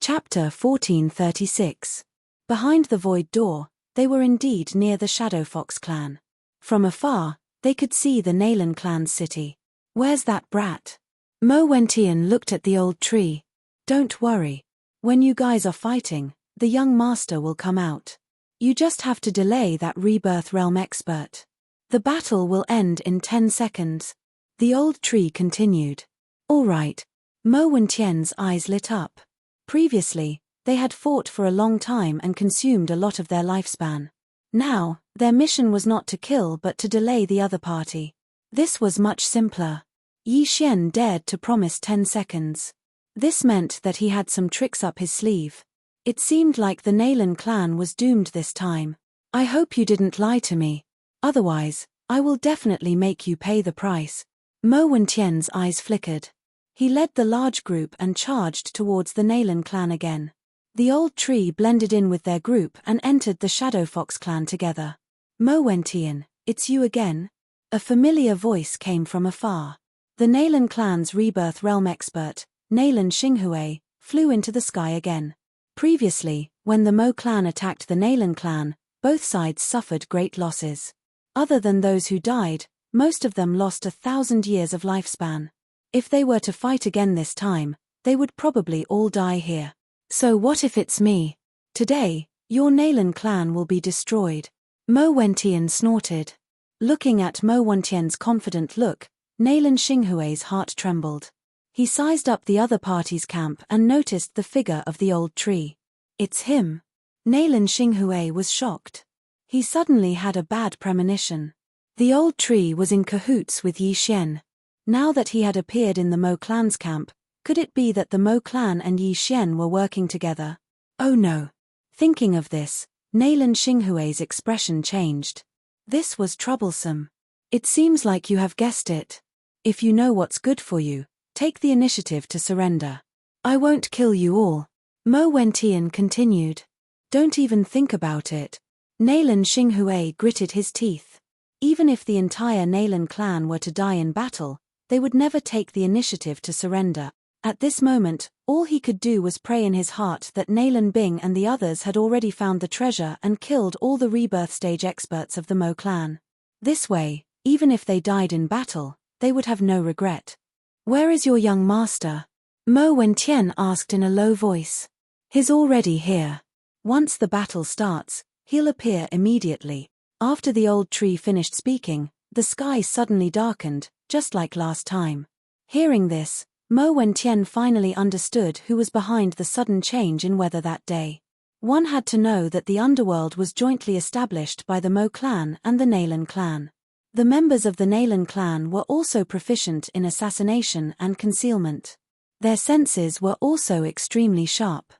Chapter 1436. Behind the void door, they were indeed near the Shadow Fox clan. From afar, they could see the Nalan clan's city. Where's that brat? Mo Wentian looked at the old tree. Don't worry. When you guys are fighting, the young master will come out. You just have to delay that rebirth realm expert. The battle will end in 10 seconds. The old tree continued. All right. Mo Wentian's eyes lit up. Previously, they had fought for a long time and consumed a lot of their lifespan. Now, their mission was not to kill but to delay the other party. This was much simpler. Yi Xian dared to promise 10 seconds. This meant that he had some tricks up his sleeve. It seemed like the Nalan clan was doomed this time. I hope you didn't lie to me. Otherwise, I will definitely make you pay the price. Mo Wentian's eyes flickered. He led the large group and charged towards the Nalan clan again. The old tree blended in with their group and entered the Shadow Fox clan together. Mo Wentian, it's you again? A familiar voice came from afar. The Nalan clan's rebirth realm expert, Nalan Xinghui, flew into the sky again. Previously, when the Mo clan attacked the Nalan clan, both sides suffered great losses. Other than those who died, most of them lost 1,000 years of lifespan. If they were to fight again this time, they would probably all die here. So what if it's me? Today, your Nalan clan will be destroyed. Mo Wentian snorted. Looking at Mo Wentian's confident look, Nalan Xinghui's heart trembled. He sized up the other party's camp and noticed the figure of the old tree. It's him. Nalan Xinghui was shocked. He suddenly had a bad premonition. The old tree was in cahoots with Yi Xian. Now that he had appeared in the Mo clan's camp, could it be that the Mo clan and Yi Xian were working together? Oh no. Thinking of this, Nalan Xinghui's expression changed. This was troublesome. It seems like you have guessed it. If you know what's good for you, take the initiative to surrender. I won't kill you all. Mo Wentian continued. Don't even think about it. Nalan Xinghui gritted his teeth. Even if the entire Nalan clan were to die in battle, they would never take the initiative to surrender. At this moment, all he could do was pray in his heart that Nalan Bing and the others had already found the treasure and killed all the rebirth stage experts of the Mo clan. This way, even if they died in battle, they would have no regret. Where is your young master? Mo Wentian asked in a low voice. He's already here. Once the battle starts, he'll appear immediately. After the old tree finished speaking, the sky suddenly darkened, just like last time. Hearing this, Mo Wentian finally understood who was behind the sudden change in weather that day. One had to know that the underworld was jointly established by the Mo clan and the Nalan clan. The members of the Nalan clan were also proficient in assassination and concealment. Their senses were also extremely sharp.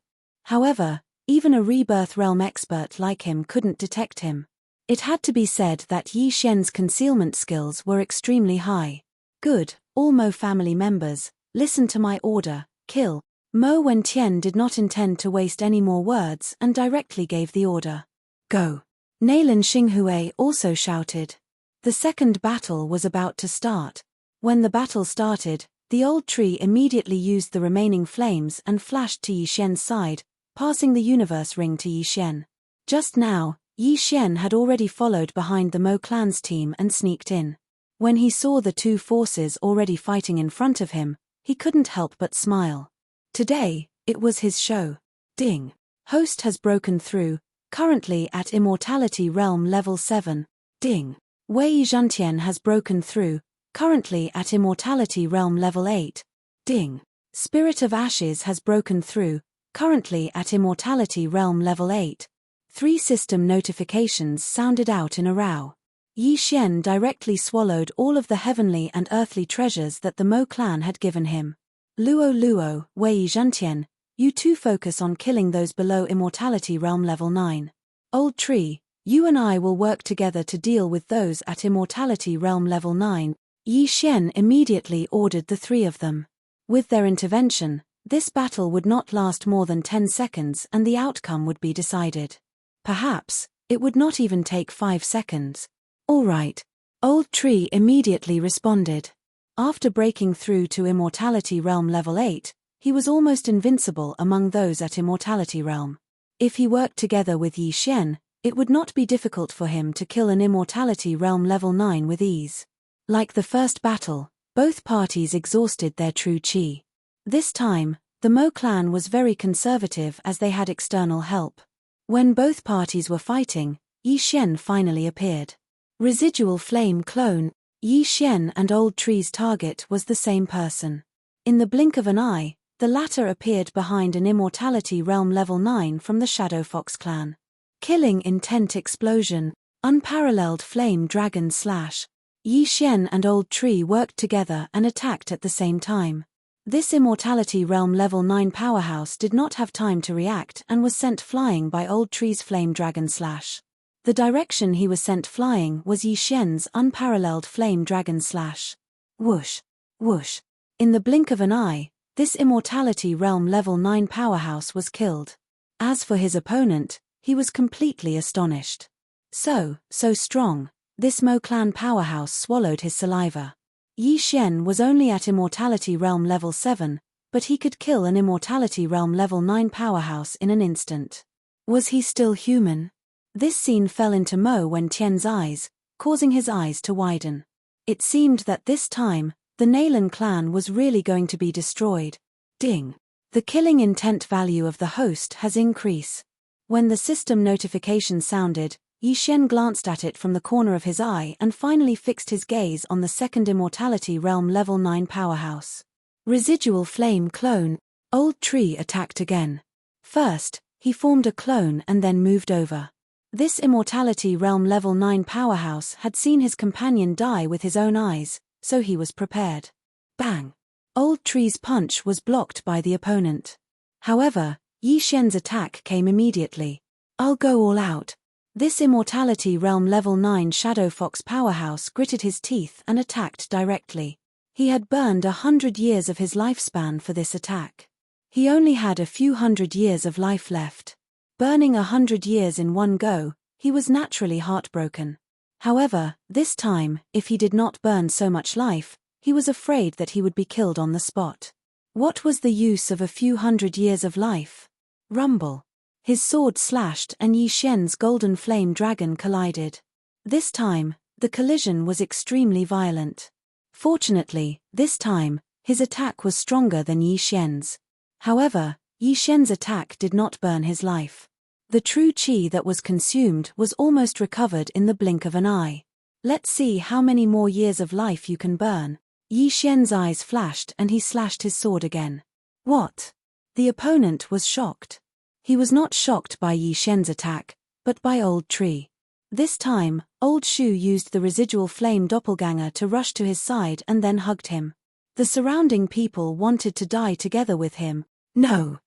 However, even a rebirth realm expert like him couldn't detect him. It had to be said that Yi Xian's concealment skills were extremely high. Good, all Mo family members, listen to my order, kill. Mo Wentian did not intend to waste any more words and directly gave the order. Go. Nalan Xinghui also shouted. The second battle was about to start. When the battle started, the old tree immediately used the remaining flames and flashed to Yi Xian's side, passing the universe ring to Yi Xian. Just now, Yi Xian had already followed behind the Mo clan's team and sneaked in. When he saw the two forces already fighting in front of him, he couldn't help but smile. Today, it was his show. Ding. Host has broken through, currently at Immortality Realm Level 7. Ding. Wei Zhantian has broken through, currently at Immortality Realm Level 8. Ding. Spirit of Ashes has broken through, currently at Immortality Realm Level 8. 3 system notifications sounded out in a row. Yi Xian directly swallowed all of the heavenly and earthly treasures that the Mo clan had given him. Luo, Wei Zhantian, you two focus on killing those below Immortality Realm Level 9. Old Tree, you and I will work together to deal with those at Immortality Realm Level 9. Yi Xian immediately ordered the 3 of them. With their intervention, this battle would not last more than 10 seconds and the outcome would be decided. Perhaps, it would not even take 5 seconds. All right. Old Tree immediately responded. After breaking through to Immortality Realm Level 8, he was almost invincible among those at Immortality Realm. If he worked together with Yi Xian, It would not be difficult for him to kill an Immortality Realm level 9 with ease. Like the first battle, both parties exhausted their true chi. This time, the Mo clan was very conservative as they had external help. When both parties were fighting, Yi Xian finally appeared. Residual flame clone. Yi Xian and Old Tree's target was the same person. In the blink of an eye, the latter appeared behind an Immortality Realm level 9 from the Shadow Fox clan. Killing intent explosion, unparalleled flame dragon slash. Yi Xian and Old Tree worked together and attacked at the same time. This Immortality Realm level 9 powerhouse did not have time to react and was sent flying by Old Tree's flame dragon slash. The direction he was sent flying was Yi Xian's unparalleled flame dragon slash. Whoosh, whoosh. In the blink of an eye, this Immortality Realm level 9 powerhouse was killed. As for his opponent, he was completely astonished. So strong, this Mo clan powerhouse swallowed his saliva. Yi Xian was only at Immortality Realm level 7, but he could kill an Immortality Realm level 9 powerhouse in an instant. Was he still human? This scene fell into Mo Wentian's eyes, causing his eyes to widen. It seemed that this time, the Nalan clan was really going to be destroyed. Ding. The killing intent value of the host has increased. When the system notification sounded, Yi Xian glanced at it from the corner of his eye and finally fixed his gaze on the second Immortality Realm level 9 powerhouse. Residual flame clone. Old Tree attacked again. First, he formed a clone and then moved over. This Immortality Realm level 9 powerhouse had seen his companion die with his own eyes, so he was prepared. Bang! Old Tree's punch was blocked by the opponent. However, Yi Xian's attack came immediately. I'll go all out. This Immortality Realm level 9 Shadow Fox powerhouse gritted his teeth and attacked directly. He had burned 100 years of his lifespan for this attack. He only had a few hundred years of life left. Burning 100 years in one go, he was naturally heartbroken. However, this time, if he did not burn so much life, he was afraid that he would be killed on the spot. What was the use of a few hundred years of life? Rumble. His sword slashed and Yi Xian's golden flame dragon collided. This time, the collision was extremely violent. Fortunately, this time, his attack was stronger than Yi Xian's. However, Yi Xian's attack did not burn his life. The true qi that was consumed was almost recovered in the blink of an eye. Let's see how many more years of life you can burn. Yi Xian's eyes flashed and he slashed his sword again. What? The opponent was shocked. He was not shocked by Yi Xian's attack, but by Old Tree. This time, Old Shu used the residual flame doppelganger to rush to his side and then hugged him. The surrounding people wanted to die together with him. No.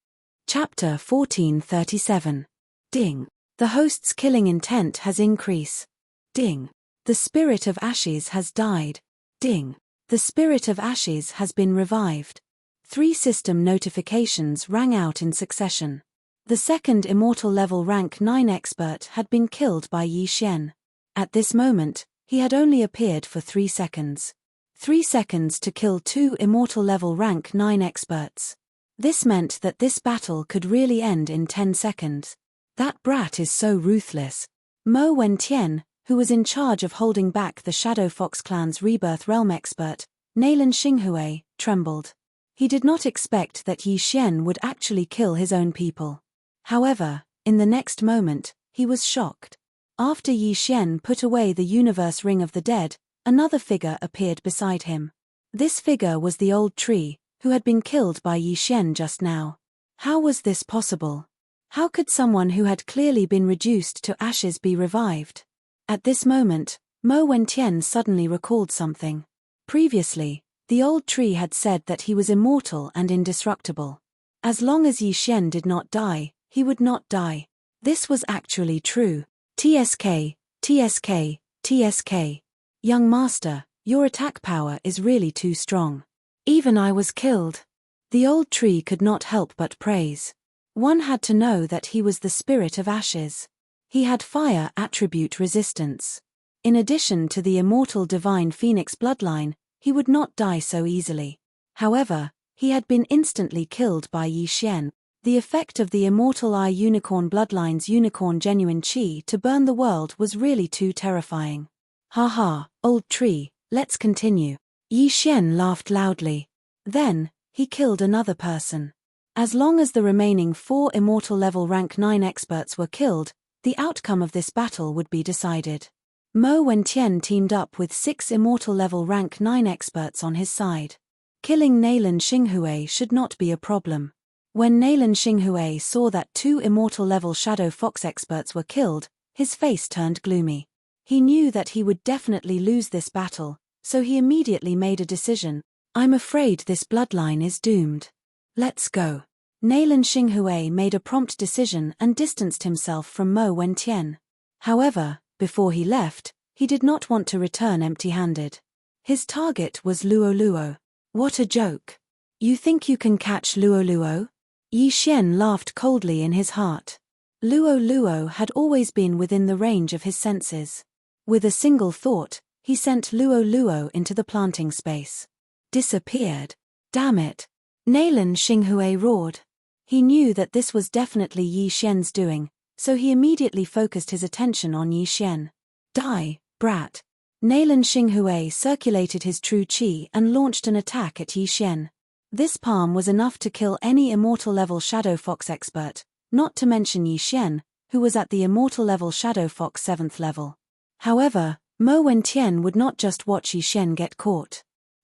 Chapter 1437. Ding. The host's killing intent has increased. Ding. The spirit of ashes has died. Ding. The spirit of ashes has been revived. 3 system notifications rang out in succession. The second immortal level rank 9 expert had been killed by Yi Xian. At this moment, he had only appeared for 3 seconds. 3 seconds to kill 2 immortal level rank 9 experts. This meant that this battle could really end in 10 seconds. That brat is so ruthless. Mo Wentian, who was in charge of holding back the Shadow Fox clan's Rebirth Realm expert, Nalan Xinghui, trembled. He did not expect that Yi Xian would actually kill his own people. However, in the next moment, he was shocked. After Yi Xian put away the universe ring of the dead, another figure appeared beside him. This figure was the Old Tree, who had been killed by Yi Xian just now. How was this possible? How could someone who had clearly been reduced to ashes be revived? At this moment, Mo Wentian suddenly recalled something. Previously, the Old Tree had said that he was immortal and indestructible. As long as Yi Xian did not die, he would not die. This was actually true. TSK, TSK, TSK. Young master, your attack power is really too strong. Even I was killed. The Old Tree could not help but praise. One had to know that he was the spirit of ashes. He had fire attribute resistance. In addition to the immortal divine phoenix bloodline, he would not die so easily. However, he had been instantly killed by Yi Xian. The effect of the immortal Eye Unicorn Bloodline's unicorn genuine chi to burn the world was really too terrifying. Haha, old tree, let's continue. Yi Xian laughed loudly. Then, he killed another person. As long as the remaining 4 immortal level rank 9 experts were killed, the outcome of this battle would be decided. Mo Wentian teamed up with 6 immortal level rank 9 experts on his side. Killing Neilan Xinghui should not be a problem. When Neilan Xinghui saw that 2 immortal level Shadow Fox experts were killed, his face turned gloomy. He knew that he would definitely lose this battle, so he immediately made a decision. I'm afraid this bloodline is doomed. Let's go. Neilan Xinghui made a prompt decision and distanced himself from Mo Wentian. However, before he left, he did not want to return empty-handed. His target was Luo Luo. What a joke. You think you can catch Luo Luo? Yi Xian laughed coldly in his heart. Luo Luo had always been within the range of his senses. With a single thought, he sent Luo Luo into the planting space. Disappeared. Damn it. Neilan Xinghui roared. He knew that this was definitely Yi Xian's doing, so he immediately focused his attention on Yi Xian. Die, brat. Neilan Xinghui circulated his true chi and launched an attack at Yi Xian. This palm was enough to kill any immortal level Shadow Fox expert, not to mention Yi Xian, who was at the immortal level Shadow Fox 7th level. However, Mo Wentian would not just watch Yi Xian get caught.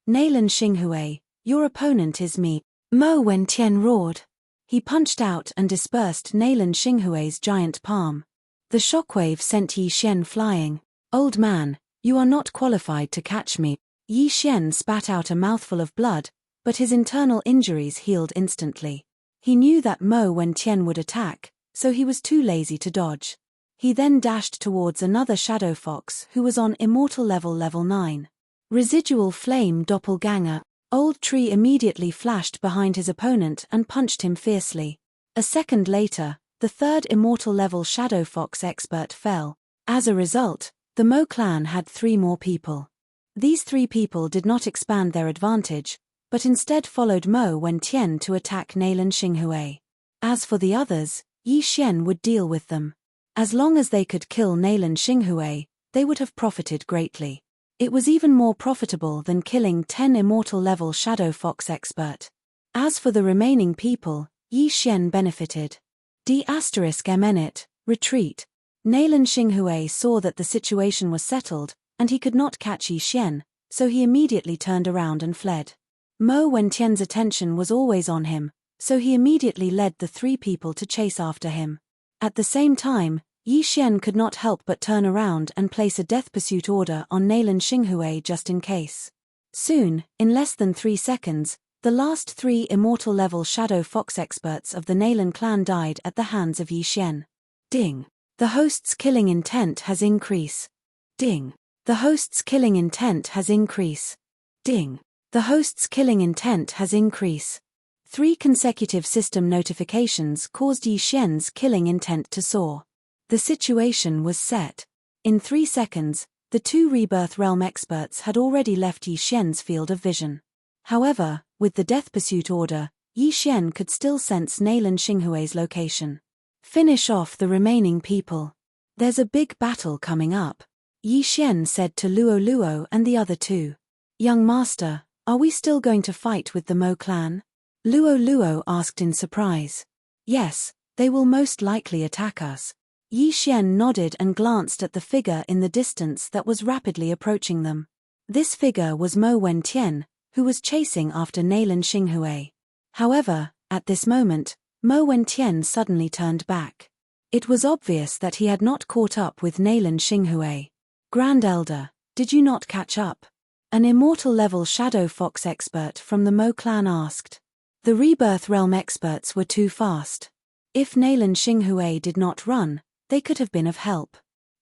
Neilan Xinghui, your opponent is me. Mo Wentian roared. He punched out and dispersed Neilan Xinghui's giant palm. The shockwave sent Yi Xian flying. Old man, you are not qualified to catch me. Yi Xian spat out a mouthful of blood, but his internal injuries healed instantly. He knew that Mo Wentian would attack, so he was too lazy to dodge. He then dashed towards another Shadow Fox who was on immortal level 9. Residual Flame Doppelganger. Old Tree immediately flashed behind his opponent and punched him fiercely. A second later, the 3rd immortal level Shadow Fox expert fell. As a result, the Mo clan had 3 more people. These 3 people did not expand their advantage, but instead followed Mo Wentian to attack Neilan Xinghui. As for the others, Yi Xian would deal with them. As long as they could kill Neilan Xinghui, they would have profited greatly. It was even more profitable than killing 10 immortal level Shadow Fox expert. As for the remaining people, Yi Xian benefited. D***MNit, retreat. Neilan Xinghui saw that the situation was settled, and he could not catch Yi Xian, so he immediately turned around and fled. Mo Wentian's attention was always on him, so he immediately led the 3 people to chase after him. At the same time, Yi Xian could not help but turn around and place a death pursuit order on Neilan Xinghui just in case. Soon, in less than 3 seconds, the last 3 immortal level Shadow Fox experts of the Neilan clan died at the hands of Yi Xian. Ding. The host's killing intent has increased. Ding. The host's killing intent has increased. Ding. The host's killing intent has increased. 3 consecutive system notifications caused Yi Xian's killing intent to soar. The situation was set. In 3 seconds, the 2 Rebirth Realm experts had already left Yi Xian's field of vision. However, with the death pursuit order, Yi Xian could still sense Neilan Xinghui's location. Finish off the remaining people. There's a big battle coming up, Yi Xian said to Luo Luo and the other 2. Young master, are we still going to fight with the Mo clan? Luo Luo asked in surprise. Yes, they will most likely attack us. Yi Xian nodded and glanced at the figure in the distance that was rapidly approaching them. This figure was Mo Wentian, who was chasing after Neilan Xinghui. However, at this moment, Mo Wentian suddenly turned back. It was obvious that he had not caught up with Neilan Xinghui. Grand Elder, did you not catch up? An immortal level Shadow Fox expert from the Mo clan asked. The Rebirth Realm experts were too fast. If Neilan Xinghui did not run, they could have been of help.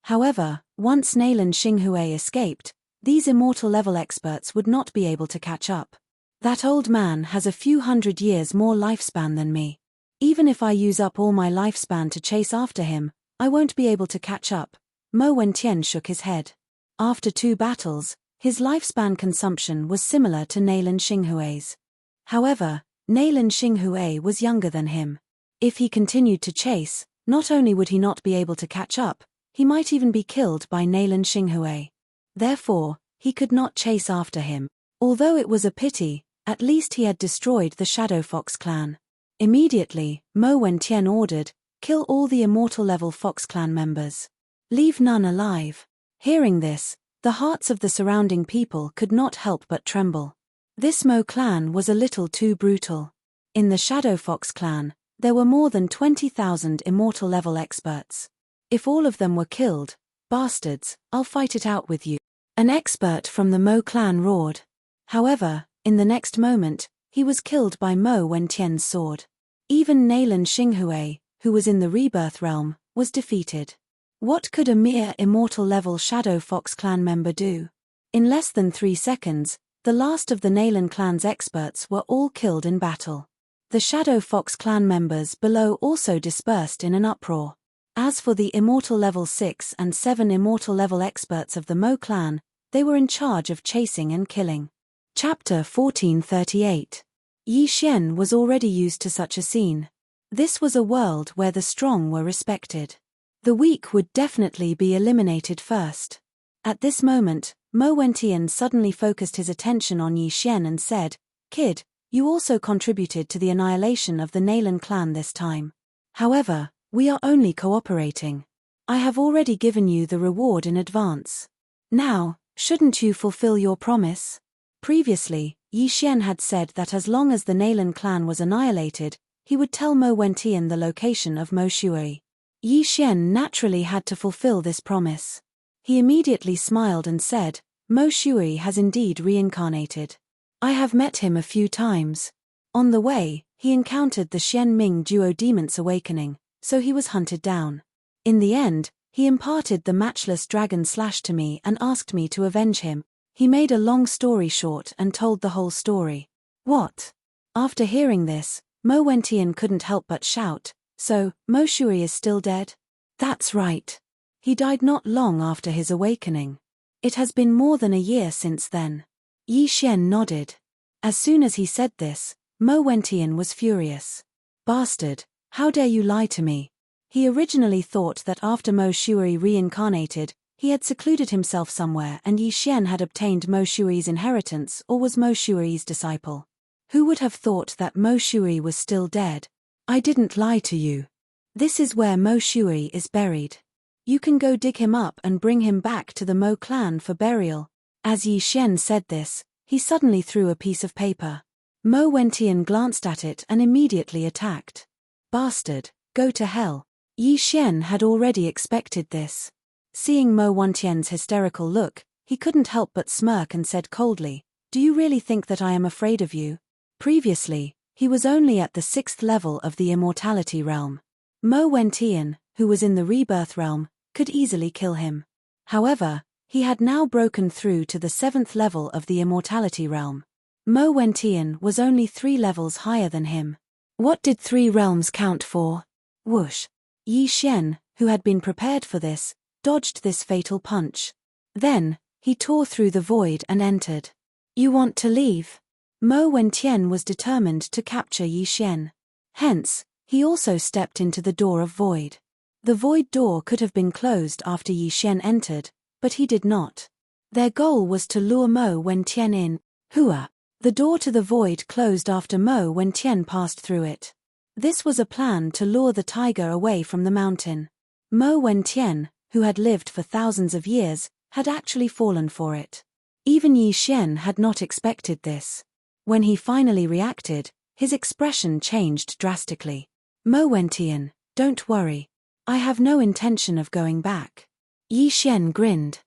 However, once Neilan Xinghui escaped, these immortal level experts would not be able to catch up. That old man has a few hundred years more lifespan than me. Even if I use up all my lifespan to chase after him, I won't be able to catch up. Mo Wentian shook his head. After 2 battles, his lifespan consumption was similar to Neilan Xinghui's. However, Neilan Xinghui was younger than him. If he continued to chase, not only would he not be able to catch up, he might even be killed by Nailan Xinghui. Therefore, he could not chase after him. Although it was a pity, at least he had destroyed the Shadow Fox clan. Immediately, Mo Wentian ordered, "Kill all the immortal level Fox clan members. Leave none alive." Hearing this, the hearts of the surrounding people could not help but tremble. This Mo clan was a little too brutal. In the Shadow Fox clan, there were more than 20,000 immortal level experts. If all of them were killed, bastards, I'll fight it out with you. An expert from the Mo clan roared. However, in the next moment, he was killed by Mo Wentian's sword. Even Nailan Xinghui, who was in the rebirth realm, was defeated. What could a mere immortal level Shadow Fox clan member do? In less than 3 seconds, the last of the Nailan clan's experts were all killed in battle. The Shadow Fox clan members below also dispersed in an uproar. As for the immortal level 6 and 7 immortal level experts of the Mo clan, they were in charge of chasing and killing. Chapter 1438. Yi Xian was already used to such a scene. This was a world where the strong were respected. The weak would definitely be eliminated first. At this moment, Mo Wentian suddenly focused his attention on Yi Xian and said, "Kid, you also contributed to the annihilation of the Nailan clan this time. However, we are only cooperating. I have already given you the reward in advance. Now, shouldn't you fulfill your promise?" Previously, Yi Xian had said that as long as the Nailan clan was annihilated, he would tell Mo Wentian the location of Mo Shui. Yi Xian naturally had to fulfill this promise. He immediately smiled and said, "Mo Shui has indeed reincarnated. I have met him a few times. On the way, he encountered the Xian Ming Duo Demon's awakening, so he was hunted down. In the end, he imparted the matchless dragon slash to me and asked me to avenge him." He made a long story short and told the whole story. What? After hearing this, Mo Wentian couldn't help but shout, "So, Mo Shui is still dead?" "That's right. He died not long after his awakening. It has been more than a year since then." Yi Xian nodded. As soon as he said this, Mo Wentian was furious. "Bastard, how dare you lie to me?" He originally thought that after Mo Shui reincarnated, he had secluded himself somewhere and Yi Xian had obtained Mo Shui's inheritance or was Mo Shui's disciple. Who would have thought that Mo Shui was still dead? "I didn't lie to you. This is where Mo Shui is buried. You can go dig him up and bring him back to the Mo clan for burial." As Yi Xian said this, he suddenly threw a piece of paper. Mo Wentian glanced at it and immediately attacked. "Bastard, go to hell." Yi Xian had already expected this. Seeing Mo Wentian's hysterical look, he couldn't help but smirk and said coldly, "Do you really think that I am afraid of you?" Previously, he was only at the 6th level of the immortality realm. Mo Wentian, who was in the rebirth realm, could easily kill him. However, he had now broken through to the 7th level of the immortality realm. Mo Wentian was only 3 levels higher than him. What did 3 realms count for? Whoosh! Yi Xian, who had been prepared for this, dodged this fatal punch. Then, he tore through the void and entered. "You want to leave?" Mo Wentian was determined to capture Yi Xian. Hence, he also stepped into the door of void. The void door could have been closed after Yi Xian entered, but he did not. Their goal was to lure Mo Wentian in. Hua! The door to the void closed after Mo Wentian passed through it. This was a plan to lure the tiger away from the mountain. Mo Wentian, who had lived for thousands of years, had actually fallen for it. Even Yi Xian had not expected this. When he finally reacted, his expression changed drastically. "Mo Wentian, don't worry. I have no intention of going back." Yi Xian grinned.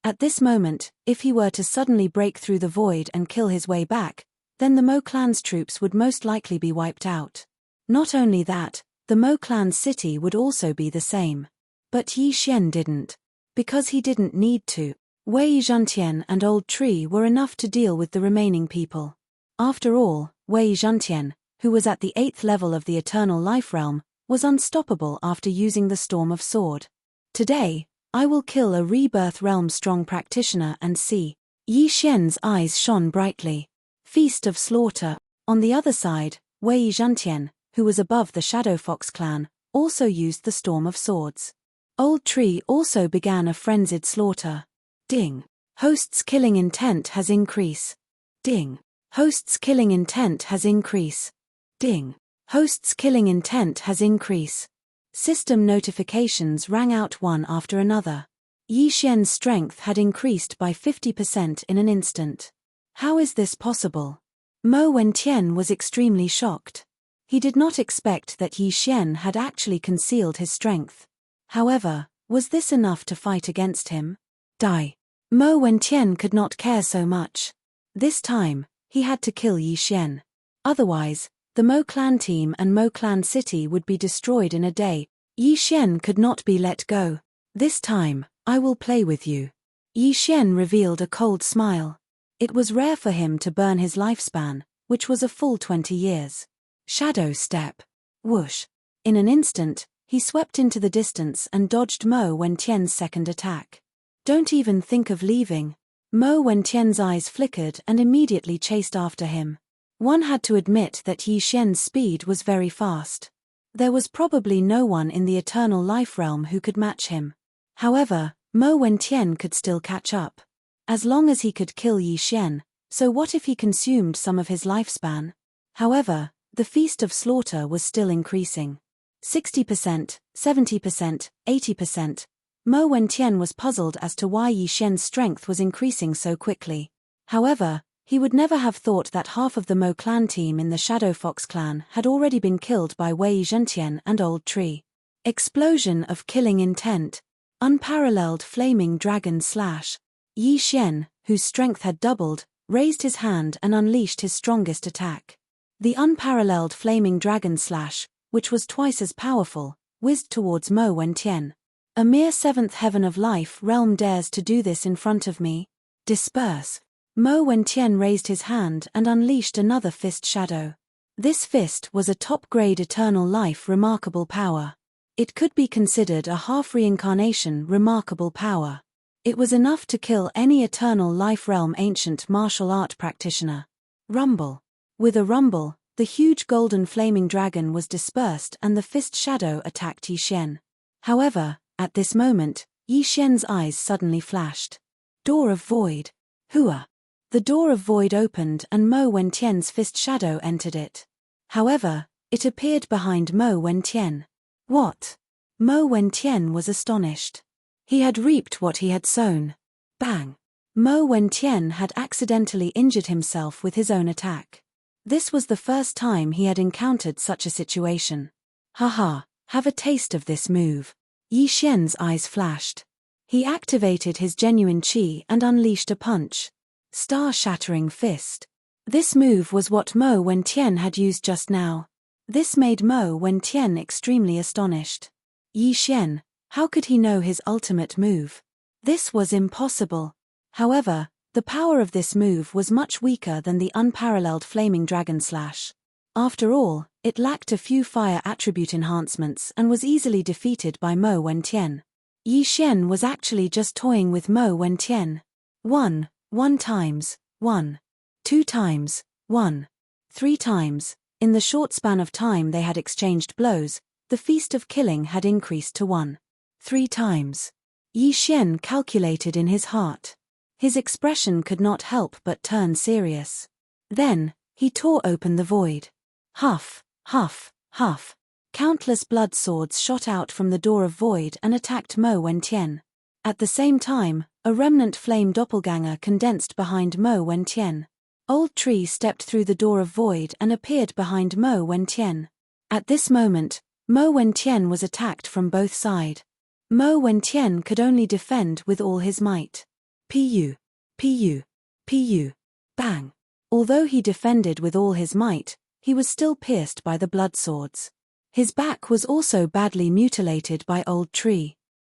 At this moment, if he were to suddenly break through the void and kill his way back, then the Mo clan's troops would most likely be wiped out. Not only that, the Mo clan's city would also be the same. But Yi Xian didn't. Because he didn't need to. Wei Zhentian and Old Tree were enough to deal with the remaining people. After all, Wei Zhentian, who was at the 8th level of the Eternal Life Realm, was unstoppable after using the Storm of Sword. "Today, I will kill a Rebirth Realm strong practitioner and see." Yi Xian's eyes shone brightly. Feast of slaughter. On the other side, Wei Zhentian, who was above the Shadow Fox clan, also used the Storm of Swords. Old Tree also began a frenzied slaughter. Ding. Host's killing intent has increase. Ding. Host's killing intent has increase. Ding. Host's killing intent has increase. System notifications rang out one after another. Yi Xian's strength had increased by 50% in an instant. How is this possible? Mo Wentian was extremely shocked. He did not expect that Yi Xian had actually concealed his strength. However, was this enough to fight against him? Die. Mo Wentian could not care so much. This time, he had to kill Yi Xian. Otherwise, the Mo clan team and Mo clan city would be destroyed in a day. Yi Xian could not be let go. This time, I will play with you. Yi Xian revealed a cold smile. It was rare for him to burn his lifespan, which was a full 20 years. Shadow step. Whoosh. In an instant, he swept into the distance and dodged Mo Wentian's second attack. Don't even think of leaving. Mo Wentian's eyes flickered and immediately chased after him. One had to admit that Yi Xian's speed was very fast. There was probably no one in the Eternal Life Realm who could match him. However, Mo Wentian could still catch up. As long as he could kill Yi Xian, so what if he consumed some of his lifespan? However, the feast of slaughter was still increasing. 60%, 70%, 80%. Mo Wentian was puzzled as to why Yi Xian's strength was increasing so quickly. However, he would never have thought that half of the Mo clan team in the Shadow Fox clan had already been killed by Wei Zhentian and Old Tree. Explosion of killing intent. Unparalleled flaming dragon slash. Yi Xian, whose strength had doubled, raised his hand and unleashed his strongest attack. The unparalleled flaming dragon slash, which was twice as powerful, whizzed towards Mo Wentian. A mere seventh heaven of life realm dares to do this in front of me? Disperse. Mo Wentian raised his hand and unleashed another fist shadow. This fist was a top-grade eternal life remarkable power. It could be considered a half-reincarnation remarkable power. It was enough to kill any eternal life realm ancient martial art practitioner. Rumble. With a rumble, the huge golden flaming dragon was dispersed and the fist shadow attacked Yi Xian. However, at this moment, Yi Xian's eyes suddenly flashed. Door of Void. Hua. The door of void opened and Mo Wentian's fist shadow entered it. However, it appeared behind Mo Wentian. What? Mo Wentian was astonished. He had reaped what he had sown. Bang! Mo Wentian had accidentally injured himself with his own attack. This was the first time he had encountered such a situation. Haha, have a taste of this move. Yi Xian's eyes flashed. He activated his genuine qi and unleashed a punch. Star-shattering fist. This move was what Mo Wentian had used just now. This made Mo Wentian extremely astonished. Yi Xian, how could he know his ultimate move? This was impossible. However, the power of this move was much weaker than the unparalleled flaming dragon slash. After all, it lacked a few fire attribute enhancements and was easily defeated by Mo Wentian. Yi Xian was actually just toying with Mo Wentian. 1 times, 1. 2 times, 1. 3 times. In the short span of time they had exchanged blows, the feast of killing had increased to 1. 3 times. Yi Xian calculated in his heart. His expression could not help but turn serious. Then, he tore open the void. Huff, huff, huff. Countless blood swords shot out from the door of void and attacked Mo Wentian. At the same time, a remnant flame doppelganger condensed behind Mo Wentian. Old Tree stepped through the door of void and appeared behind Mo Wentian. At this moment, Mo Wentian was attacked from both sides. Mo Wentian could only defend with all his might. Pu, pu, pu, bang. Although he defended with all his might, he was still pierced by the blood swords. His back was also badly mutilated by Old Tree.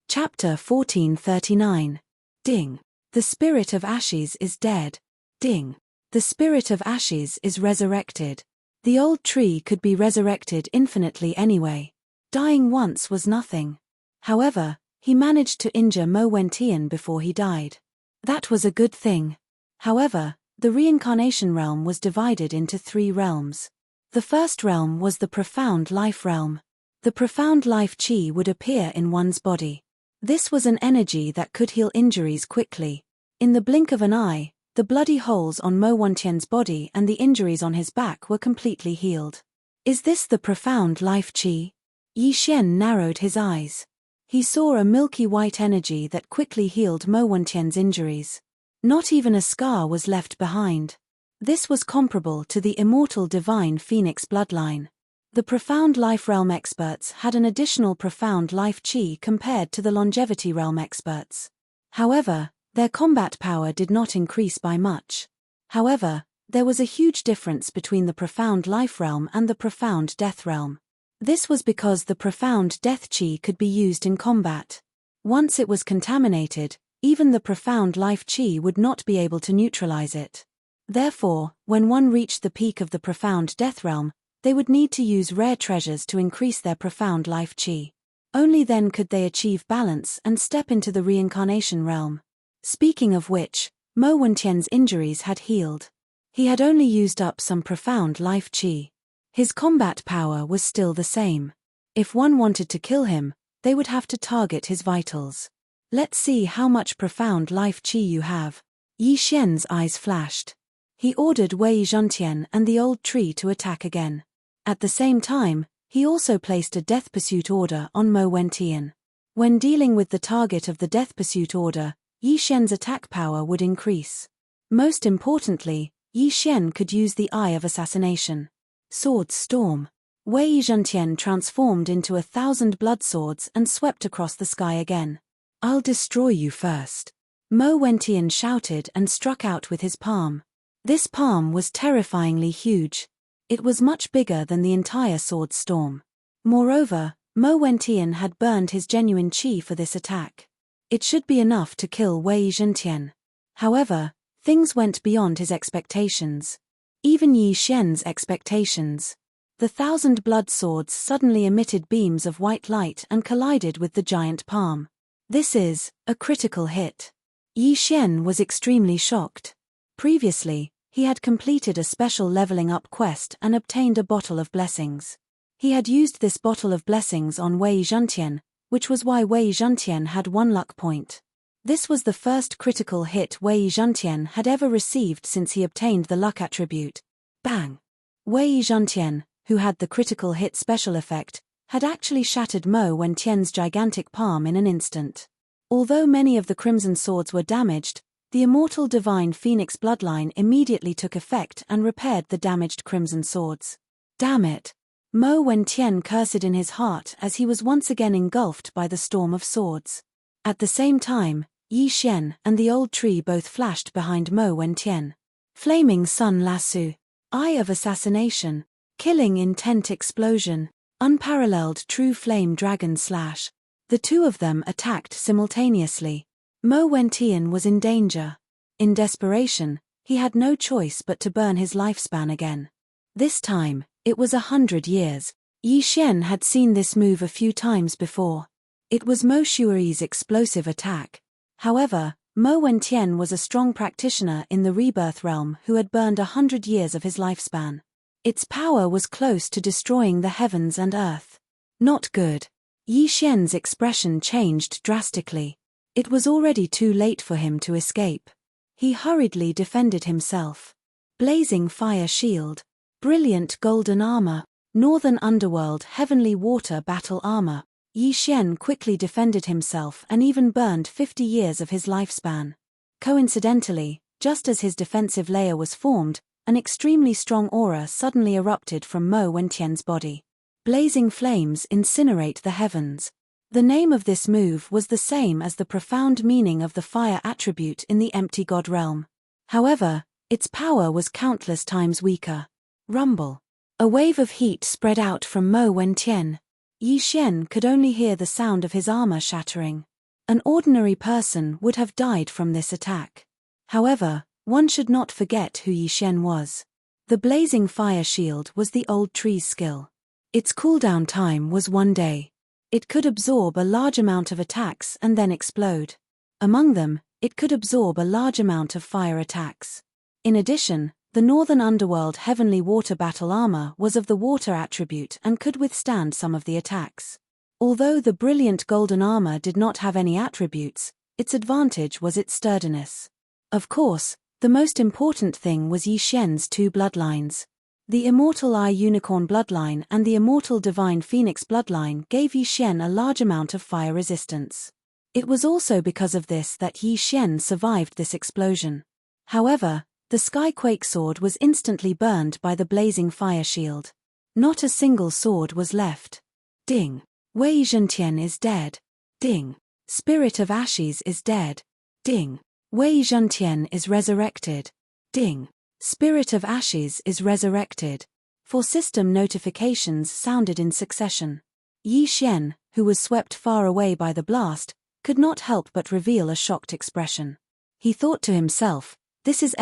Chapter 1439. Ding. The spirit of Ashes is dead. Ding. The spirit of Ashes is resurrected. The Old Tree could be resurrected infinitely anyway. Dying once was nothing. However, he managed to injure Mo Wentian before he died. That was a good thing. However, the reincarnation realm was divided into 3 realms. The first realm was the profound life realm. The profound life chi would appear in one's body. This was an energy that could heal injuries quickly. In the blink of an eye, the bloody holes on Mo Wentian's body and the injuries on his back were completely healed. Is this the profound life chi? Yi Xian narrowed his eyes. He saw a milky white energy that quickly healed Mo Wentian's injuries. Not even a scar was left behind. This was comparable to the immortal divine phoenix bloodline. The profound life realm experts had an additional profound life chi compared to the longevity realm experts. However, their combat power did not increase by much. However, there was a huge difference between the profound life realm and the profound death realm. This was because the profound death chi could be used in combat. Once it was contaminated, even the profound life chi would not be able to neutralize it. Therefore, when one reached the peak of the profound death realm, they would need to use rare treasures to increase their profound life chi. Only then could they achieve balance and step into the reincarnation realm. Speaking of which, Mo Wentian's injuries had healed. He had only used up some profound life chi. His combat power was still the same. If one wanted to kill him, they would have to target his vitals. Let's see how much profound life chi you have. Yi Xian's eyes flashed. He ordered Wei Zhontian and the old tree to attack again. At the same time, he also placed a death pursuit order on Mo Wentian. When dealing with the target of the death pursuit order, Yi Xian's attack power would increase. Most importantly, Yi Xian could use the Eye of Assassination. Sword Storm. Wei Zhontian transformed into 1,000 blood swords and swept across the sky again. I'll destroy you first. Mo Wentian shouted and struck out with his palm. This palm was terrifyingly huge. It was much bigger than the entire sword storm. Moreover, Mo Wentian had burned his genuine chi for this attack. It should be enough to kill Wei Zhontian. However, things went beyond his expectations. Even Yi Xian's expectations. The 1,000 blood swords suddenly emitted beams of white light and collided with the giant palm. This is a critical hit. Yi Xian was extremely shocked. Previously, he had completed a special leveling up quest and obtained a bottle of blessings. He had used this bottle of blessings on Wei Zhontian, which was why Wei Zhontian had 1 luck point. This was the first critical hit Wei Zhontian had ever received since he obtained the luck attribute. Bang! Wei Zhontian, who had the critical hit special effect, had actually shattered Mo Wentian's gigantic palm in an instant. Although many of the crimson swords were damaged, the immortal divine phoenix bloodline immediately took effect and repaired the damaged crimson swords. Damn it! Mo Wentian cursed in his heart as he was once again engulfed by the storm of swords. At the same time, Yi Xian and the old tree both flashed behind Mo Wentian. Flaming Sun Lasso. Eye of Assassination. Killing Intent Explosion. Unparalleled True Flame Dragon Slash. The two of them attacked simultaneously. Mo Wentian was in danger. In desperation, he had no choice but to burn his lifespan again. This time, it was 100 years. Yi Xian had seen this move a few times before. It was Mo Shui's explosive attack. However, Mo Wentian was a strong practitioner in the rebirth realm who had burned 100 years of his lifespan. Its power was close to destroying the heavens and earth. Not good. Yi Xian's expression changed drastically. It was already too late for him to escape. He hurriedly defended himself. Blazing Fire Shield. Brilliant Golden Armor. Northern Underworld Heavenly Water Battle Armor. Yi Xian quickly defended himself and even burned 50 years of his lifespan. Coincidentally, just as his defensive layer was formed, an extremely strong aura suddenly erupted from Mo Wentian's body. Blazing flames incinerate the heavens. The name of this move was the same as the profound meaning of the fire attribute in the empty god realm. However, its power was countless times weaker. Rumble. A wave of heat spread out from Mo Wentian. Yi Xian could only hear the sound of his armor shattering. An ordinary person would have died from this attack. However, one should not forget who Yi Xian was. The blazing fire shield was the old tree's skill. Its cooldown time was 1 day. It could absorb a large amount of attacks and then explode. Among them, it could absorb a large amount of fire attacks. In addition, The northern underworld heavenly water battle armor was of the water attribute and could withstand some of the attacks. Although the brilliant golden armor did not have any attributes, its advantage was its sturdiness. Of course, the most important thing was Yi Xian's two bloodlines. The Immortal Eye Unicorn bloodline and the Immortal Divine Phoenix bloodline gave Yi Xian a large amount of fire resistance. It was also because of this that Yi Xian survived this explosion. However, the Skyquake sword was instantly burned by the blazing fire shield. Not a single sword was left. Ding. Wei Zhentian is dead. Ding. Spirit of Ashes is dead. Ding. Wei Zhentian is resurrected. Ding. Spirit of Ashes is resurrected. 4 system notifications sounded in succession. Yi Xian, who was swept far away by the blast, could not help but reveal a shocked expression. He thought to himself, this is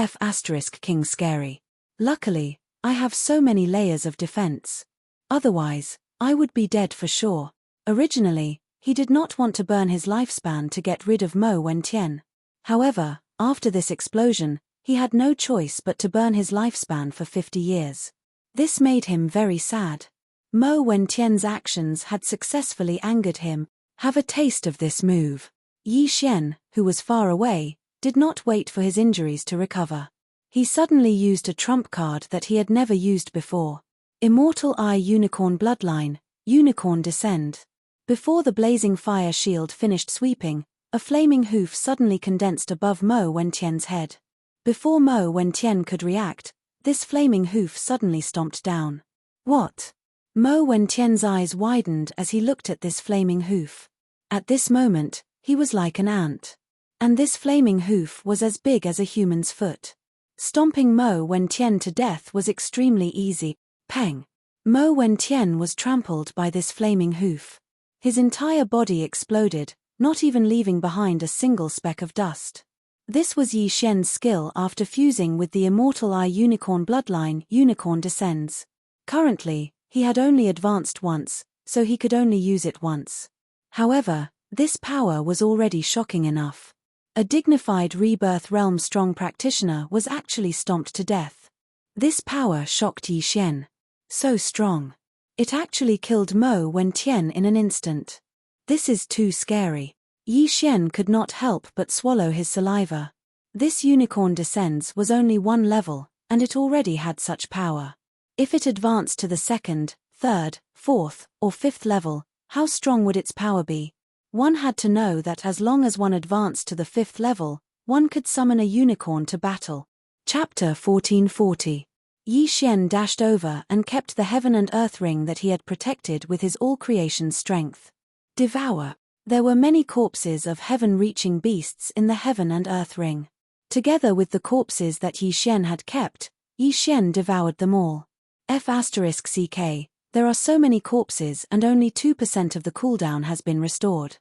King scary. Luckily, I have so many layers of defense. Otherwise, I would be dead for sure. Originally, he did not want to burn his lifespan to get rid of Mo Wentian. However, after this explosion, he had no choice but to burn his lifespan for 50 years. This made him very sad. Mo Wentian's actions had successfully angered him. Have a taste of this move. Yi Xian, who was far away, did not wait for his injuries to recover. He suddenly used a trump card that he had never used before. Immortal Eye Unicorn bloodline, Unicorn Descend. Before the blazing fire shield finished sweeping, a flaming hoof suddenly condensed above Mo Wentian's head. Before Mo Wentian could react, this flaming hoof suddenly stomped down. What? Mo Wentian's eyes widened as he looked at this flaming hoof. At this moment, he was like an ant. And this flaming hoof was as big as a human's foot. Stomping Mo Wentian to death was extremely easy. Peng! Mo Wentian was trampled by this flaming hoof. His entire body exploded, not even leaving behind a single speck of dust. This was Yi Xian's skill after fusing with the Immortal Eye Unicorn bloodline, Unicorn Descends. Currently, he had only advanced once, so he could only use it once. However, this power was already shocking enough. A dignified Rebirth Realm strong practitioner was actually stomped to death. This power shocked Yi Xian. So strong. It actually killed Mo Wentian in an instant. This is too scary. Yi Xian could not help but swallow his saliva. This Unicorn Descends was only 1 level, and it already had such power. If it advanced to the 2nd, 3rd, 4th, or 5th level, how strong would its power be? One had to know that as long as one advanced to the 5th level, one could summon a unicorn to battle. Chapter 1440. Yi Xian dashed over and kept the heaven and earth ring that he had protected with his all-creation strength. Devour. There were many corpses of heaven-reaching beasts in the heaven and earth ring. Together with the corpses that Yi Xian had kept, Yi Xian devoured them all. F***CK, there are so many corpses and only 2% of the cooldown has been restored.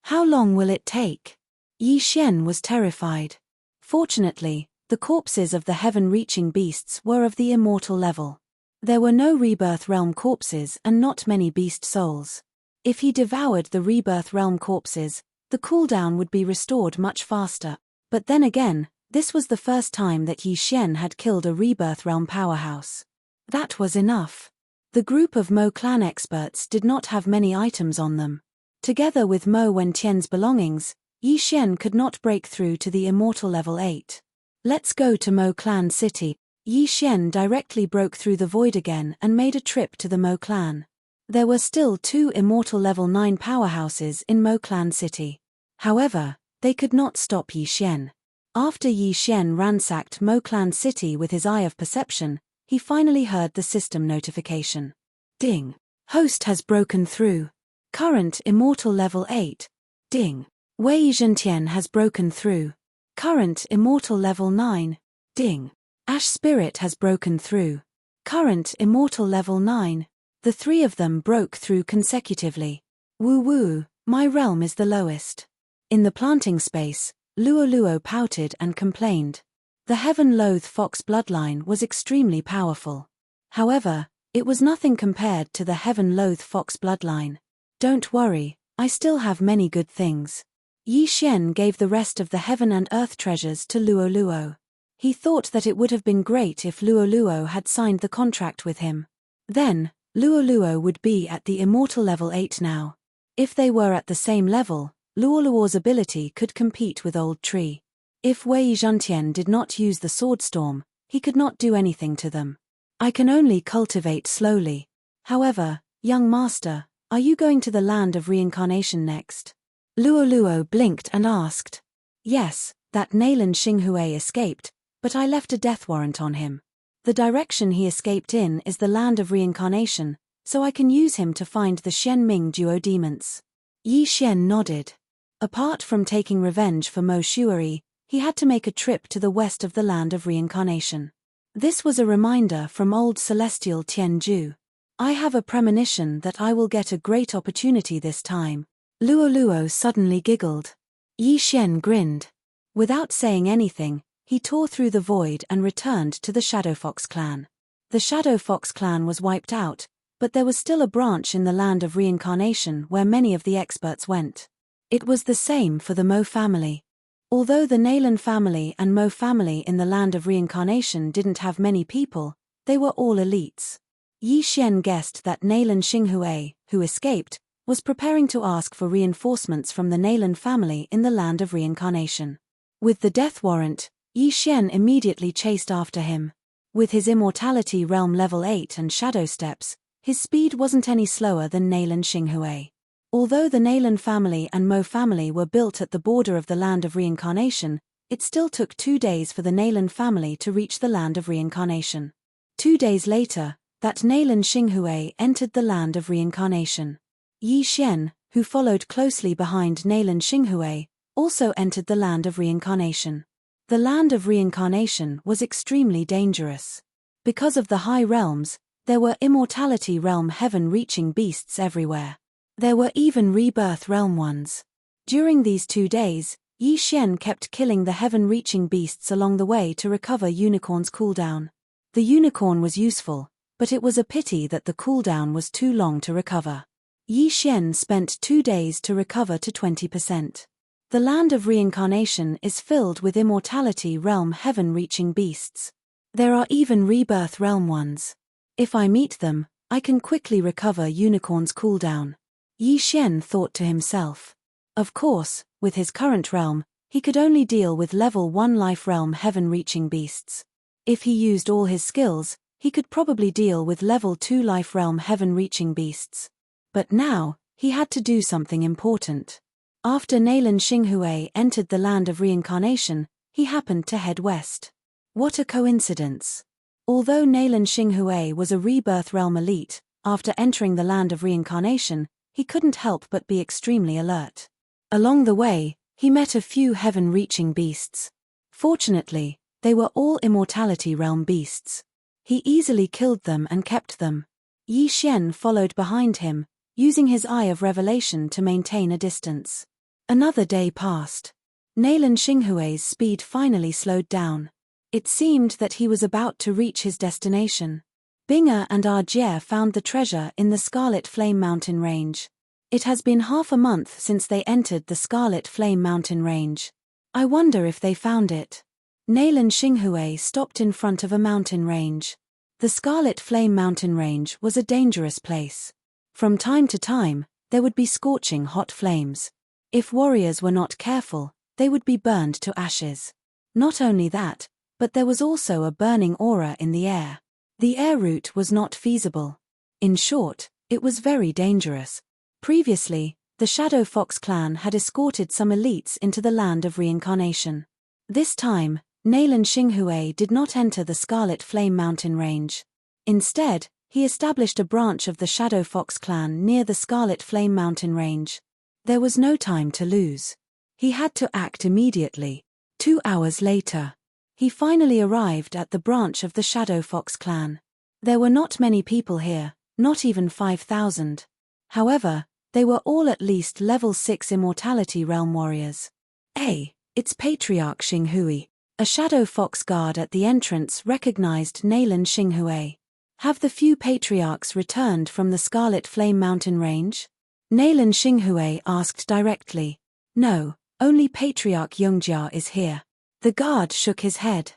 How long will it take? Yi Xian was terrified. Fortunately, the corpses of the heaven-reaching beasts were of the immortal level. There were no Rebirth Realm corpses and not many beast souls. If he devoured the Rebirth Realm corpses, the cooldown would be restored much faster. But then again, this was the first time that Yi Xian had killed a Rebirth Realm powerhouse. That was enough. The group of Mo clan experts did not have many items on them. Together with Mo Wentian's belongings, Yi Xian could not break through to the immortal level 8. Let's go to Mo clan city. Yi Xian directly broke through the void again and made a trip to the Mo clan. There were still 2 immortal level 9 powerhouses in Mo clan city. However, they could not stop Yi Xian. After Yi Xian ransacked Mo clan city with his eye of perception, he finally heard the system notification. Ding. Host has broken through. Current immortal level 8. Ding. Wei Zhentian has broken through. Current immortal level 9. Ding. Ash Spirit has broken through. Current immortal level 9. The 3 of them broke through consecutively. Woo woo, my realm is the lowest. In the planting space, Luo pouted and complained. The Heaven-Loathe Fox bloodline was extremely powerful. However, it was nothing compared to the Heaven-Loathe Fox bloodline. Don't worry, I still have many good things. Yi Xian gave the rest of the heaven and earth treasures to Luo. He thought that it would have been great if Luoluo had signed the contract with him. Then, Luoluo would be at the immortal level 8 now. If they were at the same level, Luoluo's ability could compete with Old Tree. If Wei Zhentian did not use the sword storm, he could not do anything to them. I can only cultivate slowly. However, young master, are you going to the land of reincarnation next? Luoluo blinked and asked. Yes, that Nalan Xinghui escaped, but I left a death warrant on him. The direction he escaped in is the land of reincarnation, so I can use him to find the Xianming duodemons. Yi Xian nodded. Apart from taking revenge for Mo Shuari, he had to make a trip to the west of the land of reincarnation. This was a reminder from old celestial Tianju. I have a premonition that I will get a great opportunity this time. Luoluo suddenly giggled. Yi Xian grinned. Without saying anything, he tore through the void and returned to the Shadow Fox clan. The Shadow Fox clan was wiped out, but there was still a branch in the land of reincarnation where many of the experts went. It was the same for the Mo family. Although the Nalan family and Mo family in the land of reincarnation didn't have many people, they were all elites. Yi Xian guessed that Nalan Xinghui, who escaped, was preparing to ask for reinforcements from the Nalan family in the land of reincarnation. With the death warrant, Yi Xian immediately chased after him. With his immortality realm level 8 and shadow steps, his speed wasn't any slower than Nalan Xinghui. Although the Nalan family and Mo family were built at the border of the land of reincarnation, it still took 2 days for the Nalan family to reach the land of reincarnation. 2 days later, that Nalan Xinghui entered the land of reincarnation. Yi Xian, who followed closely behind Nalan Xinghui, also entered the land of reincarnation. The land of reincarnation was extremely dangerous. Because of the high realms, there were immortality realm heaven-reaching beasts everywhere. There were even rebirth realm ones. During these 2 days, Yi Xian kept killing the heaven-reaching beasts along the way to recover Unicorn's cooldown. The unicorn was useful, but it was a pity that the cooldown was too long to recover. Yi Xian spent 2 days to recover to 20%. The land of reincarnation is filled with immortality realm heaven-reaching beasts. There are even rebirth realm ones. If I meet them, I can quickly recover Unicorn's cooldown. Yi Xian thought to himself. Of course, with his current realm, he could only deal with level 1 life realm heaven-reaching beasts. If he used all his skills, he could probably deal with level 2 life realm heaven-reaching beasts. But now, he had to do something important. After Nalan Xinghui entered the land of reincarnation, he happened to head west. What a coincidence. Although Nalan Xinghui was a rebirth realm elite, after entering the land of reincarnation, he couldn't help but be extremely alert. Along the way, he met a few heaven-reaching beasts. Fortunately, they were all immortality realm beasts. He easily killed them and kept them. Yi Xian followed behind him, using his Eye of Revelation to maintain a distance. Another day passed. Nalan Xinghui's speed finally slowed down. It seemed that he was about to reach his destination. Binger and Arjie found the treasure in the Scarlet Flame Mountain Range. It has been half a month since they entered the Scarlet Flame Mountain Range. I wonder if they found it. Nalan Xinghui stopped in front of a mountain range. The Scarlet Flame Mountain Range was a dangerous place. From time to time, there would be scorching hot flames. If warriors were not careful, they would be burned to ashes. Not only that, but there was also a burning aura in the air. The air route was not feasible. In short, it was very dangerous. Previously, the Shadow Fox clan had escorted some elites into the land of reincarnation. This time, Nalan Xinghui did not enter the Scarlet Flame Mountain Range. Instead, he established a branch of the Shadow Fox clan near the Scarlet Flame Mountain Range. There was no time to lose. He had to act immediately. 2 hours later, he finally arrived at the branch of the Shadow Fox clan. There were not many people here, not even 5,000. However, they were all at least level 6 immortality realm warriors. It's Patriarch Xinghui. A Shadow Fox guard at the entrance recognized Nalan Xinghui. Have the few patriarchs returned from the Scarlet Flame Mountain Range? Nalan Xinghui asked directly. No, only Patriarch Yongjia is here. The guard shook his head.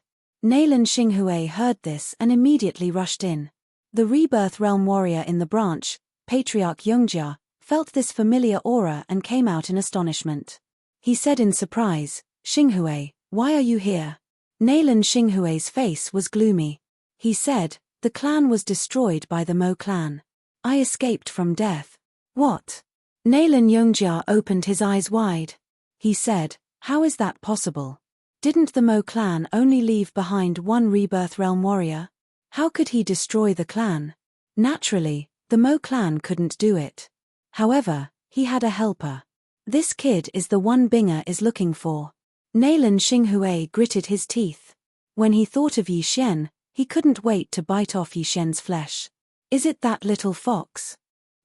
Nalan Xinghui heard this and immediately rushed in. The Rebirth Realm warrior in the branch, Patriarch Yongjia, felt this familiar aura and came out in astonishment. He said in surprise, "Xinghui, why are you here?" Nalan Xinghui's face was gloomy. He said, "The clan was destroyed by the Mo clan. I escaped from death." "What?" Nalan Yongjia opened his eyes wide. He said, "How is that possible? Didn't the Mo clan only leave behind one Rebirth Realm warrior? How could he destroy the clan? Naturally, the Mo clan couldn't do it. However, he had a helper. This kid is the one Binger is looking for." Nalan Xinghui gritted his teeth. When he thought of Yi Xian, he couldn't wait to bite off Yi Xian's flesh. "Is it that little fox?"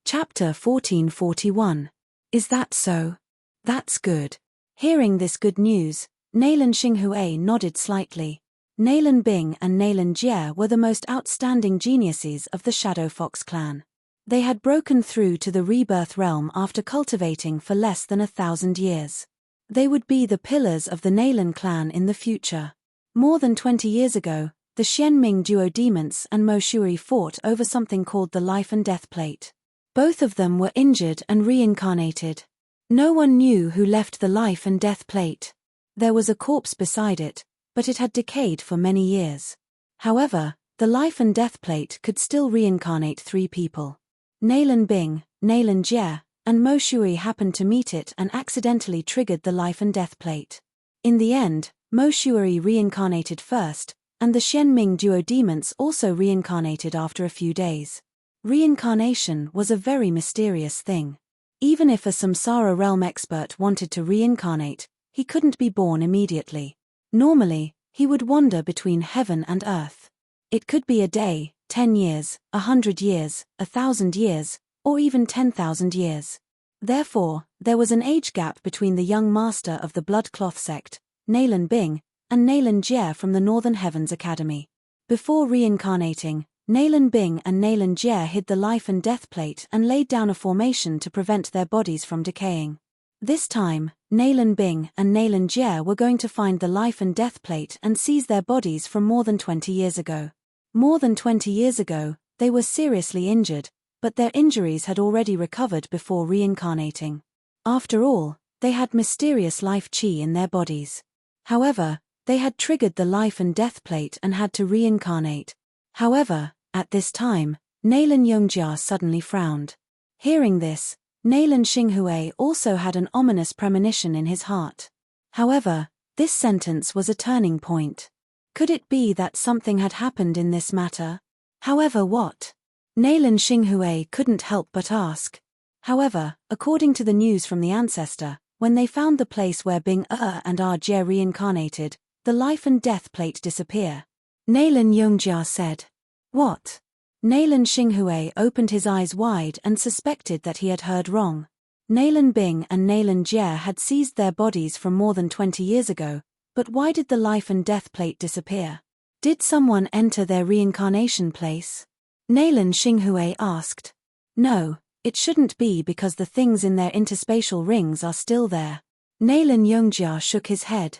Chapter 1441. Is that so? That's good. Hearing this good news, Nalan Xinghui nodded slightly. Nalan Bing and Nalan Jie were the most outstanding geniuses of the Shadow Fox clan. They had broken through to the Rebirth Realm after cultivating for less than 1,000 years. They would be the pillars of the Nalan clan in the future. More than 20 years ago, the Xianming duo demons and Mo Shui fought over something called the Life and Death Plate. Both of them were injured and reincarnated. No one knew who left the Life and Death Plate. There was a corpse beside it, but it had decayed for many years. However, the Life and Death Plate could still reincarnate 3 people. Nalan Bing, Nalan Jie, and Mo Shui happened to meet it and accidentally triggered the Life and Death Plate. In the end, Mo Shui reincarnated first, and the Xianming duo demons also reincarnated after a few days. Reincarnation was a very mysterious thing. Even if a Samsara realm expert wanted to reincarnate, he couldn't be born immediately. Normally, he would wander between heaven and earth. It could be a day, 10 years, 100 years, 1,000 years, or even 10,000 years. Therefore, there was an age gap between the young master of the Blood Cloth sect, Nalan Bing, and Nalan Jie from the Northern Heavens Academy. Before reincarnating, Nalan Bing and Nalan Jie hid the Life and Death Plate and laid down a formation to prevent their bodies from decaying. This time, Nalan Bing and Nalan Jie were going to find the Life and Death Plate and seize their bodies from more than 20 years ago. More than 20 years ago, they were seriously injured, but their injuries had already recovered before reincarnating. After all, they had mysterious life chi in their bodies. However, they had triggered the Life and Death Plate and had to reincarnate. However, at this time, Nalan Yongjia suddenly frowned. Hearing this, Nalan Xinghui also had an ominous premonition in his heart. However, this sentence was a turning point. Could it be that something had happened in this matter? However, what? Nalan Xinghui couldn't help but ask. However, according to the news from the ancestor, when they found the place where Bing and Jie reincarnated, the Life and Death Plate disappear. Nalan Yongjia said. What? Nalan Xinghui opened his eyes wide and suspected that he had heard wrong. Nalan Bing and Nalan Jie had seized their bodies from more than 20 years ago, but why did the Life and Death Plate disappear? Did someone enter their reincarnation place? Nalan Xinghui asked. No, it shouldn't be because the things in their interspatial rings are still there. Nalan Yongjia shook his head.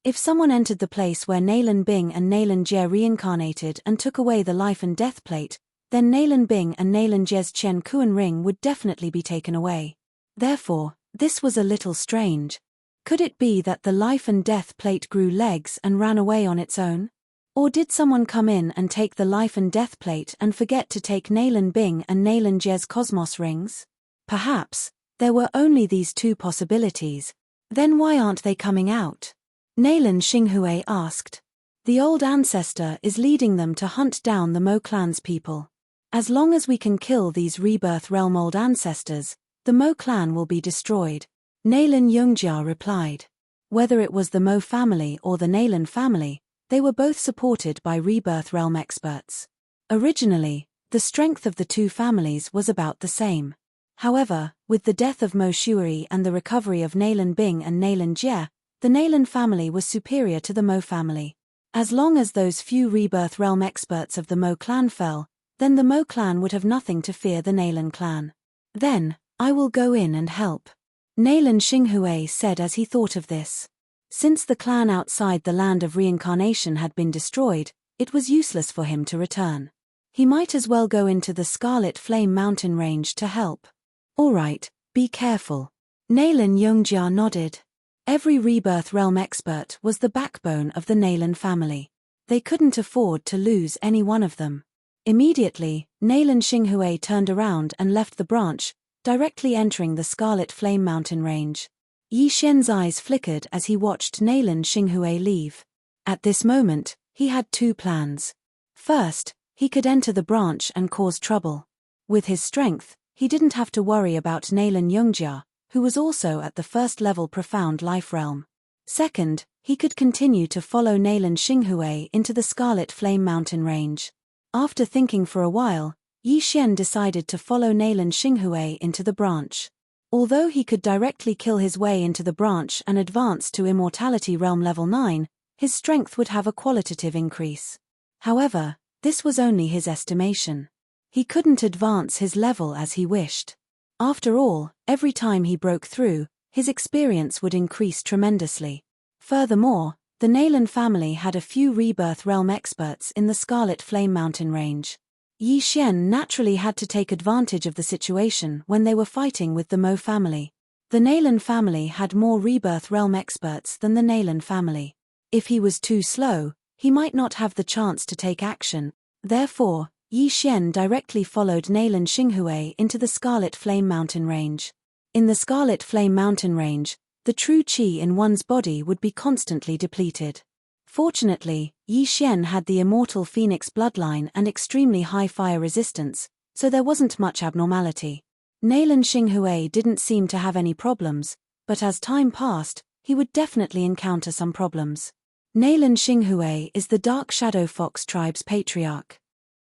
If someone entered the place where Nalan Bing and Nalan Jie reincarnated and took away the Life and Death Plate, then Nalan Bing and Nalan Jie's Chen Kuan ring would definitely be taken away. Therefore, this was a little strange. Could it be that the Life and Death Plate grew legs and ran away on its own? Or did someone come in and take the Life and Death Plate and forget to take Nalan Bing and Nalan Jie's Cosmos rings? Perhaps, there were only these 2 possibilities. Then why aren't they coming out? Nalan Xinghui asked. The old ancestor is leading them to hunt down the Mo clan's people. As long as we can kill these Rebirth Realm old ancestors, the Mo clan will be destroyed. Nalan Yongjia replied. Whether it was the Mo family or the Nalan family, they were both supported by Rebirth Realm experts. Originally, the strength of the 2 families was about the same. However, with the death of Mo Shui and the recovery of Nalan Bing and Nalan Jie, the Nalan family was superior to the Mo family. As long as those few Rebirth Realm experts of the Mo clan fell, then the Mo clan would have nothing to fear the Nalan clan. Then, I will go in and help. Nalan Xinghui said as he thought of this. Since the clan outside the land of reincarnation had been destroyed, it was useless for him to return. He might as well go into the Scarlet Flame mountain range to help. All right, be careful. Nalan Yongjia nodded. Every Rebirth Realm expert was the backbone of the Nalan family. They couldn't afford to lose any one of them. Immediately, Nalan Xinghui turned around and left the branch, directly entering the Scarlet Flame mountain range. Yi Xian's eyes flickered as he watched Nalan Xinghui leave. At this moment, he had two plans. First, he could enter the branch and cause trouble. With his strength, he didn't have to worry about Nalan Yongjia, who was also at the first-level Profound Life Realm. Second, he could continue to follow Nalan Xinghui into the Scarlet Flame mountain range. After thinking for a while, Yi Xian decided to follow Nalan Xinghui into the branch. Although he could directly kill his way into the branch and advance to Immortality Realm Level 9, his strength would have a qualitative increase. However, this was only his estimation. He couldn't advance his level as he wished. After all, every time he broke through, his experience would increase tremendously. Furthermore, the Nalan family had a few Rebirth Realm experts in the Scarlet Flame mountain range. Yi Xian naturally had to take advantage of the situation when they were fighting with the Mo family. The Nalan family had more Rebirth Realm experts than the Nalan family. If he was too slow, he might not have the chance to take action. Therefore, Yi Xian directly followed Nalan Xinghui into the Scarlet Flame mountain range. In the Scarlet Flame mountain range, the true qi in one's body would be constantly depleted. Fortunately, Yi Xian had the immortal Phoenix bloodline and extremely high fire resistance, so there wasn't much abnormality. Nalan Xinghui didn't seem to have any problems, but as time passed, he would definitely encounter some problems. Nalan Xinghui is the Dark Shadow Fox tribe's patriarch.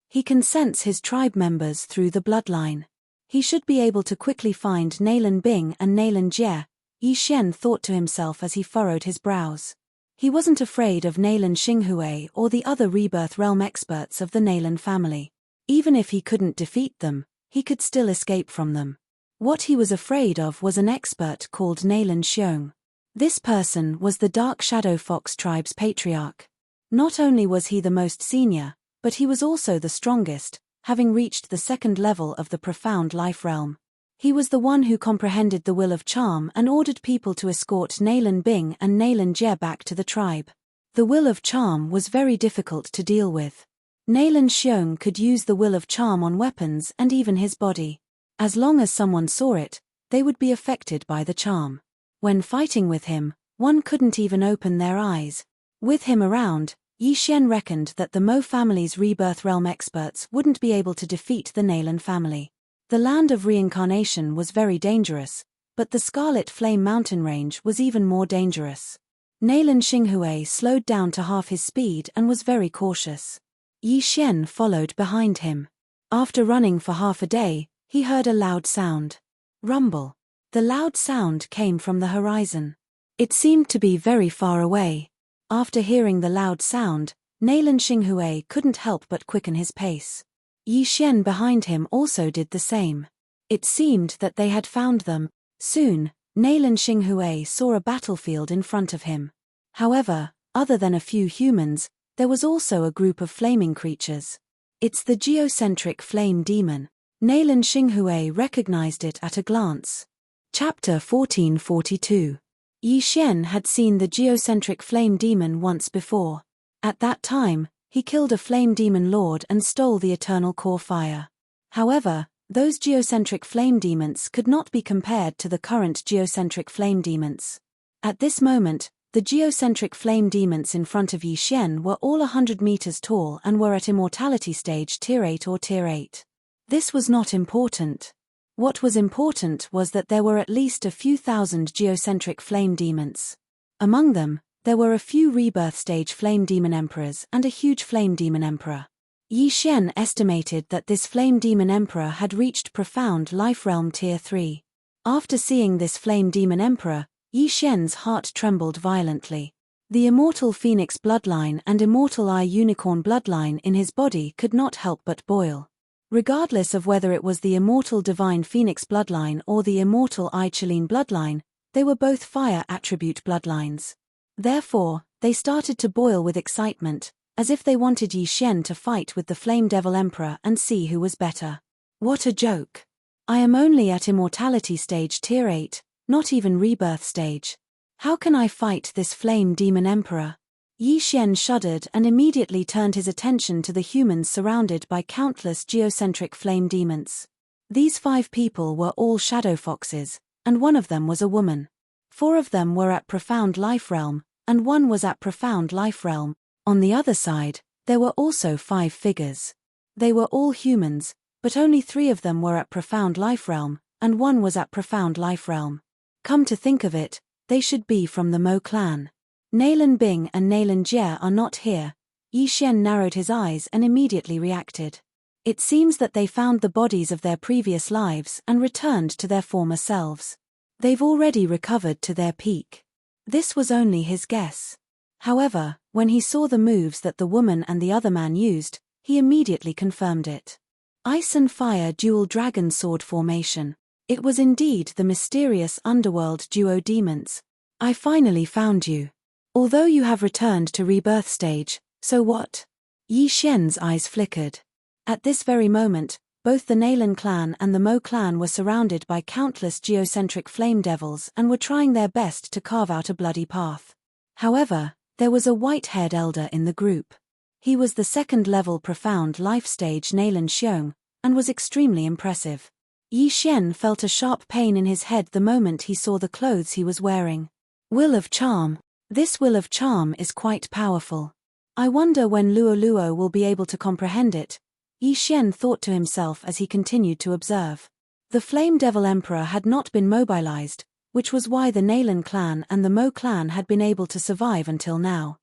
He can sense his tribe members through the bloodline. He should be able to quickly find Nalan Bing and Nalan Jie, Yi Xian thought to himself as he furrowed his brows. He wasn't afraid of Nalan Xinghui or the other Rebirth Realm experts of the Nalan family. Even if he couldn't defeat them, he could still escape from them. What he was afraid of was an expert called Nalan Xiong. This person was the Dark Shadow Fox tribe's patriarch. Not only was he the most senior, but he was also the strongest, having reached the second level of the Profound Life Realm. He was the one who comprehended the will of charm and ordered people to escort Nalan Bing and Nalan Jie back to the tribe. The will of charm was very difficult to deal with. Nalan Xiong could use the will of charm on weapons and even his body. As long as someone saw it, they would be affected by the charm. When fighting with him, one couldn't even open their eyes. With him around, Yi Xian reckoned that the Mo family's Rebirth Realm experts wouldn't be able to defeat the Nalan family. The land of reincarnation was very dangerous, but the Scarlet Flame mountain range was even more dangerous. Nalan Xinghui slowed down to half his speed and was very cautious. Yi Xian followed behind him. After running for half a day, he heard a loud sound. Rumble. The loud sound came from the horizon. It seemed to be very far away. After hearing the loud sound, Nalan Xinghui couldn't help but quicken his pace. Yi Xian behind him also did the same. It seemed that they had found them. Soon, Nalan Xinghui saw a battlefield in front of him. However, other than a few humans, there was also a group of flaming creatures. It's the geocentric flame demon. Nalan Xinghui recognized it at a glance. Chapter 1442. Yi Xian had seen the geocentric flame demon once before. At that time, he killed a flame demon lord and stole the eternal core fire. However, those geocentric flame demons could not be compared to the current geocentric flame demons. At this moment, the geocentric flame demons in front of Yi Xian were all 100 meters tall and were at immortality stage Tier 8 or Tier 8. This was not important. What was important was that there were at least a few thousand geocentric flame demons. Among them, there were a few rebirth stage flame demon emperors and a huge flame demon emperor. Yi Xian estimated that this flame demon emperor had reached Profound Life Realm Tier 3. After seeing this flame demon emperor, Yi Xian's heart trembled violently. The immortal Phoenix bloodline and immortal Eye Unicorn bloodline in his body could not help but boil. Regardless of whether it was the immortal Divine Phoenix bloodline or the immortal Eye Chiline bloodline, they were both fire attribute bloodlines. Therefore, they started to boil with excitement, as if they wanted Yi Xian to fight with the Flame Devil Emperor and see who was better. What a joke! I am only at Immortality Stage Tier 8, not even Rebirth Stage. How can I fight this Flame Demon Emperor? Yi Xian shuddered and immediately turned his attention to the humans surrounded by countless geocentric flame demons. These 5 people were all shadow foxes, and one of them was a woman. 4 of them were at Profound Life Realm, and 1 was at Profound Life Realm. On the other side, there were also 5 figures. They were all humans, but only 3 of them were at Profound Life Realm, and 1 was at Profound Life Realm. Come to think of it, they should be from the Mo clan. Nalan Bing and Nalan Jie are not here. Yi Xian narrowed his eyes and immediately reacted. It seems that they found the bodies of their previous lives and returned to their former selves. They've already recovered to their peak. This was only his guess. However, when he saw the moves that the woman and the other man used, he immediately confirmed it. Ice and Fire Dual Dragon Sword Formation. It was indeed the mysterious underworld duo demons. I finally found you. Although you have returned to Rebirth Stage, so what? Yi Xian's eyes flickered. At this very moment, both the Nalan clan and the Mo clan were surrounded by countless geocentric flame devils and were trying their best to carve out a bloody path. However, there was a white-haired elder in the group. He was the 2nd-level Profound Life Stage Nalan Xiong, and was extremely impressive. Yi Xian felt a sharp pain in his head the moment he saw the clothes he was wearing. Will of Charm. This Will of Charm is quite powerful. I wonder when Luo Luo will be able to comprehend it, Yi Xian thought to himself as he continued to observe. The Flame Devil Emperor had not been mobilized, which was why the Nalan clan and the Mo clan had been able to survive until now.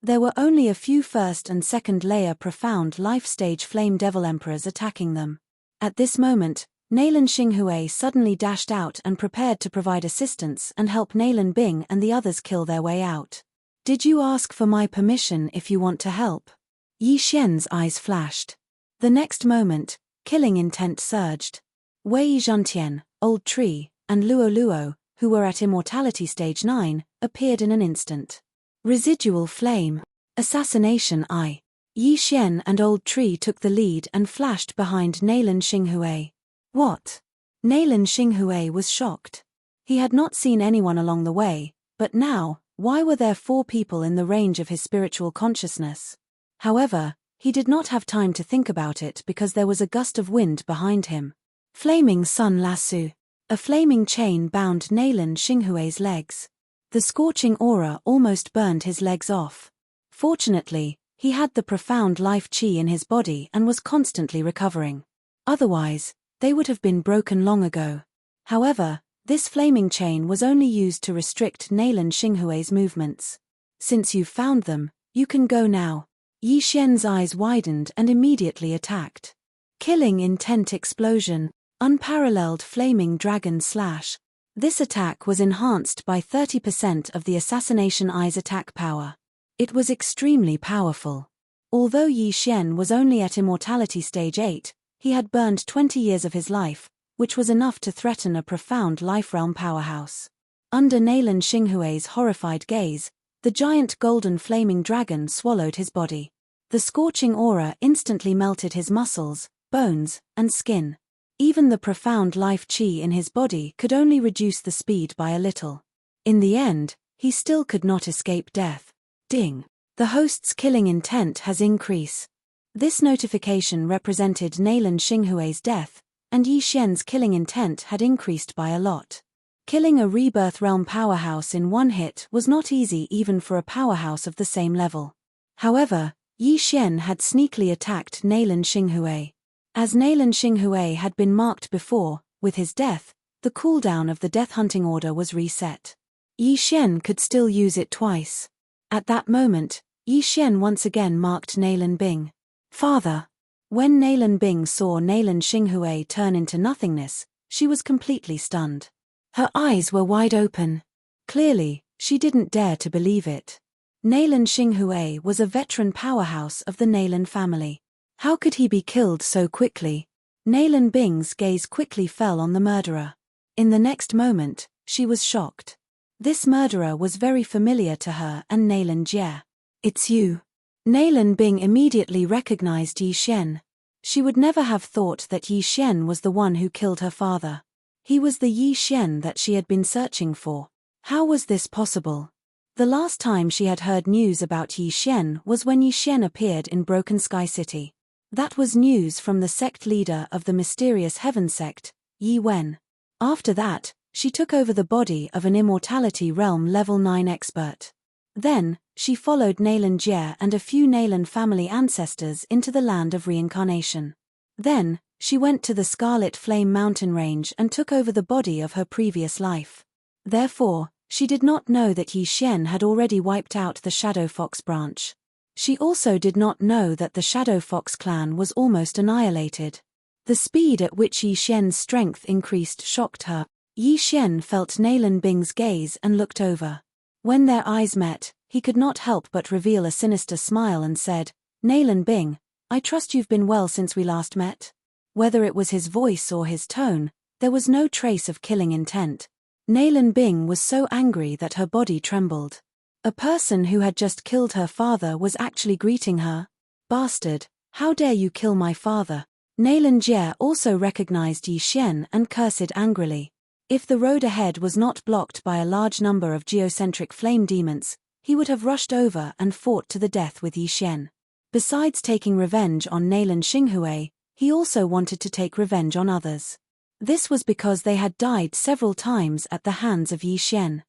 There were only a few 1st and 2nd layer Profound Life Stage Flame Devil Emperors attacking them. At this moment, Nalan Xinghui suddenly dashed out and prepared to provide assistance and help Nalan Bing and the others kill their way out. Did you ask for my permission if you want to help? Yi Xian's eyes flashed. The next moment, killing intent surged. Wei Zhentian, Old Tree, and Luo Luo, who were at Immortality Stage 9, appeared in an instant. Residual Flame. Assassination Eye. Yi Xian and Old Tree took the lead and flashed behind Nalan Xinghui. What? Nalan Xinghui was shocked. He had not seen anyone along the way, but now, why were there 4 people in the range of his spiritual consciousness? However, he did not have time to think about it because there was a gust of wind behind him. Flaming Sun Lasso. A flaming chain bound Nalan Xinghui's legs. The scorching aura almost burned his legs off. Fortunately, he had the profound life chi in his body and was constantly recovering. Otherwise, they would have been broken long ago. However, this flaming chain was only used to restrict Nalan Xinghui's movements. Since you've found them, you can go now. Yi Xian's eyes widened and immediately attacked. Killing Intent Explosion. Unparalleled Flaming Dragon Slash. This attack was enhanced by 30% of the Assassination Eye's attack power. It was extremely powerful. Although Yi Xian was only at Immortality Stage 8, he had burned 20 years of his life, which was enough to threaten a Profound Life Realm powerhouse. Under Nalan Xinghui's horrified gaze, the giant golden flaming dragon swallowed his body. The scorching aura instantly melted his muscles, bones, and skin. Even the profound life chi in his body could only reduce the speed by a little. In the end, he still could not escape death. Ding. The host's killing intent has increased. This notification represented Nalan Xinghui's death, and Yi Xian's killing intent had increased by a lot. Killing a Rebirth Realm powerhouse in one hit was not easy even for a powerhouse of the same level. However, Yi Xian had sneakily attacked Nalan Xinghui. As Nalan Xinghui had been marked before, with his death, the cooldown of the death hunting order was reset. Yi Xian could still use it twice. At that moment, Yi Xian once again marked Nalan Bing. Father! When Nalan Bing saw Nalan Xinghui turn into nothingness, she was completely stunned. Her eyes were wide open. Clearly, she didn't dare to believe it. Nalan Xinghui was a veteran powerhouse of the Nalan family. How could he be killed so quickly? Nalan Bing's gaze quickly fell on the murderer. In the next moment, she was shocked. This murderer was very familiar to her and Nayland Jie. "It's you." Nayland Bing immediately recognized Yi Shen. She would never have thought that Yi Shen was the one who killed her father. He was the Yi Shen that she had been searching for. How was this possible? The last time she had heard news about Yi Shen was when Yi Shen appeared in Broken Sky City. That was news from the sect leader of the mysterious heaven sect, Yi Wen. After that, she took over the body of an immortality realm level 9 expert. Then, she followed Nayland Jie and a few Nayland family ancestors into the land of reincarnation. Then, she went to the Scarlet Flame mountain range and took over the body of her previous life. Therefore, she did not know that Yi Shen had already wiped out the Shadow Fox branch. She also did not know that the Shadow Fox clan was almost annihilated. The speed at which Yi Shen's strength increased shocked her. Yi Shen felt Nayland Bing's gaze and looked over. When their eyes met, he could not help but reveal a sinister smile and said, "Nayland Bing, I trust you've been well since we last met." Whether it was his voice or his tone, there was no trace of killing intent. Nayland Bing was so angry that her body trembled. A person who had just killed her father was actually greeting her. "Bastard, how dare you kill my father?" Nayland Jie also recognized Yi Shen and cursed angrily. If the road ahead was not blocked by a large number of geocentric flame demons, he would have rushed over and fought to the death with Yi Shen. Besides taking revenge on Nayland Xinghui, he also wanted to take revenge on others. This was because they had died several times at the hands of Yi Shen.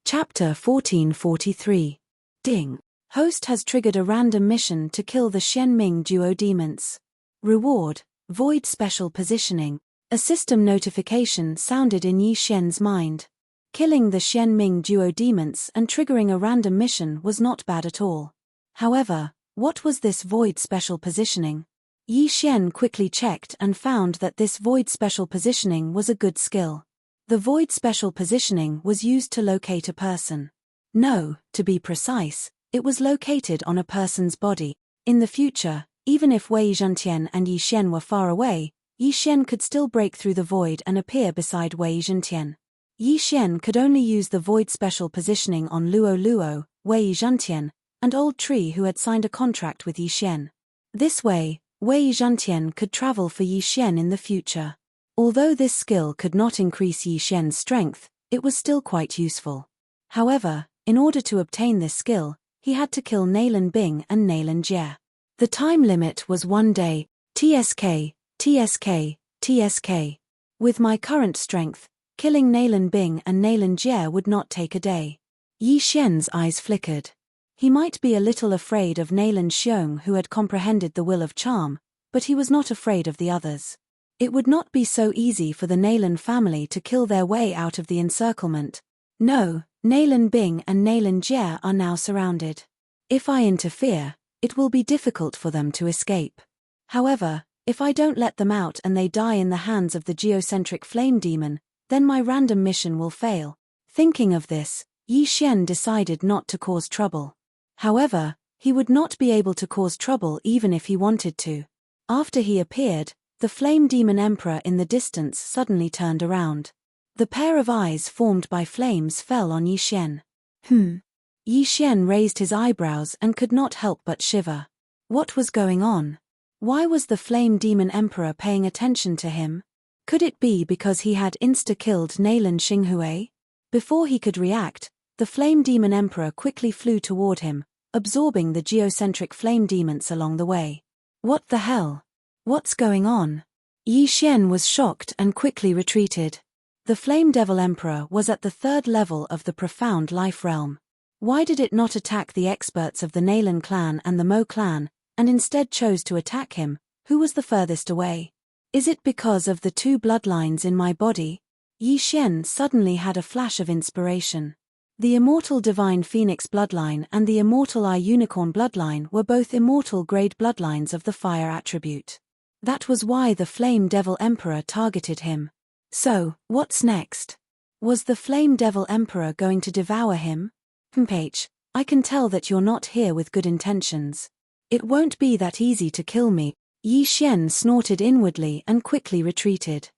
Chapter 1443. Ding. Host has triggered a random mission to kill the Shenming duo demons. Reward, Void Special Positioning. A system notification sounded in Yi Shen's mind. Killing the Shenming duo demons and triggering a random mission was not bad at all. However, what was this Void Special Positioning? Yi Shen quickly checked and found that this Void Special Positioning was a good skill. The Void Special Positioning was used to locate a person. No, to be precise, it was located on a person's body. In the future, even if Wei Zhentian and Yi Shen were far away, Yi Shen could still break through the void and appear beside Wei Zhentian. Yi Shen could only use the Void Special Positioning on Luo Luo, Wei Zhentian, and Old Tree who had signed a contract with Yi Shen. This way, Wei Zhentian could travel for Yi Shen in the future. Although this skill could not increase Yi Shen's strength, it was still quite useful. However, in order to obtain this skill, he had to kill Nayland Bing and Nayland Jie. The time limit was 1 day, TSK, TSK, TSK. With my current strength, killing Nayland Bing and Nayland Jie would not take a day. Yi Shen's eyes flickered. He might be a little afraid of Nayland Xiong who had comprehended the will of charm, but he was not afraid of the others. It would not be so easy for the Nayland family to kill their way out of the encirclement. No, Nayland Bing and Nayland Jie are now surrounded. If I interfere, it will be difficult for them to escape. However, if I don't let them out and they die in the hands of the geocentric flame demon, then my random mission will fail. Thinking of this, Yi Shen decided not to cause trouble. However, he would not be able to cause trouble even if he wanted to. After he appeared, the flame demon emperor in the distance suddenly turned around. The pair of eyes formed by flames fell on Yi Shen. Yi Shen raised his eyebrows and could not help but shiver. What was going on? Why was the flame demon emperor paying attention to him? Could it be because he had insta-killed Nayland Xinghui? Before he could react, the flame demon emperor quickly flew toward him, absorbing the geocentric flame demons along the way. What the hell? What's going on? Yi Shen was shocked and quickly retreated. The flame devil emperor was at the 3rd level of the profound life realm. Why did it not attack the experts of the Nayland clan and the Mo clan, and instead chose to attack him, who was the furthest away? Is it because of the 2 bloodlines in my body? Yi Shen suddenly had a flash of inspiration. The immortal divine phoenix bloodline and the immortal eye unicorn bloodline were both immortal grade bloodlines of the fire attribute. That was why the flame devil emperor targeted him. So, what's next? Was the flame devil emperor going to devour him? I can tell that you're not here with good intentions. It won't be that easy to kill me. Yi Shen snorted inwardly and quickly retreated.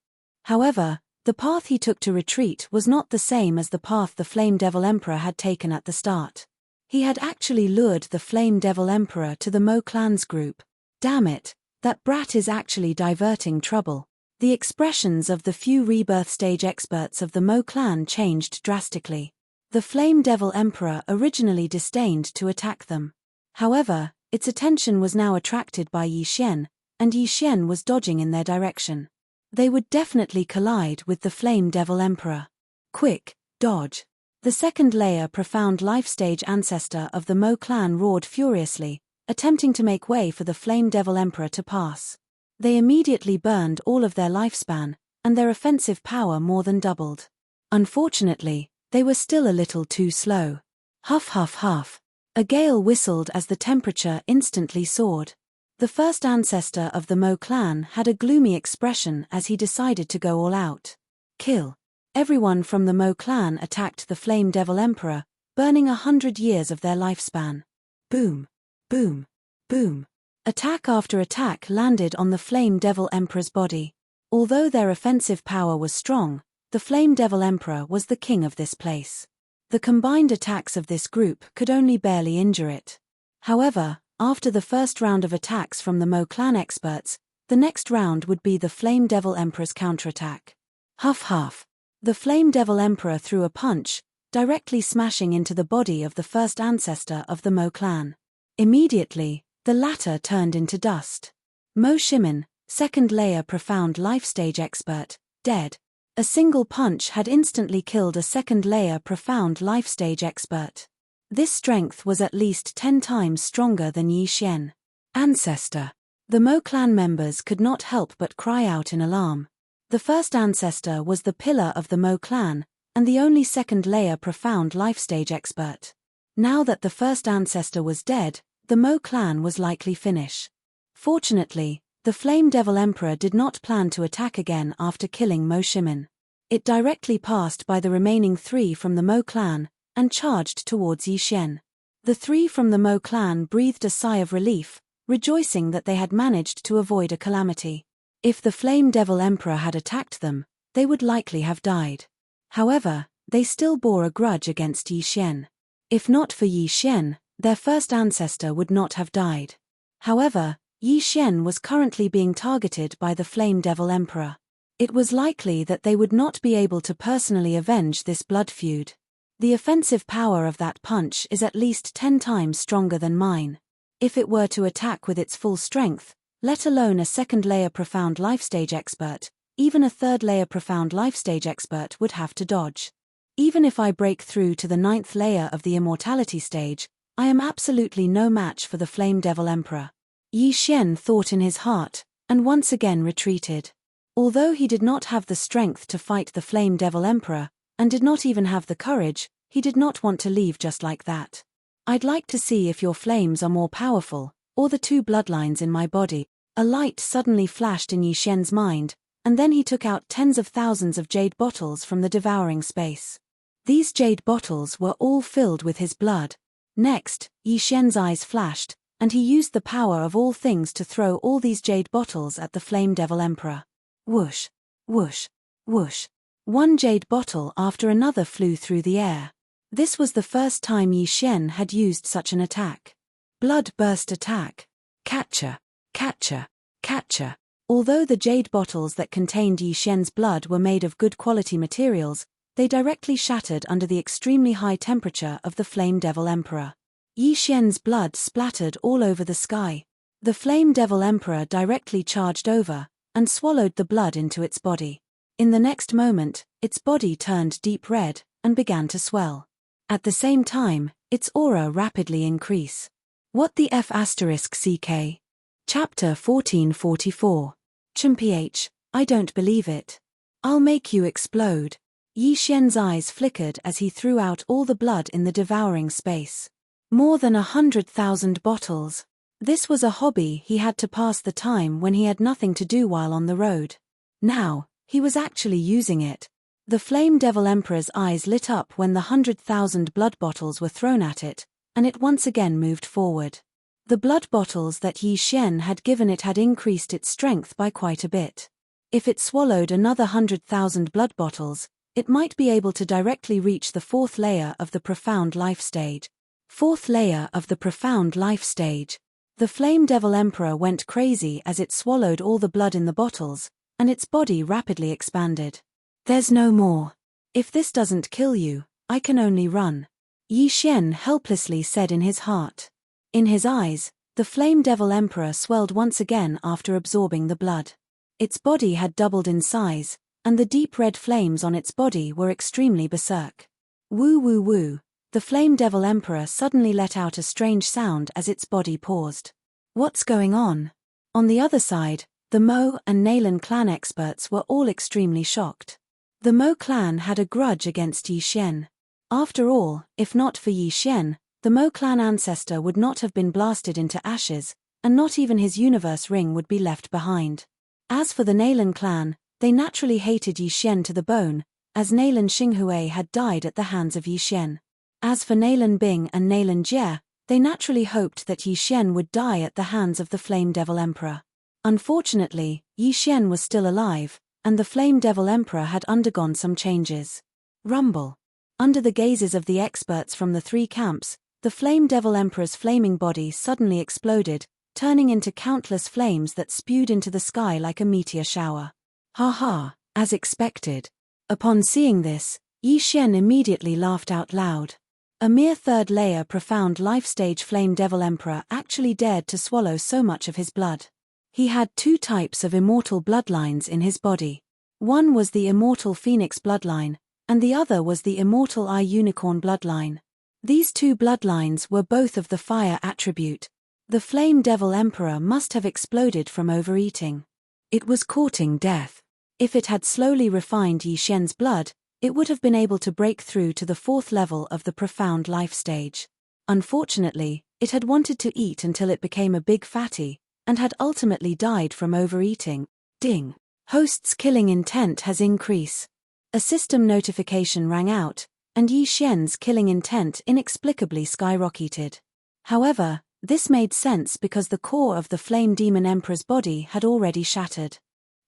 However, The path he took to retreat was not the same as the path the Flame Devil Emperor had taken at the start. He had actually lured the Flame Devil Emperor to the Mo clan's group. Damn it, that brat is actually diverting trouble. The expressions of the few rebirth stage experts of the Mo clan changed drastically. The Flame Devil Emperor originally disdained to attack them. However, its attention was now attracted by Yi Xian, and Yi Xian was dodging in their direction. They would definitely collide with the Flame Devil Emperor. Quick, dodge. The second layer profound life stage ancestor of the Mo clan roared furiously, attempting to make way for the Flame Devil Emperor to pass. They immediately burned all of their lifespan, and their offensive power more than doubled. Unfortunately, they were still a little too slow. Huff huff huff. A gale whistled as the temperature instantly soared. The first ancestor of the Mo clan had a gloomy expression as he decided to go all out. Kill. Everyone from the Mo clan attacked the Flame Devil Emperor, burning 100 years of their lifespan. Boom. Boom. Boom. Attack after attack landed on the Flame Devil Emperor's body. Although their offensive power was strong, the Flame Devil Emperor was the king of this place. The combined attacks of this group could only barely injure it. However, after the first round of attacks from the Mo clan experts, the next round would be the Flame Devil Emperor's counterattack. Huff huff. The Flame Devil Emperor threw a punch, directly smashing into the body of the first ancestor of the Mo clan. Immediately, the latter turned into dust. Mo Shimin, second layer profound life stage expert, dead. A single punch had instantly killed a second layer profound life stage expert. This strength was at least 10 times stronger than Yi Xian. Ancestor. The Mo clan members could not help but cry out in alarm. The first ancestor was the pillar of the Mo clan, and the only second layer profound life stage expert. Now that the first ancestor was dead, the Mo clan was likely finish. Fortunately, the Flame Devil Emperor did not plan to attack again after killing Mo Shimin. It directly passed by the remaining 3 from the Mo clan, and charged towards Yi Xian. The 3 from the Mo clan breathed a sigh of relief, rejoicing that they had managed to avoid a calamity. If the Flame Devil Emperor had attacked them, they would likely have died. However, they still bore a grudge against Yi Xian. If not for Yi Xian, their first ancestor would not have died. However, Yi Xian was currently being targeted by the Flame Devil Emperor. It was likely that they would not be able to personally avenge this blood feud. The offensive power of that punch is at least 10 times stronger than mine. If it were to attack with its full strength, let alone a second layer profound life stage expert, even a third layer profound life stage expert would have to dodge. Even if I break through to the 9th layer of the immortality stage, I am absolutely no match for the Flame Devil Emperor. Yi Xian thought in his heart, and once again retreated. Although he did not have the strength to fight the Flame Devil Emperor, and did not even have the courage, he did not want to leave just like that. I'd like to see if your flames are more powerful, or the 2 bloodlines in my body. A light suddenly flashed in Yi Xian's mind, and then he took out tens of thousands of jade bottles from the devouring space. These jade bottles were all filled with his blood. Next, Yi Xian's eyes flashed, and he used the power of all things to throw all these jade bottles at the Flame Devil Emperor. Whoosh, whoosh, whoosh. One jade bottle after another flew through the air. This was the first time Yi Xian had used such an attack. Blood burst attack. Catcher, catcher, catcher. Although the jade bottles that contained Yi Xian's blood were made of good quality materials, they directly shattered under the extremely high temperature of the Flame Devil Emperor. Yi Xian's blood splattered all over the sky. The Flame Devil Emperor directly charged over, and swallowed the blood into its body. In the next moment, its body turned deep red, and began to swell. At the same time, its aura rapidly increased. What the F***? CK? Chapter 1444. Chmph, I don't believe it. I'll make you explode. Yi Xian's eyes flickered as he threw out all the blood in the devouring space. More than 100,000 bottles. This was a hobby he had to pass the time when he had nothing to do while on the road. Now, he was actually using it. The Flame Devil Emperor's eyes lit up when the 100,000 blood bottles were thrown at it, and it once again moved forward. The blood bottles that Yi Xian had given it had increased its strength by quite a bit. If it swallowed another 100,000 blood bottles, it might be able to directly reach the fourth layer of the profound life stage. Fourth layer of the profound life stage. The Flame Devil Emperor went crazy as it swallowed all the blood in the bottles, and its body rapidly expanded. There's no more. If this doesn't kill you, I can only run. Yi Xian helplessly said in his heart. In his eyes, the Flame Devil Emperor swelled once again after absorbing the blood. Its body had doubled in size, and the deep red flames on its body were extremely berserk. Woo woo woo, the Flame Devil Emperor suddenly let out a strange sound as its body paused. What's going on? On the other side, the Mo and Nalan clan experts were all extremely shocked. The Mo clan had a grudge against Yi Xian. After all, if not for Yi Xian, the Mo clan ancestor would not have been blasted into ashes, and not even his universe ring would be left behind. As for the Nalan clan, they naturally hated Yi Xian to the bone, as Nalan Xinghui had died at the hands of Yi Xian. As for Nalan Bing and Nalan Jie, they naturally hoped that Yi Xian would die at the hands of the Flame Devil Emperor. Unfortunately, Yi Xian was still alive, and the Flame Devil Emperor had undergone some changes. Rumble. Under the gazes of the experts from the three camps, the Flame Devil Emperor's flaming body suddenly exploded, turning into countless flames that spewed into the sky like a meteor shower. Ha ha, as expected. Upon seeing this, Yi Xian immediately laughed out loud. A mere third-layer profound life-stage Flame Devil Emperor actually dared to swallow so much of his blood. He had two types of immortal bloodlines in his body. One was the immortal Phoenix bloodline, and the other was the immortal Eye Unicorn bloodline. These two bloodlines were both of the fire attribute. The Flame Devil Emperor must have exploded from overeating. It was courting death. If it had slowly refined Yi Xian's blood, it would have been able to break through to the fourth level of the profound life stage. Unfortunately, it had wanted to eat until it became a big fatty, and had ultimately died from overeating. Ding. Host's killing intent has increased. A system notification rang out, and Yi Xian's killing intent inexplicably skyrocketed. However, this made sense because the core of the Flame Demon Emperor's body had already shattered.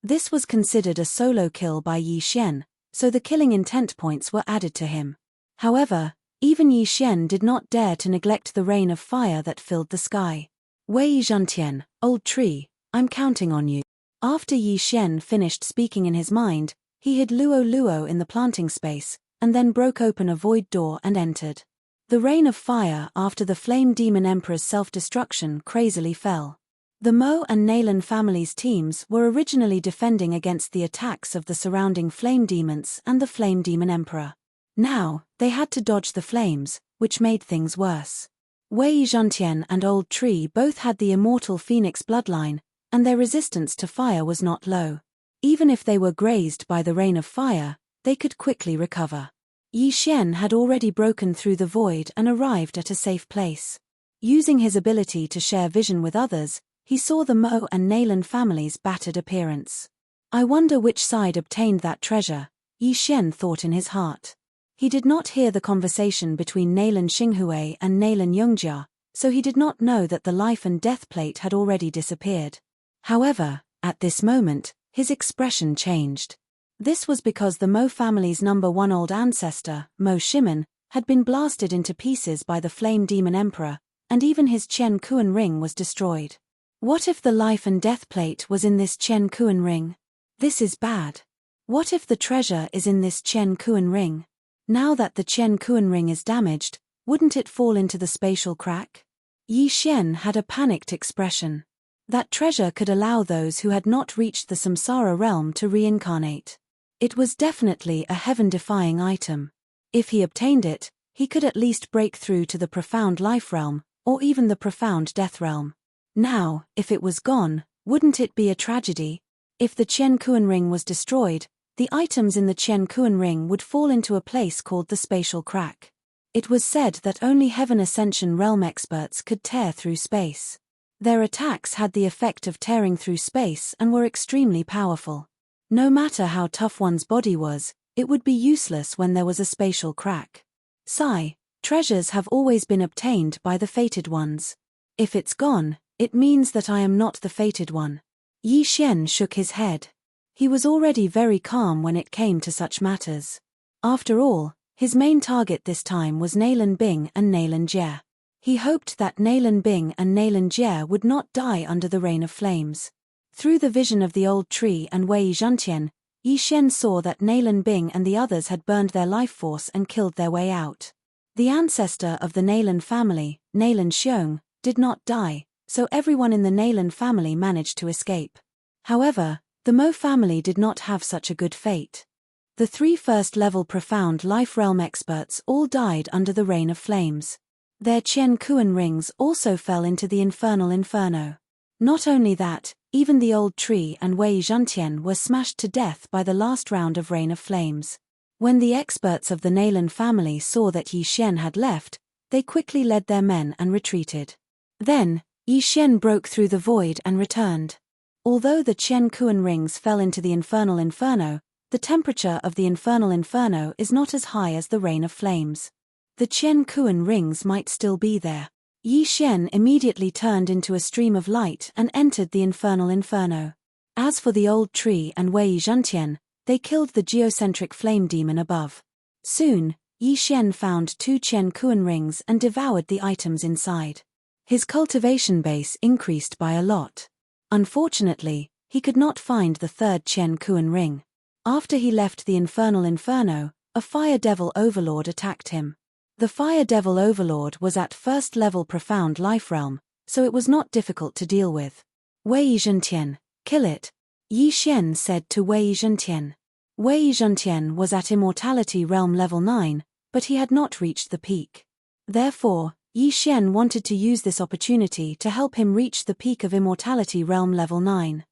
This was considered a solo kill by Yi Xian, so the killing intent points were added to him. However, even Yi Xian did not dare to neglect the rain of fire that filled the sky. Wei Zhantian, old tree, I'm counting on you. After Yi Xian finished speaking in his mind, he hid Luo Luo in the planting space, and then broke open a void door and entered. The rain of fire after the Flame Demon Emperor's self-destruction crazily fell. The Mo and Nalan families' teams were originally defending against the attacks of the surrounding flame demons and the Flame Demon Emperor. Now, they had to dodge the flames, which made things worse. Wei Zhantian and Old Tree both had the immortal Phoenix bloodline, and their resistance to fire was not low. Even if they were grazed by the rain of fire, they could quickly recover. Yi Xian had already broken through the void and arrived at a safe place. Using his ability to share vision with others, he saw the Mo and Nalan families' battered appearance. I wonder which side obtained that treasure, Yi Xian thought in his heart. He did not hear the conversation between Nalan Xinghui and Nalan Yongjia, so he did not know that the life and death plate had already disappeared. However, at this moment, his expression changed. This was because the Mo family's number one old ancestor, Mo Shimen, had been blasted into pieces by the Flame Demon Emperor, and even his Chen Kuan ring was destroyed. What if the life and death plate was in this Chen Kuan ring? This is bad. What if the treasure is in this Chen Kuan ring? Now that the Chen Kuan ring is damaged, wouldn't it fall into the spatial crack? Yi Xian had a panicked expression. That treasure could allow those who had not reached the samsara realm to reincarnate. It was definitely a heaven-defying item. If he obtained it, he could at least break through to the profound life realm, or even the profound death realm. Now, if it was gone, wouldn't it be a tragedy? If the Chen Kuan ring was destroyed, the items in the Chen Kuan ring would fall into a place called the spatial crack. It was said that only Heaven Ascension realm experts could tear through space. Their attacks had the effect of tearing through space and were extremely powerful. No matter how tough one's body was, it would be useless when there was a spatial crack. Sigh, treasures have always been obtained by the fated ones. If it's gone, it means that I am not the fated one. Yi Xian shook his head. He was already very calm when it came to such matters. After all, his main target this time was Nalan Bing and Nalan Jie. He hoped that Nalan Bing and Nalan Jie would not die under the rain of flames. Through the vision of the old tree and Wei Zhentian, Yi Shen saw that Nalan Bing and the others had burned their life force and killed their way out. The ancestor of the Nalan family, Nalan Xiong, did not die, so everyone in the Nalan family managed to escape. However, the Mo family did not have such a good fate. The 3 first-level profound life realm experts all died under the rain of flames. Their Qian Kuan rings also fell into the infernal inferno. Not only that, even the old tree and Wei Zhentian were smashed to death by the last round of rain of flames. When the experts of the Nalan family saw that Yi Shen had left, they quickly led their men and retreated. Then, Yi Shen broke through the void and returned. Although the Qian Kuan rings fell into the infernal inferno, the temperature of the infernal inferno is not as high as the rain of flames. The Qian Kuan rings might still be there. Yi Shen immediately turned into a stream of light and entered the infernal inferno. As for the old tree and Wei Zhentian, they killed the geocentric flame demon above. Soon, Yi Shen found 2 Qian Kuan rings and devoured the items inside. His cultivation base increased by a lot. Unfortunately, he could not find the 3rd Qian Kuan ring. After he left the infernal inferno, a fire devil overlord attacked him. The fire devil overlord was at 1st level profound life realm, so it was not difficult to deal with. Wei Zhentian, kill it, Yi Shen said to Wei Zhentian. Wei Zhentian was at immortality realm level 9, but he had not reached the peak. Therefore, Yi Shen wanted to use this opportunity to help him reach the peak of immortality realm level 9.